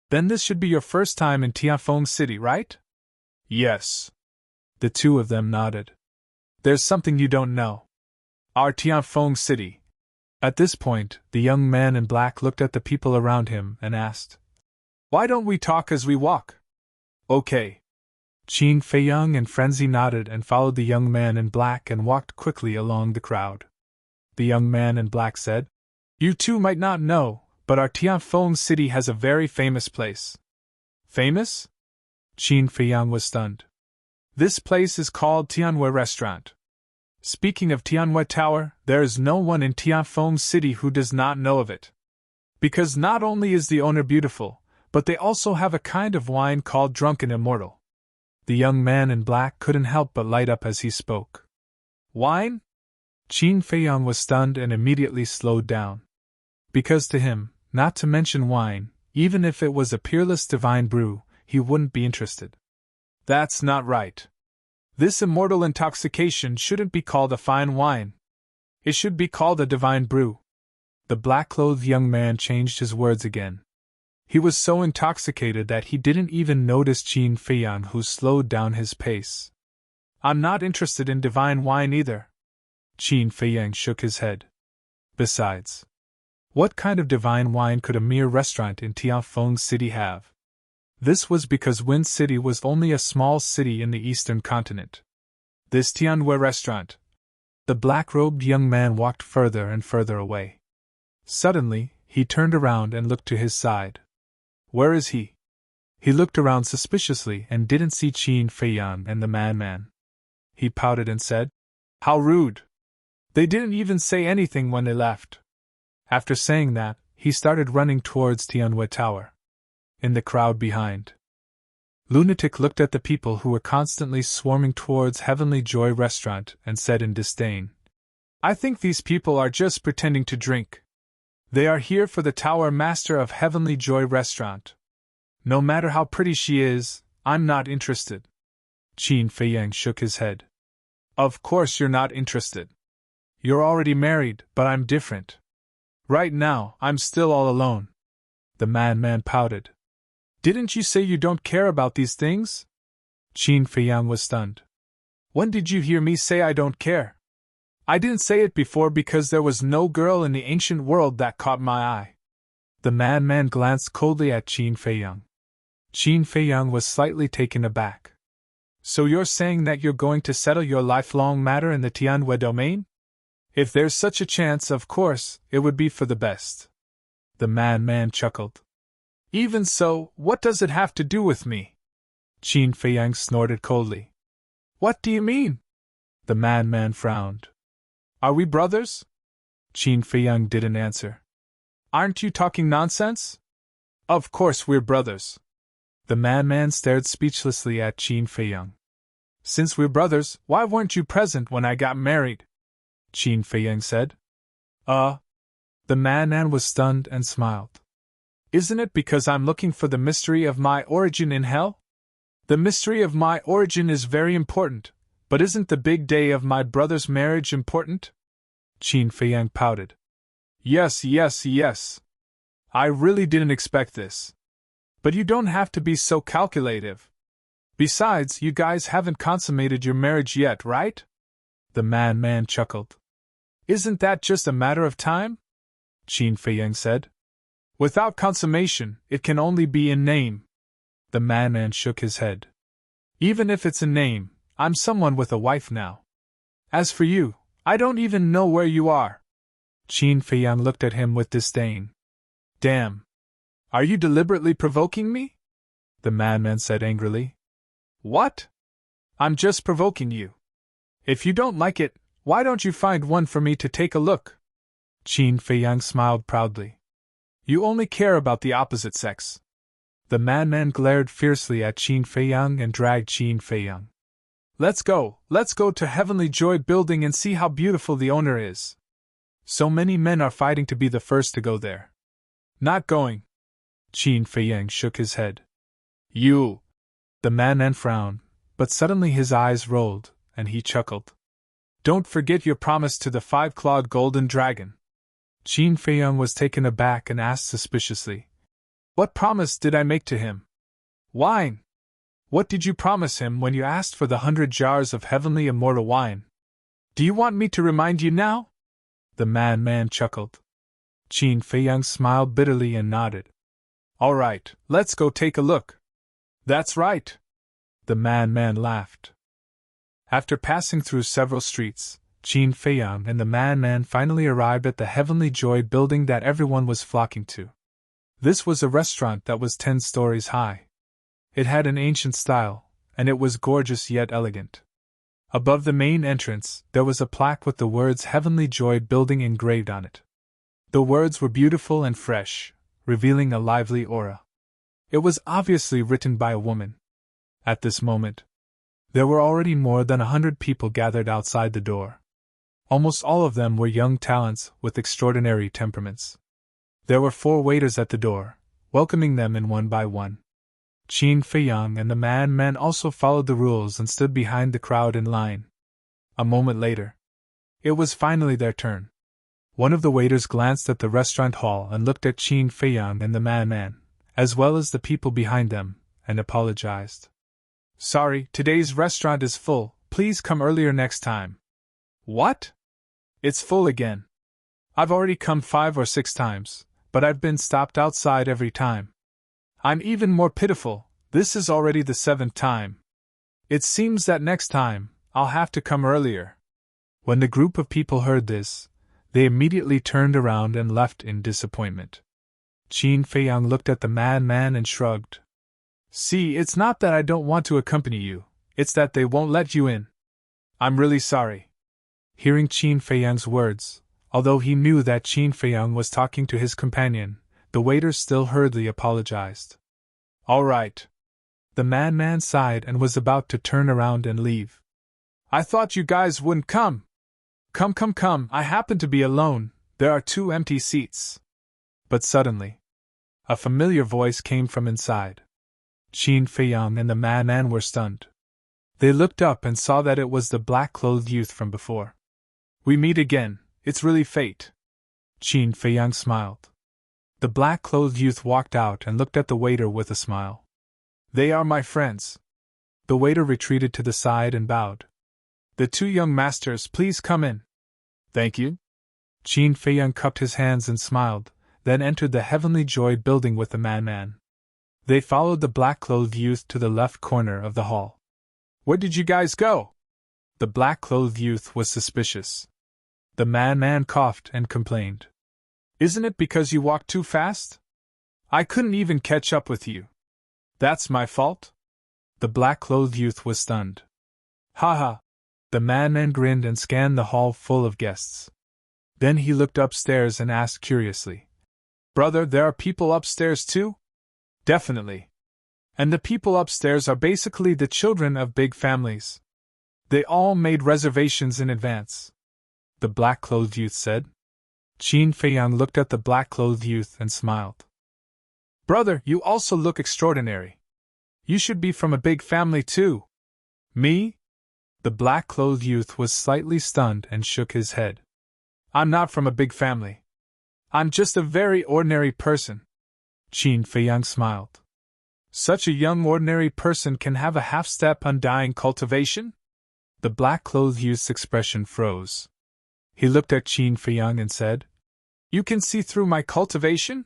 Then this should be your first time in Tianfeng City, right? Yes. The two of them nodded. There's something you don't know. Our Tianfeng City. At this point, the young man in black looked at the people around him and asked, Why don't we talk as we walk? Okay. Qin Feiyang and Frenzy nodded and followed the young man in black and walked quickly along the crowd. The young man in black said, You two might not know, but our Tianfeng City has a very famous place. Famous? Qin Feiyang was stunned. This place is called Tianwei Restaurant. Speaking of Tianwei Tower, there is no one in Tianfeng City who does not know of it. Because not only is the owner beautiful, but they also have a kind of wine called Drunken Immortal. The young man in black couldn't help but light up as he spoke. Wine? Qin Feiyang was stunned and immediately slowed down. Because to him, not to mention wine, even if it was a peerless divine brew, he wouldn't be interested. That's not right. This immortal intoxication shouldn't be called a fine wine. It should be called a divine brew. The black-clothed young man changed his words again. He was so intoxicated that he didn't even notice Qin Feiyang, who slowed down his pace. I'm not interested in divine wine either. Qin Feiyang shook his head. Besides, what kind of divine wine could a mere restaurant in Tianfeng City have? This was because Wind City was only a small city in the eastern continent. This Tianwei Restaurant. The black-robed young man walked further and further away. Suddenly, he turned around and looked to his side. Where is he? He looked around suspiciously and didn't see Qin Feiyang and the madman. He pouted and said, How rude! They didn't even say anything when they left. After saying that, he started running towards Tianwei Tower. In the crowd behind, Lunatic looked at the people who were constantly swarming towards Heavenly Joy Restaurant and said in disdain, I think these people are just pretending to drink. They are here for the Tower Master of Heavenly Joy Restaurant. No matter how pretty she is, I'm not interested. Qin Feiyang shook his head. Of course you're not interested. You're already married, but I'm different. Right now, I'm still all alone. The madman pouted. Didn't you say you don't care about these things? Qin Feiyang was stunned. When did you hear me say I don't care? I didn't say it before because there was no girl in the ancient world that caught my eye. The madman glanced coldly at Qin Feiyang. Qin Feiyang was slightly taken aback. So you're saying that you're going to settle your lifelong matter in the Tianwei domain? If there's such a chance, of course, it would be for the best. The madman chuckled. Even so, what does it have to do with me? Qin Feiyang snorted coldly. What do you mean? The madman frowned. Are we brothers? Qin Feiyang didn't answer. Aren't you talking nonsense? Of course we're brothers. The madman stared speechlessly at Qin Feiyang. Since we're brothers, why weren't you present when I got married? Qin Feiyang said. The madman was stunned and smiled. Isn't it because I'm looking for the mystery of my origin in hell? The mystery of my origin is very important, but isn't the big day of my brother's marriage important? Qin Feiyang pouted. Yes. I really didn't expect this. But you don't have to be so calculative. Besides, you guys haven't consummated your marriage yet, right? The madman chuckled. Isn't that just a matter of time? Qin Feiyang said. Without consummation, it can only be in name. The madman shook his head. Even if it's a name, I'm someone with a wife now. As for you, I don't even know where you are. Qin Feiyang looked at him with disdain. Damn. Are you deliberately provoking me? The madman said angrily. What? I'm just provoking you. If you don't like it, why don't you find one for me to take a look? Qin Feiyang smiled proudly. You only care about the opposite sex. The madman glared fiercely at Qin Feiyang and dragged Qin Feiyang. Let's go to Heavenly Joy Building and see how beautiful the owner is. So many men are fighting to be the first to go there. Not going. Qin Feiyang shook his head. You. The madman frowned, but suddenly his eyes rolled, and he chuckled. Don't forget your promise to the five-clawed golden dragon. Qin Feiyang was taken aback and asked suspiciously. What promise did I make to him? Wine. What did you promise him when you asked for the 100 jars of heavenly immortal wine? Do you want me to remind you now? The madman chuckled. Qin Feiyang smiled bitterly and nodded. All right, let's go take a look. That's right. The madman laughed. After passing through several streets, Qin Feiyang and the madman finally arrived at the Heavenly Joy Building that everyone was flocking to. This was a restaurant that was 10 stories high. It had an ancient style, and it was gorgeous yet elegant. Above the main entrance, there was a plaque with the words Heavenly Joy Building engraved on it. The words were beautiful and fresh, revealing a lively aura. It was obviously written by a woman. At this moment, there were already more than 100 people gathered outside the door. Almost all of them were young talents with extraordinary temperaments. There were 4 waiters at the door, welcoming them in one by one. Qin Feiyang and the madman also followed the rules and stood behind the crowd in line. A moment later, it was finally their turn. One of the waiters glanced at the restaurant hall and looked at Qin Feiyang and the madman, as well as the people behind them, and apologized. Sorry, today's restaurant is full, please come earlier next time. What? It's full again. I've already come 5 or 6 times, but I've been stopped outside every time. I'm even more pitiful, this is already the 7th time. It seems that next time, I'll have to come earlier. When the group of people heard this, they immediately turned around and left in disappointment. Qin Feiyang looked at the madman and shrugged. See, it's not that I don't want to accompany you, it's that they won't let you in. I'm really sorry. Hearing Qin Feiyang's words, although he knew that Qin Feiyang was talking to his companion, the waiter still hurriedly apologized. All right. The madman sighed and was about to turn around and leave. I thought you guys wouldn't come. Come, I happen to be alone, there are 2 empty seats. But suddenly, a familiar voice came from inside. Qin Feiyang and the madman were stunned. They looked up and saw that it was the black-clothed youth from before. We meet again, it's really fate. Qin Feiyang smiled. The black-clothed youth walked out and looked at the waiter with a smile. They are my friends. The waiter retreated to the side and bowed. The 2 young masters, please come in. Thank you. Qin Feiyang cupped his hands and smiled, then entered the Heavenly Joy building with the man. They followed the black-clothed youth to the left corner of the hall. "Where did you guys go?" The black-clothed youth was suspicious. The man coughed and complained. "Isn't it because you walked too fast? I couldn't even catch up with you. That's my fault?" The black-clothed youth was stunned. "Ha ha!" The man grinned and scanned the hall full of guests. Then he looked upstairs and asked curiously, "Brother, there are people upstairs too?" "Definitely. And the people upstairs are basically the children of big families. They all made reservations in advance," the black-clothed youth said. Qin Feiyang looked at the black-clothed youth and smiled. "Brother, you also look extraordinary. You should be from a big family too." "Me?" The black-clothed youth was slightly stunned and shook his head. "I'm not from a big family. I'm just a very ordinary person." Qin Feiyang smiled. "Such a young ordinary person can have a half-step undying cultivation?" The black-clothed youth's expression froze. He looked at Qin Feiyang and said, "You can see through my cultivation?"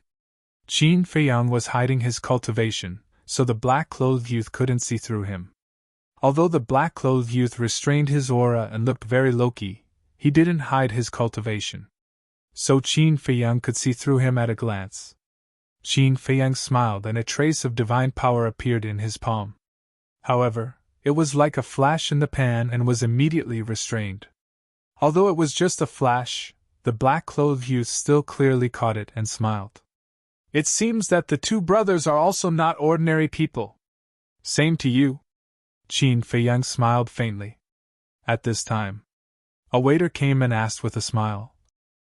Qin Feiyang was hiding his cultivation, so the black-clothed youth couldn't see through him. Although the black-clothed youth restrained his aura and looked very low-key, he didn't hide his cultivation. So Qin Feiyang could see through him at a glance. Qin Feiyang smiled and a trace of divine power appeared in his palm. However, it was like a flash in the pan and was immediately restrained. Although it was just a flash, the black-clothed youth still clearly caught it and smiled. "It seems that the two brothers are also not ordinary people." "Same to you." Qin Feiyang smiled faintly. At this time, a waiter came and asked with a smile,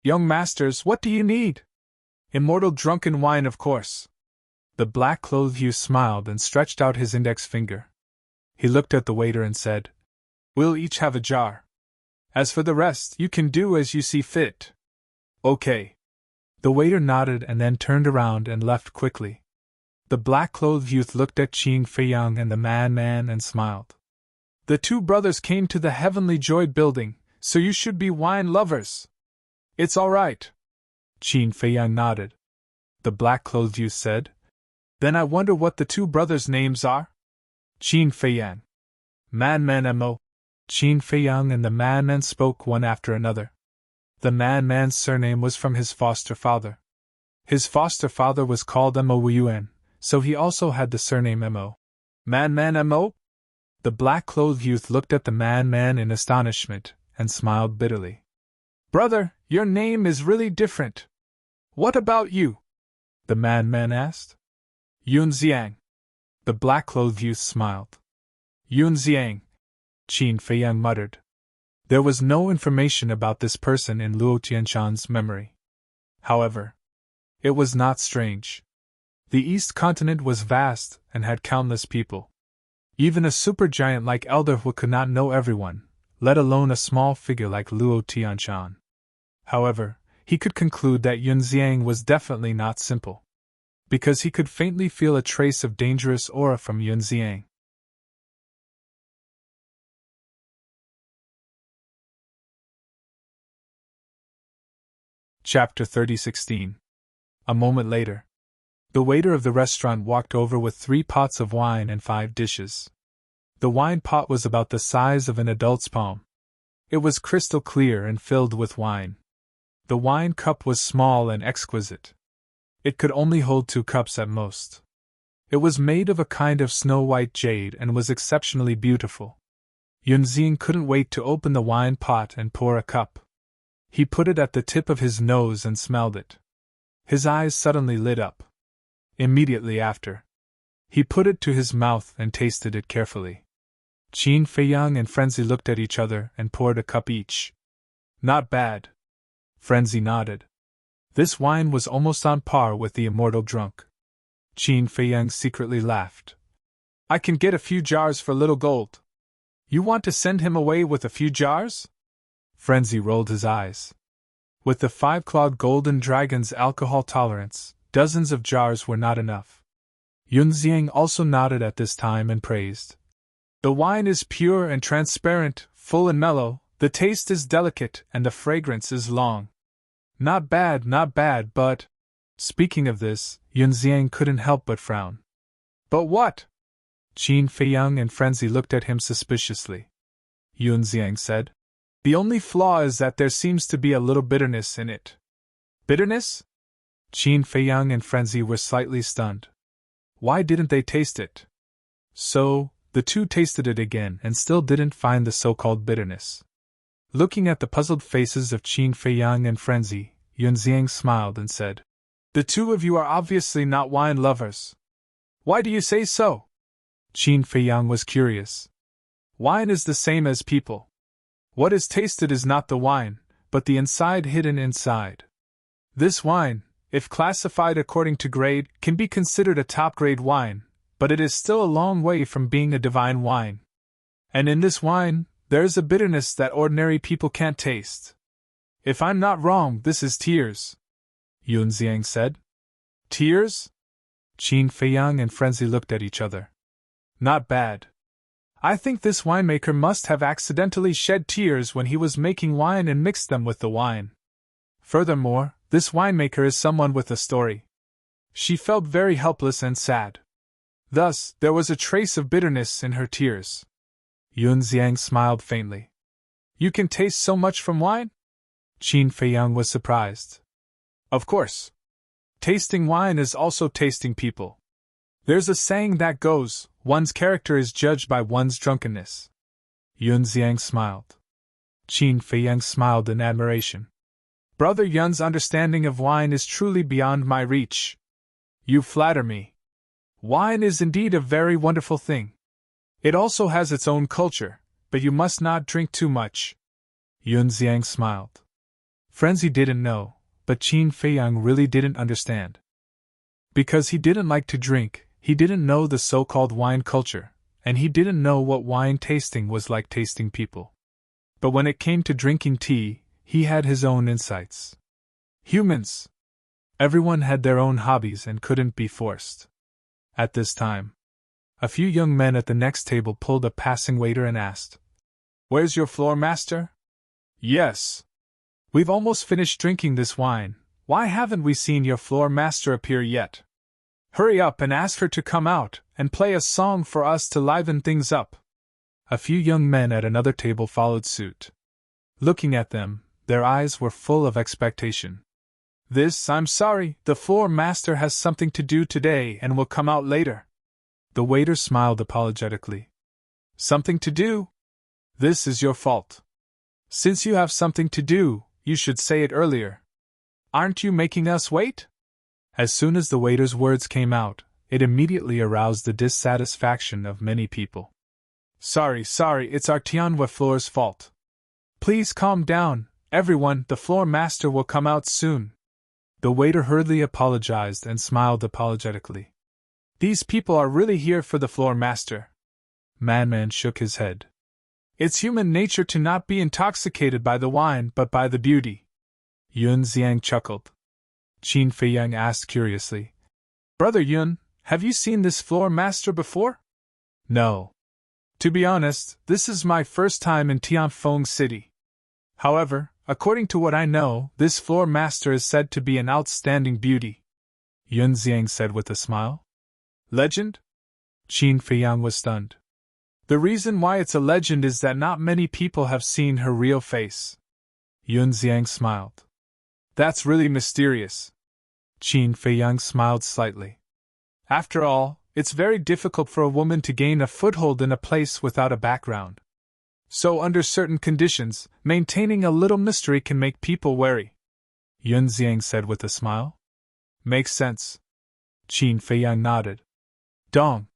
"Young masters, what do you need?" "Immortal drunken wine, of course." The black-clothed youth smiled and stretched out his index finger. He looked at the waiter and said, "We'll each have a jar. As for the rest, you can do as you see fit." "Okay." The waiter nodded and then turned around and left quickly. The black-clothed youth looked at Qin Feiyang and the man and smiled. "The two brothers came to the Heavenly Joy building, so you should be wine lovers." "It's all right." Qin Feiyang nodded. The black-clothed youth said, "Then I wonder what the two brothers' names are?" "Qin Feiyang." "Man Mo." Qin Feiyang and the man spoke one after another. The man's surname was from his foster father. His foster father was called Mo Yuan, so he also had the surname Mo. "Man Mo?" The black-clothed youth looked at the man in astonishment and smiled bitterly. "Brother, your name is really different. What about you?" the man asked. "Yun Xiang." The black-clothed youth smiled. "Yun Xiang," Qin Feiyang muttered. There was no information about this person in Luo Tianshan's memory. However, it was not strange. The East Continent was vast and had countless people. Even a supergiant like Elderhu could not know everyone, let alone a small figure like Luo Tianshan. However, he could conclude that Yun Xiang was definitely not simple, because he could faintly feel a trace of dangerous aura from Yun Xiang. Chapter 30:16. A moment later, the waiter of the restaurant walked over with 3 pots of wine and 5 dishes. The wine pot was about the size of an adult's palm. It was crystal clear and filled with wine. The wine cup was small and exquisite. It could only hold 2 cups at most. It was made of a kind of snow-white jade and was exceptionally beautiful. Yun Xiang couldn't wait to open the wine pot and pour a cup. He put it at the tip of his nose and smelled it. His eyes suddenly lit up. Immediately after, he put it to his mouth and tasted it carefully. Qin Feiyang and Frenzy looked at each other and poured a cup each. "Not bad." Frenzy nodded. This wine was almost on par with the immortal drunk. Qin Feiyang secretly laughed. "I can get a few jars for little gold. You want to send him away with a few jars?" Frenzy rolled his eyes. With the 5-clawed golden dragon's alcohol tolerance, dozens of jars were not enough. Yun Xiang also nodded at this time and praised. "The wine is pure and transparent, full and mellow, the taste is delicate, and the fragrance is long. Not bad, but..." Speaking of this, Yunxiang couldn't help but frown. But what? Qin Feiyang and Frenzy looked at him suspiciously. Yunxiang said, "The only flaw is that there seems to be a little bitterness in it." Bitterness? Qin Feiyang and Frenzy were slightly stunned. Why didn't they taste it? So, the two tasted it again and still didn't find the so-called bitterness. Looking at the puzzled faces of Qin Feiyang and Frenzy, Yunxiang smiled and said, "The two of you are obviously not wine lovers." "Why do you say so?" Qin Feiyang was curious. "Wine is the same as people. What is tasted is not the wine, but the inside hidden inside. This wine, if classified according to grade, can be considered a top-grade wine, but it is still a long way from being a divine wine. And in this wine, there is a bitterness that ordinary people can't taste. If I'm not wrong, this is tears," Yunxiang said. "Tears?" Qin Feiyang and Frenzy looked at each other. "Not bad. I think this winemaker must have accidentally shed tears when he was making wine and mixed them with the wine. Furthermore, this winemaker is someone with a story. She felt very helpless and sad. Thus, there was a trace of bitterness in her tears." Yunxiang smiled faintly. "You can taste so much from wine?" Qin Feiyang was surprised. "Of course. Tasting wine is also tasting people. There's a saying that goes, one's character is judged by one's drunkenness." Yunxiang smiled. Qin Feiyang smiled in admiration. "Brother Yun's understanding of wine is truly beyond my reach. You flatter me. Wine is indeed a very wonderful thing. It also has its own culture, but you must not drink too much." Yunxiang smiled. Frenzy didn't know, but Qin Feiyang really didn't understand. Because he didn't like to drink, he didn't know the so-called wine culture, and he didn't know what wine tasting was like tasting people. But when it came to drinking tea, he had his own insights. Humans! Everyone had their own hobbies and couldn't be forced. At this time, a few young men at the next table pulled a passing waiter and asked, "Where's your floor master?" "Yes. We've almost finished drinking this wine. Why haven't we seen your floor master appear yet? Hurry up and ask her to come out and play a song for us to liven things up." A few young men at another table followed suit. Looking at them, their eyes were full of expectation. I'm sorry, the floor master has something to do today and will come out later." The waiter smiled apologetically. "Something to do? This is your fault. Since you have something to do, you should say it earlier. Aren't you making us wait?" As soon as the waiter's words came out, it immediately aroused the dissatisfaction of many people. Sorry, it's our Tianhua floor's fault. Please calm down, everyone, the floor master will come out soon." The waiter hurriedly apologized and smiled apologetically. "These people are really here for the floor master." Man shook his head. "It's human nature to not be intoxicated by the wine but by the beauty." Yunxiang chuckled. Qin Feiyang asked curiously, "Brother Yun, have you seen this floor master before?" "No. To be honest, this is my first time in Tianfeng City. However, according to what I know, this floor master is said to be an outstanding beauty," Yunxiang said with a smile. "Legend?" Qin Feiyang was stunned. "The reason why it's a legend is that not many people have seen her real face." Yunxiang smiled. "That's really mysterious." Qin Feiyang smiled slightly. "After all, it's very difficult for a woman to gain a foothold in a place without a background. So under certain conditions, maintaining a little mystery can make people wary," Yunxiang said with a smile. "Makes sense." Qin Feiyang nodded. Dong!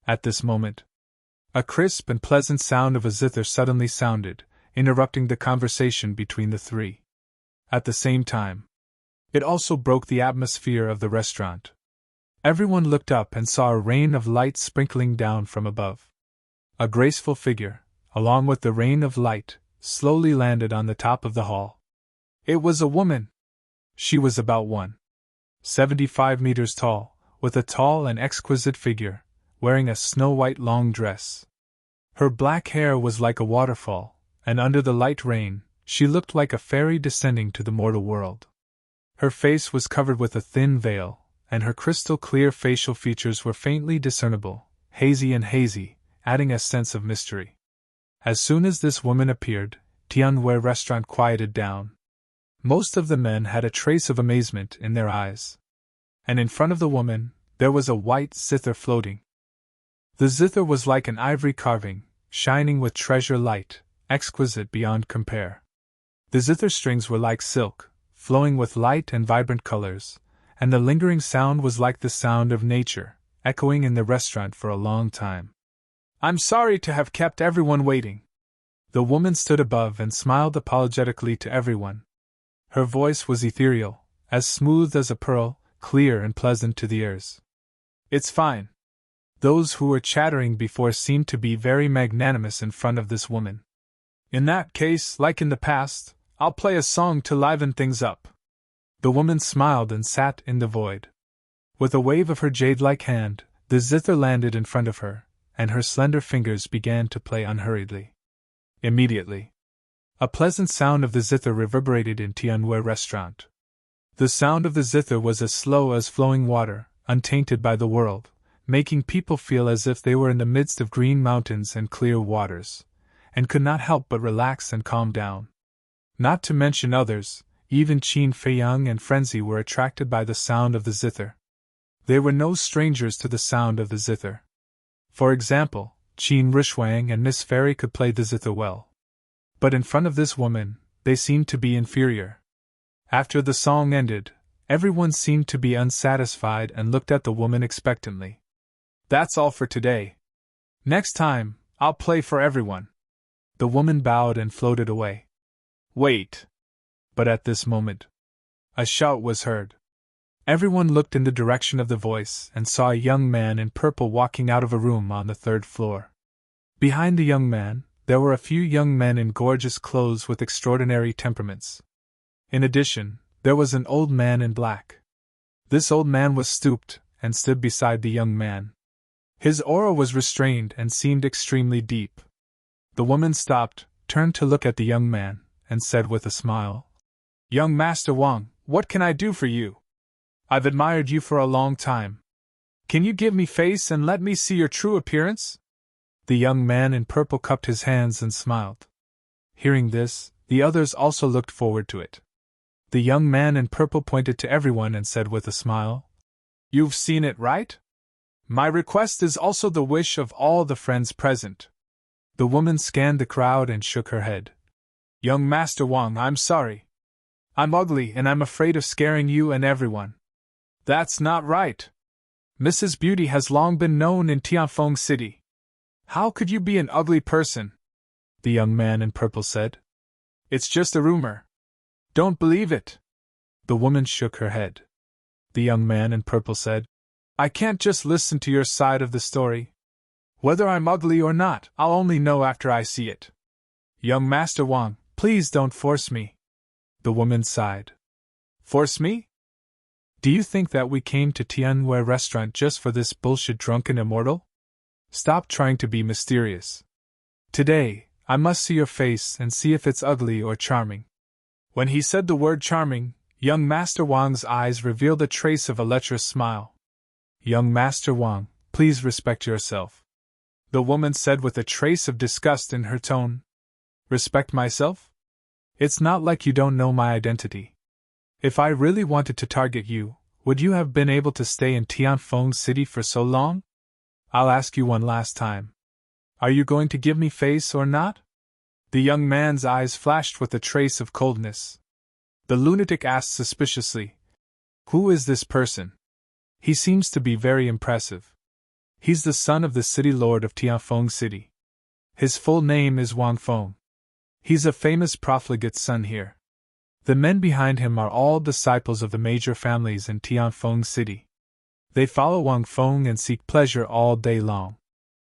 At this moment, a crisp and pleasant sound of a zither suddenly sounded, interrupting the conversation between the three. At the same time, it also broke the atmosphere of the restaurant. Everyone looked up and saw a rain of light sprinkling down from above. A graceful figure, along with the rain of light, slowly landed on the top of the hall. It was a woman. She was about 1.75 meters tall, with a tall and exquisite figure, wearing a snow-white long dress. Her black hair was like a waterfall, and under the light rain, she looked like a fairy descending to the mortal world. Her face was covered with a thin veil, and her crystal-clear facial features were faintly discernible, hazy, adding a sense of mystery. As soon as this woman appeared, Tianwei restaurant quieted down. Most of the men had a trace of amazement in their eyes. And in front of the woman, there was a white zither floating. The zither was like an ivory carving, shining with treasure light, exquisite beyond compare. The zither strings were like silk, flowing with light and vibrant colors, and the lingering sound was like the sound of nature, echoing in the restaurant for a long time. "I'm sorry to have kept everyone waiting." The woman stood above and smiled apologetically to everyone. Her voice was ethereal, as smooth as a pearl, clear and pleasant to the ears. "It's fine." Those who were chattering before seemed to be very magnanimous in front of this woman. "In that case, like in the past, I'll play a song to liven things up." The woman smiled and sat in the void. With a wave of her jade-like hand, the zither landed in front of her, and her slender fingers began to play unhurriedly. Immediately, a pleasant sound of the zither reverberated in Tianwei restaurant. The sound of the zither was as slow as flowing water, untainted by the world, making people feel as if they were in the midst of green mountains and clear waters, and could not help but relax and calm down. Not to mention others, even Qin Feiyang and Frenzy were attracted by the sound of the zither. They were no strangers to the sound of the zither. For example, Qin Rishwang and Miss Fairy could play the zither well. But in front of this woman, they seemed to be inferior. After the song ended, everyone seemed to be unsatisfied and looked at the woman expectantly. "That's all for today. Next time, I'll play for everyone." The woman bowed and floated away. "Wait!" But at this moment, a shout was heard. Everyone looked in the direction of the voice and saw a young man in purple walking out of a room on the third floor. Behind the young man, there were a few young men in gorgeous clothes with extraordinary temperaments. In addition, there was an old man in black. This old man was stooped and stood beside the young man. His aura was restrained and seemed extremely deep. The woman stopped, turned to look at the young man, and said with a smile, "Young Master Wang, what can I do for you? I've admired you for a long time. Can you give me face and let me see your true appearance?" The young man in purple cupped his hands and smiled. Hearing this, the others also looked forward to it. The young man in purple pointed to everyone and said with a smile, "You've seen it, right? My request is also the wish of all the friends present." The woman scanned the crowd and shook her head. "Young Master Wang, I'm sorry. I'm ugly and I'm afraid of scaring you and everyone." "That's not right. Mrs. Beauty has long been known in Tianfeng City. How could you be an ugly person?" the young man in purple said. "It's just a rumor. Don't believe it." The woman shook her head. The young man in purple said, "I can't just listen to your side of the story. Whether I'm ugly or not, I'll only know after I see it. Young Master Wang, please don't force me." The woman sighed. "Force me? Do you think that we came to Tianwei restaurant just for this bullshit drunken immortal? Stop trying to be mysterious. Today, I must see your face and see if it's ugly or charming." When he said the word charming, young Master Wang's eyes revealed a trace of a lecherous smile. "Young Master Wang, please respect yourself," the woman said with a trace of disgust in her tone. "Respect myself? It's not like you don't know my identity. If I really wanted to target you, would you have been able to stay in Tianfeng City for so long? I'll ask you one last time. Are you going to give me face or not?" The young man's eyes flashed with a trace of coldness. The lunatic asked suspiciously, "Who is this person? He seems to be very impressive." "He's the son of the city lord of Tianfeng City. His full name is Wang Feng. He's a famous profligate son here. The men behind him are all disciples of the major families in Tianfeng City. They follow Wang Feng and seek pleasure all day long."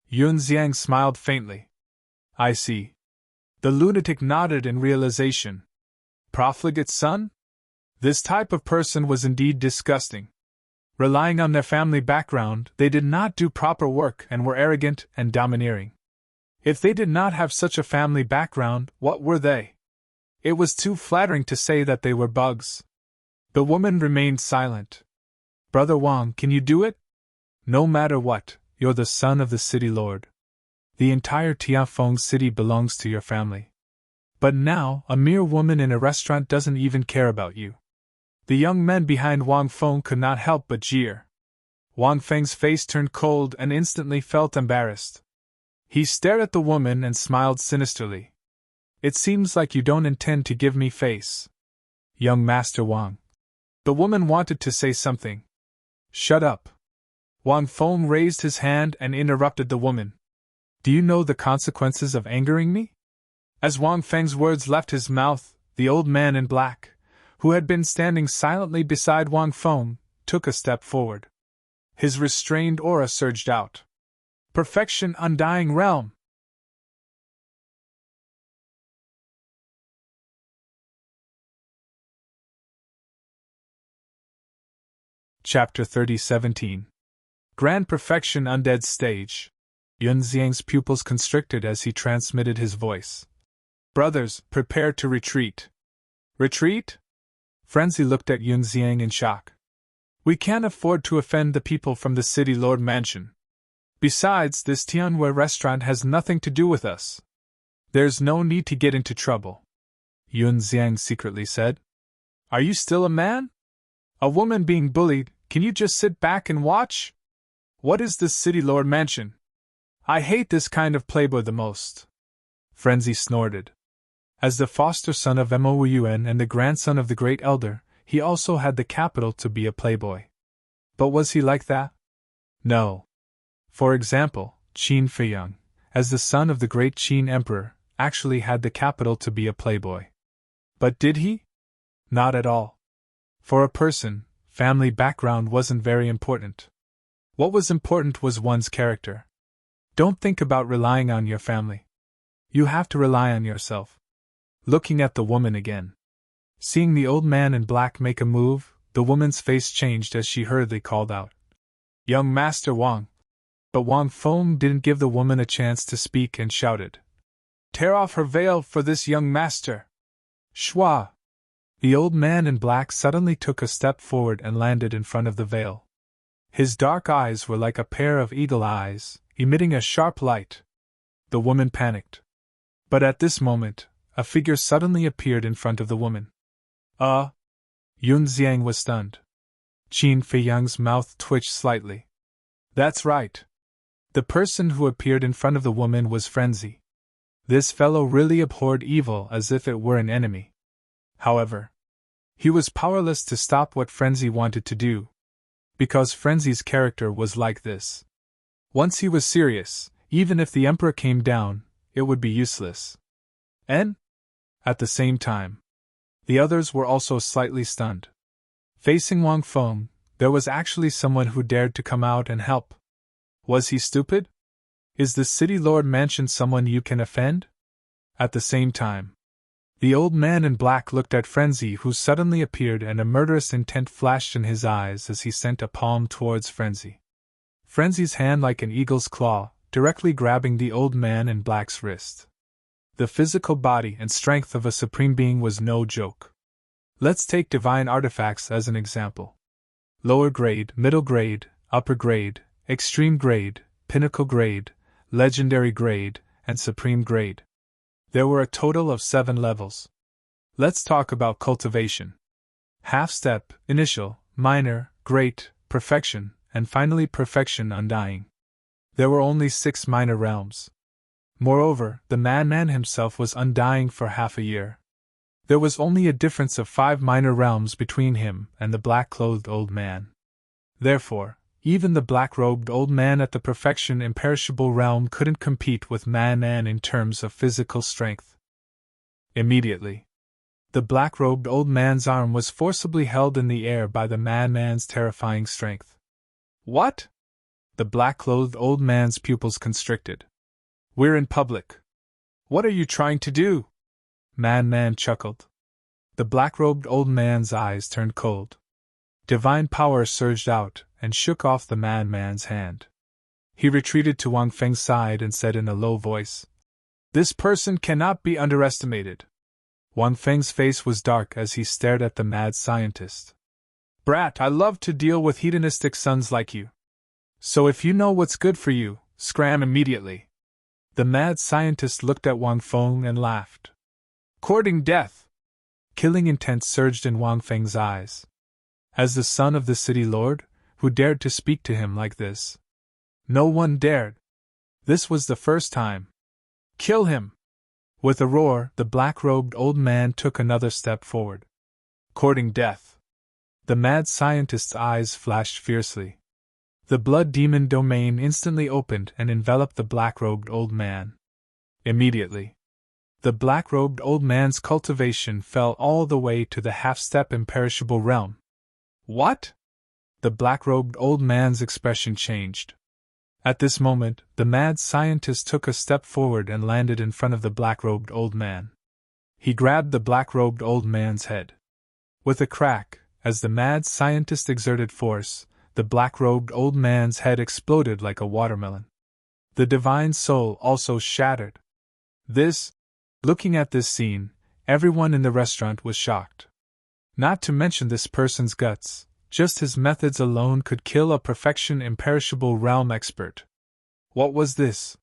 Yun Xiang smiled faintly. "I see." The lunatic nodded in realization. Profligate son? This type of person was indeed disgusting. Relying on their family background, they did not do proper work and were arrogant and domineering. If they did not have such a family background, what were they? It was too flattering to say that they were bugs. The woman remained silent. Brother Wang, can you do it? No matter what, you're the son of the city lord. The entire Tianfeng city belongs to your family. But now, a mere woman in a restaurant doesn't even care about you. The young men behind Wang Feng could not help but jeer. Wang Feng's face turned cold and instantly felt embarrassed. He stared at the woman and smiled sinisterly. It seems like you don't intend to give me face. Young Master Wang. The woman wanted to say something. Shut up. Wang Feng raised his hand and interrupted the woman. Do you know the consequences of angering me? As Wang Feng's words left his mouth, the old man in black, who had been standing silently beside Wang Feng, took a step forward. His restrained aura surged out. Perfection, undying realm. Chapter 30:17. Grand Perfection Undead Stage. Yun Xiang's pupils constricted as he transmitted his voice. Brothers, prepare to retreat. Retreat? Frenzy looked at Yun Xiang in shock. We can't afford to offend the people from the city lord mansion. Besides, this Tianwei restaurant has nothing to do with us. There's no need to get into trouble. Yun Xiang secretly said. Are you still a man? A woman being bullied, can you just sit back and watch? What is this city lord mansion? I hate this kind of playboy the most. Frenzy snorted. As the foster son of Mo Yuan and the grandson of the great elder, he also had the capital to be a playboy. But was he like that? No. For example, Qin Feiyang, as the son of the great Qin emperor, actually had the capital to be a playboy. But did he? Not at all. For a person, family background wasn't very important. What was important was one's character. Don't think about relying on your family. You have to rely on yourself. Looking at the woman again. Seeing the old man in black make a move, the woman's face changed as she hurriedly called out. Young Master Wang. But Wang Feng didn't give the woman a chance to speak and shouted. Tear off her veil for this young master. Shua! The old man in black suddenly took a step forward and landed in front of the veil. His dark eyes were like a pair of eagle eyes, emitting a sharp light. The woman panicked. But at this moment, a figure suddenly appeared in front of the woman. Yun Xiang was stunned. Qin Feiyang's mouth twitched slightly. That's right. The person who appeared in front of the woman was Frenzy. This fellow really abhorred evil as if it were an enemy. However, he was powerless to stop what Frenzy wanted to do. Because Frenzy's character was like this. Once he was serious, even if the emperor came down, it would be useless. And, at the same time, the others were also slightly stunned. Facing Wang Feng, there was actually someone who dared to come out and help. Was he stupid? Is the city lord mansion someone you can offend? At the same time, the old man in black looked at Frenzy, who suddenly appeared, and a murderous intent flashed in his eyes as he sent a palm towards Frenzy. Frenzy's hand like an eagle's claw, directly grabbing the old man in black's wrist. The physical body and strength of a supreme being was no joke. Let's take divine artifacts as an example. Lower grade, middle grade, upper grade, extreme grade, pinnacle grade, legendary grade, and supreme grade. There were a total of 7 levels. Let's talk about cultivation. Half step, initial, minor, great, perfection, and finally perfection undying. There were only 6 minor realms. Moreover, the madman himself was undying for half a year. There was only a difference of 5 minor realms between him and the black-clothed old man. Therefore, even the black-robed old man at the perfection imperishable realm couldn't compete with madman in terms of physical strength. Immediately, the black-robed old man's arm was forcibly held in the air by the madman's terrifying strength. What? The black-clothed old man's pupils constricted. We're in public. What are you trying to do? Madman chuckled. The black-robed old man's eyes turned cold. Divine power surged out and shook off the madman's hand. He retreated to Wang Feng's side and said in a low voice, This person cannot be underestimated. Wang Feng's face was dark as he stared at the mad scientist. Brat, I love to deal with hedonistic sons like you. So if you know what's good for you, scram immediately. The mad scientist looked at Wang Feng and laughed. Courting death! Killing intent surged in Wang Feng's eyes. As the son of the city lord, who dared to speak to him like this? No one dared. This was the first time. Kill him! With a roar, the black-robed old man took another step forward. Courting death! The mad scientist's eyes flashed fiercely. The blood demon domain instantly opened and enveloped the black-robed old man. Immediately, the black-robed old man's cultivation fell all the way to the half-step imperishable realm. What? The black-robed old man's expression changed. At this moment, the mad scientist took a step forward and landed in front of the black-robed old man. He grabbed the black-robed old man's head. With a crack, as the mad scientist exerted force, the black-robed old man's head exploded like a watermelon. The divine soul also shattered. Looking at this scene, everyone in the restaurant was shocked. Not to mention this person's guts, just his methods alone could kill a perfection imperishable realm expert. What was this?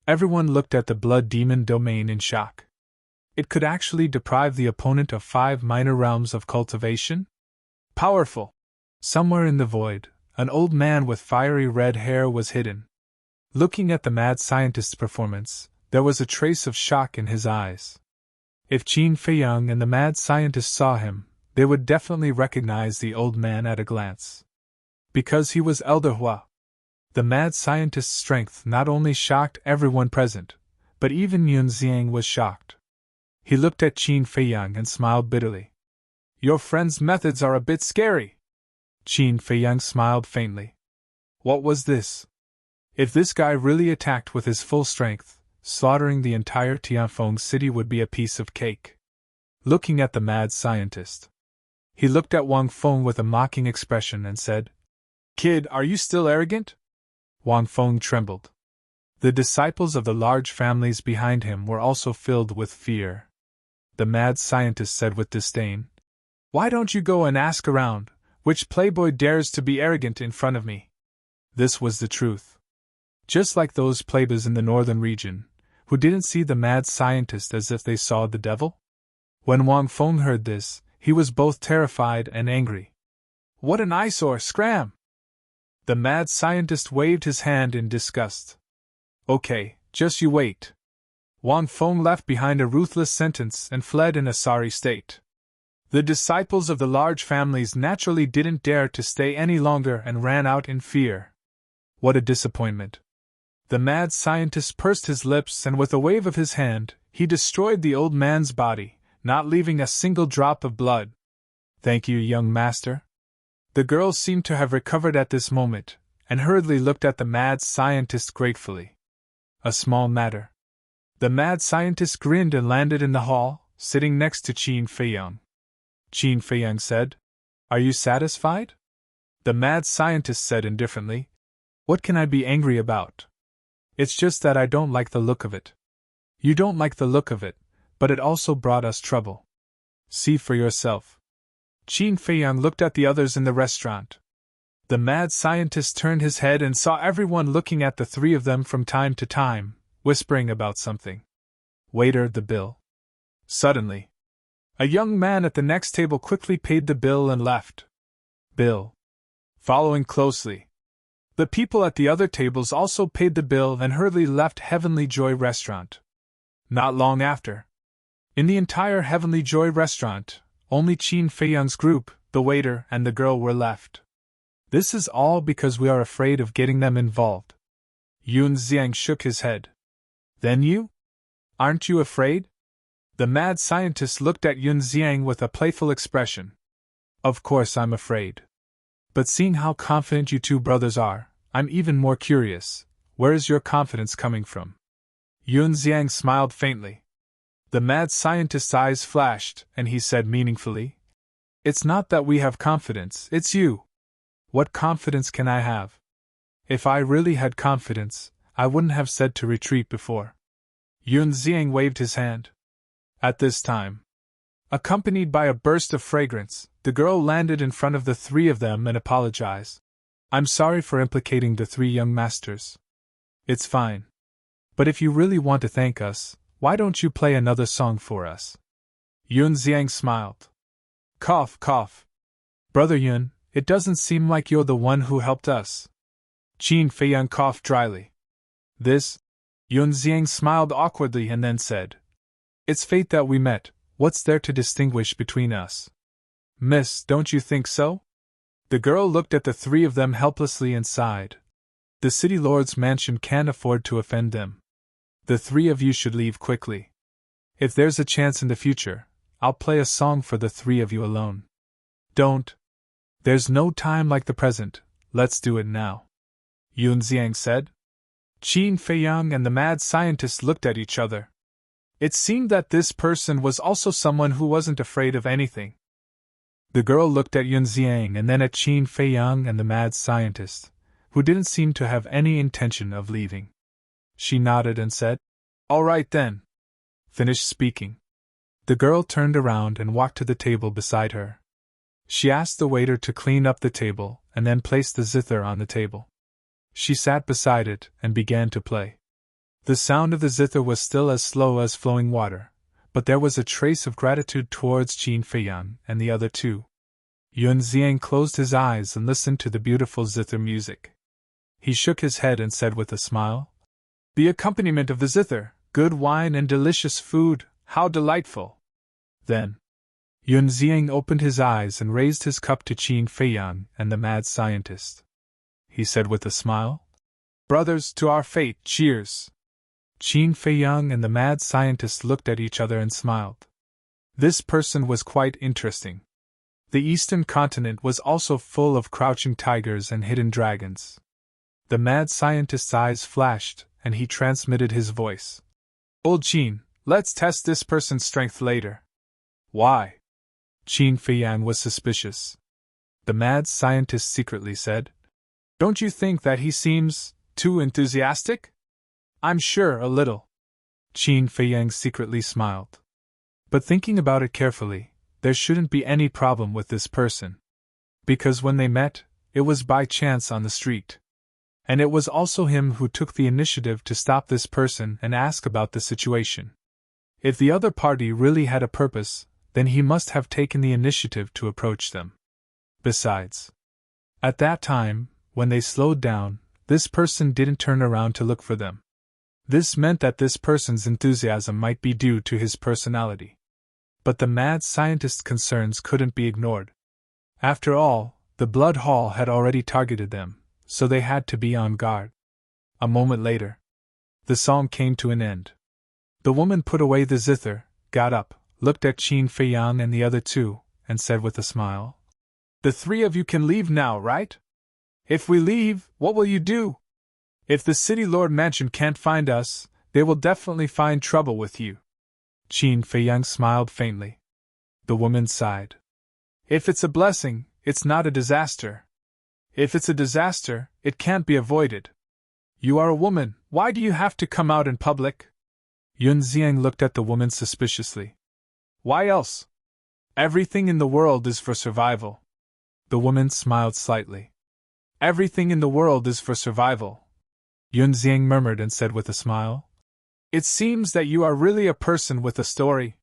Everyone looked at the blood demon domain in shock. It could actually deprive the opponent of 5 minor realms of cultivation? Powerful! Somewhere in the void, an old man with fiery red hair was hidden. Looking at the mad scientist's performance, there was a trace of shock in his eyes. If Qin Feiyang and the mad scientist saw him, they would definitely recognize the old man at a glance. Because he was Elder Hua. The mad scientist's strength not only shocked everyone present, but even Yun Xiang was shocked. He looked at Qin Feiyang and smiled bitterly. Your friend's methods are a bit scary. Qin Feiyang smiled faintly. What was this? If this guy really attacked with his full strength, slaughtering the entire Tianfeng city would be a piece of cake. Looking at the mad scientist, he looked at Wang Feng with a mocking expression and said, Kid, are you still arrogant? Wang Feng trembled. The disciples of the large families behind him were also filled with fear. The mad scientist said with disdain, Why don't you go and ask around, which playboy dares to be arrogant in front of me? This was the truth. Just like those playboys in the northern region, who didn't see the mad scientist as if they saw the devil? When Wang Feng heard this, he was both terrified and angry. What an eyesore, scram! The mad scientist waved his hand in disgust. Okay, just you wait. Wang Feng left behind a ruthless sentence and fled in a sorry state. The disciples of the large families naturally didn't dare to stay any longer and ran out in fear. What a disappointment. The mad scientist pursed his lips and with a wave of his hand, he destroyed the old man's body, not leaving a single drop of blood. Thank you, young master. The girl seemed to have recovered at this moment, and hurriedly looked at the mad scientist gratefully. A small matter. The mad scientist grinned and landed in the hall, sitting next to Qin Feiyang. Qin Feiyang said, Are you satisfied? The mad scientist said indifferently, What can I be angry about? It's just that I don't like the look of it. You don't like the look of it, but it also brought us trouble. See for yourself. Qin Feiyang looked at the others in the restaurant. The mad scientist turned his head and saw everyone looking at the three of them from time to time, whispering about something. Waiter, the bill. Suddenly, a young man at the next table quickly paid the bill and left. Bill. Following closely. The people at the other tables also paid the bill and hurriedly left Heavenly Joy Restaurant. Not long after. In the entire Heavenly Joy Restaurant, only Qin Feiyang's group, the waiter, and the girl were left. This is all because we are afraid of getting them involved. Yun Xiang shook his head. Then you? Aren't you afraid? The mad scientist looked at Yun Xiang with a playful expression. Of course I'm afraid. But seeing how confident you two brothers are, I'm even more curious. Where is your confidence coming from? Yun Xiang smiled faintly. The mad scientist's eyes flashed, and he said meaningfully, It's not that we have confidence, it's you. What confidence can I have? If I really had confidence, I wouldn't have said to retreat before. Yun Xiang waved his hand. At this time, Accompanied by a burst of fragrance, the girl landed in front of the three of them and apologized. I'm sorry for implicating the three young masters. It's fine. But if you really want to thank us, why don't you play another song for us? Yun Xiang smiled. Cough, cough. Brother Yun, it doesn't seem like you're the one who helped us. Qin Feiyang coughed dryly. This? Yun Xiang smiled awkwardly and then said. It's fate that we met, what's there to distinguish between us? Miss, don't you think so? The girl looked at the three of them helplessly and sighed. The city lord's mansion can't afford to offend them. The three of you should leave quickly. If there's a chance in the future, I'll play a song for the three of you alone. Don't. There's no time like the present, let's do it now. Yun Xiang said. Qin Feiyang and the mad scientist looked at each other. It seemed that this person was also someone who wasn't afraid of anything. The girl looked at Yun Xiang and then at Qin Feiyang and the mad scientist, who didn't seem to have any intention of leaving. She nodded and said, All right then. Finished speaking. The girl turned around and walked to the table beside her. She asked the waiter to clean up the table and then placed the zither on the table. She sat beside it and began to play. The sound of the zither was still as slow as flowing water, but there was a trace of gratitude towards Qin Feiyang and the other two. Yun Xiang closed his eyes and listened to the beautiful zither music. He shook his head and said with a smile, The accompaniment of the zither, good wine and delicious food, how delightful! Then, Yun Xiang opened his eyes and raised his cup to Qin Feiyang and the mad scientist. He said with a smile, Brothers, to our fate, cheers! Qin Feiyang and the mad scientist looked at each other and smiled. This person was quite interesting. The eastern continent was also full of crouching tigers and hidden dragons. The mad scientist's eyes flashed, and he transmitted his voice. Old Qin, let's test this person's strength later. Why? Qin Feiyang was suspicious. The mad scientist secretly said, Don't you think that he seems too enthusiastic? I'm sure a little. Qin Feiyang secretly smiled. But thinking about it carefully, there shouldn't be any problem with this person. Because when they met, it was by chance on the street. And it was also him who took the initiative to stop this person and ask about the situation. If the other party really had a purpose, then he must have taken the initiative to approach them. Besides, at that time, when they slowed down, this person didn't turn around to look for them. This meant that this person's enthusiasm might be due to his personality. But the mad scientist's concerns couldn't be ignored. After all, the Blood Hall had already targeted them, so they had to be on guard. A moment later, the song came to an end. The woman put away the zither, got up, looked at Qin Feiyang and the other two, and said with a smile, The three of you can leave now, right? If we leave, what will you do? If the city lord mansion can't find us, they will definitely find trouble with you. Qin Feiyang smiled faintly. The woman sighed. If it's a blessing, it's not a disaster. If it's a disaster, it can't be avoided. You are a woman, why do you have to come out in public? Yun Xiang looked at the woman suspiciously. Why else? Everything in the world is for survival. The woman smiled slightly. Everything in the world is for survival. Yun Xiang murmured and said with a smile, It seems that you are really a person with a story.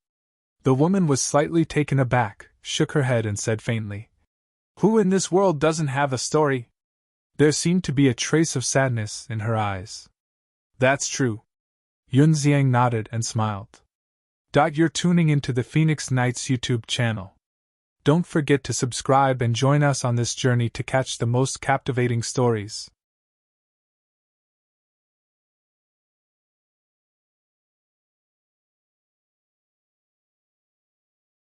The woman was slightly taken aback, shook her head and said faintly, Who in this world doesn't have a story? There seemed to be a trace of sadness in her eyes. That's true. Yun Xiang nodded and smiled. You're tuning into the Phoenix Nights YouTube channel. Don't forget to subscribe and join us on this journey to catch the most captivating stories.